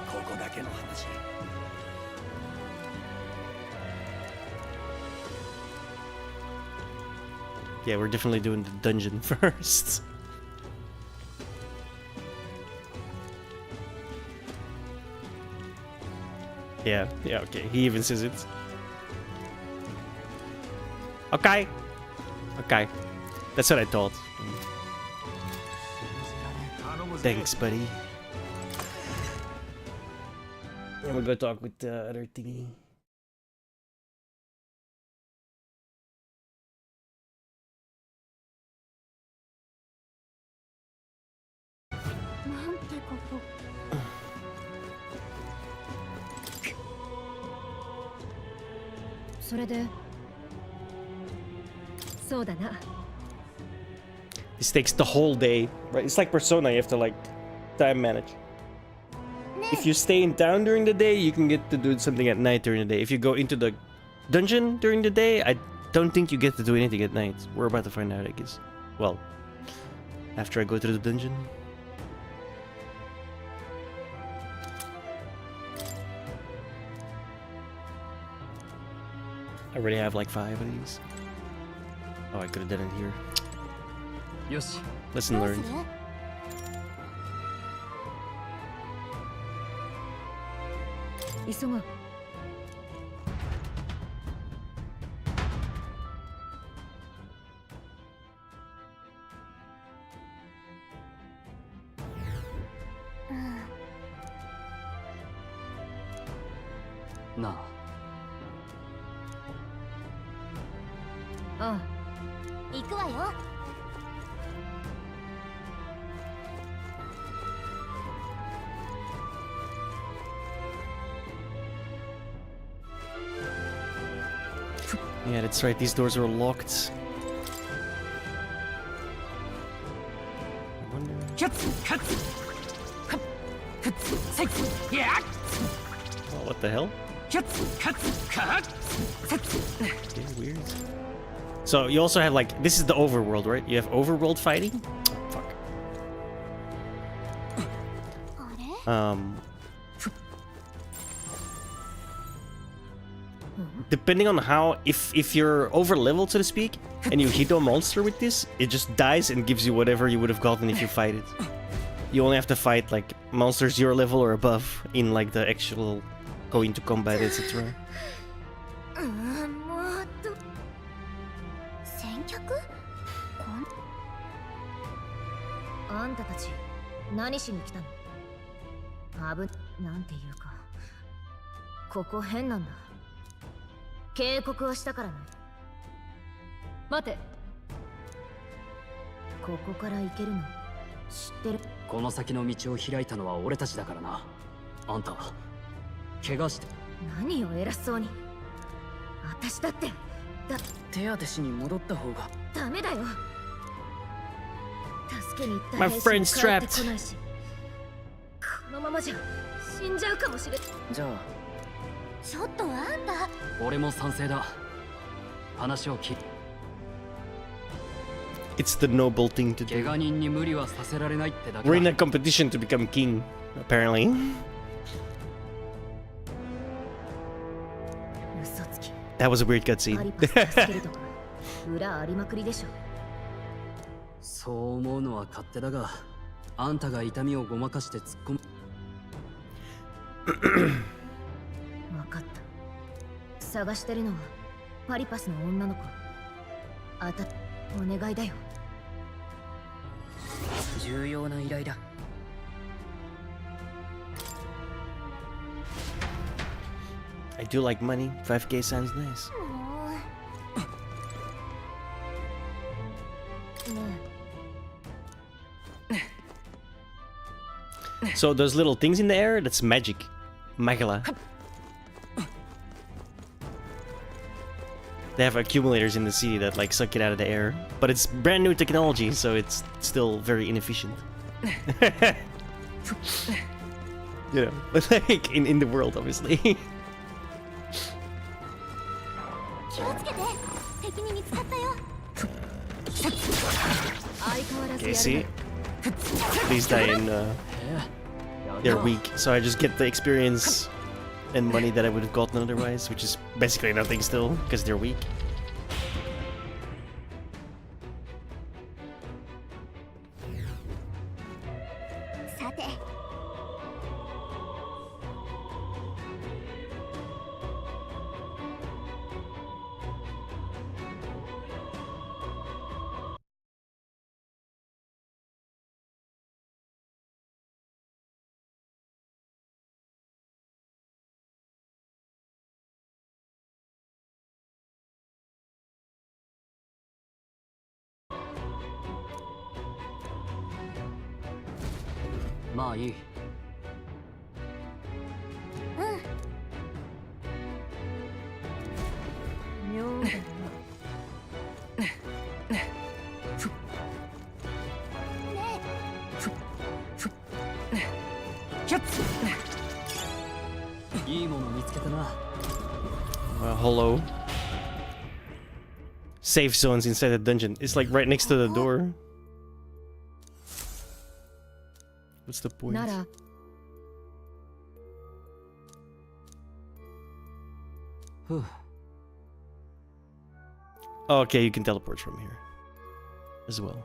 Yeah, we're definitely doing the dungeon first. Yeah, okay, he even says it. Okay. Okay. That's what I thought. Thanks, buddy. And we'll go talk with the other thingy. This takes the whole day, right? It's like Persona, you have to like time manage. If you stay in town during the day, you can get to do something at night during the day. If you go into the dungeon during the day, I don't think you get to do anything at night. We're about to find out, I guess. Well, after I go through the dungeon. I already have like 5 of these. Oh, I could have done it here. Yoshi. Lesson learned. Nah. 行くわよ。Yeah, that's right. These doors are locked. Oh, what the hell? Okay, weird. So you also have like, this is the overworld, right? You have overworld fighting. Oh, fuck. Depending on how, if you're over leveled, so to speak, and you hit a monster with this, it just dies and gives you whatever you would have gotten if you fight it. You only have to fight like monsters your level or above in like the actual go into combat, etc. あんたたち何しに来たの？なんていうか、ここ変なんだ。警告はしたからね。待て。ここから行けるの知ってる。この先の道を開いたのは俺たちだからな。あんた怪我して。何を偉そうに。私だって手当てしに戻った方が。ダメだよ。助けに行った My 兵 friend's 士も帰って trapped. こないし、このままじゃ死んじゃうかもしれ。じゃあちょっとあんた。俺も賛成だ。話を聞い。 It's the noble thing to 怪 do. 我人に無理はさせられないってだけ We're だ。 in a competition to become king, apparently. 嘘つき。 That was a weird パ cutscene. リパス助けるとか裏ありまくりでしょ。そう思うのは勝手だが、あんたが痛みをごまかして突っ込む。分かった。探してるのはパリパスの女の子。お願いだよ。重要な依頼だ。 I do like money. 5K sounds nice. ね So those little things in the air, that's magic. Magala. They have accumulators in the city that like suck it out of the air. But it's brand new technology, so it's still very inefficient. You know, but like in the world, obviously. 気をつけて。敵に見つかったよ。 Okay, see? These die in, they're weak, so I just get the experience and money that I would have gotten otherwise, which is basically nothing still, because they're weak. さて。まあいい。妙だな。 いいもの見つけたな。 Hello. Safe zones inside the dungeon. It's like right next to the door. What's the point? なら Oh, okay, you can teleport from here as well.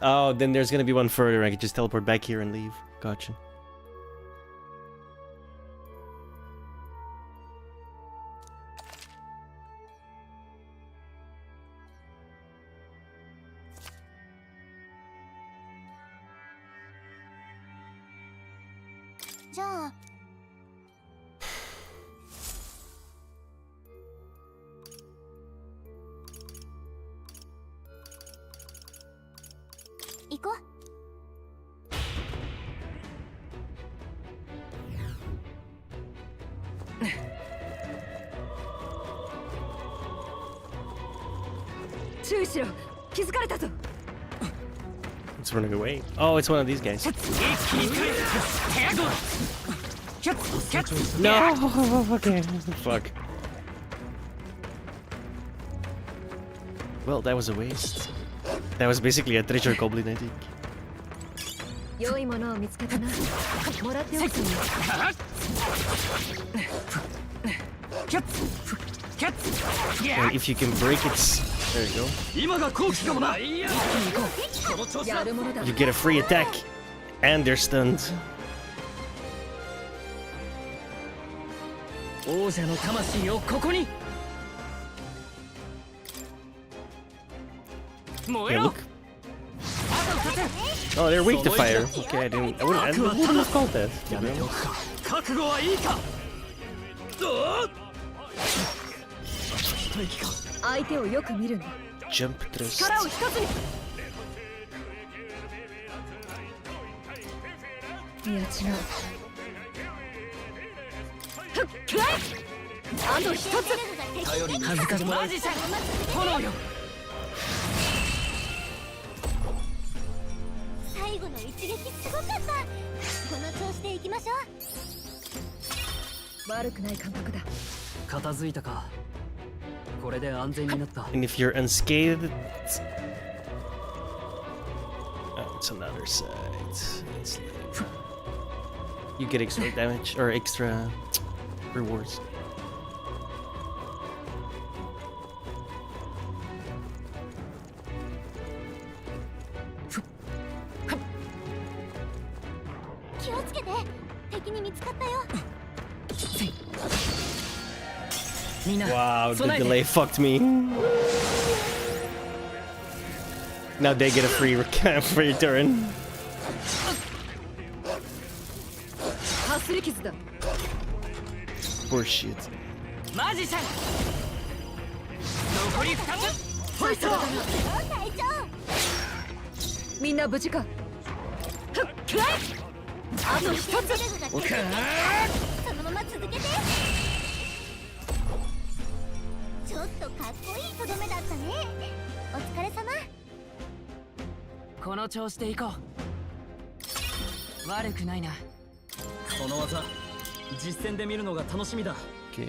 Oh, then there's gonna be one further. I could just teleport back here and leave. Gotcha. Ja. 行こう。注意しろ。気づかれたぞ。 It's running away. Oh, it's one of these guys. No! Okay. Fuck. Well, that was a waste. That was basically a treasure goblin, I think. 良いものを見つけたな。もらっておくよ。 And if you can break its... There you go. 今が好機かもな。 You get a free attack. And they're stunned. 王者の魂をここに。 Yeah, look. Oh, they're weak to fire. Okay, I wouldn't have called that. 覚悟はいいか。相手をよく見るんだ。jump thrust. 力を一つに。いや違う。ふっくらえ。あと一つ。頼りに恥ずかしマジシャン。炎よ。最後の一撃すごかった。この調子でいきましょう。悪くない感覚だ。片付いたか。これで安全になった。 And if you're unscathed, oh, it's another side. It's like, you get extra damage or extra rewards. Wow, the delay fucked me. Now they get a free free turn. Poor shit. マジシャン。残り2つ。ファイト。みんな無事か。ふっくらえ。あと一つ。そのまま続けて。ちょっとかっこいいとどめだったね。お疲れ様。この調子でいこう。悪くないな。その技実戦で見るのが楽しみだ。Okay.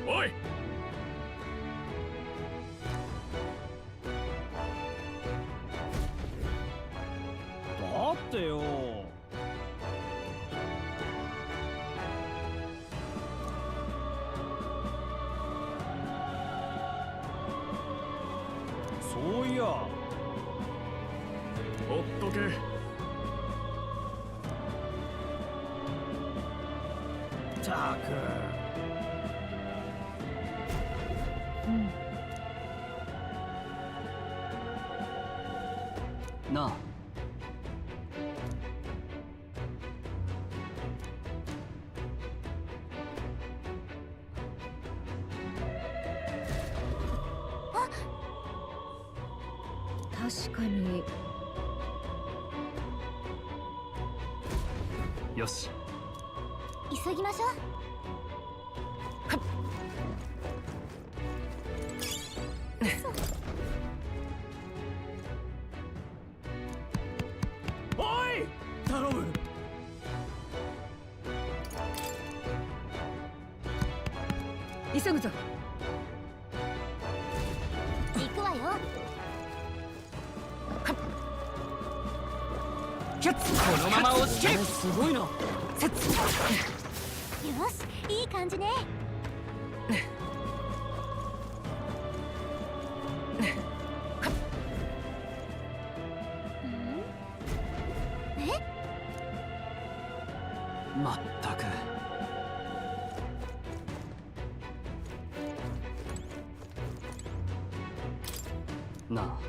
Oi! だってよ。そういや。ほっとけ。ったく。なあ。確かに。よし。急ぎましょう。頼む。急ぐぞ。行くわよ。キャッツ。このまま押し切れ。すごいな。セッツ。よし、いい感じね。まったく。なあ。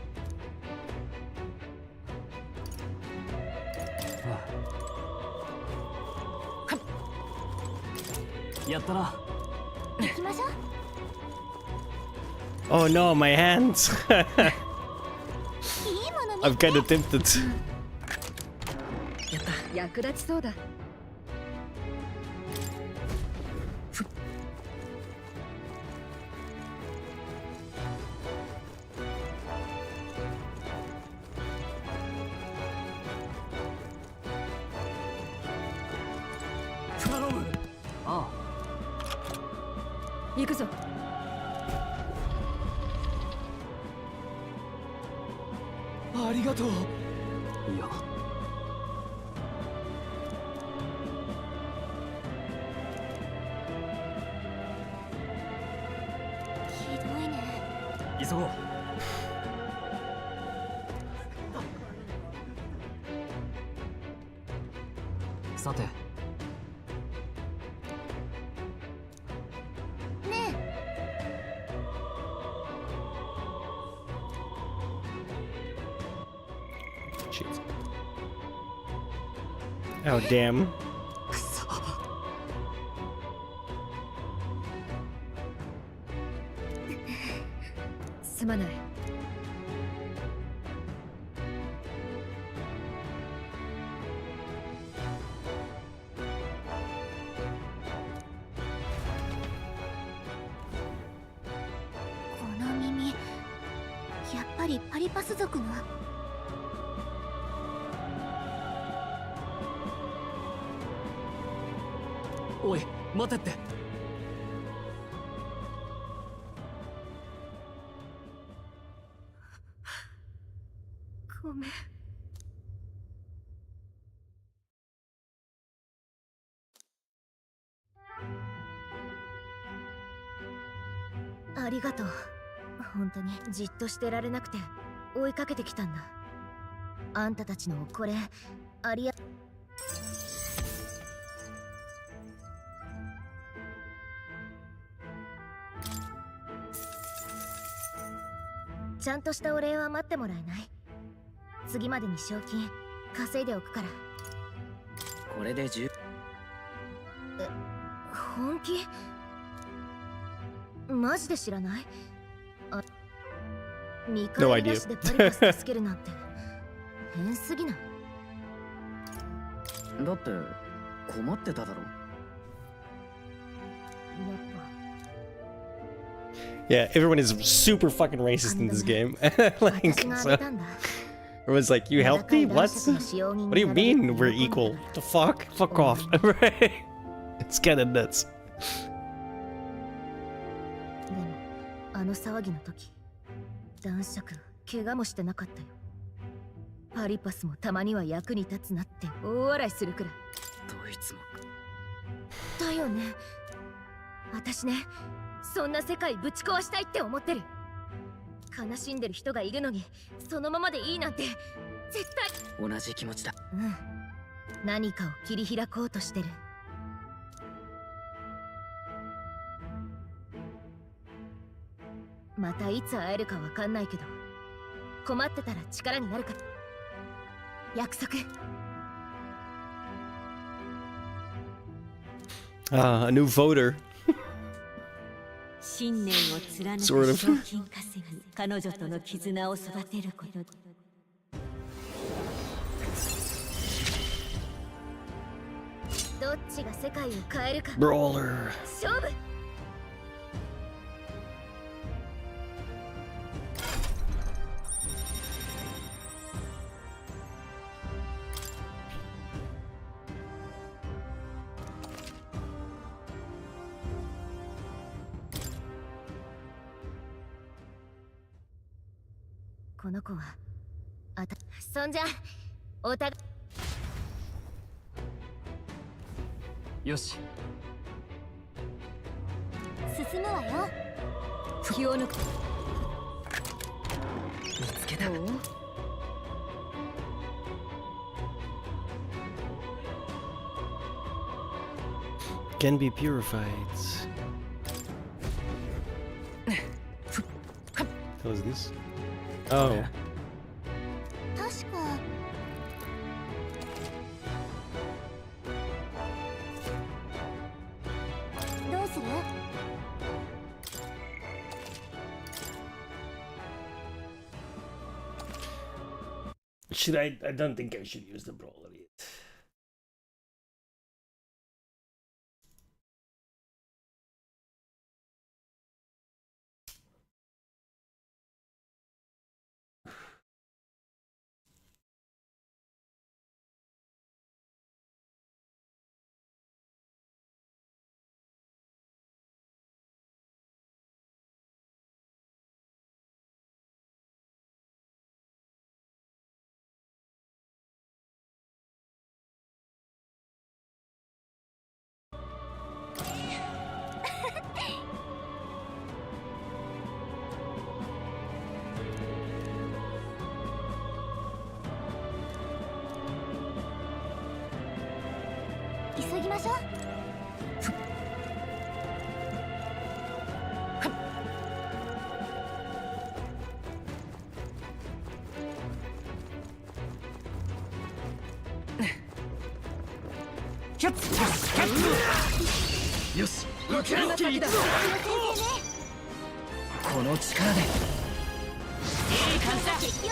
やったな。行きましょう。 Oh no, my hands. I'm kind of tempted. やった。役立ちそうだ。頼む。あ行くぞ。ありがとう。いや。急ごう。さて。Shit. Oh damn. すまない。この耳、やっぱりパリパス族の。おい、待てって。ごめん。ありがとう。本当にじっとしてられなくて追いかけてきたんだ。あんたたちのこれありや。ちゃんとしたお礼は待ってもらえない？次までに賞金稼いでおくから。これで10。本気？マジで知らない？あ、見返りなしでパリパス助けるなんて変すぎない？だって困ってただろ。Yeah, everyone is super fucking racist in this game. Like, so, everyone's like, you helped me? What? What do you mean we're equal? The fuck? Fuck off. Right? It's kinda nuts. でもあの騒ぎの時、男爵怪我もしてなかったよ。パリパスもたまには役に立つなって大笑いするくらい。どいつも。だよね。私ね、そんな世界ぶち壊したいって思ってる。悲しんでる人がいるのにそのままでいいなんて絶対。同じ気持ちだ。うん。何かを切り開こうとしてる。またいつ会えるかわかんないけど、困ってたら力になるから。約束。Ah, a new voter. 信念を貫く Sort of. 賞金稼ぎ、彼女との絆を育てること。どっちが世界を変えるか。Brawler. 勝負。この子はそんじゃお互い。よし。進むわよ。気を抜く。見つけた。Can be purified. What is this? Oh. 確か。どうする？ Should I don't think I should use the brawler yet. 急ぎましょう。よし、受け入っていくぞ。この力で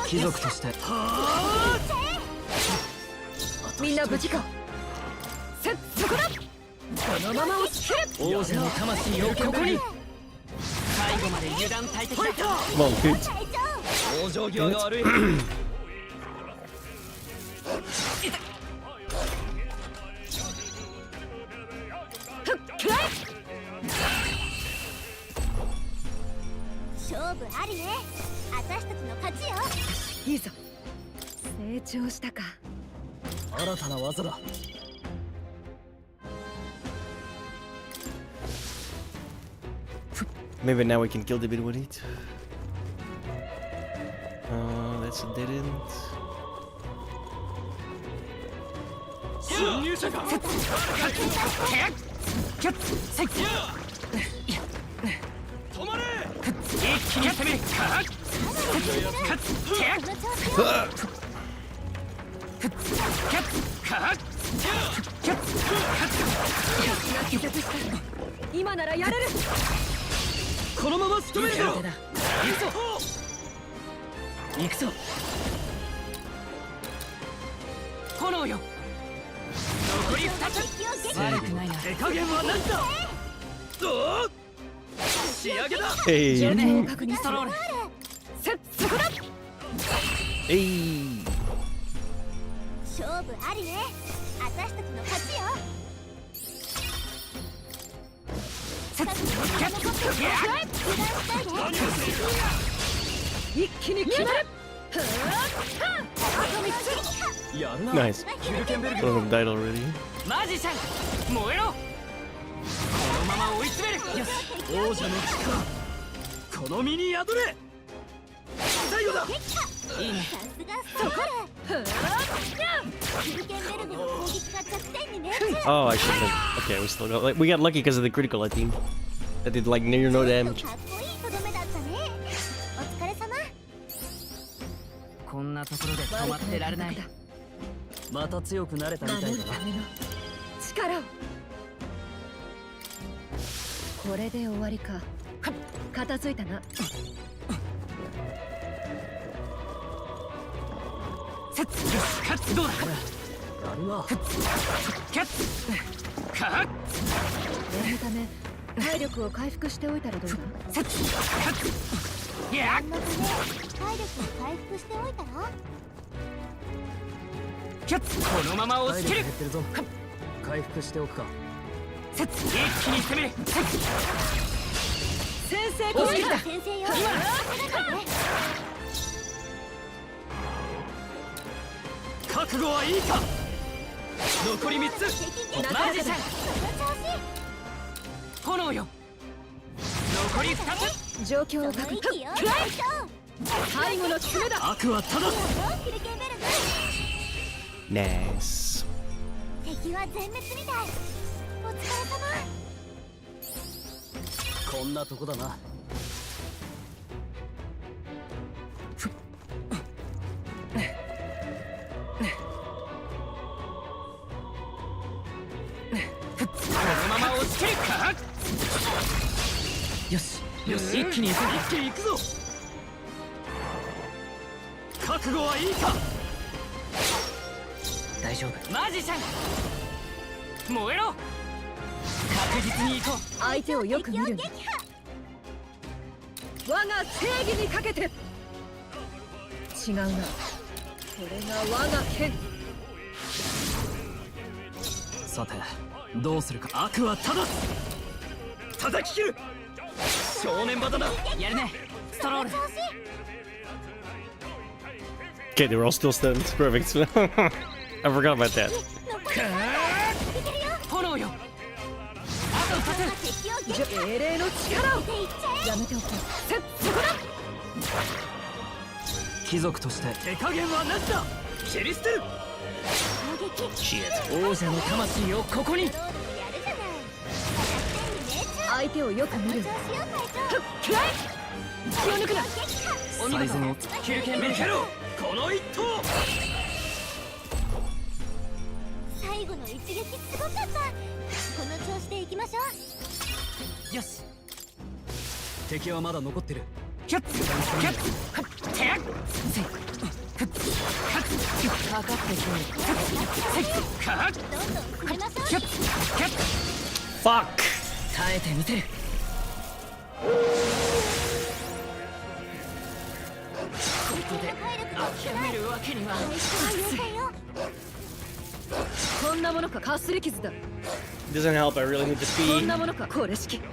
貴族としてみんな無事か。そこだ。このまま押し切れ。王者の魂をここに。最後まで油断大敵だ。Well, good. 往生際が悪い。勝負ありね。私たちの勝ちよ。いいぞ。成長したか。新たな技だ。Maybe now we can kill the bit with it. That's a dead end. 侵入者か。止まれ。一気に攻め。今ならやれる。このまま仕留めるぞ。行くぞ。行くぞ。炎よ。残り2つ。悪くないな。手加減は何だ。どう。仕上げだ。状態を確認ストロール。そこだ。勝負ありね。私たちの勝ちよ。一気に決める。Nice. One of them died already. マジシャン燃えろ。このまま追い詰める。よし、王者の力この身に宿れ。最後だ。いいね。そこで。ヒルケンベルグの攻撃が弱点にね。Oh, I should have. Okay, we still got. Like, we got lucky because of the critical, I think. That did like near no damage. かっこいいとどめだったね。お疲れ様。こんなところで止まってられない。また強くなれたみたいだな。力を。これで終わりか。片付いたな。どうだ。やるな。念のため体力を回復しておいたらどうだ。念のため体力を回復しておいたら。このまま押し切る。回復しておくか。一気に攻める。先制攻撃だ。先生よ。覚悟はいいか。残り3つ。マジシャン炎よ。残り2つ。状況を確認。最後の決めだ。悪はただ。Nice. 敵は全滅みたい。お疲れ様。こんなとこだな。このまま落ち切るか。よしよし、一気に行くぞ。覚悟はいいか。大丈夫。マジシャン燃えろ。確実に行こう。相手をよく見るんだ。我が正義にかけて。違うな。これが我が剣。さてどうするか。悪はただ叩き切る。正念場だな。やるねストロール。Okay, they were all still stunned. Perfect. I forgot about that. 炎よ。あと2つ。英霊の力をやめておこう。そこだ。貴族として手加減はなしだ。切り捨てる。王者の魂をここに。相手をよく見る。気を抜くな。お見事。キルケンベルケロ。この一投。最後の一撃すごかった。この調子でいきましょう。よし。敵はまだ残ってる。キャッキャッキャッテッかかってくる。かっキャッキャッ Fuck! 耐えてみせる。ここで諦めるわけには。こんなものかかすり傷だ。 Doesn't help, I really need to こん pee. なものかこれ式。か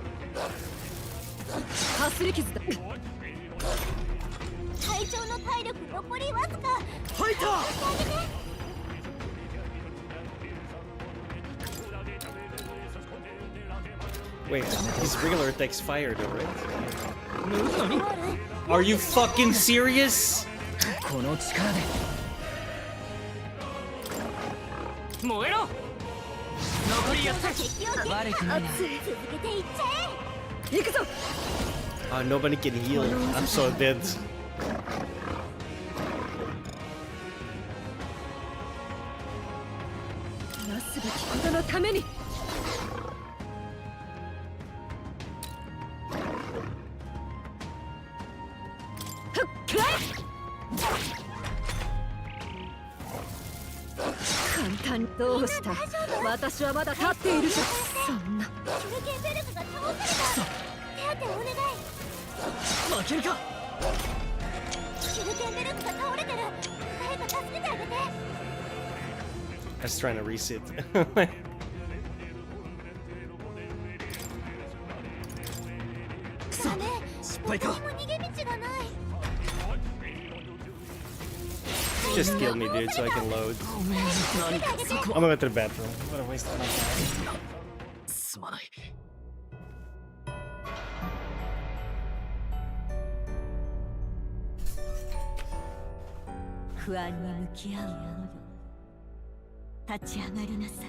すり傷だ。隊長の体力残りわずか。ファイター。 Wait, his regular attacks fire though, right? Are you fucking serious? この力で燃えろ。残り4つ。悪くないな。続けていっちゃえ。行くぞ。 Nobody can heal. I'm so dead. なすべきことのために。簡単にどうした。私はまだ立っているぞ。そんな。キルケンベルクが倒された。手当てお願い。負けるか。キルケンベルクが倒れてる。誰か助けてあげて。 I was trying to reset. さあ、失敗か。逃げ道がない。 Just kill me, dude, so I can load. I'm gonna go to the bathroom. What a waste of my time. すまない。不安に向き合う者よ、立ち上がりなさい。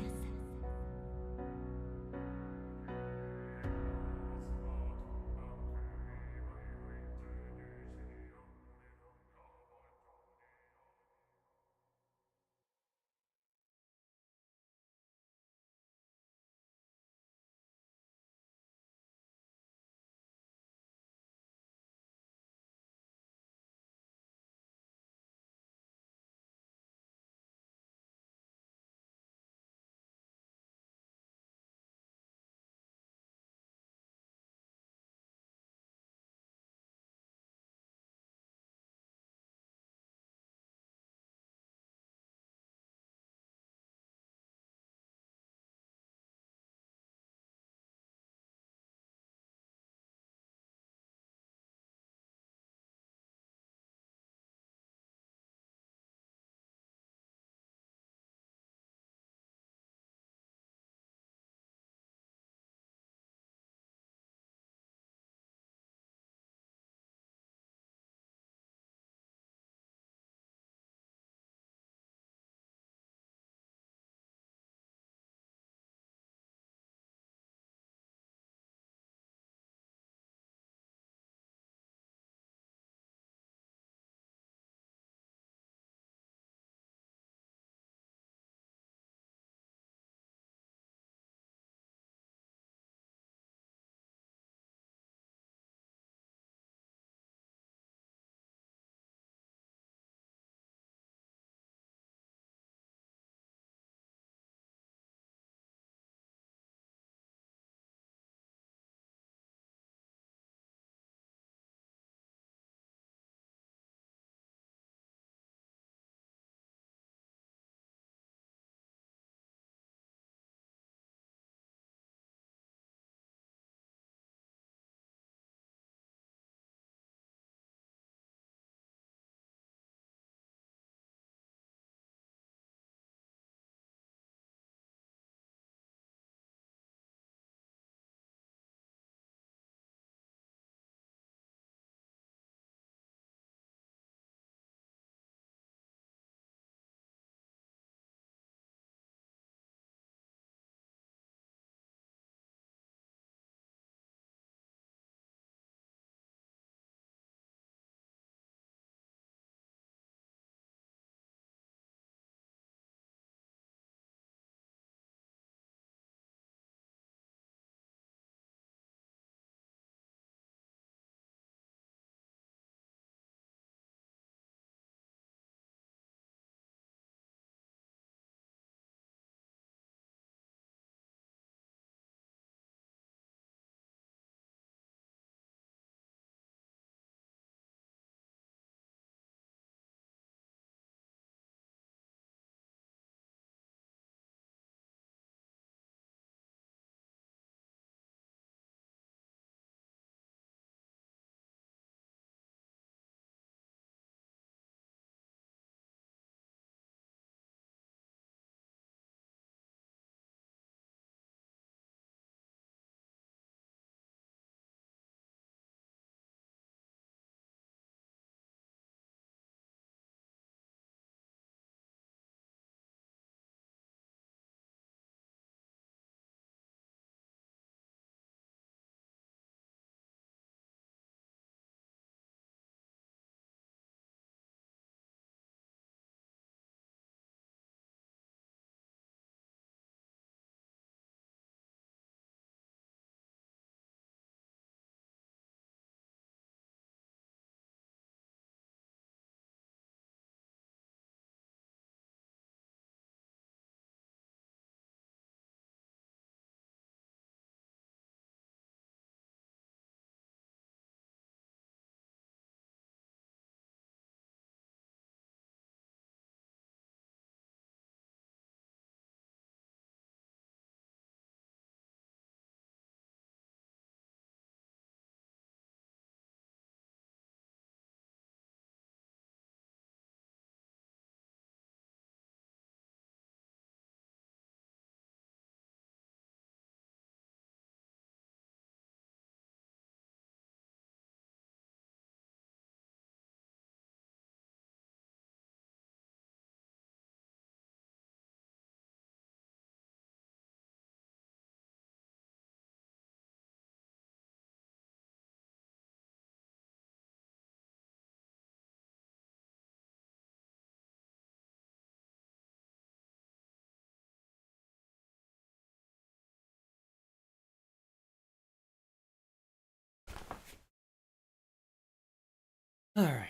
All right.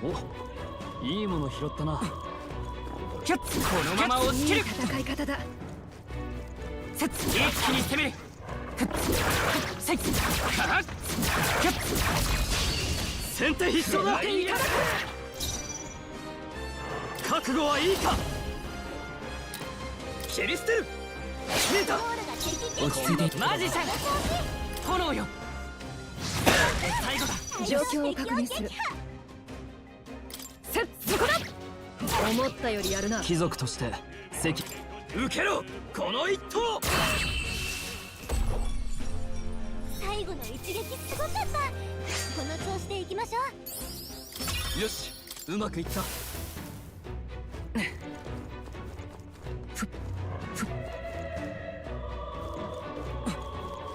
お、いいもの拾ったな。このまま押し切る。戦い方だ。一気に攻める。先手必勝だ。覚悟はいいか。切り捨てる。見えた。落ち着いて。マジシャン炎よ。最後だ。状況を確認する。そこだ。思ったよりやるな。貴族として受けろこの一投。最後の一撃すごかった。この調子でいきましょう。よし、うまくいった。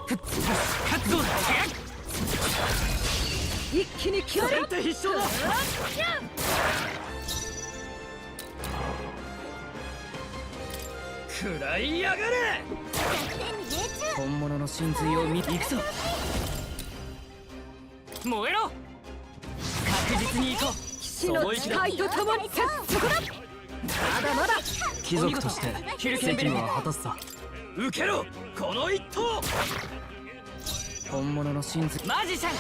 覚悟だ。一気に決まる。先手必勝だ。食らいやがれ。本物の真髄を見ていくぞ。燃えろ。確実に行こう。騎士の使いとともにそこだ。まだまだ。貴族として責務は果たすさ。受けろこの一投。本物の真髄。マジシャン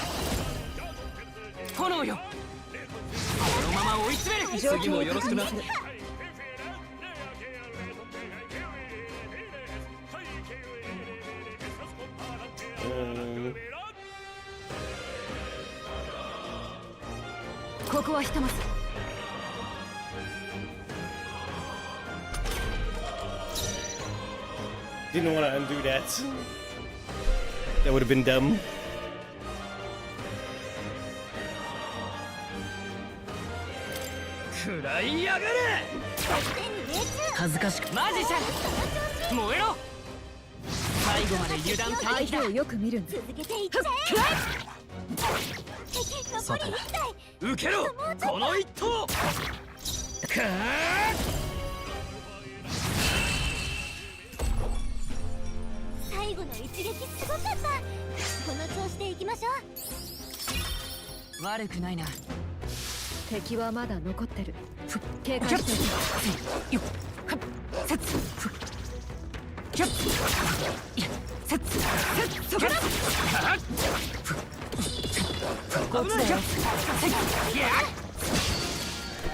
炎よ。このまま追い詰める。次もよろしくな。ここはひとまず。Didn't want to undo that. That would have been dumb. 食らいやがれ。恥ずかしく。マジシャン燃えろ。最後まで油断大敵だ。よく見るんだ。続けていっちゃえ。さて受けろこの一投。最後の一撃すごかった。この調子でいきましょう。悪くないな。敵はまだ残ってる。警戒してよ。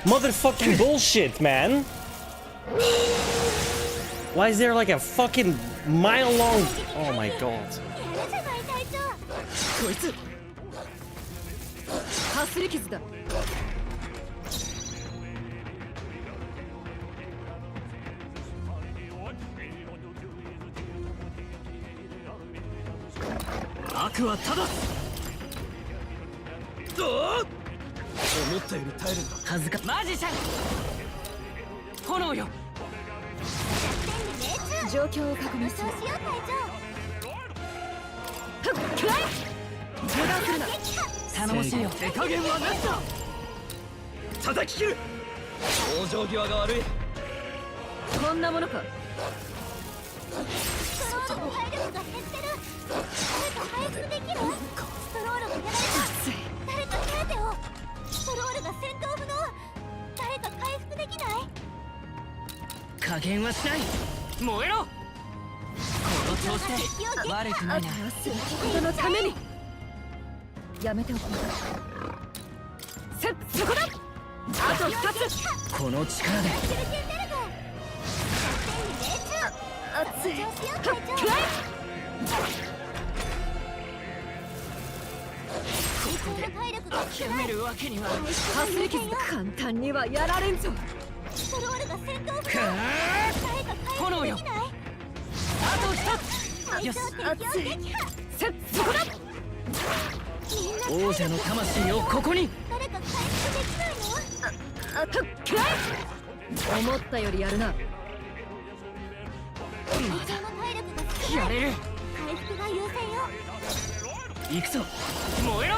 Motherfucking bullshit, man. Why is there like a fucking mile long? Oh my god. こいつかすり傷だ。悪はただ。どう思ったより耐えるんだ。恥ずかマジシャン炎よ。状況を確認する。くらい油断するな。頼もしいよ。手加減はなしだ。叩き切る。往生際が悪い。こんなものか。ストロールの体力が減ってる。誰か回復できる？ストロールがやられた。誰か手当てを。ストロールが戦闘不能。誰か回復できない？加減はしない。燃えろ。この調子で悪くないな。人のためにやめておこう。そこだ。あと2つ。この力で熱い。ここで諦めるわけには。かすり傷簡単にはやられんぞ。ストロールが戦闘不能。誰か炎よ。あと1つ。よし。熱い。そこだ。王者の魂をここに。誰か回復できないの？思ったよりやるな。人の体力が少ない。やれる。回復が優先よ。行くぞ、燃えろ。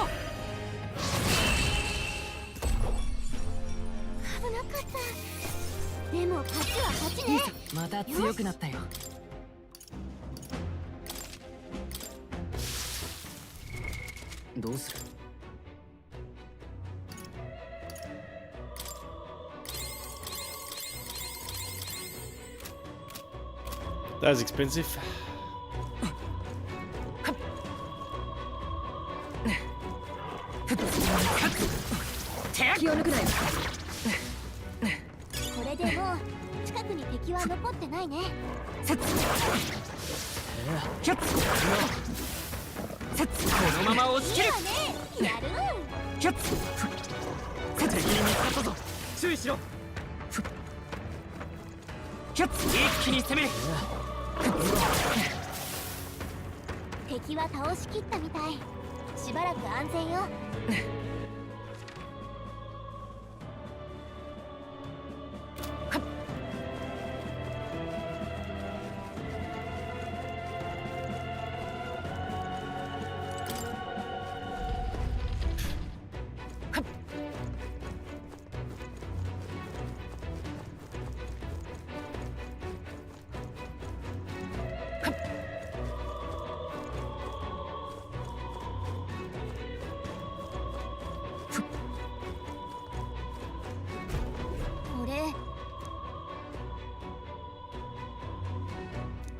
危なかった。でも勝ちは勝ちね。また強くなったよ。どうする？That was expensive. 気を抜くなよ。これでもう近くに敵は残ってないね。このまま押し切る。いいわね。やる。敵に見つかったぞ。注意しろ。一気に攻める。敵は倒しきったみたい。しばらく安全よ。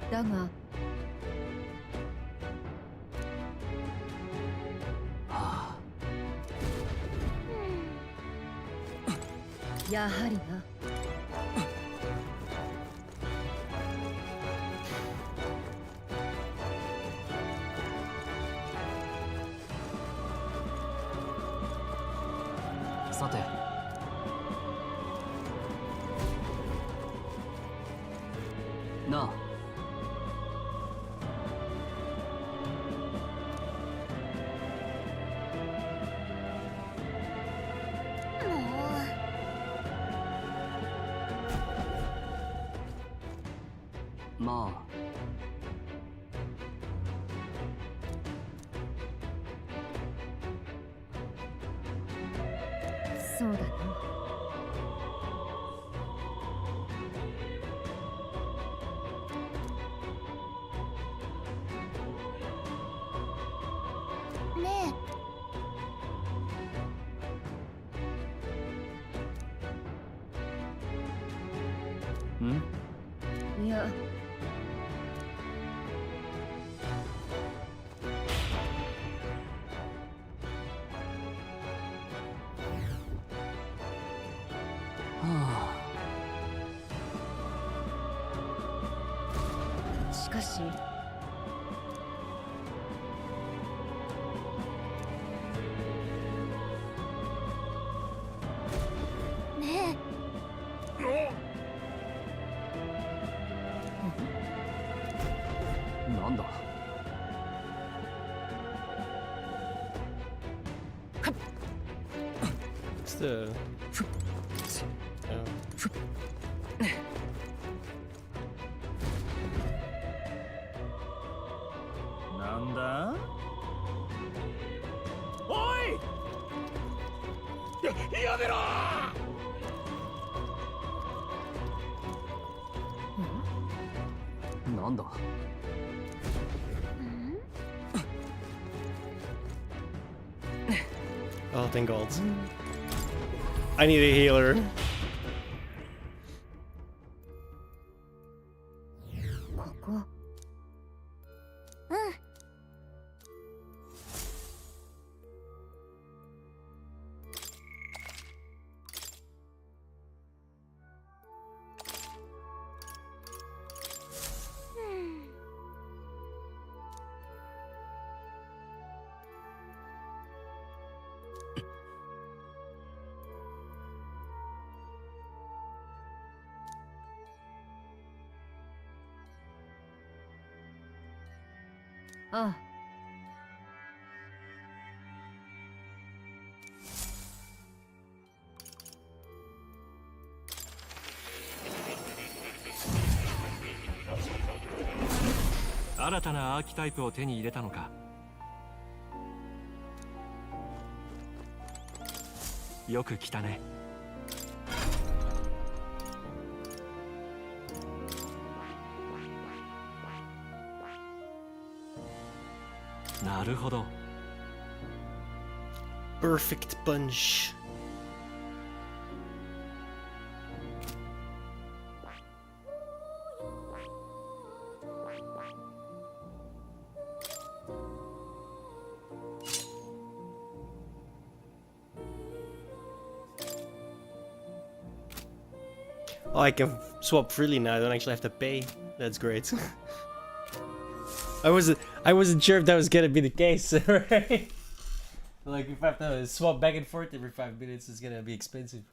だが、やはりな。さて、なあ、まあ、そうだな。ねえ。いや。しかし、ねなんだ。It's the. Oh. なんだ？おい！やめろ！なんだ。Oh, thank God. I need a healer. ここ。うん。ああ。新たなアーキタイプを手に入れたのか。よく来たね。なるほど。Perfect punch. Oh, I can swap freely now. I don't actually have to pay. That's great. I wasn't sure if that was gonna be the case, right? Like if I have to swap back and forth every 5 minutes, it's gonna be expensive.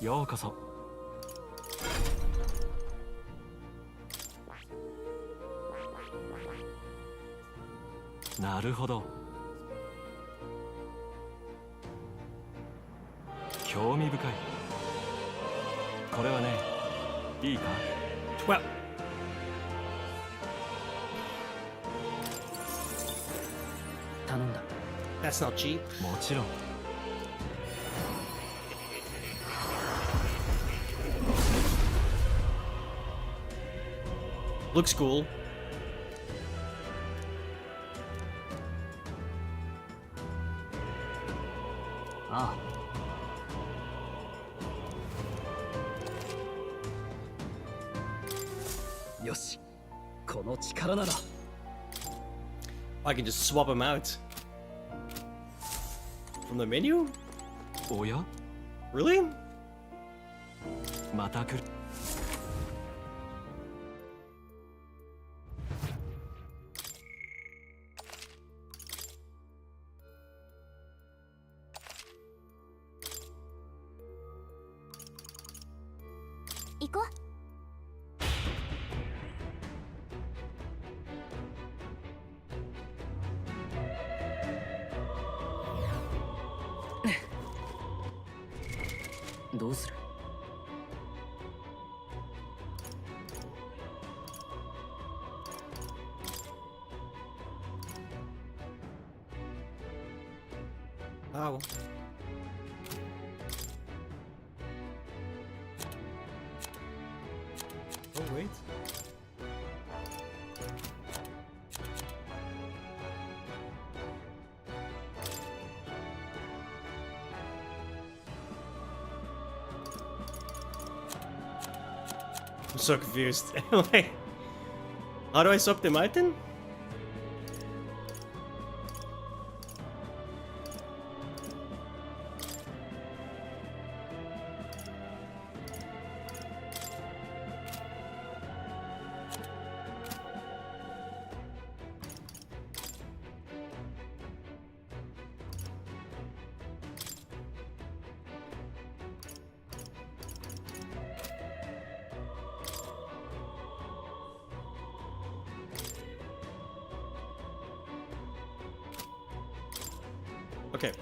ようこそ。なるほど。興味深い。これはね、いいか？ Well, that's not cheap. もちろん。Looks cool. Ah. Yoshi, この力なら。I can just swap them out. From the menu? おや？ Really? また来る。行こう。どうする？Oh. Oh, wait. I'm so confused. Like, how do I swap them out then? Okay.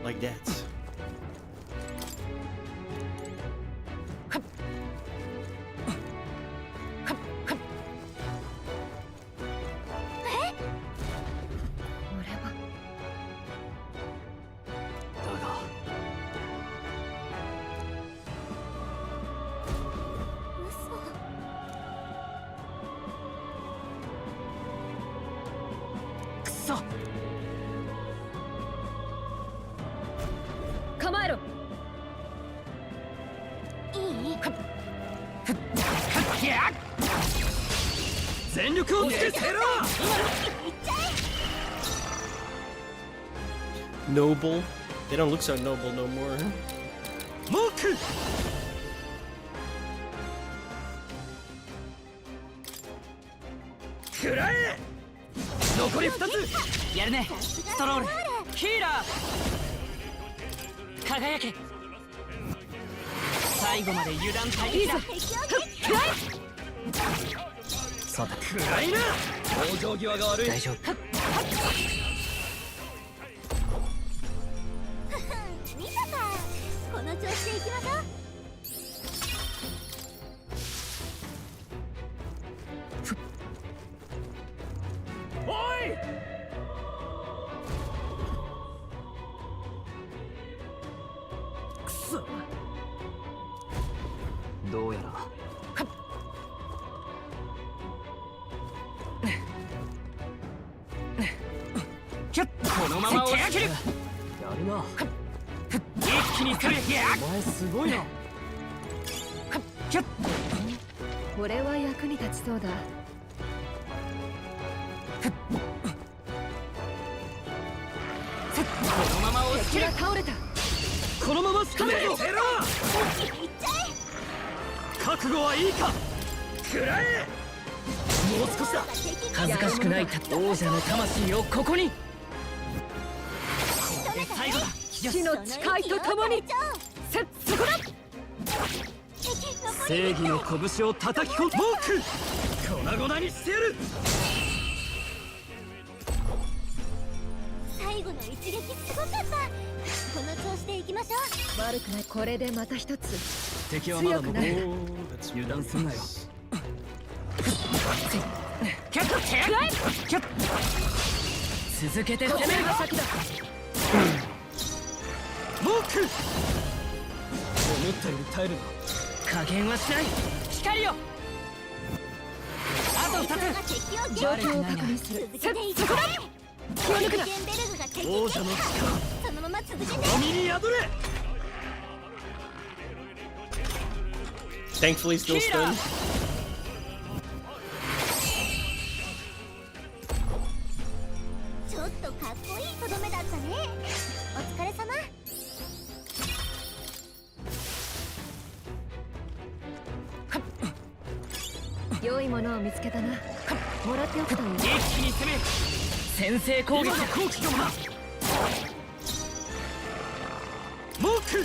Like that. Noble? They don't look so noble no more. Moku! Kurae! 残り2つやるねストロールヒーラー輝け最後まで油断大敵ださて暗いな往生際が悪い大丈夫見たかこの調子でいきましょうおいくそどうやらこのまま押し切るやるな一気にするお前すごいなこれは役に立ちそうだこのまま押し切る倒れたこのままスカメぞ覚悟はいいか食らえもう少しだ恥ずかしくない王者の魂をここに最後だ死の誓いとともにそこだ正義の拳を叩き込むモーク粉々にしてやる最後の一撃すごかったこの調子でいきましょう悪くないこれでまた一つ敵はまだ強くなる油断すんなよ続けて攻めるが先だモーク思ったより耐えるな加減はしない光よあと2つ状況を確認するそこだ気を抜くな王者の力そのまま続けて身に宿れ Thankfully still stunned. ちょっとかっこいいとどめだったねお疲れ様良いものを見つけたなもらっておくといい一気に攻める先制攻撃の好機かもなモーク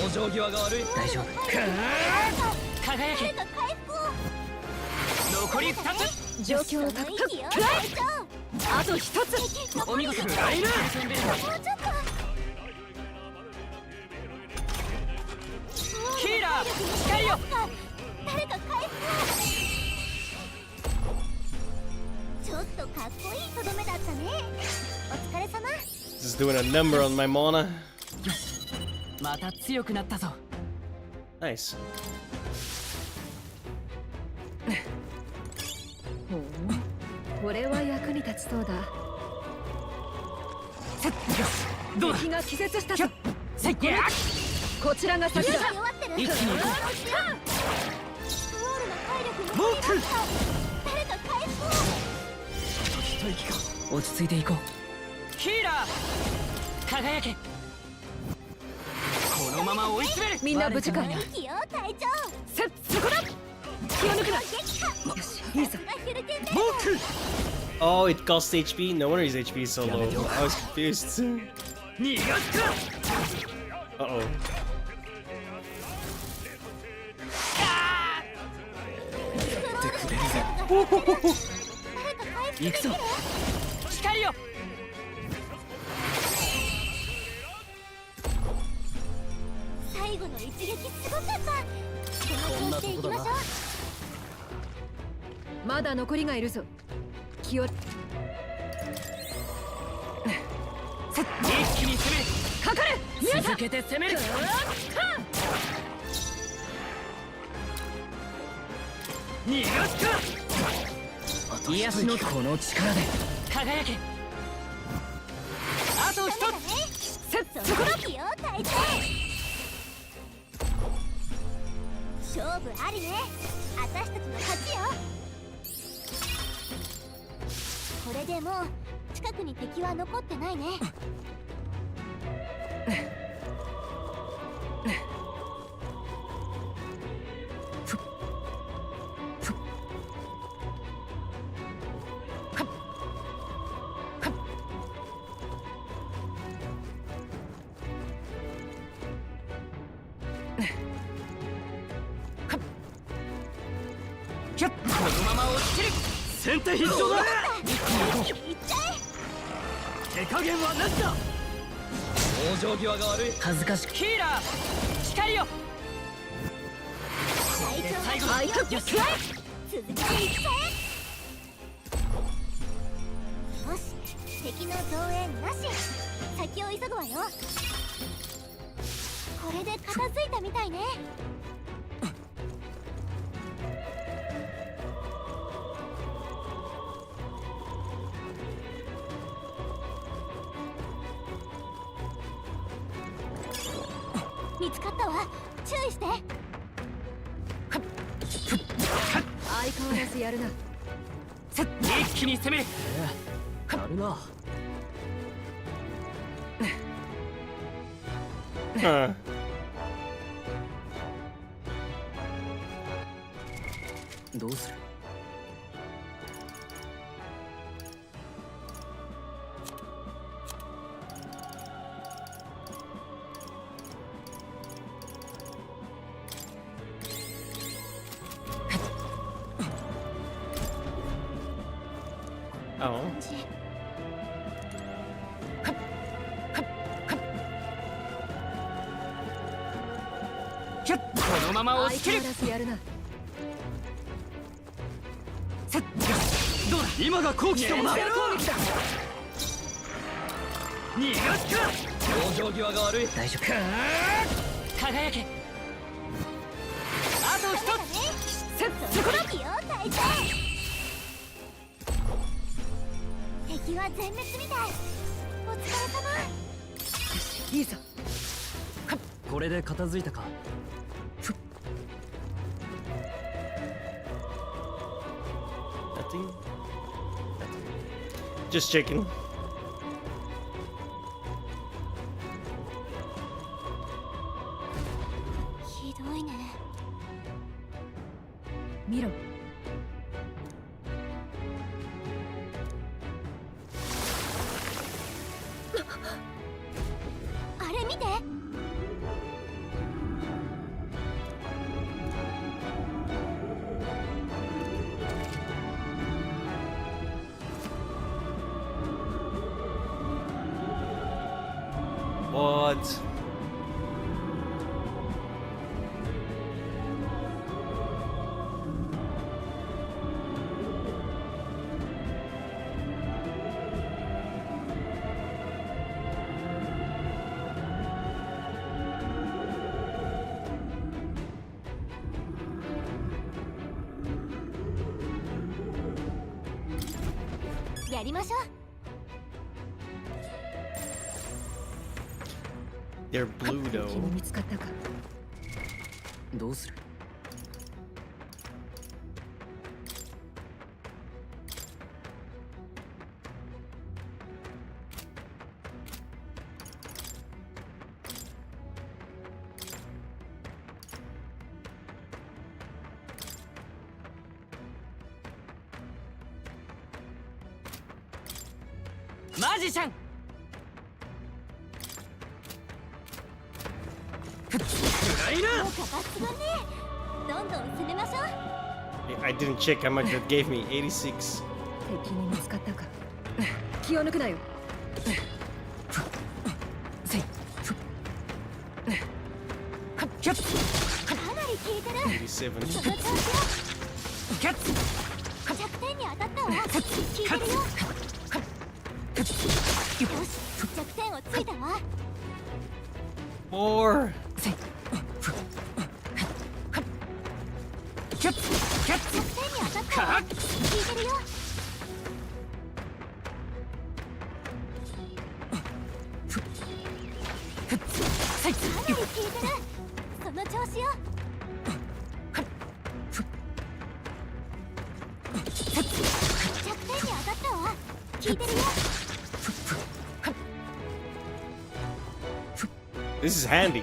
往生際が悪い大丈夫輝け残り2つ状況を確認あと一つお見事ライルヒーラー光よ誰か回復をちょっとかっこいいとどめだったねお疲れ様 Just doing a number on my mana. また強くなったぞ Nice. これは役に立ちそうだどうだ敵が気絶したぞこちらが先だ一気に行こうモーク誰か回復を一息か落ち着いていこうヒーラー輝けこのまま追い詰めるみんな無事かいいよ隊長そこだ気を抜くなよしいいぞモーク Oh, it costs HP? No wonder his HP is so low. I was confused. Uh-oh. 行くぞ。光よ。最後の一撃すごかった。この調子で行きましょう。まだ残りがいるぞ。気を。一気に攻める。かかる。続けて攻める。逃がすか。癒しのこの力で輝け。あと一つ。そこだよ隊長。勝負ありね。私たちの勝ちよ。これでもう近くに敵は残ってないね。このまま落ちきる。先手必勝だ。手加減はなしだ。往生際が悪い。恥ずかしく。ヒーラー光よ。最後のよし。続けていくぜ。よし、敵の増援なし。先を急ぐわよ。これで片付いたみたいね。見つかったわ。注意して。相変わらずやるな。一気に攻める。やるな。どうする。Oh. このまま押し切る。どうだ。今が好機かもな。逃がすか。往生際が悪い。大丈夫。輝け。あと一つ。そこだ。隊長。敵は全滅みたい。お疲れ様。いいぞ。これで片付いたか。Nothing. Just checking. ひどいね。見ろ。あれ見て。What? Yeah. やりましょう。They're blue though. 君見つかったか。どうする。マジシャン。効果抜群ね。どんどん攻めましょう。I didn't check how much that gave me. 86. 敵に見つかったか。気を抜くなよ。かなり効いてる。87. その調子よ。弱点に当たったわ。効いてるよ。よし、弱点をついたわ。More. 弱点に当たったわ。効いてるよ。かなり効いてる。その調子よ。弱点に当たったわ。効いてるよ。This is handy.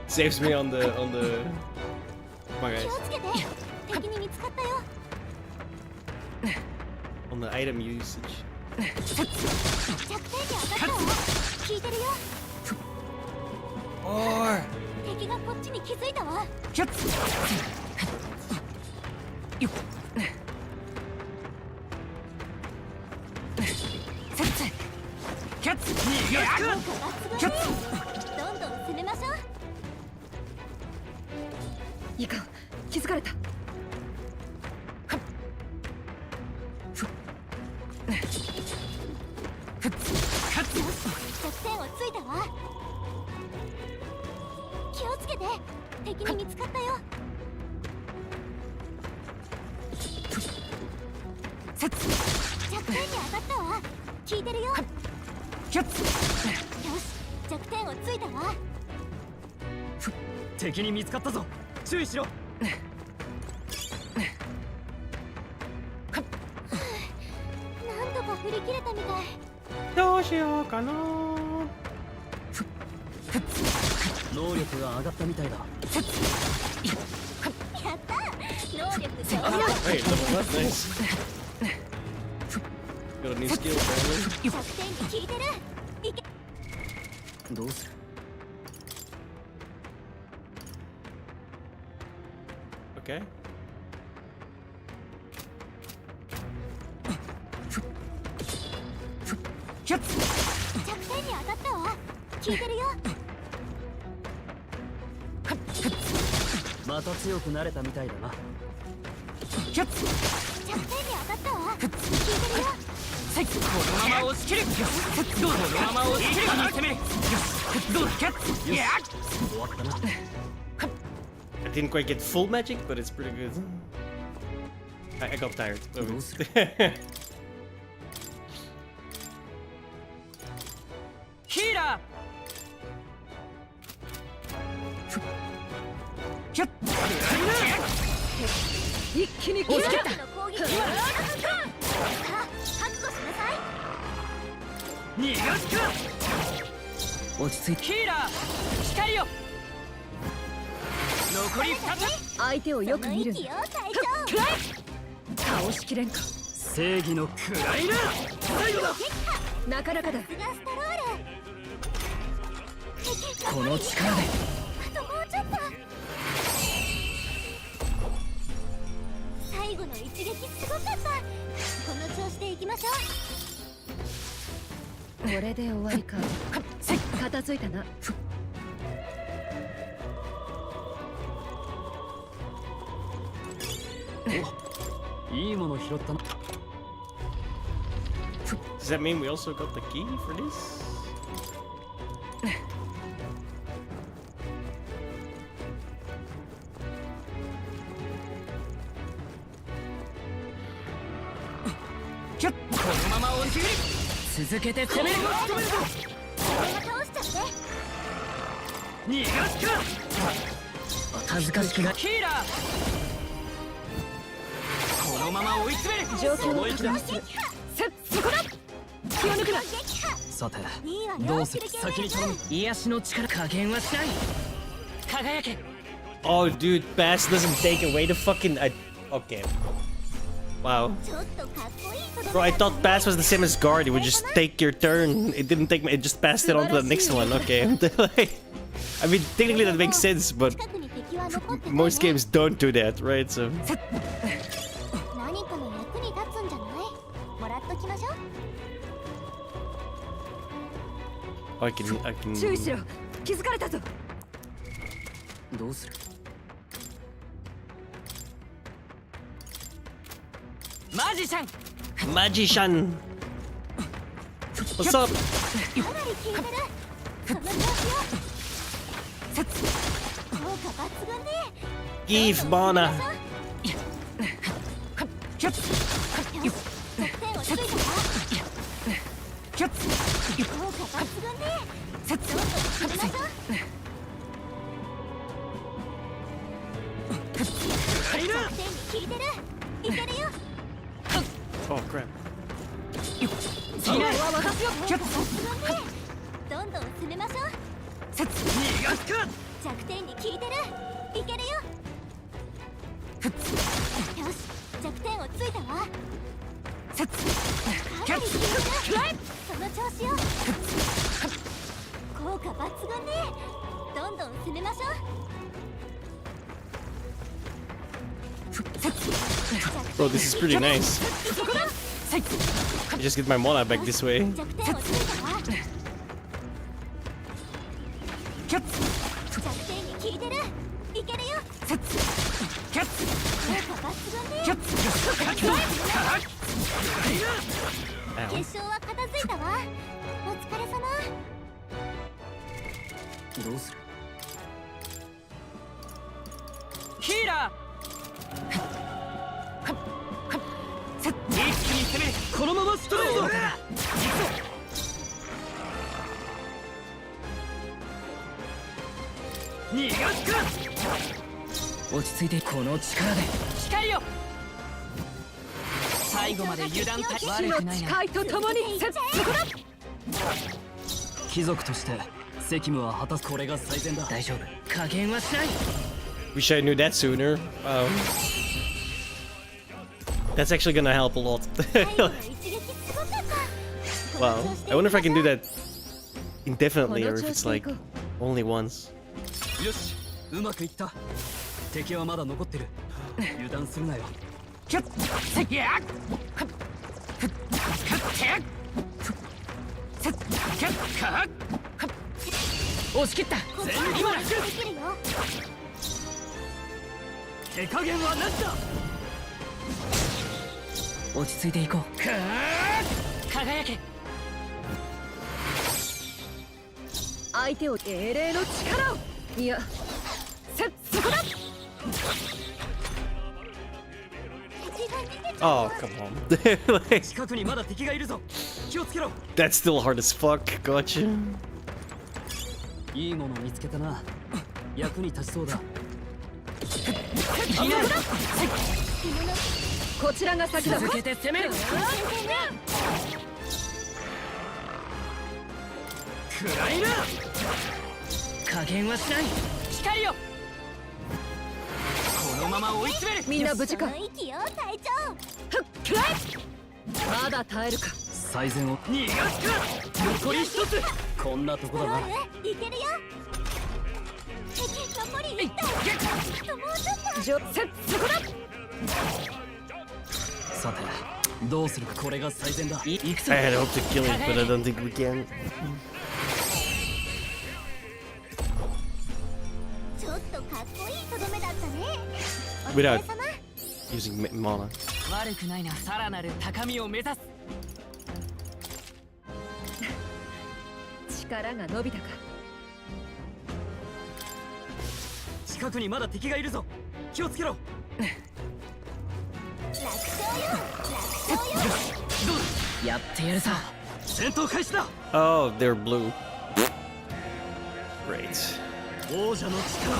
Saves me on the. Come on, 気 guys. をつけて。敵に見つかったよ。On the item usage. 弱点に当たったわ。効いてるよ。More. 敵がこっちに気づいたわ。どんどん攻めましょう。いいか、気づかれた。弱点をついたわ。気をつけて。敵に見つかったよ。弱点に当たったわ。効いてるよ。よし、弱点をついたわ。敵に見つかったぞ。注意しろ。なんとか振り切れたみたい。どうしようかな。能力が上がったみたいだ。やったー。能力上 Hey, level up, nice. Got a new skill, apparently. 弱点に効いてる。いけ。どうする。Okay. 弱点に当たったわ。効いてるよ。また強くなれたみたいだな。弱点に当たったわ。効いてるよ。このまま押し切る。このまま押し切る。攻める。どうだ。終わったな。I didn't quite get full magic, but it's pretty good. I got tired. Healer! 一気に切った。攻撃。さあ、覚悟しなさい。逃がすか。落ち着いて。ヒーラー、光よ。残り2つ。相手をよく見るんだ。倒しきれんか。正義のクライナー。最後だ。なかなかだ。この力で。あともうちょっと。最後の一撃すごかった。この調子でいきましょう。これで終わりか。片付いたな。いいもの拾ったな。Does that mean we also got the key for this? Get このまま押し切る。続けて攻める。倒しちゃって。逃がすか。恥ずかしくない。ヒーラー。このまま追い詰める。状況を確認する。そこだ。気を抜くな。さて、どうする。先に頼む。癒しの力加減はしない。輝け。 Oh, dude, Bass doesn't take away the fucking. Okay. Wow. Bro, I thought Bass was the same as Guard. It would just take your turn. It didn't take. It just passed it on to the next one. Okay. I mean, technically that makes sense, but Most games don't do that, right? So 何かの役に立つんじゃない？もらっときましょう。 I can. 注意しろ。気づかれたぞ。どうする？マジシャン。Magician. What's up? かなり効いてる。その調子よ。効果抜群ね。 Eve Mana. 弱点をついたわ。効果抜群ね。どんどん進めましょう。弱点に効いてる。いけるよ。 Oh crap. それは私よ。効果抜群ね。どんどん進めましょう。弱点に効いてる。いけるよ。よし、弱点をついたわ。かなり効いてる。その調子よ。効果抜群ね。どんどん進めましょう。 Bro, this is pretty nice. I just get my mana back this way. 弱点をついたわ。弱点に効いてる。いけるよ。効果抜群ね。決勝は片付いたわ。お疲れ様。どうする？ヒーラー。一気に攻め、このままストレート。逃がすか。落ち着いて、この力で光よ。最後まで油断た悪くないな。誓いとともにそこだ。貴族として責務は果たす。これが最善だ。大丈夫。加減はしない。 Wish I knew that sooner. That's actually gonna help a lot. Wow. I wonder if I can do that indefinitely or if it's like only once. よし、うまくいった。敵はまだ残ってる。油断するなよ。キャッ、セキヤッ、キャッ、キャッ、キャッ、カッ、押し切った。今だ。手加減はなしだ。落ち着いていこう。輝け。相手を英霊の力を。いや、そこだ。 Oh, come on. Like, 近くにまだ敵がいるぞ。気をつけろ。 that's still hard as fuck. Gotcha. いいもの見つけたな。役に立ちそうだ。こちらが先だ。続けて攻める。くらいな。加減はしない。光よ。このまま追い詰める。みんな無事か。息よ、隊長。まだ耐えるか。最善を逃がすか。残り一つ。こんなとこだな。いけるよ。残り1体。もうちょっと。そこだ。さて、どうするか。これが最善だ。いくぞ。 I had hoped to kill it, but I don't think we can. ちょっとかっこいいとどめだったね。 Without using mana. 悪くないな。さらなる高みを目指す。力が伸びたか。近くにまだ敵がいるぞ。気をつけろ。楽勝よ。楽勝よ。やってやるさ。戦闘開始だ。 Oh, they're blue. Great. 王者の力、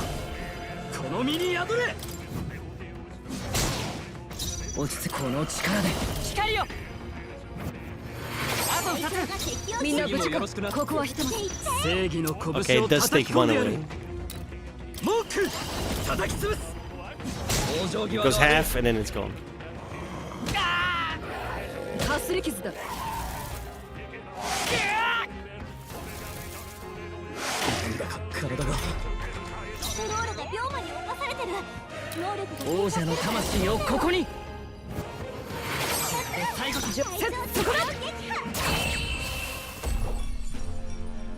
この身に宿れ。落ち着く。この力で光よ。あと2つ。みんな無事か。ここはひとまず正義の拳を Okay, it does 叩 take き込ん one でやる。 away. モーク叩き潰す。 It goes half and then it's gone. かすり傷だ。なんだか体がトロールが病魔に侵されてる。能力が王者の魂をここに。最後そこだ。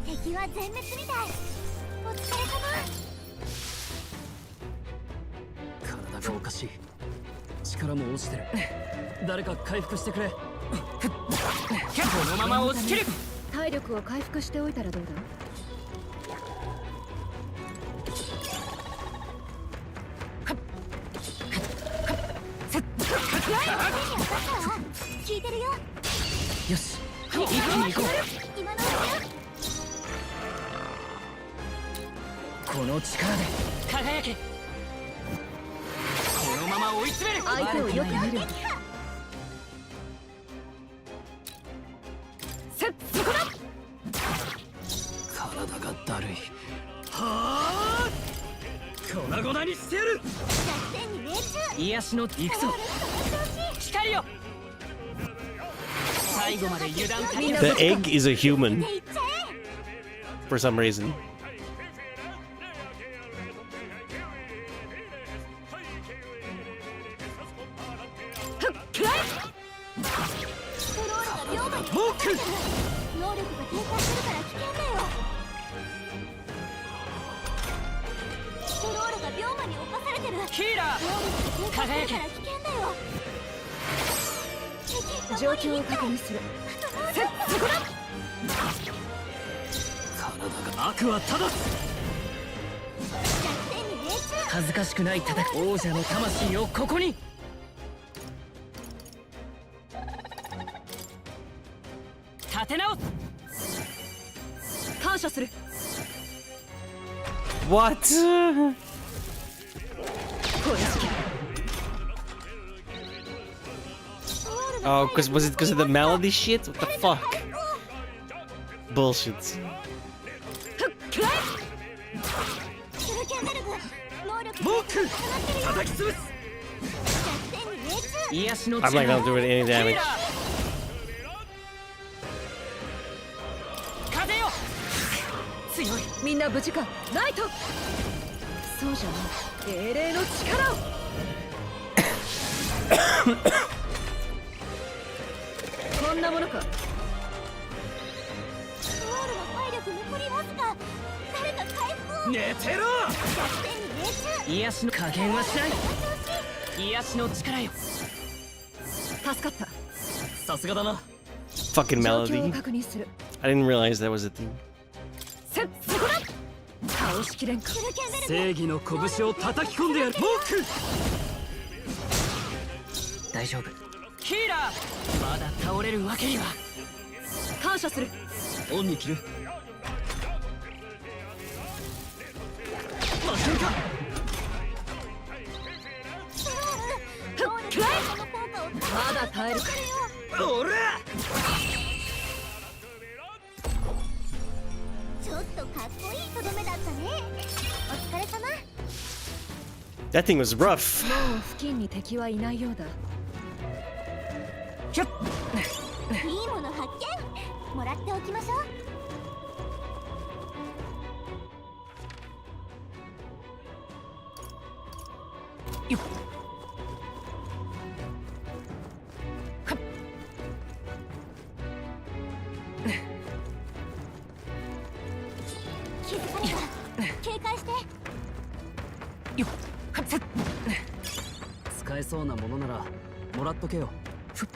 敵は全滅みたい。お疲れ様。体がおかしい。力も落ちてる。誰か回復してくれ。このまま落ちきる。体力を回復しておいたらどうだ。聞いてるよ。よし、一気に行こう。今のこの力で輝け。このまま追い詰める。相手をよく見る。そこだ。体がだるい。はあ、粉々にしてやる。作戦に命中。癒しの行くぞ。光よ。最後まで油断足りな The egg is a human. For some reason. 能力が低下するから危険だよ。ストロールが病魔に侵されてる。ヒーラー能力が低下するから危険だよ。状況を確認する。そこだ。体が悪は正す。恥ずかしくない戦い。王者の魂をここに。立て直す。感謝する。 What? Oh, was it because of the melody shit? What the fuck? Bullshit. I'm not gonna do it any damage. 強い。みんな無事か。ライト。そうじゃない。英霊の力を。こんなものか。ストロールの体力残りますか。誰か回復を。寝てろ。作戦に命中。癒しの加減はしない。癒しの力よ。助かった。さすがだな。 Fucking 状況を melody. 確認する。 I didn't realize that was a thing. そこだ。倒しきれんか。正義の拳を叩き込んでやる。モーク。大丈夫。ヒーラー。まだ倒れるわけには。感謝する。オンに切る。負けるか。まだ耐えるか。おら。ちょっとかっこいいとどめだったね。お疲れ様。 That thing was rough. もう付近に敵はいないようだ。いいもの発見。もらっておきましょう。よっ。気づかれた。警戒して。よっ。使えそうなものならもらっとけよ。そ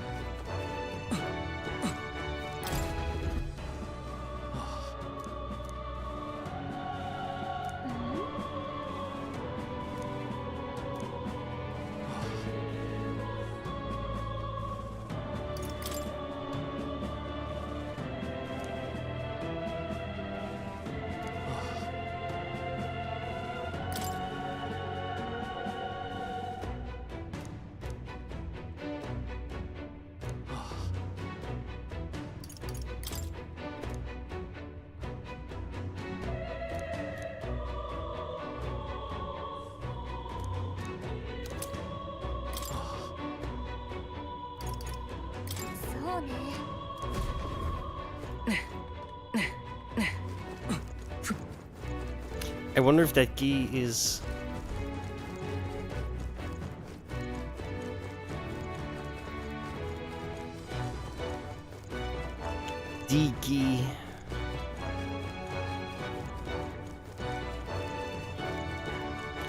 うね。I wonder if that key is... D key.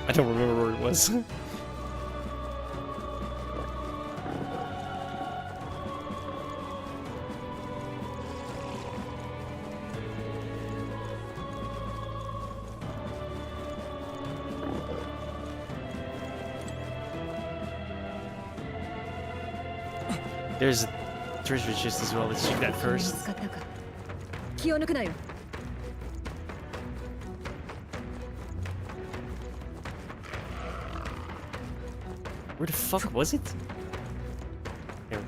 I don't remember where it was. There's a treasure chest as well. Let's check that first. 気を抜くなよ。 Where the fuck was it? There.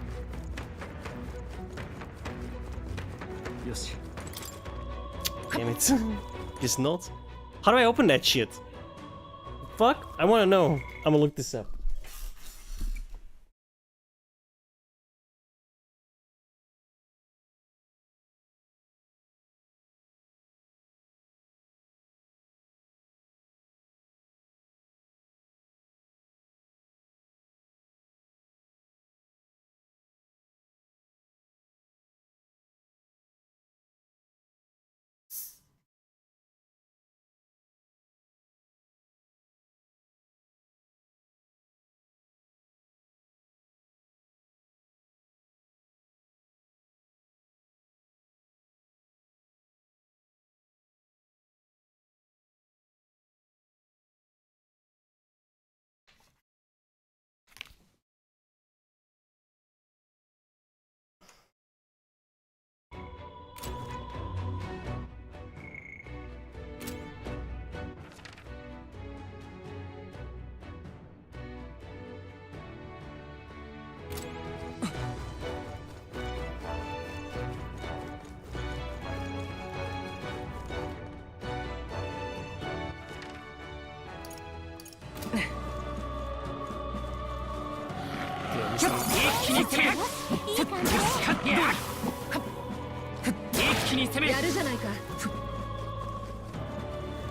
Damn it. Guess not. How do I open that shit? Fuck? I wanna know. I'm gonna look this up.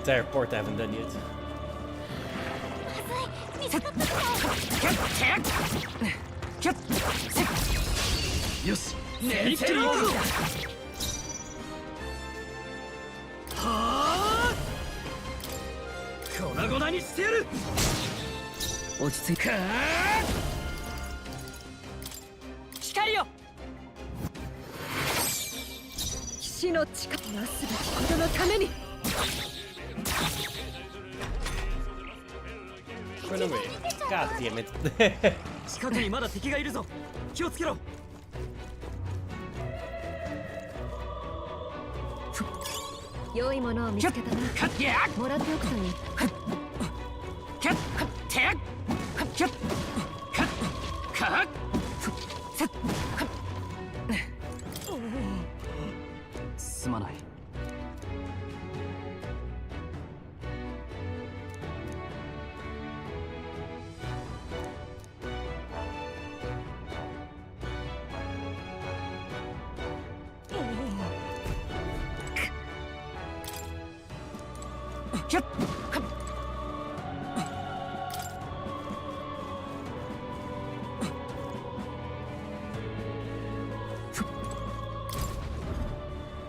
Entire port I haven't done yet. Yes. 粉々にしてやる。落ち着いか。光よ。騎士の力なすべきことのために。 Run away. God damn it. 近くにまだ敵がいるぞ。気をつけろ。良いものを見つけたな。もらっておくといい。すまない。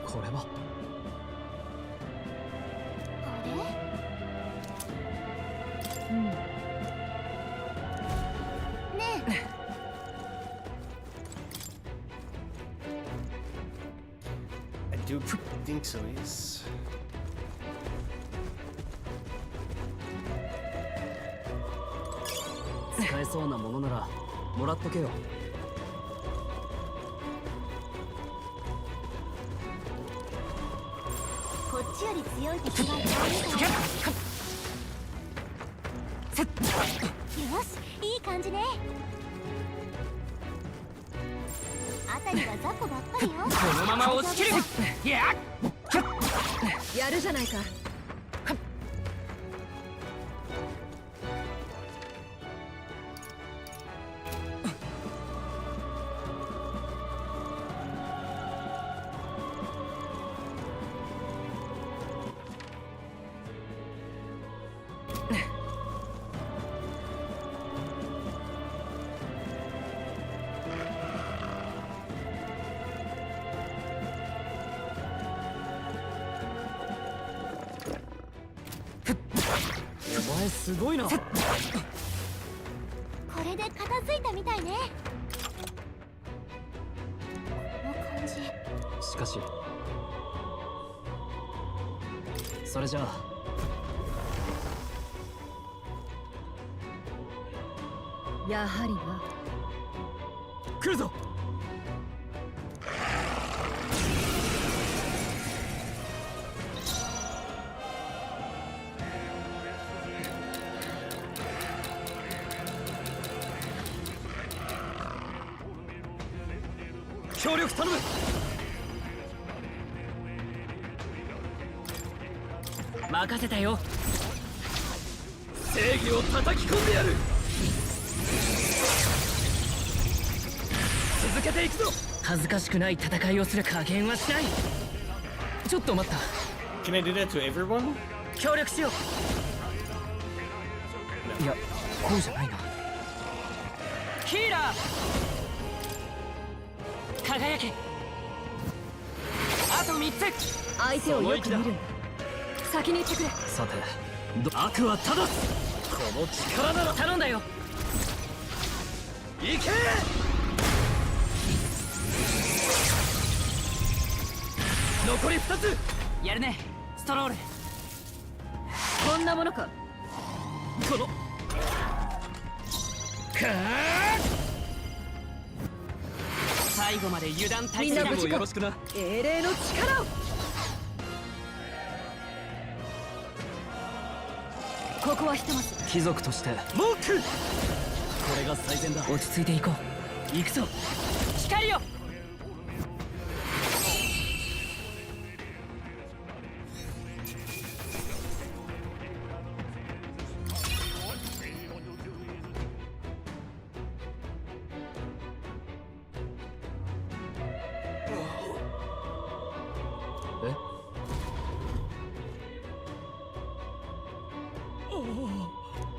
これは。I do think so, yes. 使えそうなものならもらっとけよ。こっちより強い敵がいないから。よし、いい感じね。あたりは雑魚ばっかりよ。このまま押し切る。やるじゃないか。 I 前すごいな。これで片付いたみたいね。この感じ。しかしそれじゃあやはりな。来るぞ。協力頼む。任せたよ。正義を叩き込んでやる。続けていくぞ。恥ずかしくない戦いをする加減はしない。ちょっと待った。 Can I do that to everyone? 協力しよう。いや、こうじゃないな。ヒーラー輝け。あと3つ。相手をよく見る。先に行ってくれ。さて悪は正す。この力なら頼んだよ。行け。残り2つ。やるねストロール。こんなものか。このか最後まで油断大敵をよろしくな。英霊の力を。ここはひとまず貴族としてモーク。これが最善だ。落ち着いていこう。行くぞ光よ。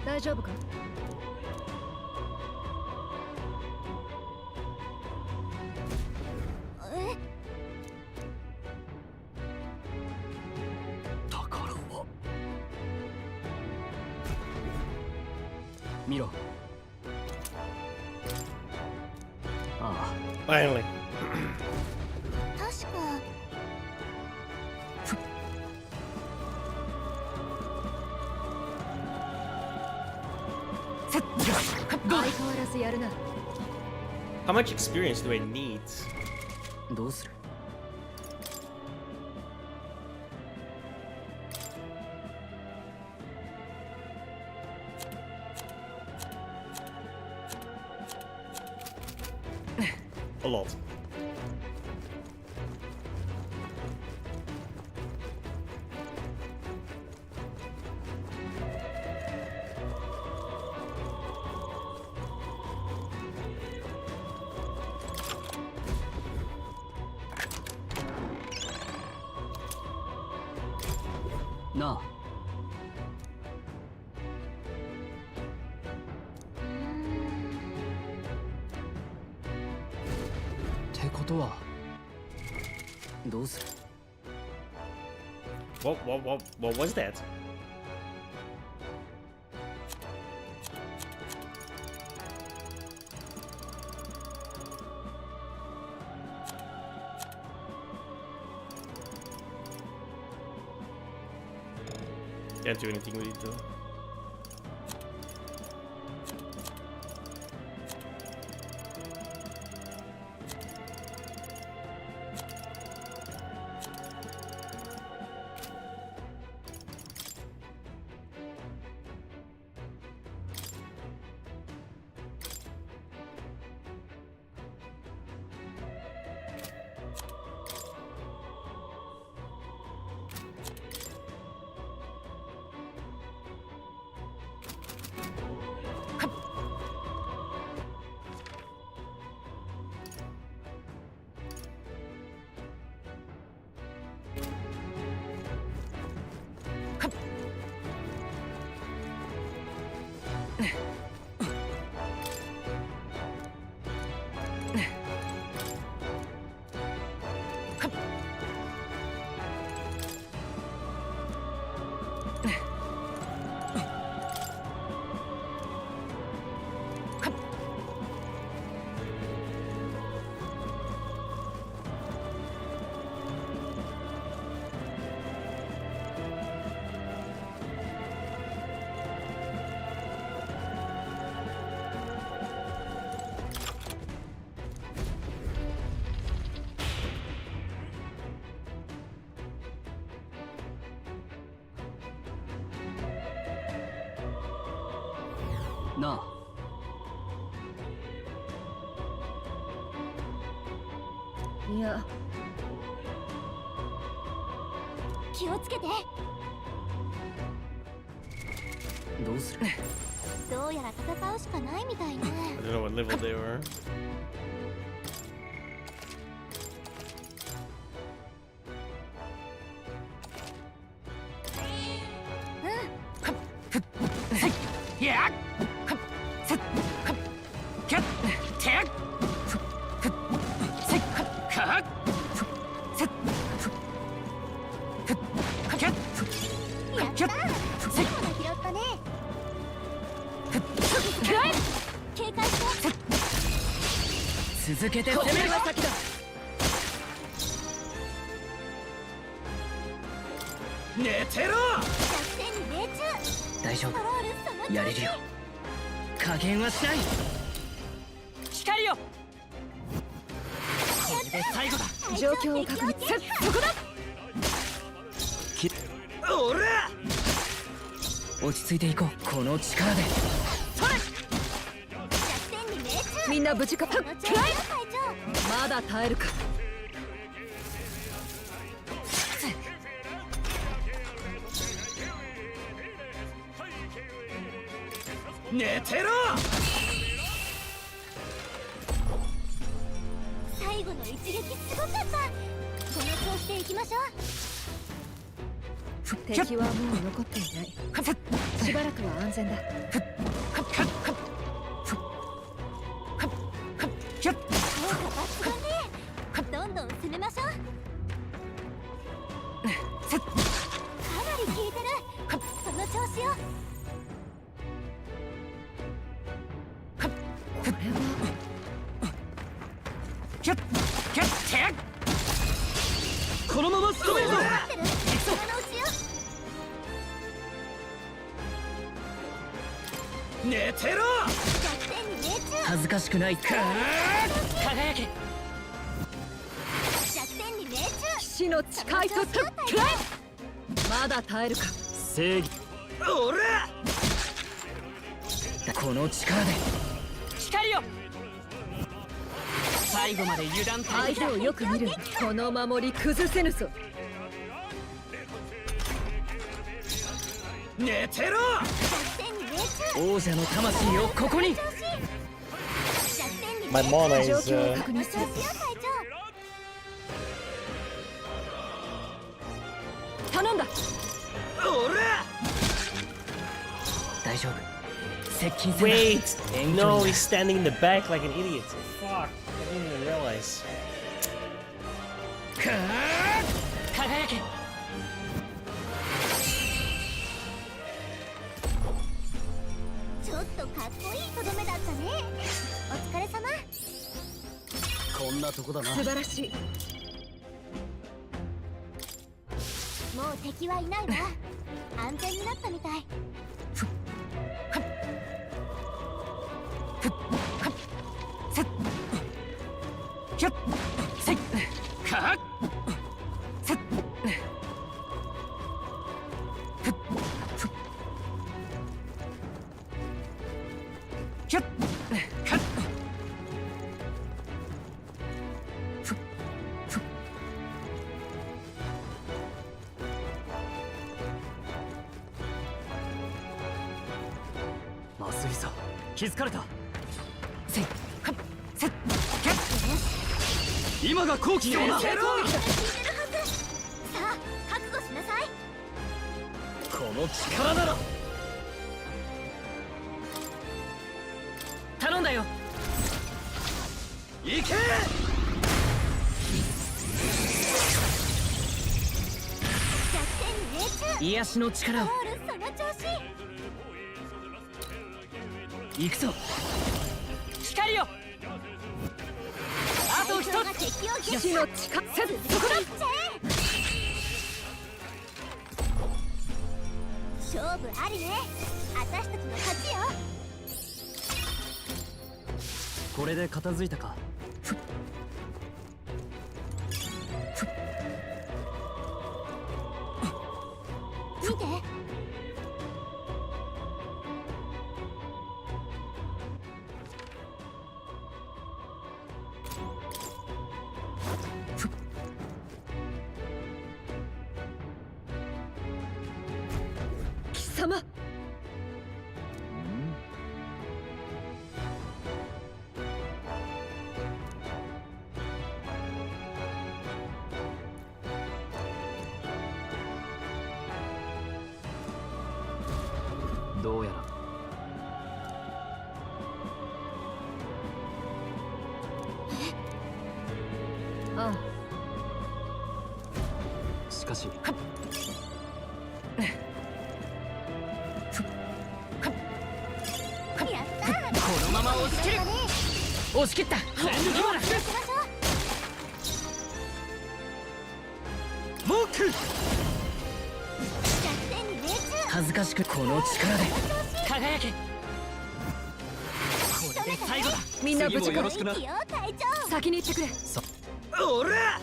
大丈夫か。宝は見ろ。ああ Finally. 確か相変わらずやるな。 How much experience do I need? どうする。A lot. No. ってことはどうする。 What was that? Can't do anything with it though. なあ。いや、気をつけて。どうする？どうやら戦うしかないみたいね。 I don't know what level they were. やっせっキャッテッせっかっせっキャッキャッせっ拾ったね。警戒して。続けて攻めるが先だ。寝てろ。作戦に命中。大丈トロールその調子。夫やれるよ。加減はしない。光よ。これで最後だ。状況を確認。そこだ。おら落ち着いていこう。この力で作戦に命中。みんな無事か。その調子よ隊長。まだ耐えるか。寝てろ。最後の一撃すごかった。この調子でいきましょう。敵はもう残っていない。しばらくは安全だ。効果抜群ね。どんどん攻めましょう。かなり効いてる。その調子よ。これはキャッキャッテッこのまま仕留めるぞ。寝てろ。恥ずかしくないか。輝け。弱点に命中。騎士の誓いと特権。まだ耐えるか。正義。おらこの力で光よ。最後まで油断大敵だ。相手をよく見る。この守り崩せぬぞ。寝てろ。王者の魂をここに。 My mana is 頼んだ。おら大丈夫。接近戦だ。 Wait! No, he's standing in the back like an idiot. Fuck. I didn't even realize. 輝け。ちょっとかっこいいとどめだったね。お疲れ様。こんなとこだな。素晴らしい。もう敵はいないわ。安全になったみたい。キャッせっかっせっキャッかっまずいぞ。気づかれた。せっかっせっキャッ今が好機よ。さあ覚悟しなさい。この力なら頼んだよ。行け。癒しの力を。その調子。行くぞ。光よ。あと一つ。騎士の力。そこだ。勝負ありね。私たちの勝ちよ。これで片付いたか。見て。どうやらああしかしこのまま押し切る押し切ったモーク恥ずかしくこの力で輝けこれで最後だみんな無事か先に行ってくれおら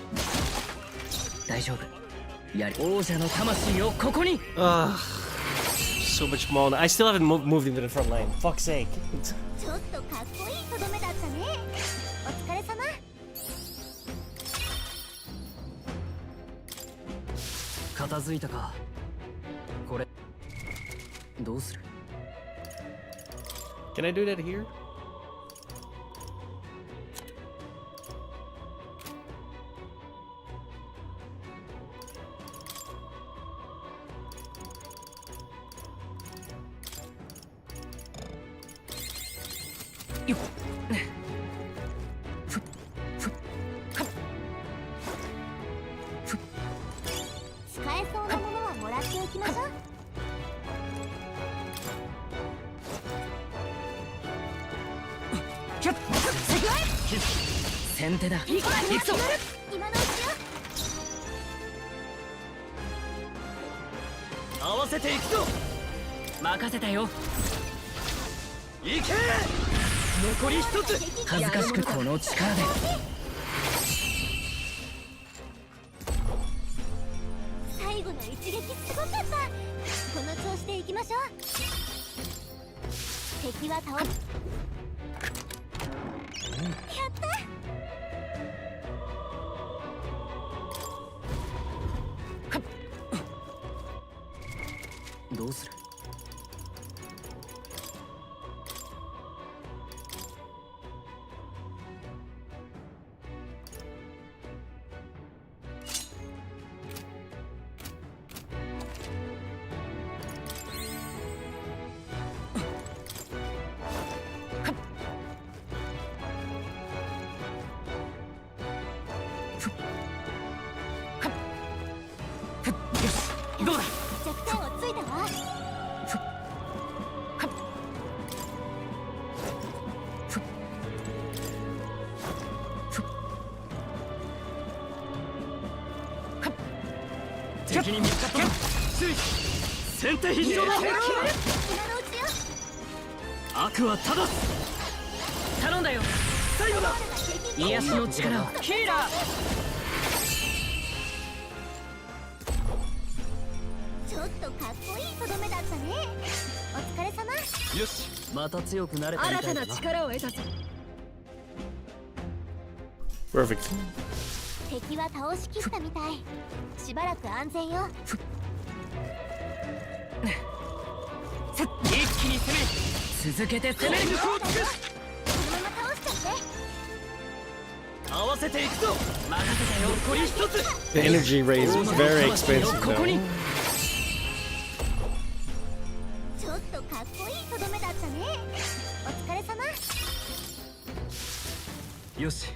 大丈夫やり王者の魂をここにSo much more. I still haven't moved into the front line. Fuck's sake. ちょっとかっこいいとどめだったね。お疲れ様。片付いたかこれどうする Can I do that here?先手だ行くぞ今のうちよ合わせていくぞ任せたよ行け残り一つ恥ずかしくこの力で最後の一撃すごかったこの調子でいきましょう敵は倒すやったどうするどうだ弱点をついたわ敵に見つかった先手必勝だ今のうちよ悪は正す頼んだよ最後だ癒しの力をヒーラーちょっとかっこいいとどめだったねお疲れ様よしまた強くなれたみたいだ新たな力を得たぞ Perfect. 敵は倒しきったみたいしばらく安全よ一気に攻め続けて攻めるこのまま倒しちゃって合わせていくぞ任せたよ残り一つ The energy raise is very expensive ここに though. ちょっとかっこいいとどめだったねお疲れ様よし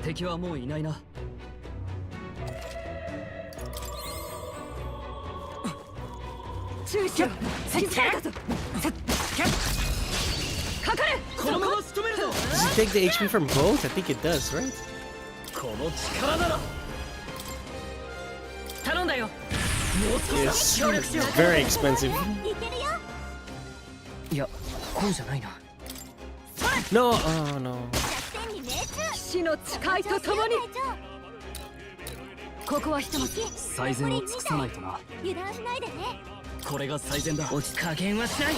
敵はもういないな注意しろ気づかれたぞかかれこのまま仕留めるぞ Does it take the HP from both? I think it does, right? この力なら頼んだよもう少 Yes. し協力しよう Very expensive. いけるよいやこうじゃないな No, oh no. 弱点に命中騎士の誓いとともにここはひとまず最善を尽くさないとな油断しないでねこれが最善だ落ち加減はしない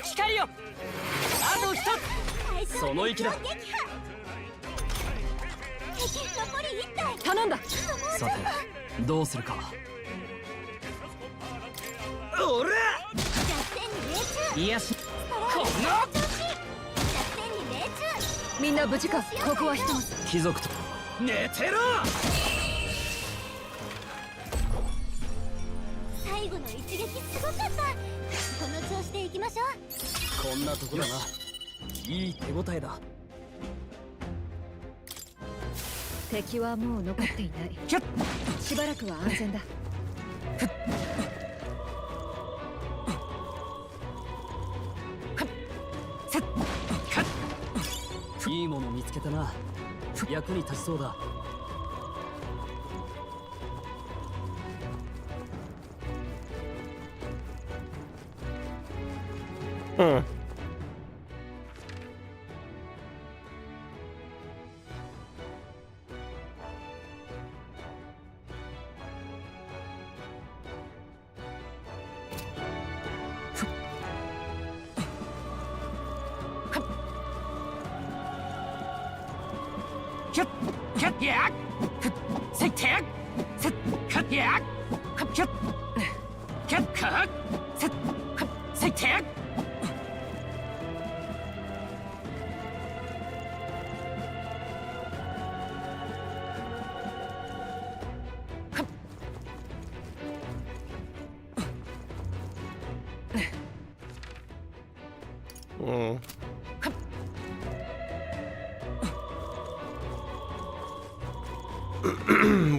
光よあと一つその息だ敵残り1体頼んださてどうするかおら弱点に命中癒しこの弱点に命中みんな無事かここはひとまず貴族と寝てろ最後の一撃すごかった。この調子でいきましょう。こんなとこだな。いい手応えだ。敵はもう残っていない。しばらくは安全だ。いいもの見つけたな。役に立ちそうだ。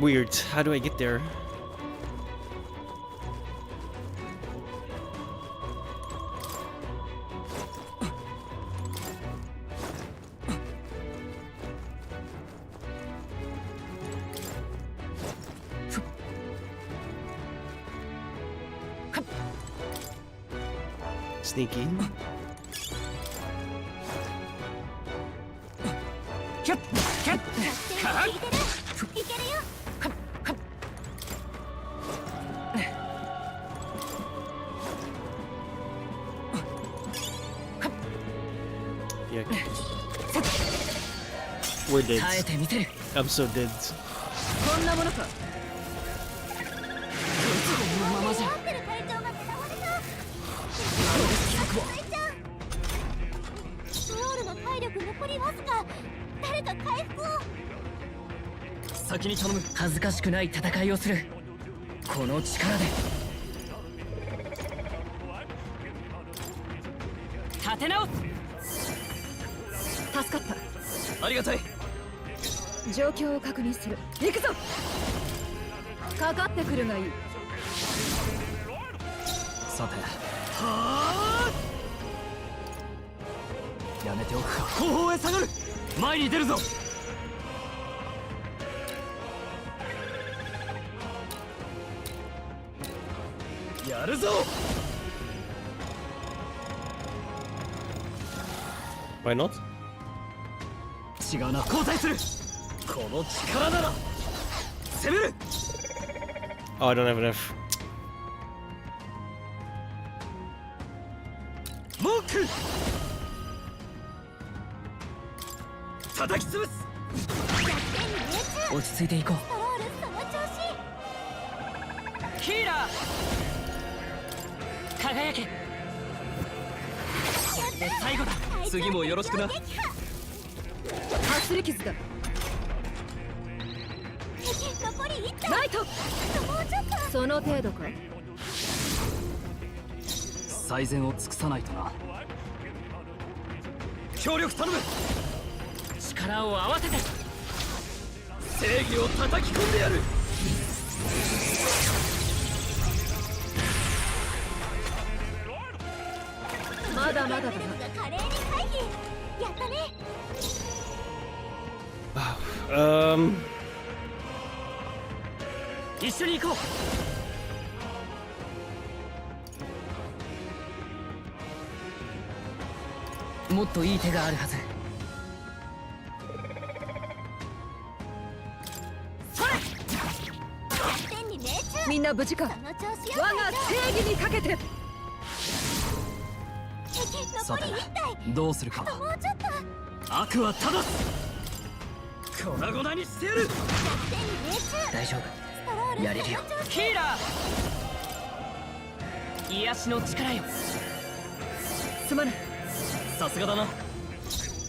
Weird. How do I get there? Sneaky. Yeah. We're dead. I'm so dead. こんなものか。スロールの体力残りわずか。誰か回復を。先に頼む。恥ずかしくない戦いをする。この力で立て直す。助かった。ありがたい。状況を確認する。行くぞ。かかってくるがいい。さて、はあ、やめておくか。後方へ下がる。前に出るぞ。やるぞ。Why not? 違うな。交代する。この力なら攻める。 Oh, I don't have enough. モーク叩き潰す。落ち着いていこう。ヒーラー輝け。これで最後だ。次もよろしくな。擦り傷だ。残り1体。ライト。もうちょっと。その程度か。最善を尽くさないとな。協力頼む。力を合わせて正義を叩き込んでやる。まだまだだな。華麗に回避。やったね。一緒に行こう。もっといい手があるはず。それ。みんな無事か。我が正義にかけて。さて、どうするか。悪は正す。粉々にしてやる。大丈夫。やれるよ。ヒーラー。癒しの力よ。すまない。さすがだな。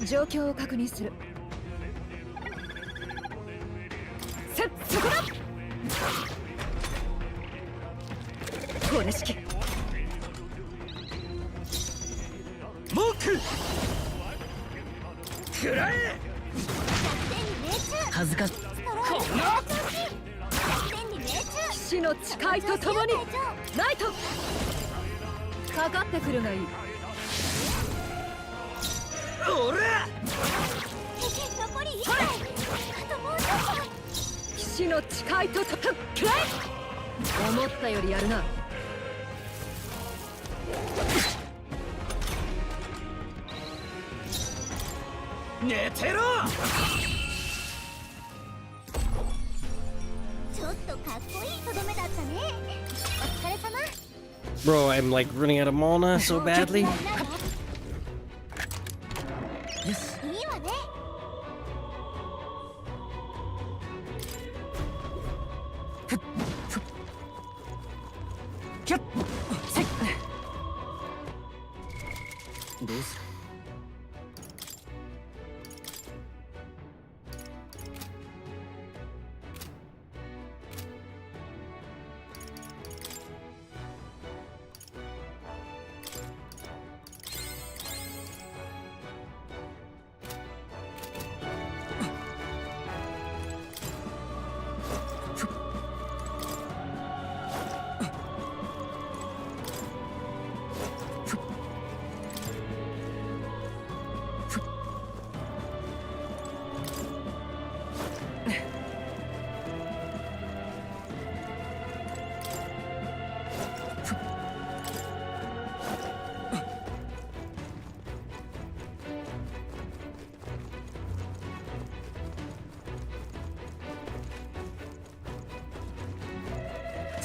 状況を確認する。そこだ。これ式モックくらえ恥ずかしこんな騎士の誓いとともにナイトかかってくるがいいおら残り1回あともうちょっ騎士の誓いととくらえ思ったよりやるな寝てろちょっとかっこいいとどめだったねお疲れ様 Bro, I'm like running out of mana so badly. いいわねどうする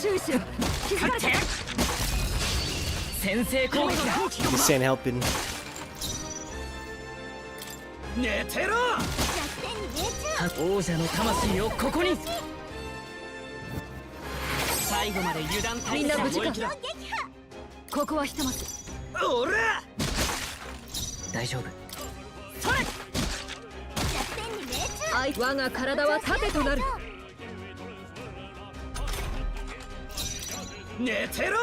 注意しろ気づかれた先制攻撃だ This ain't helping. 寝てろ王者の魂をここに最後まで油断大みんな無事か敵だここはひとまずおら大丈夫我が体は盾となる寝てろ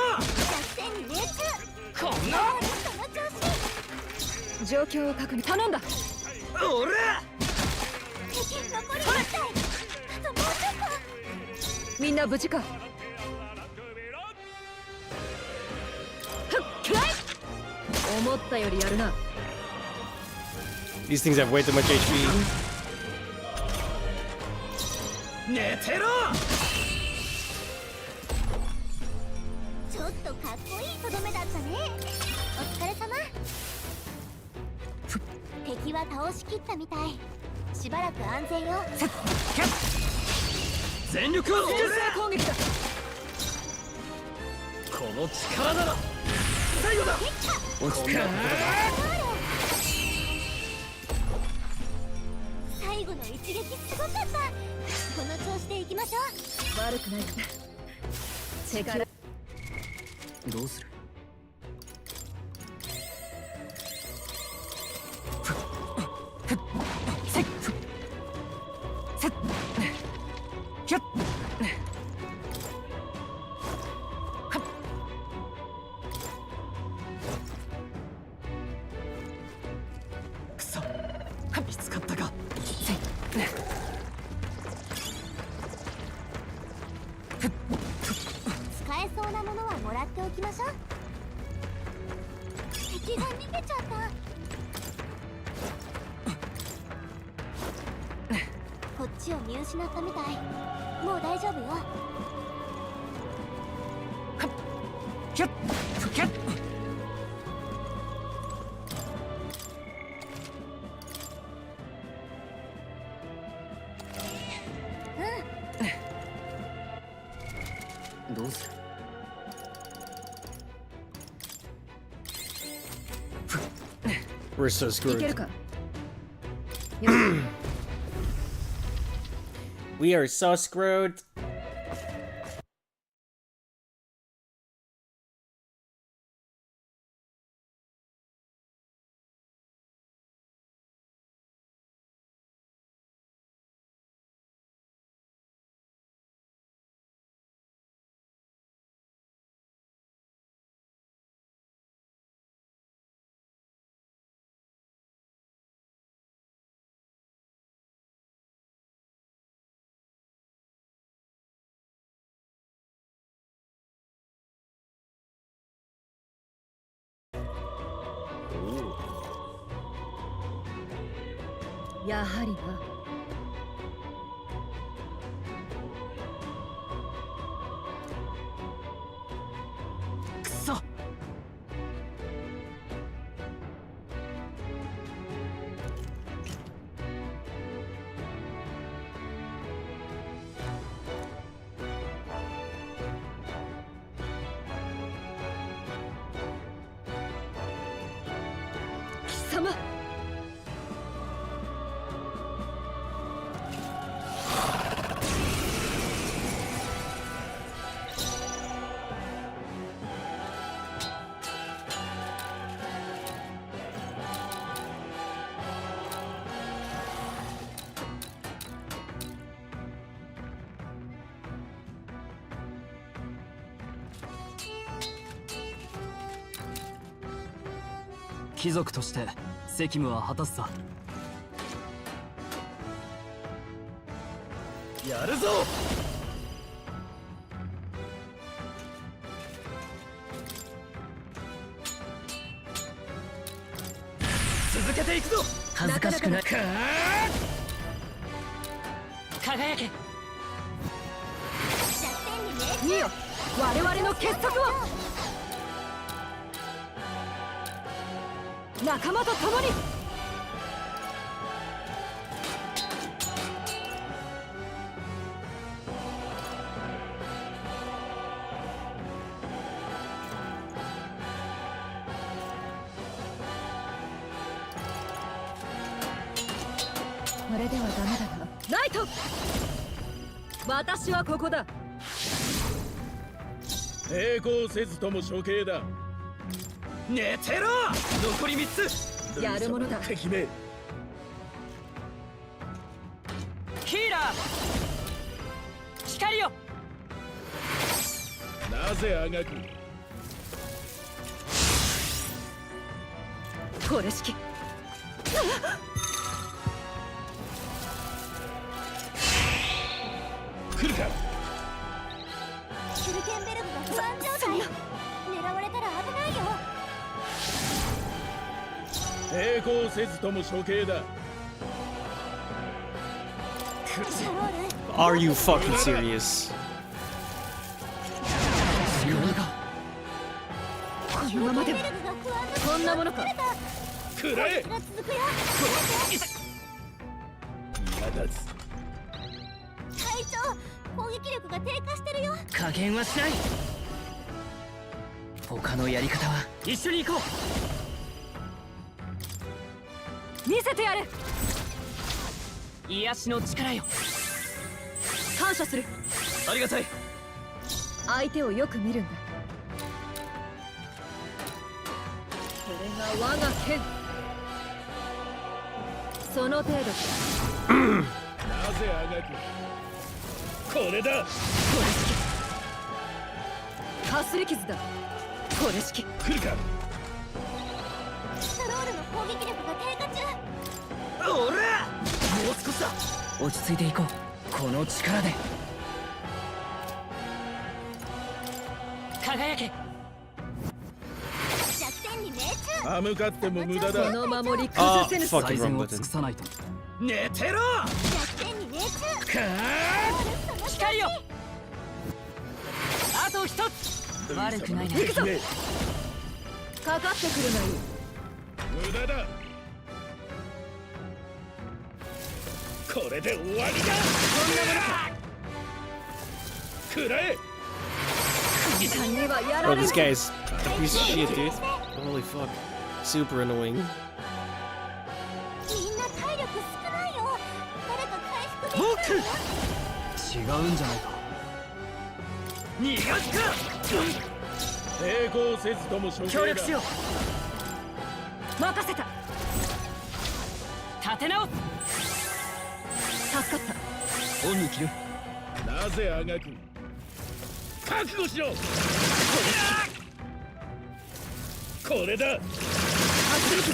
こんな状況を確認頼んだおら残り1回あともうちょっみんな無事か思ったよりやるな These things have way too much HP. 寝てろちょっとかっこいいとどめだったねお疲れ様敵は倒しきったみたいしばらく安全よ全力を先制攻撃だこの力なら最後だ落ち着け最後の一撃すごかったこの調子でいきましょう悪くない力どうするくそ見つかったか使えそうなものはもらっておきましょう敵が逃げちゃったこっちを見失ったみたいもう大丈夫よキャッキャッどうする We're so いける screwed. か We are so screwed. やはりな。くそ。貴様。貴族として責務は果たすさ。やるぞ。続けていくぞ。恥ずかしくない。輝け。見よ、我々の結束を。仲間と共に。これではダメだな。ライト、私はここだ。抵抗せずとも処刑だ。寝てろ。残り3つ。やるものだ。敵め。ヒーラー、光よ。なぜあがく。これしき。来るか。シュルケンベルグが不安状態。狙われたら危ないよ。抵抗せずとも処刑だ。 Are you fucking serious? このままではこんなものか。くらえ。が続くよ。嫌だず。隊長、攻撃力が低下してるよ。加減はしない。他のやり方は一緒に行こう。見せてやる。癒しの力よ。感謝する。ありがたい。相手をよく見るんだ。これが我が剣。その程度。なぜあがく。これだ。これしき。かすり傷だ。これしき。来るか。ストロールの攻撃力が低下中。おら、もう少しだ。落ち着いていこう。この力で輝け。弱点に命中。歯向かっても無駄だ。この守り崩せぬ。最善を尽くさないと。寝てろ。弱点に命中。光よ。あと一つ。悪くないな。行くぞ。かかってくるがいい。無駄だ。これで終わりだ。くらえ。 Bro, this guy's a piece of shit, dude. Holy fuck. Super annoying. みんな体力少ないよ。誰か回復できる？違うんじゃないか。逃がすか。抵抗せずとも処刑だ。協力しよう。任せた。立て直す。助かった。オンに切る。なぜあがく。覚悟しろ。これだ。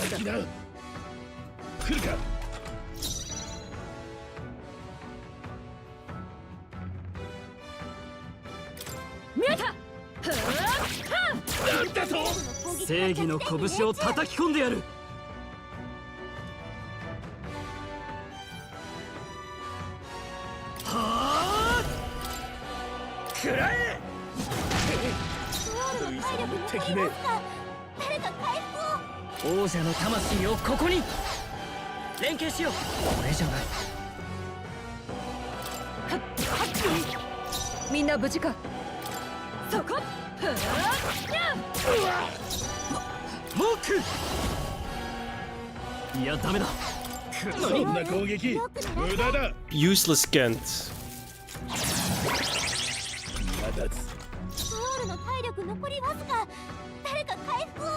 敵だ。来るか。見えた。なんだと。正義の拳を叩き込んでやる。食らえ。ルイ様の敵め。誰か回復を。王者の魂をここに連携しよう。これじゃない。みんな無事か。そこ。モーク。いやダメだ。そんな攻撃無駄だ。 Useless Kent. 嫌だつ。ソウルの体力残りわずか。誰か回復を。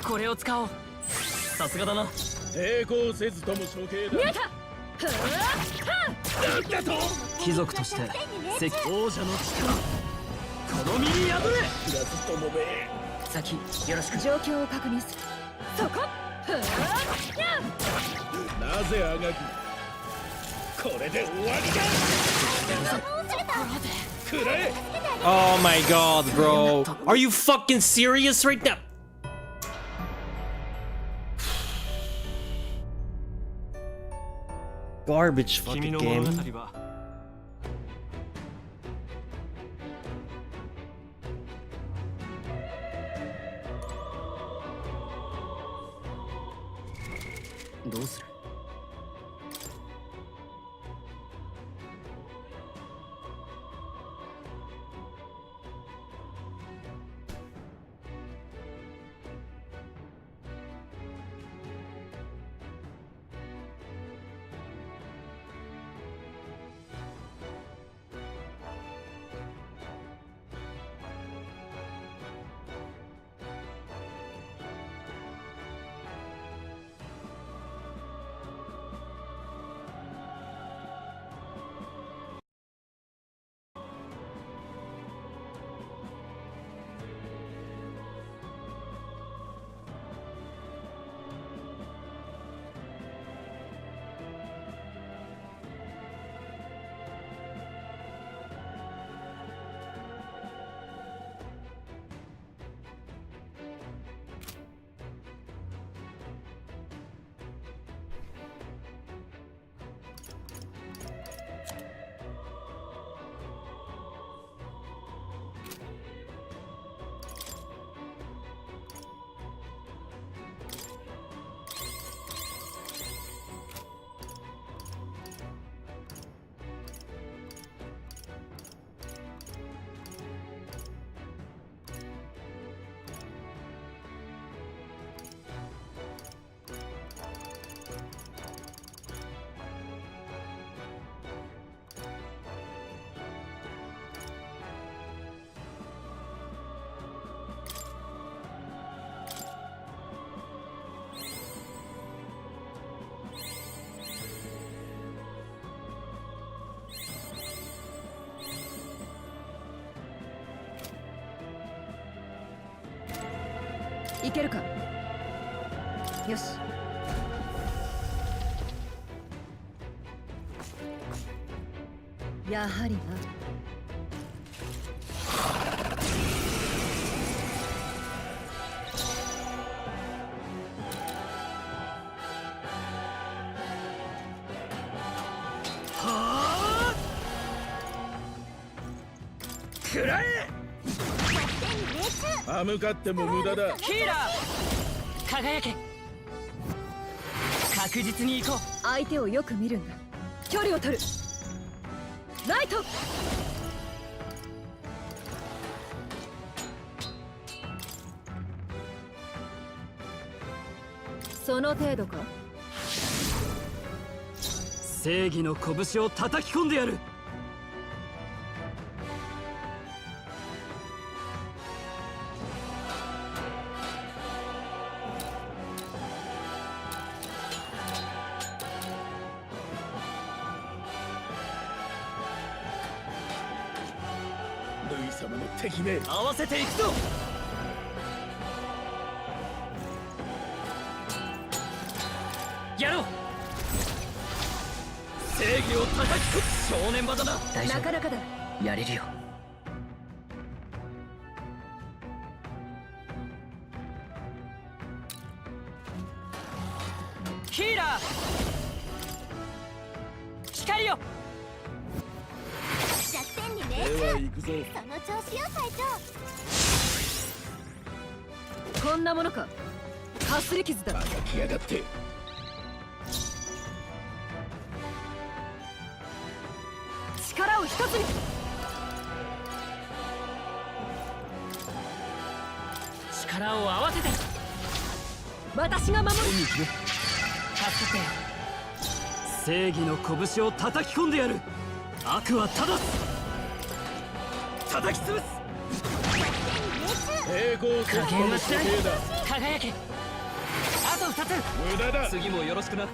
これを使おう。さすがだな。抵抗せずとも処刑だ。見えた。なんだと。貴族として石王者の力この身に破れ。プラスともべ。先よろしく。状況を確認する。そこ。なぜあがく。これで終わりだ。食らえ。 Oh my god, bro. Are you fucking serious right now? Garbage fucking game. どうする。いけるか。よし。やはりな。はあ。食らえ。歯向かっても無駄だ。ヒーラー輝け。確実に行こう。相手をよく見るんだ。距離を取る。ライト。その程度か。正義の拳を叩き込んでやる。ルイ様の敵め。合わせていくぞ。やろう。正義を叩き込む。正念場だな。大丈夫。なかなかだ。やれるよ。ヒーラー光よ。弱点に命中。その調子よ隊長。こんなものか。かすり傷だ。来やがって。力を一つに。力を合わせて。私が守る。助けて。正義の拳を叩き込んでやる。悪は正す。叩き潰す。抵抗加減はしない。輝け。あと2つ。無駄だ。次もよろしくな。うま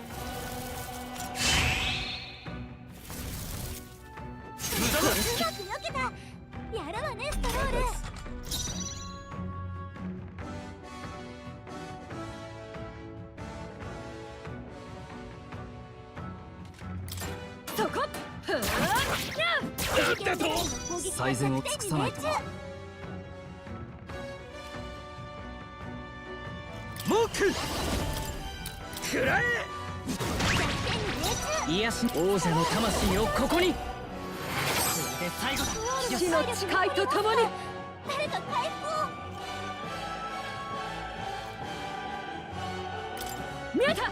く避けた。やるわねストロール。そこ。だと。最善を尽くさないとな。モーク。くらえ。癒し王者の魂をここに。これで最後だ。死の誓いとともに。誰か回復を。見えた。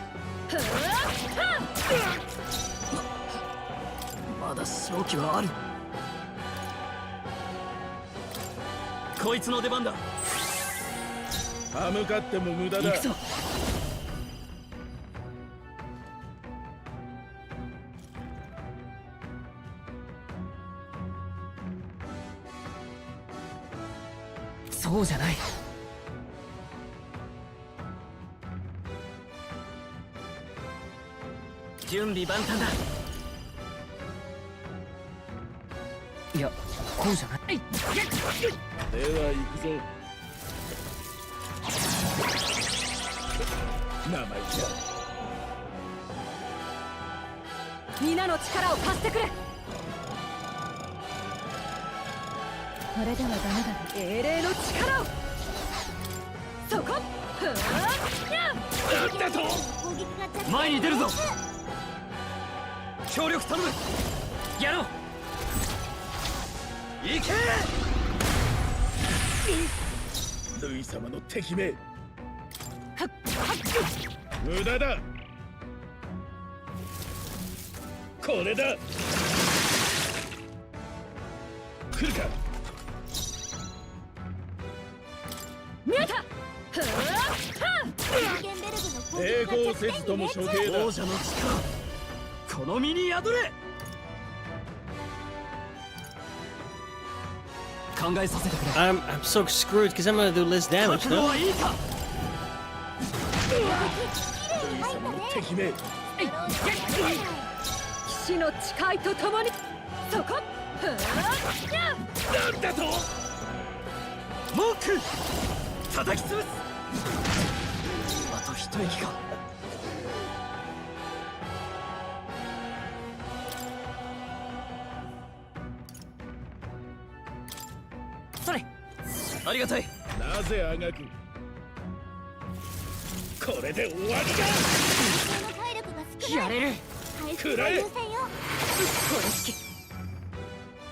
まだ正気はある。こいつの出番だ。歯向かっても無駄だ。行くぞ。そうじゃない。準備万端だ。いや、こうじゃない。では行くぞ。生意気だ。皆の力を貸してくれ。これではダメだ。英霊の力を。そこ。なんだと。前に出るぞ。協力頼む。やろう。行け。ルイ様の敵め。無駄だ。これだ。来るか。見えた。抵抗せずとも処刑だ。王者の力、この身に宿れ。考えさせてくれ。I'm so screwed because I'm gonna do less damage, no? はいいか。敵め。騎士の誓いとともに。そこ。なんだと。モーク。叩き潰す。あと一息か。それ。ありがたい。なぜあがく。これで終わりだ。やれる。くらえ。これ式。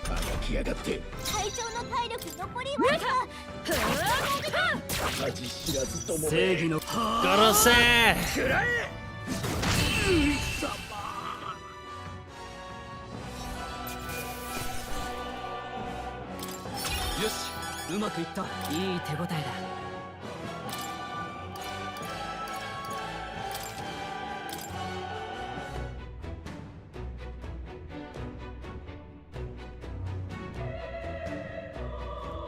あがきやがって。隊長の体力残りわずか。恥知らずとも。正義の殺せ。くらえ。よし、うまくいった。いい手応えだ。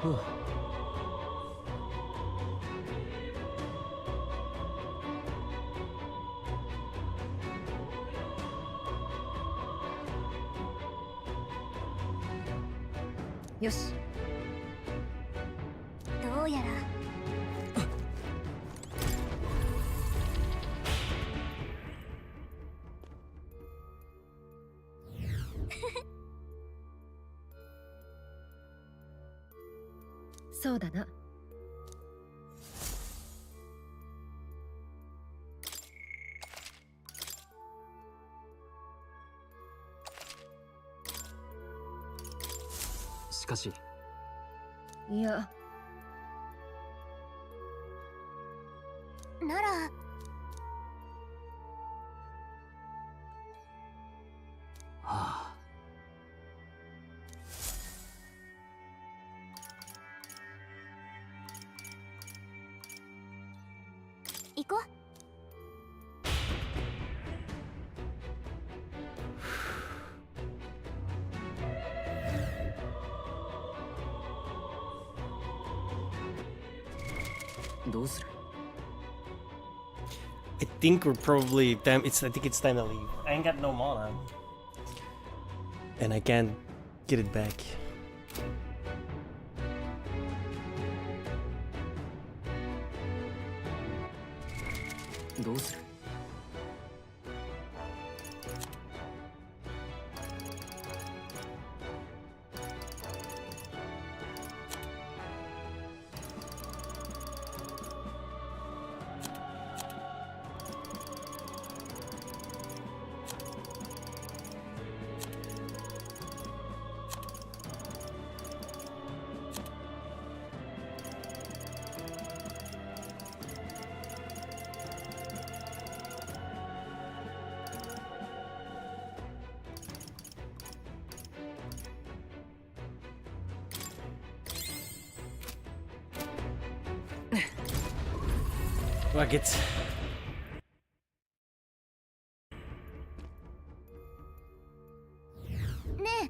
ふう。よし。どうやらそうだな。しかし。いや。なら。はあ。行こう。どうする？ I think we're probably I think it's time to leave. I ain't got no mana. And I can't get it back. どうする？Fuck it. ねえ。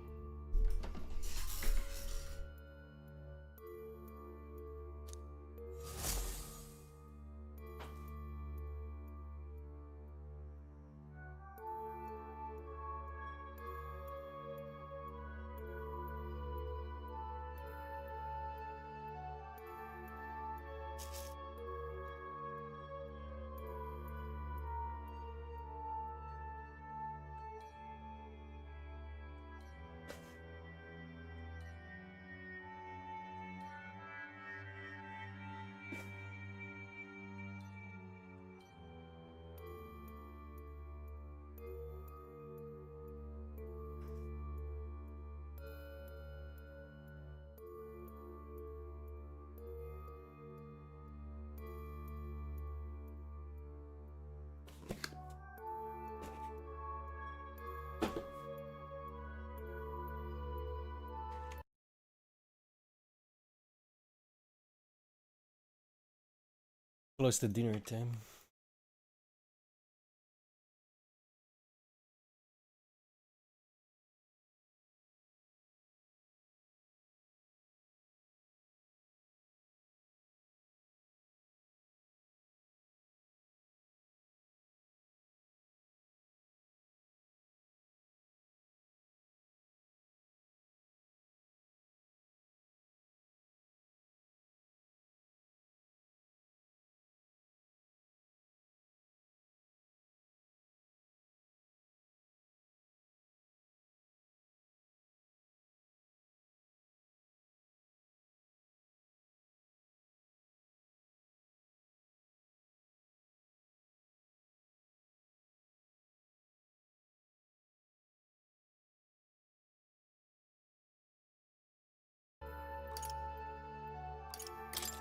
Close to dinner time.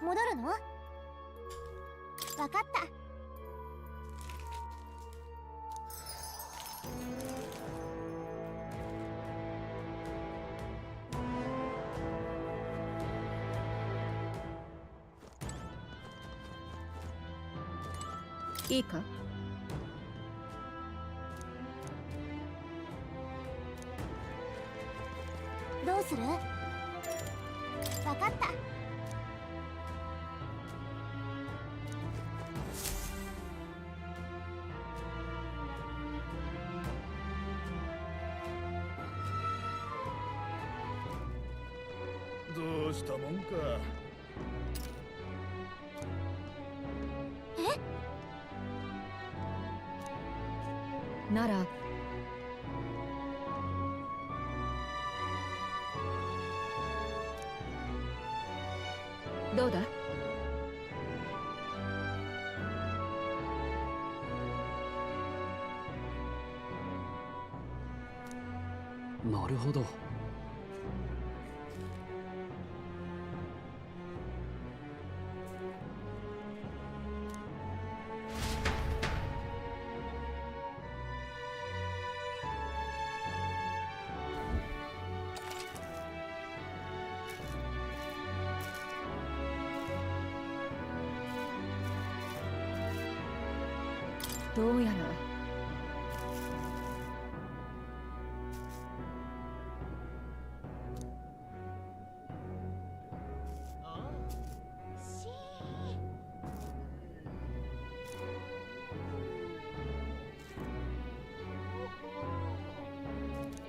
戻るの？わかった。いいか？どうする？わかった。どうしたもんか。ならどうだ？なるほど。どうやら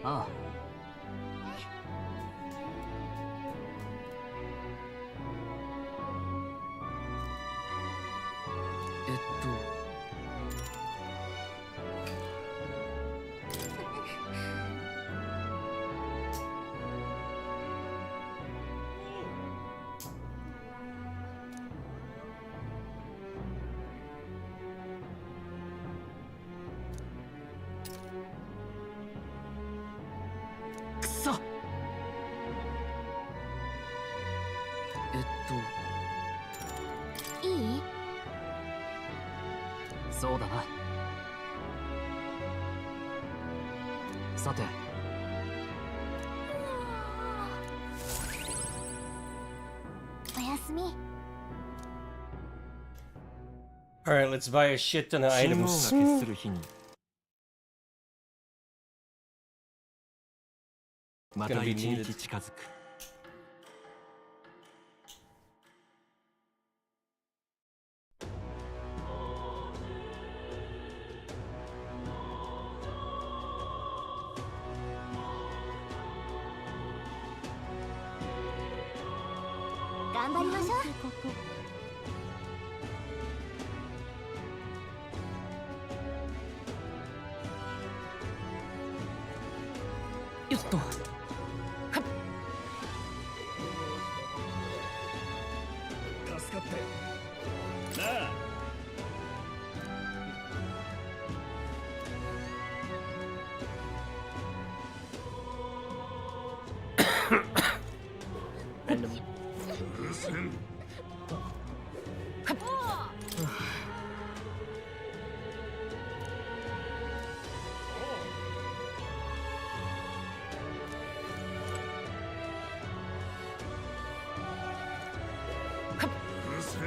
ああ。くそ。いい？そうだな。さて。おやすみ。Alright, let's buy a shit ton of 信号が items. 決する日にまた Gonna be 一 needed. 日近づく。頑張りましょう。よっと。助かったよ。なあ。Random. うるせん。うるせん。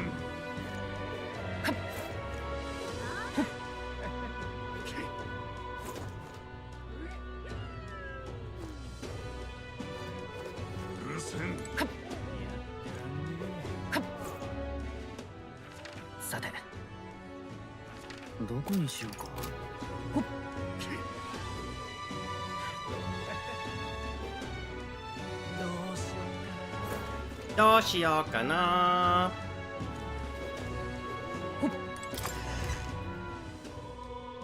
うるせん。さて。どこにしようか。どうしようかな。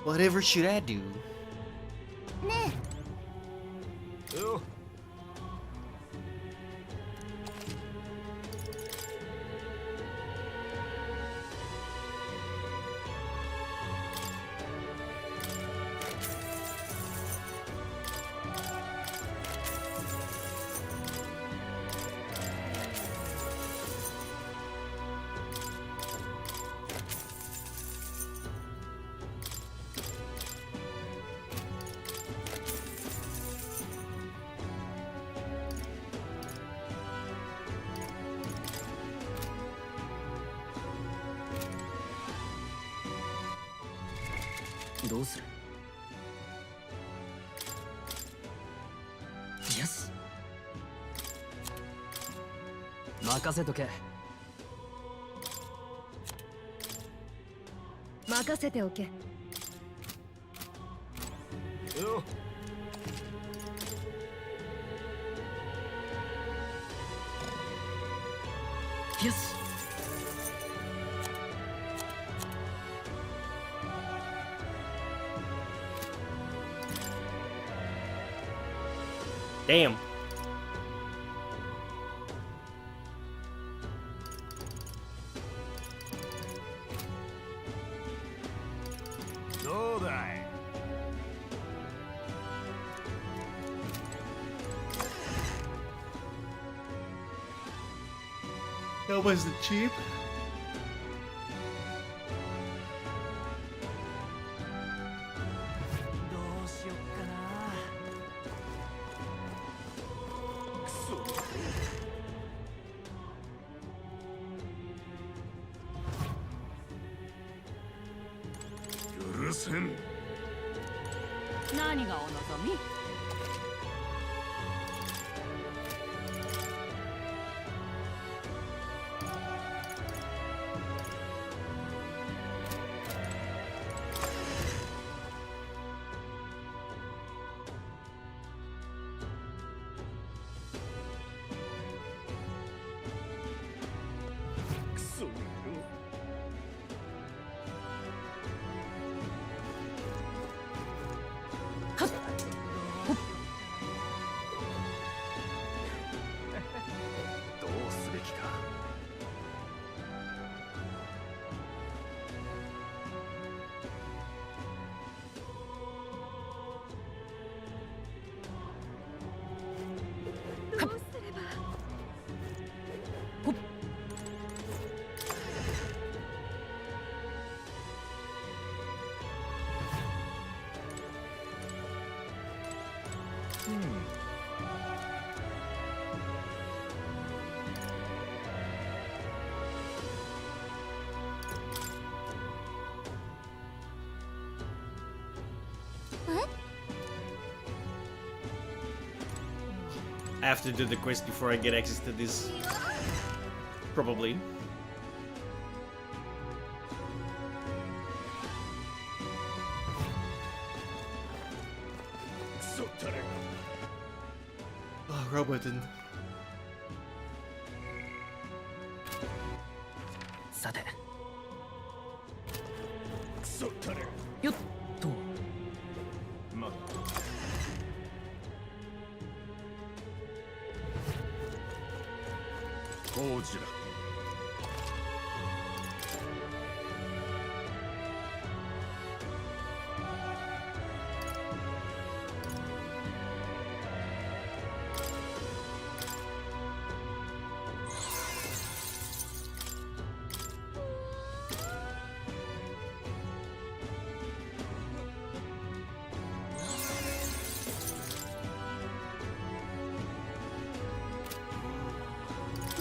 Whatever should I do? ねどうする？よし。任せとけ。任せておけ。よし。Damn. どうだい。That wasn't cheap. どうしよっかな。くそ。うるせん。何がお望み？クソ野郎。どうすべきか。どうすれば。I have to do the quest before I get access to this. Probably. Oh, Robotin. さて。クソったれ。よっと。ま。王子だ。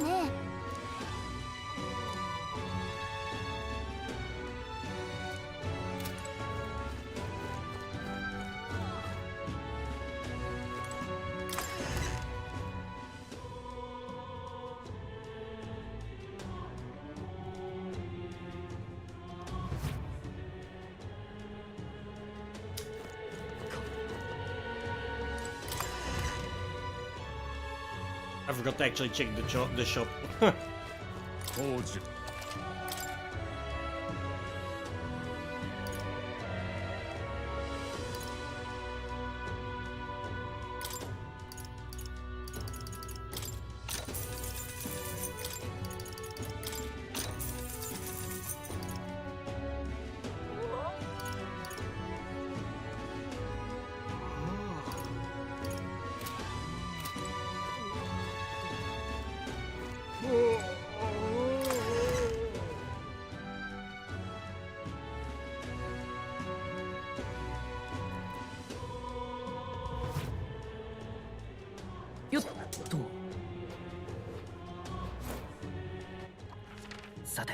ねえ。I forgot to actually check the shop. 王子。よっと。さて。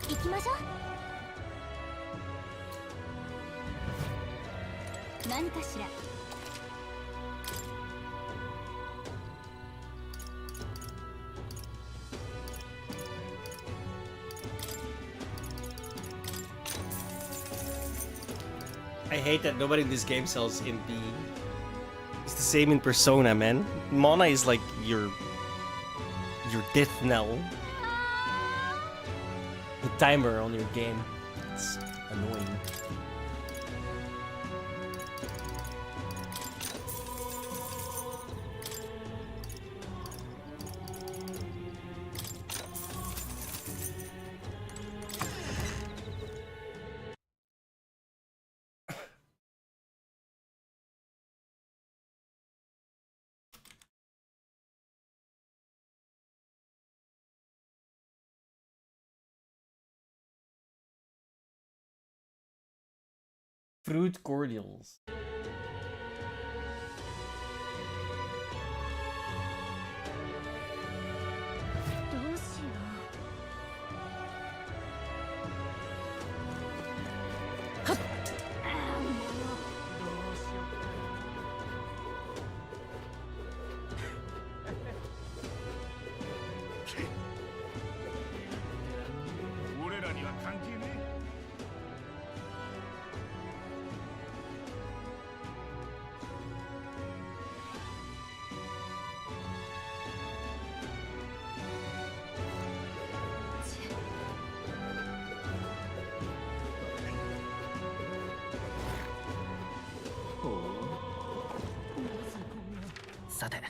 行きましょう。何かしら。I hate that nobody in this game sells MP. It's the same in Persona, man. Mana is like your death knell. The timer on your game. It's annoying. Fruit cordials. さて。なぜ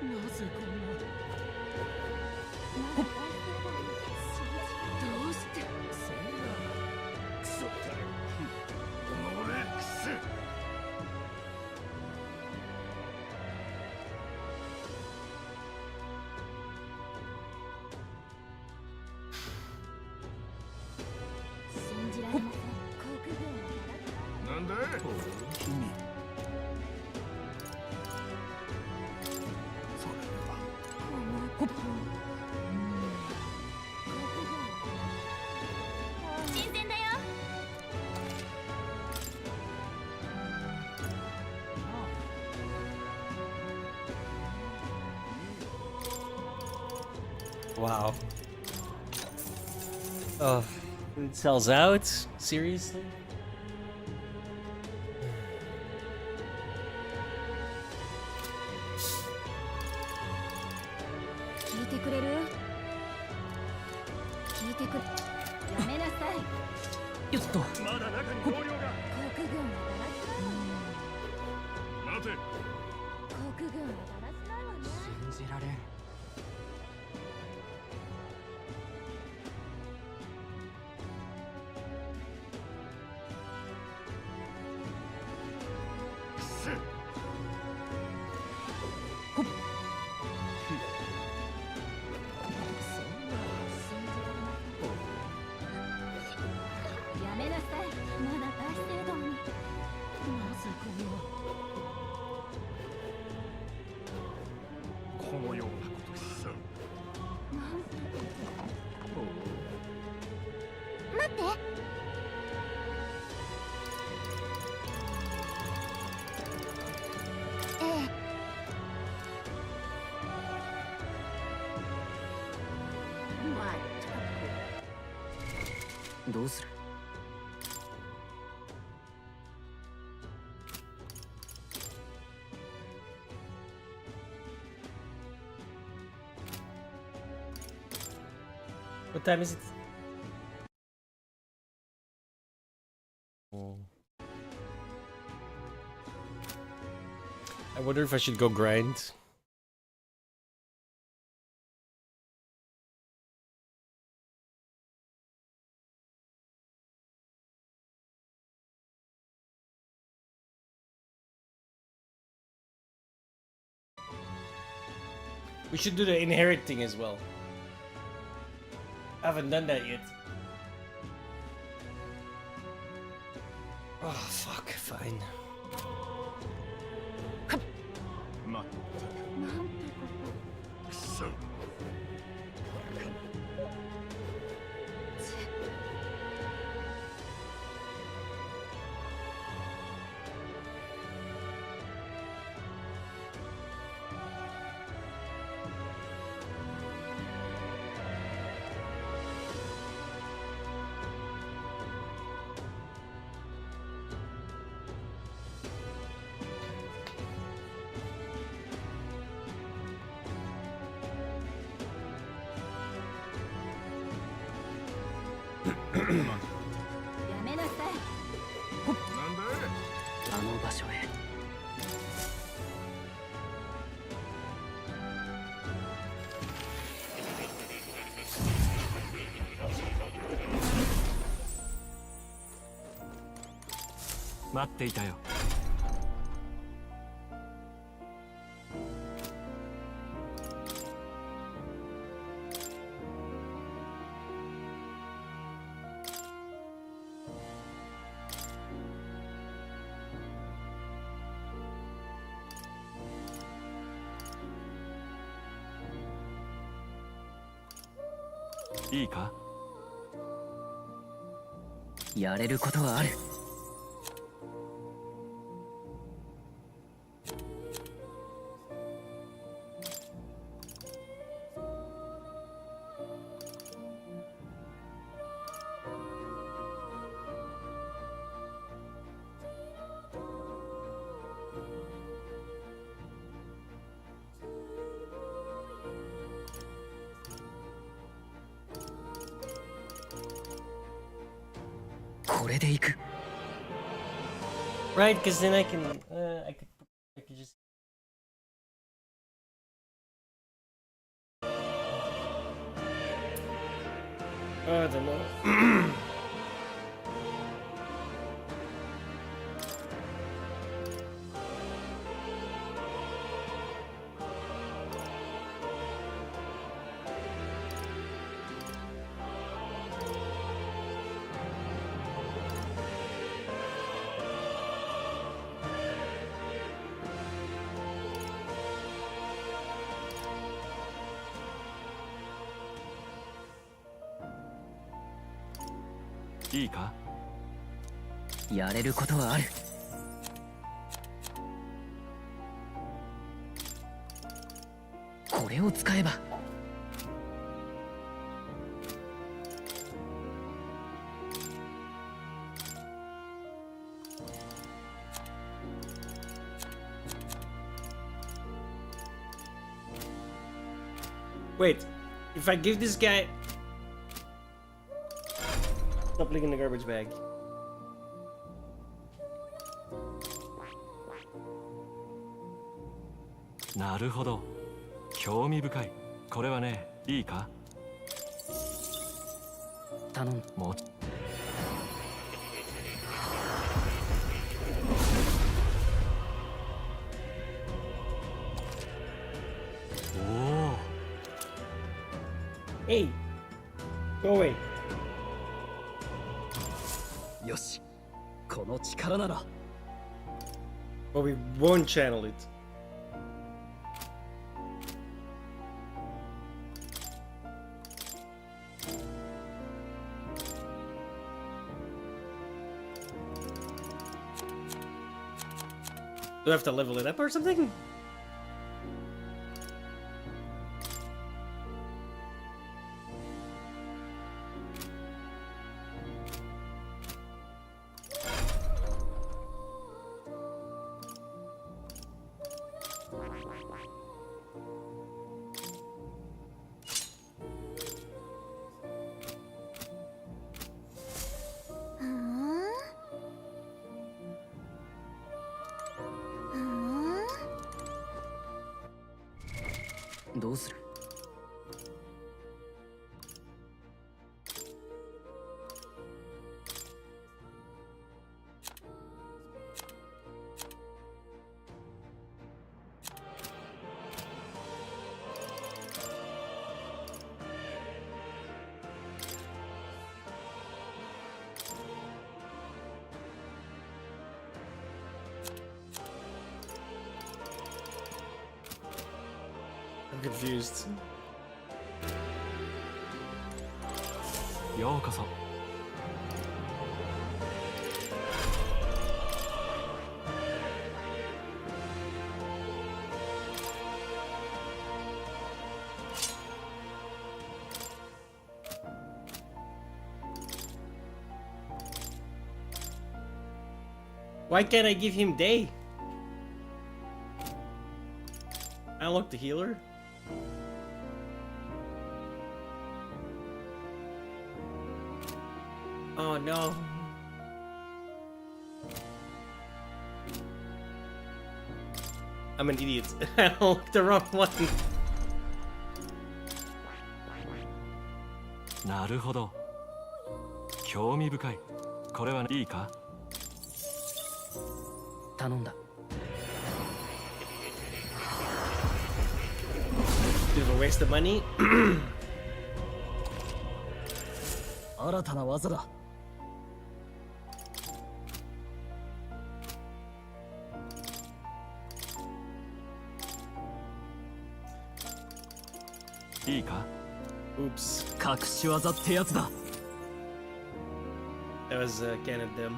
こんな。どうして。そんな。クソったれ。俺クス。信じられません。航空軍はなんだ。君。新鮮だよ。Wow. Oh, it sells out? Seriously? 聞いてくれる？聞いてくれ。やめなさい。よっと。まだ中に同僚が。航空軍はだらしないわね。待て。航空軍はだらしないわね。信じられん。やめなさい。まだ大聖堂に。なぜこんな。このようなことさ。待って。ええ。まったく。どうする。What time is it? Oh. I wonder if I should go grind. We should do the inherit thing as well. I haven't done that yet. Oh, fuck, fine. まったく。なんてこくそ。やめなさい。なんだ。あの場所へ。待っていたよ。いいか？やれることはある。これでいく。Right, because then I can I could just. I don't know.いいか？やれることはある。これを使えば。Wait, if I give this guy. Stop looking in the garbage bag. Naるほど。興味深い。これはね、いいか？頼む。もう。おお。Hey, go away. よし、この力なら。But we won't channel it. Do I have to level it up or something? Hmm? どうする？I'm confused. ようこそ。Why can't I give him day? I unlocked the healer. Oh no. I'm an idiot. I unlocked the wrong one. なるほど。興味深い。これはいいか？頼んだ。Did we waste the money? 新たな技だ。いいか？ Oops. 隠し技ってやつだ。That was kind of dumb.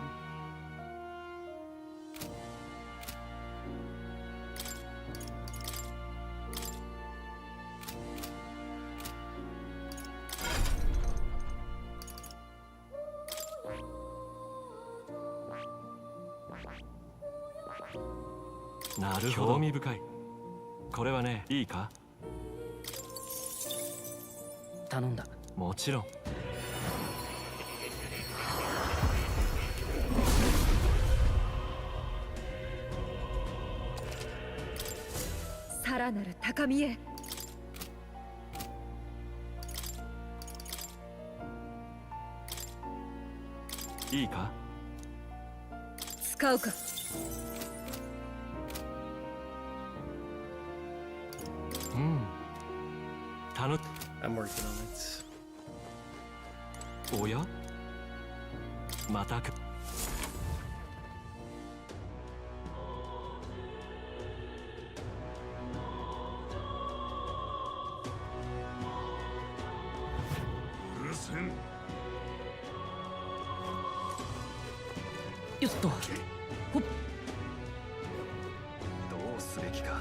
なるほど。興味深い。これはね、いいか？頼んだ。もちろん。さらなる高みへ。いいか？使うか。うん。I'm working on it. おや？またく。うるせん。よっと。ほっ。どうすべきか。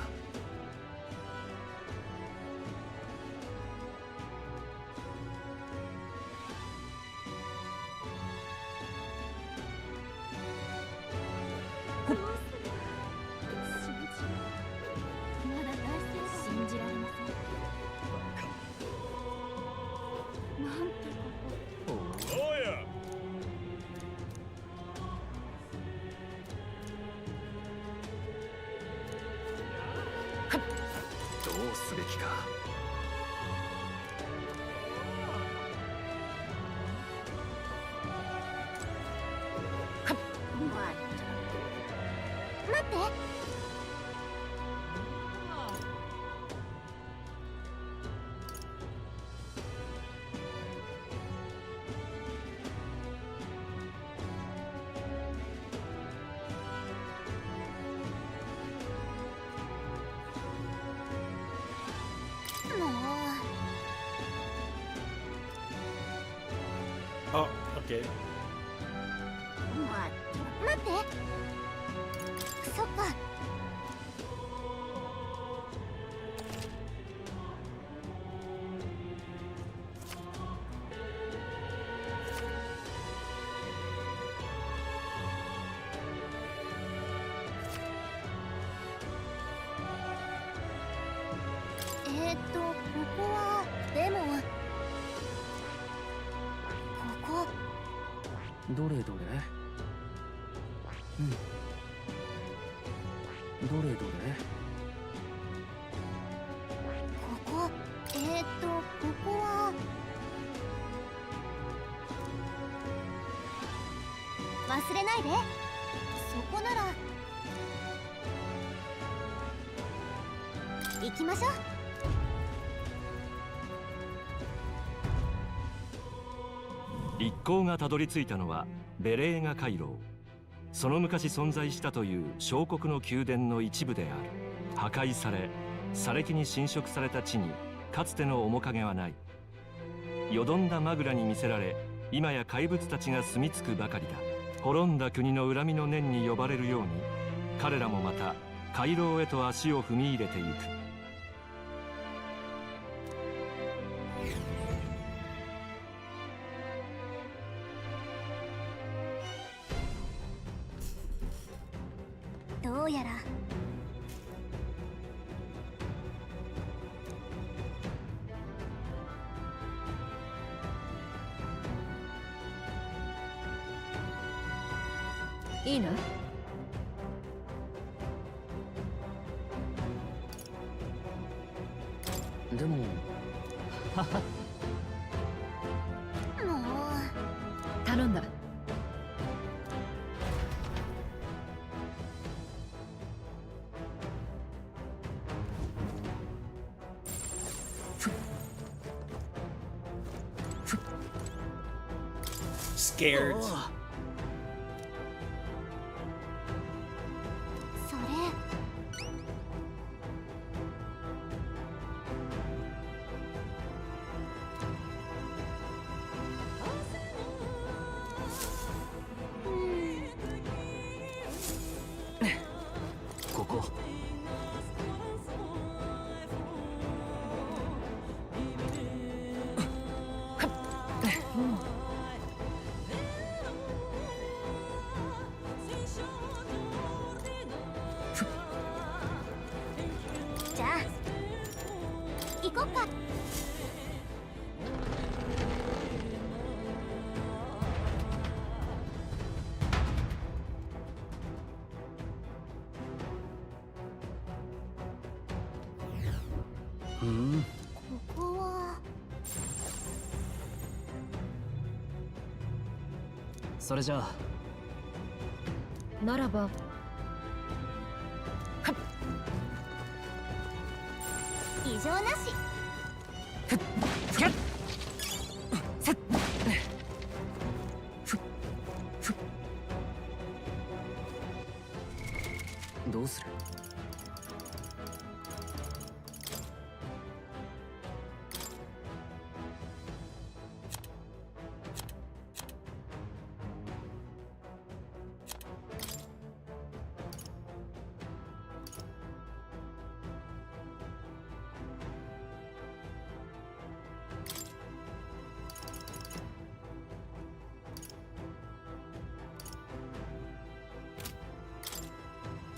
どうすべきか。待って。Oh, okay. 待って。そっか。ここはでもここ。どれどれ。うん。どれどれ。ここここは忘れないで。そこなら行きましょう。一行がたどり着いたのはベレーガ回廊。その昔存在したという小国の宮殿の一部である。破壊され砂礫に侵食された地にかつての面影はない。よどんだマグラに魅せられ今や怪物たちが住み着くばかりだ。滅んだ国の恨みの念に呼ばれるように彼らもまた回廊へと足を踏み入れていく。どうやらいいな。でも。もう頼んだ。Scared. それここ。ここはそれじゃあならば異常なし。どうする？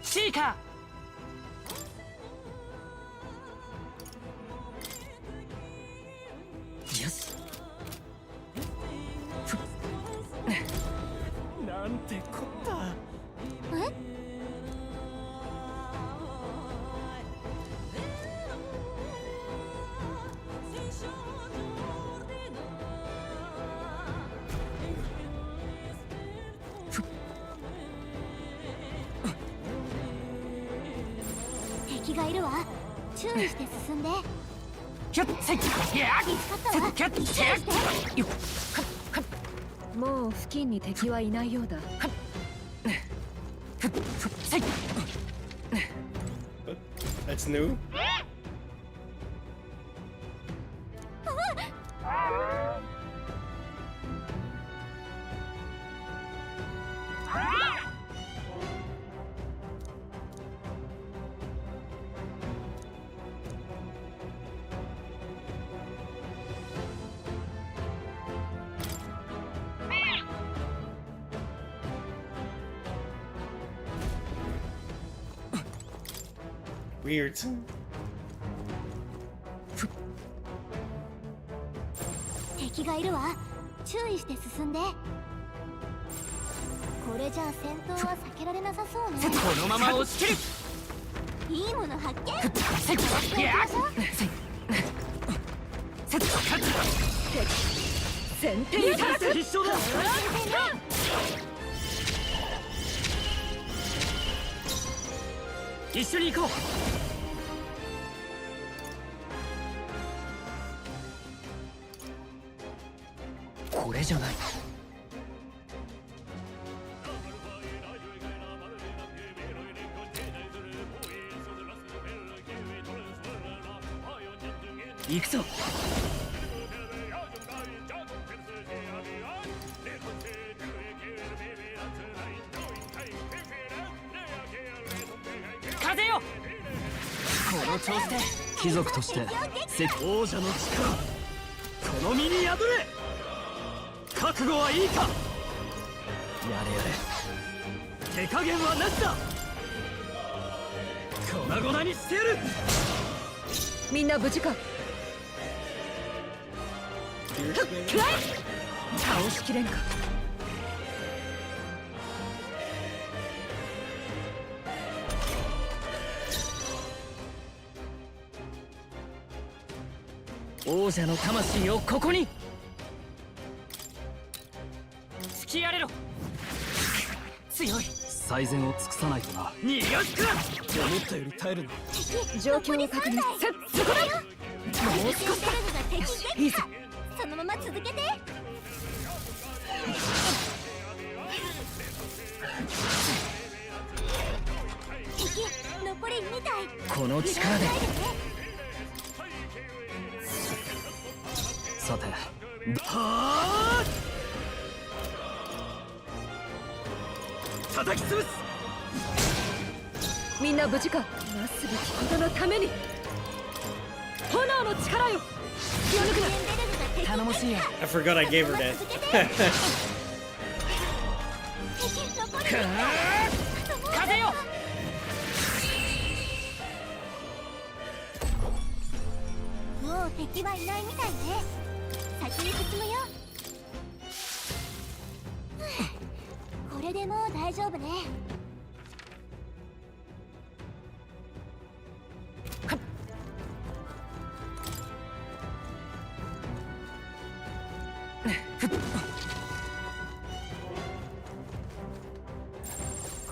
シーカー。よし。なんてこった。え？敵がいるわ。注意して進んで。キャッセイ。見つかったわ。キャッ注意して。もう付近に敵はいないようだ。That's new. Weird. 敵がいるわ。注意して進んで。これじゃあ戦闘は避けられなさそうね。このまま押し切る。いいもの発見。先手に立つ必勝だ。一緒に行こう。これじゃない。行くぞ。風よ。この調子で貴族として王者の力この身に宿れ。覚悟はいいか。やれやれ。手加減はなしだ。粉々にしてやる。みんな無事か。倒しきれんか。王者の魂をここに。突きやれろ。強い。最善を尽くさないとな。逃がすか。思ったより耐えるな。状況を確認。そこだ。もう少しだ。いいぞ。そのまま続けて。敵残り2体。この力で。さて。はあ。叩き潰す。みんな無事か。なすべきことのために炎の力よ。気を抜くな。頼もしいよ。 I forgot I gave her that. 風よ。もう敵はいないみたいね。先に進むよ。これでもう大丈夫ね。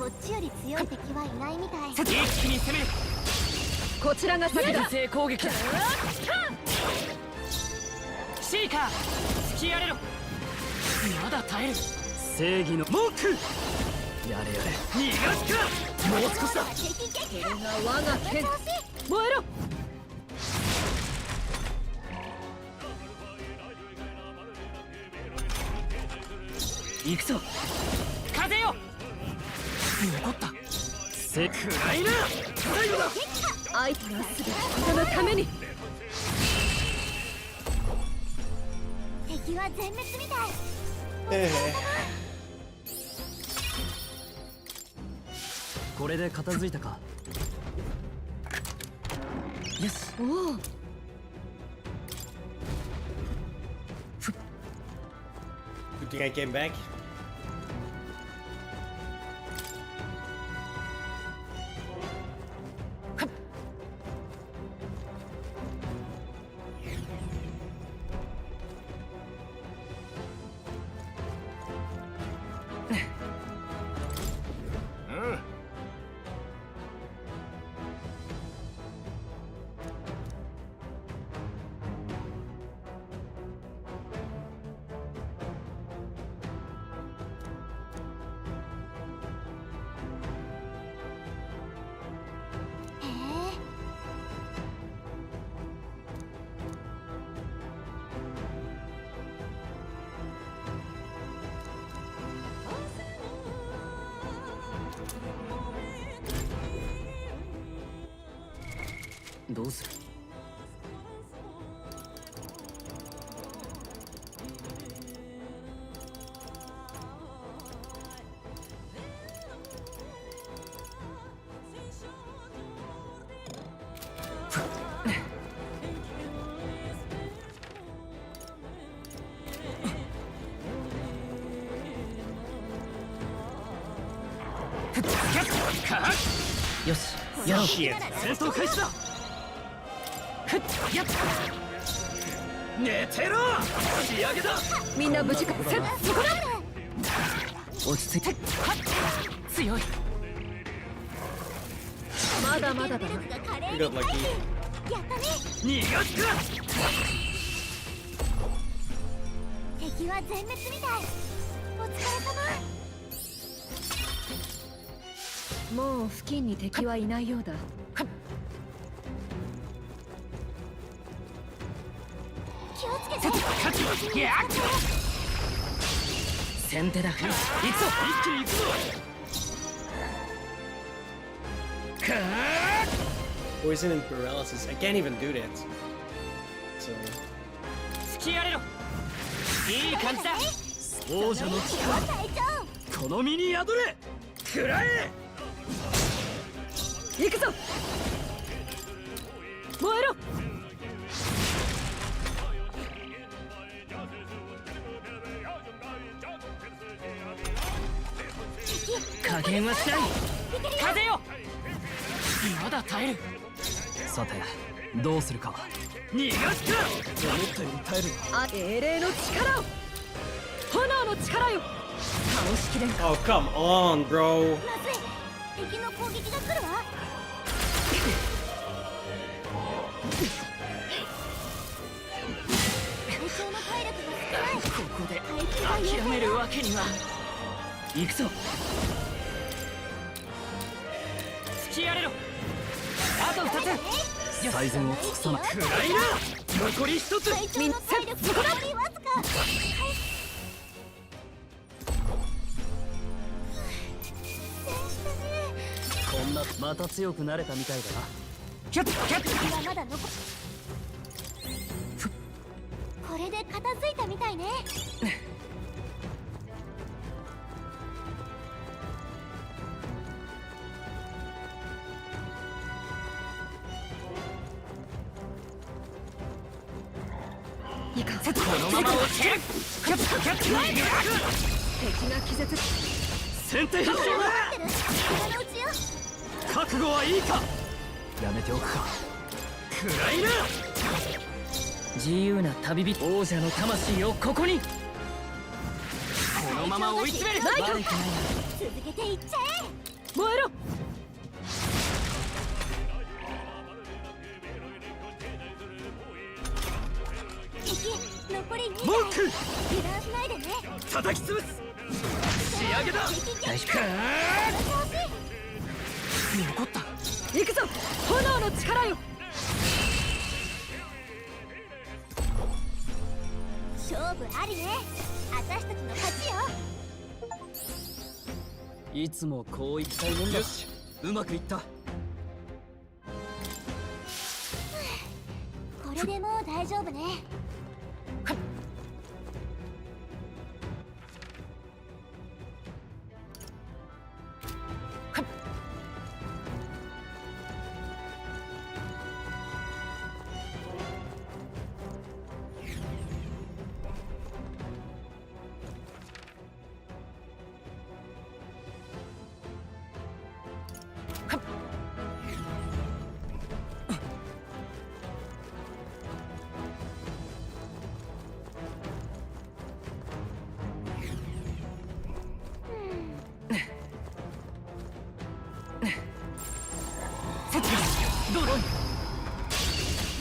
こっちより強い敵はいないみたい。一気に攻める。こちらが先だ。先制攻撃だ。シーカー突きやれろ。まだ耐える。正義の文句やれやれ。逃がすか。もう少しだ。これが我が剣。燃えろ。行くぞ。風よ。残った。せくらいな。最後だ。相手はすべて人のために。敵は全滅みたい。これで片付いたか。よし。おお。Good thing I came back.どうする。よし、やろう。戦闘開始だ。やっ寝てろ。仕上げだ。みんな無事か。そこだ。落ち着いて。強い。まだまだだな。You got lucky. 逃がすか。敵は全滅みたい。お疲れ様。もう付近に敵はいないようだ。気をつけて。先手だ。行くぞ。一気に行くぞ。Poison and paralysis. I can't even do that. So. 突きやれろ。いい感じだ。王者の力この身に宿れ。食らえ。行くぞ。燃えろ。加減はしない。風よ。まだ耐える。さてどうするか。逃がすか。思ったより耐える。英霊の力を。炎の力よ。倒しきれんか。 Oh, come on, bro. まずい。敵の攻撃が来るわ。隊長の体力が少ない。ここで諦めるわけには。行くぞ。突きやれろ。あと2つ。最善を尽くさな。くらいな。残り1つ。みんなそこだ。こんなまた強くなれたみたいだな。キャッキャッ。はまだ残これで片付いたみたいね。いかん。このまま落ちる。キャッキャッ。敵が気絶。先手必勝だ。覚悟はいいか。やめておくか。くらいな。自由な旅人。王者の魂をここに。このまま追い詰める。悪くないな。続けていっちゃえ。燃えろ。敵残り2文句体油断しないでね。叩き潰す。仕上げだ。大丈残った。行くぞ、炎の力よ。勝負ありね。私たちの勝ちよ。いつもこういきたいもんだ。よし、うまくいった。これでもう大丈夫ね。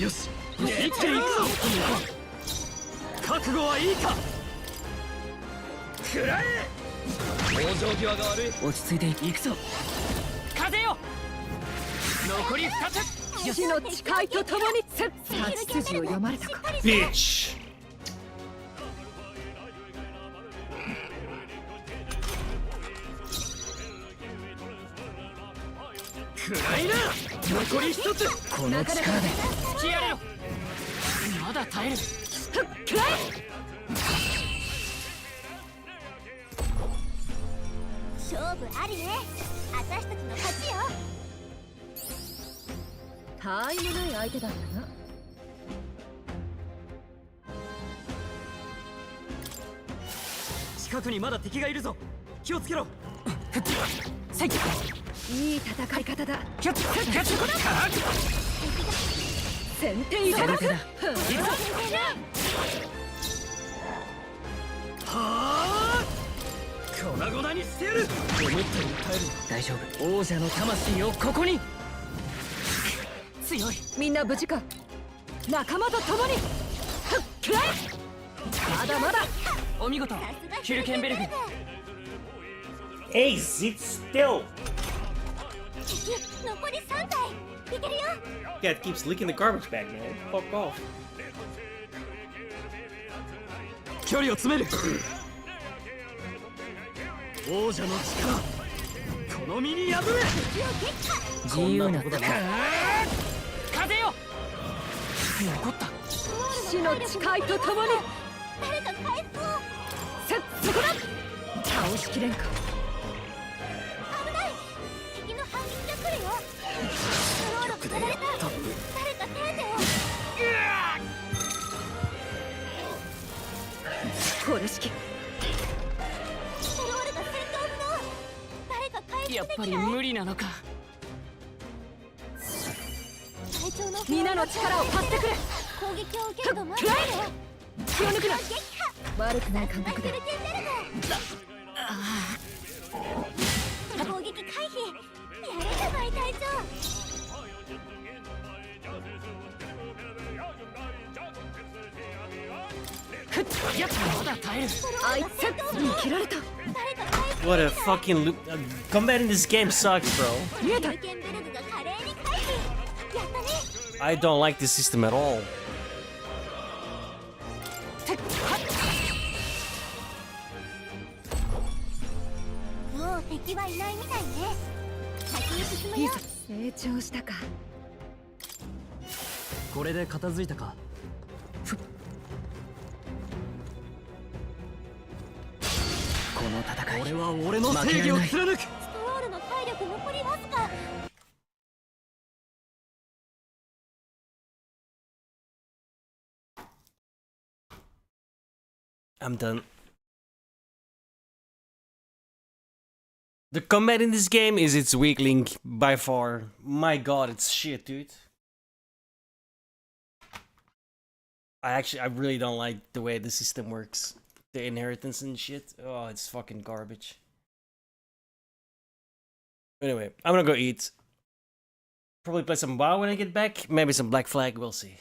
よし、一気に行くぞ。覚悟はいいか。食らえ。往生際が悪い。落ち着いていくぞ。風よ。残り2つ。死の誓いとともに立ち筋を読まれたか。Bitch. 食らいな。残り1つ。この力で突きやれろ。まだ耐える。食らえ。勝負ありね。私たちの勝ちよ。他愛もない相手だったな。近くにまだ敵がいるぞ。気をつけろ。いい戦い方だ。キャッチキャッチ。先手入れだ。はあ、粉々にしてやる。思ったより耐える。大丈夫。王者の魂をここに。強い。みんな無事か。仲間と共に食らえ。まだまだ。お見事、ヒルケンベルグ。Hey, sit still. 敵残り3体いけるよ。Yeah, it keeps leaking the garbage bag, man. Fuck off. 距離を詰める。王者の力、この身に破れ。自由なことだ。風よ。残った。死の誓いとともに。誰か回復を。そこだ。倒しきれんか。危ない。敵の反撃が来るよ。スロールが取られた。誰か手当てを。これしき。スロールが戦闘不能。誰か回復できない。やっぱり無理なのか。隊長のみんなの力を貸してくれ。攻撃を受けるとまずいよ。気を抜くな。悪くない感覚で。攻撃回避。やるじゃない隊長。やっぱまだ耐える。あいつに切られた。 What a fucking loop. Combat in this game sucks, bro. I don't like this system at all. もう敵はいないみたいね。先に進むよ。成長したか。これで片付いたか。この戦い、俺は俺の正義を貫く。ストロールの体力残りわずか。I'm done. The combat in this game is its weak link by far. My god, it's shit, dude. I really don't like the way the system works. The inheritance and shit. Oh, it's fucking garbage. Anyway, I'm gonna go eat. Probably play some WoW when I get back. Maybe some Black Flag. We'll see.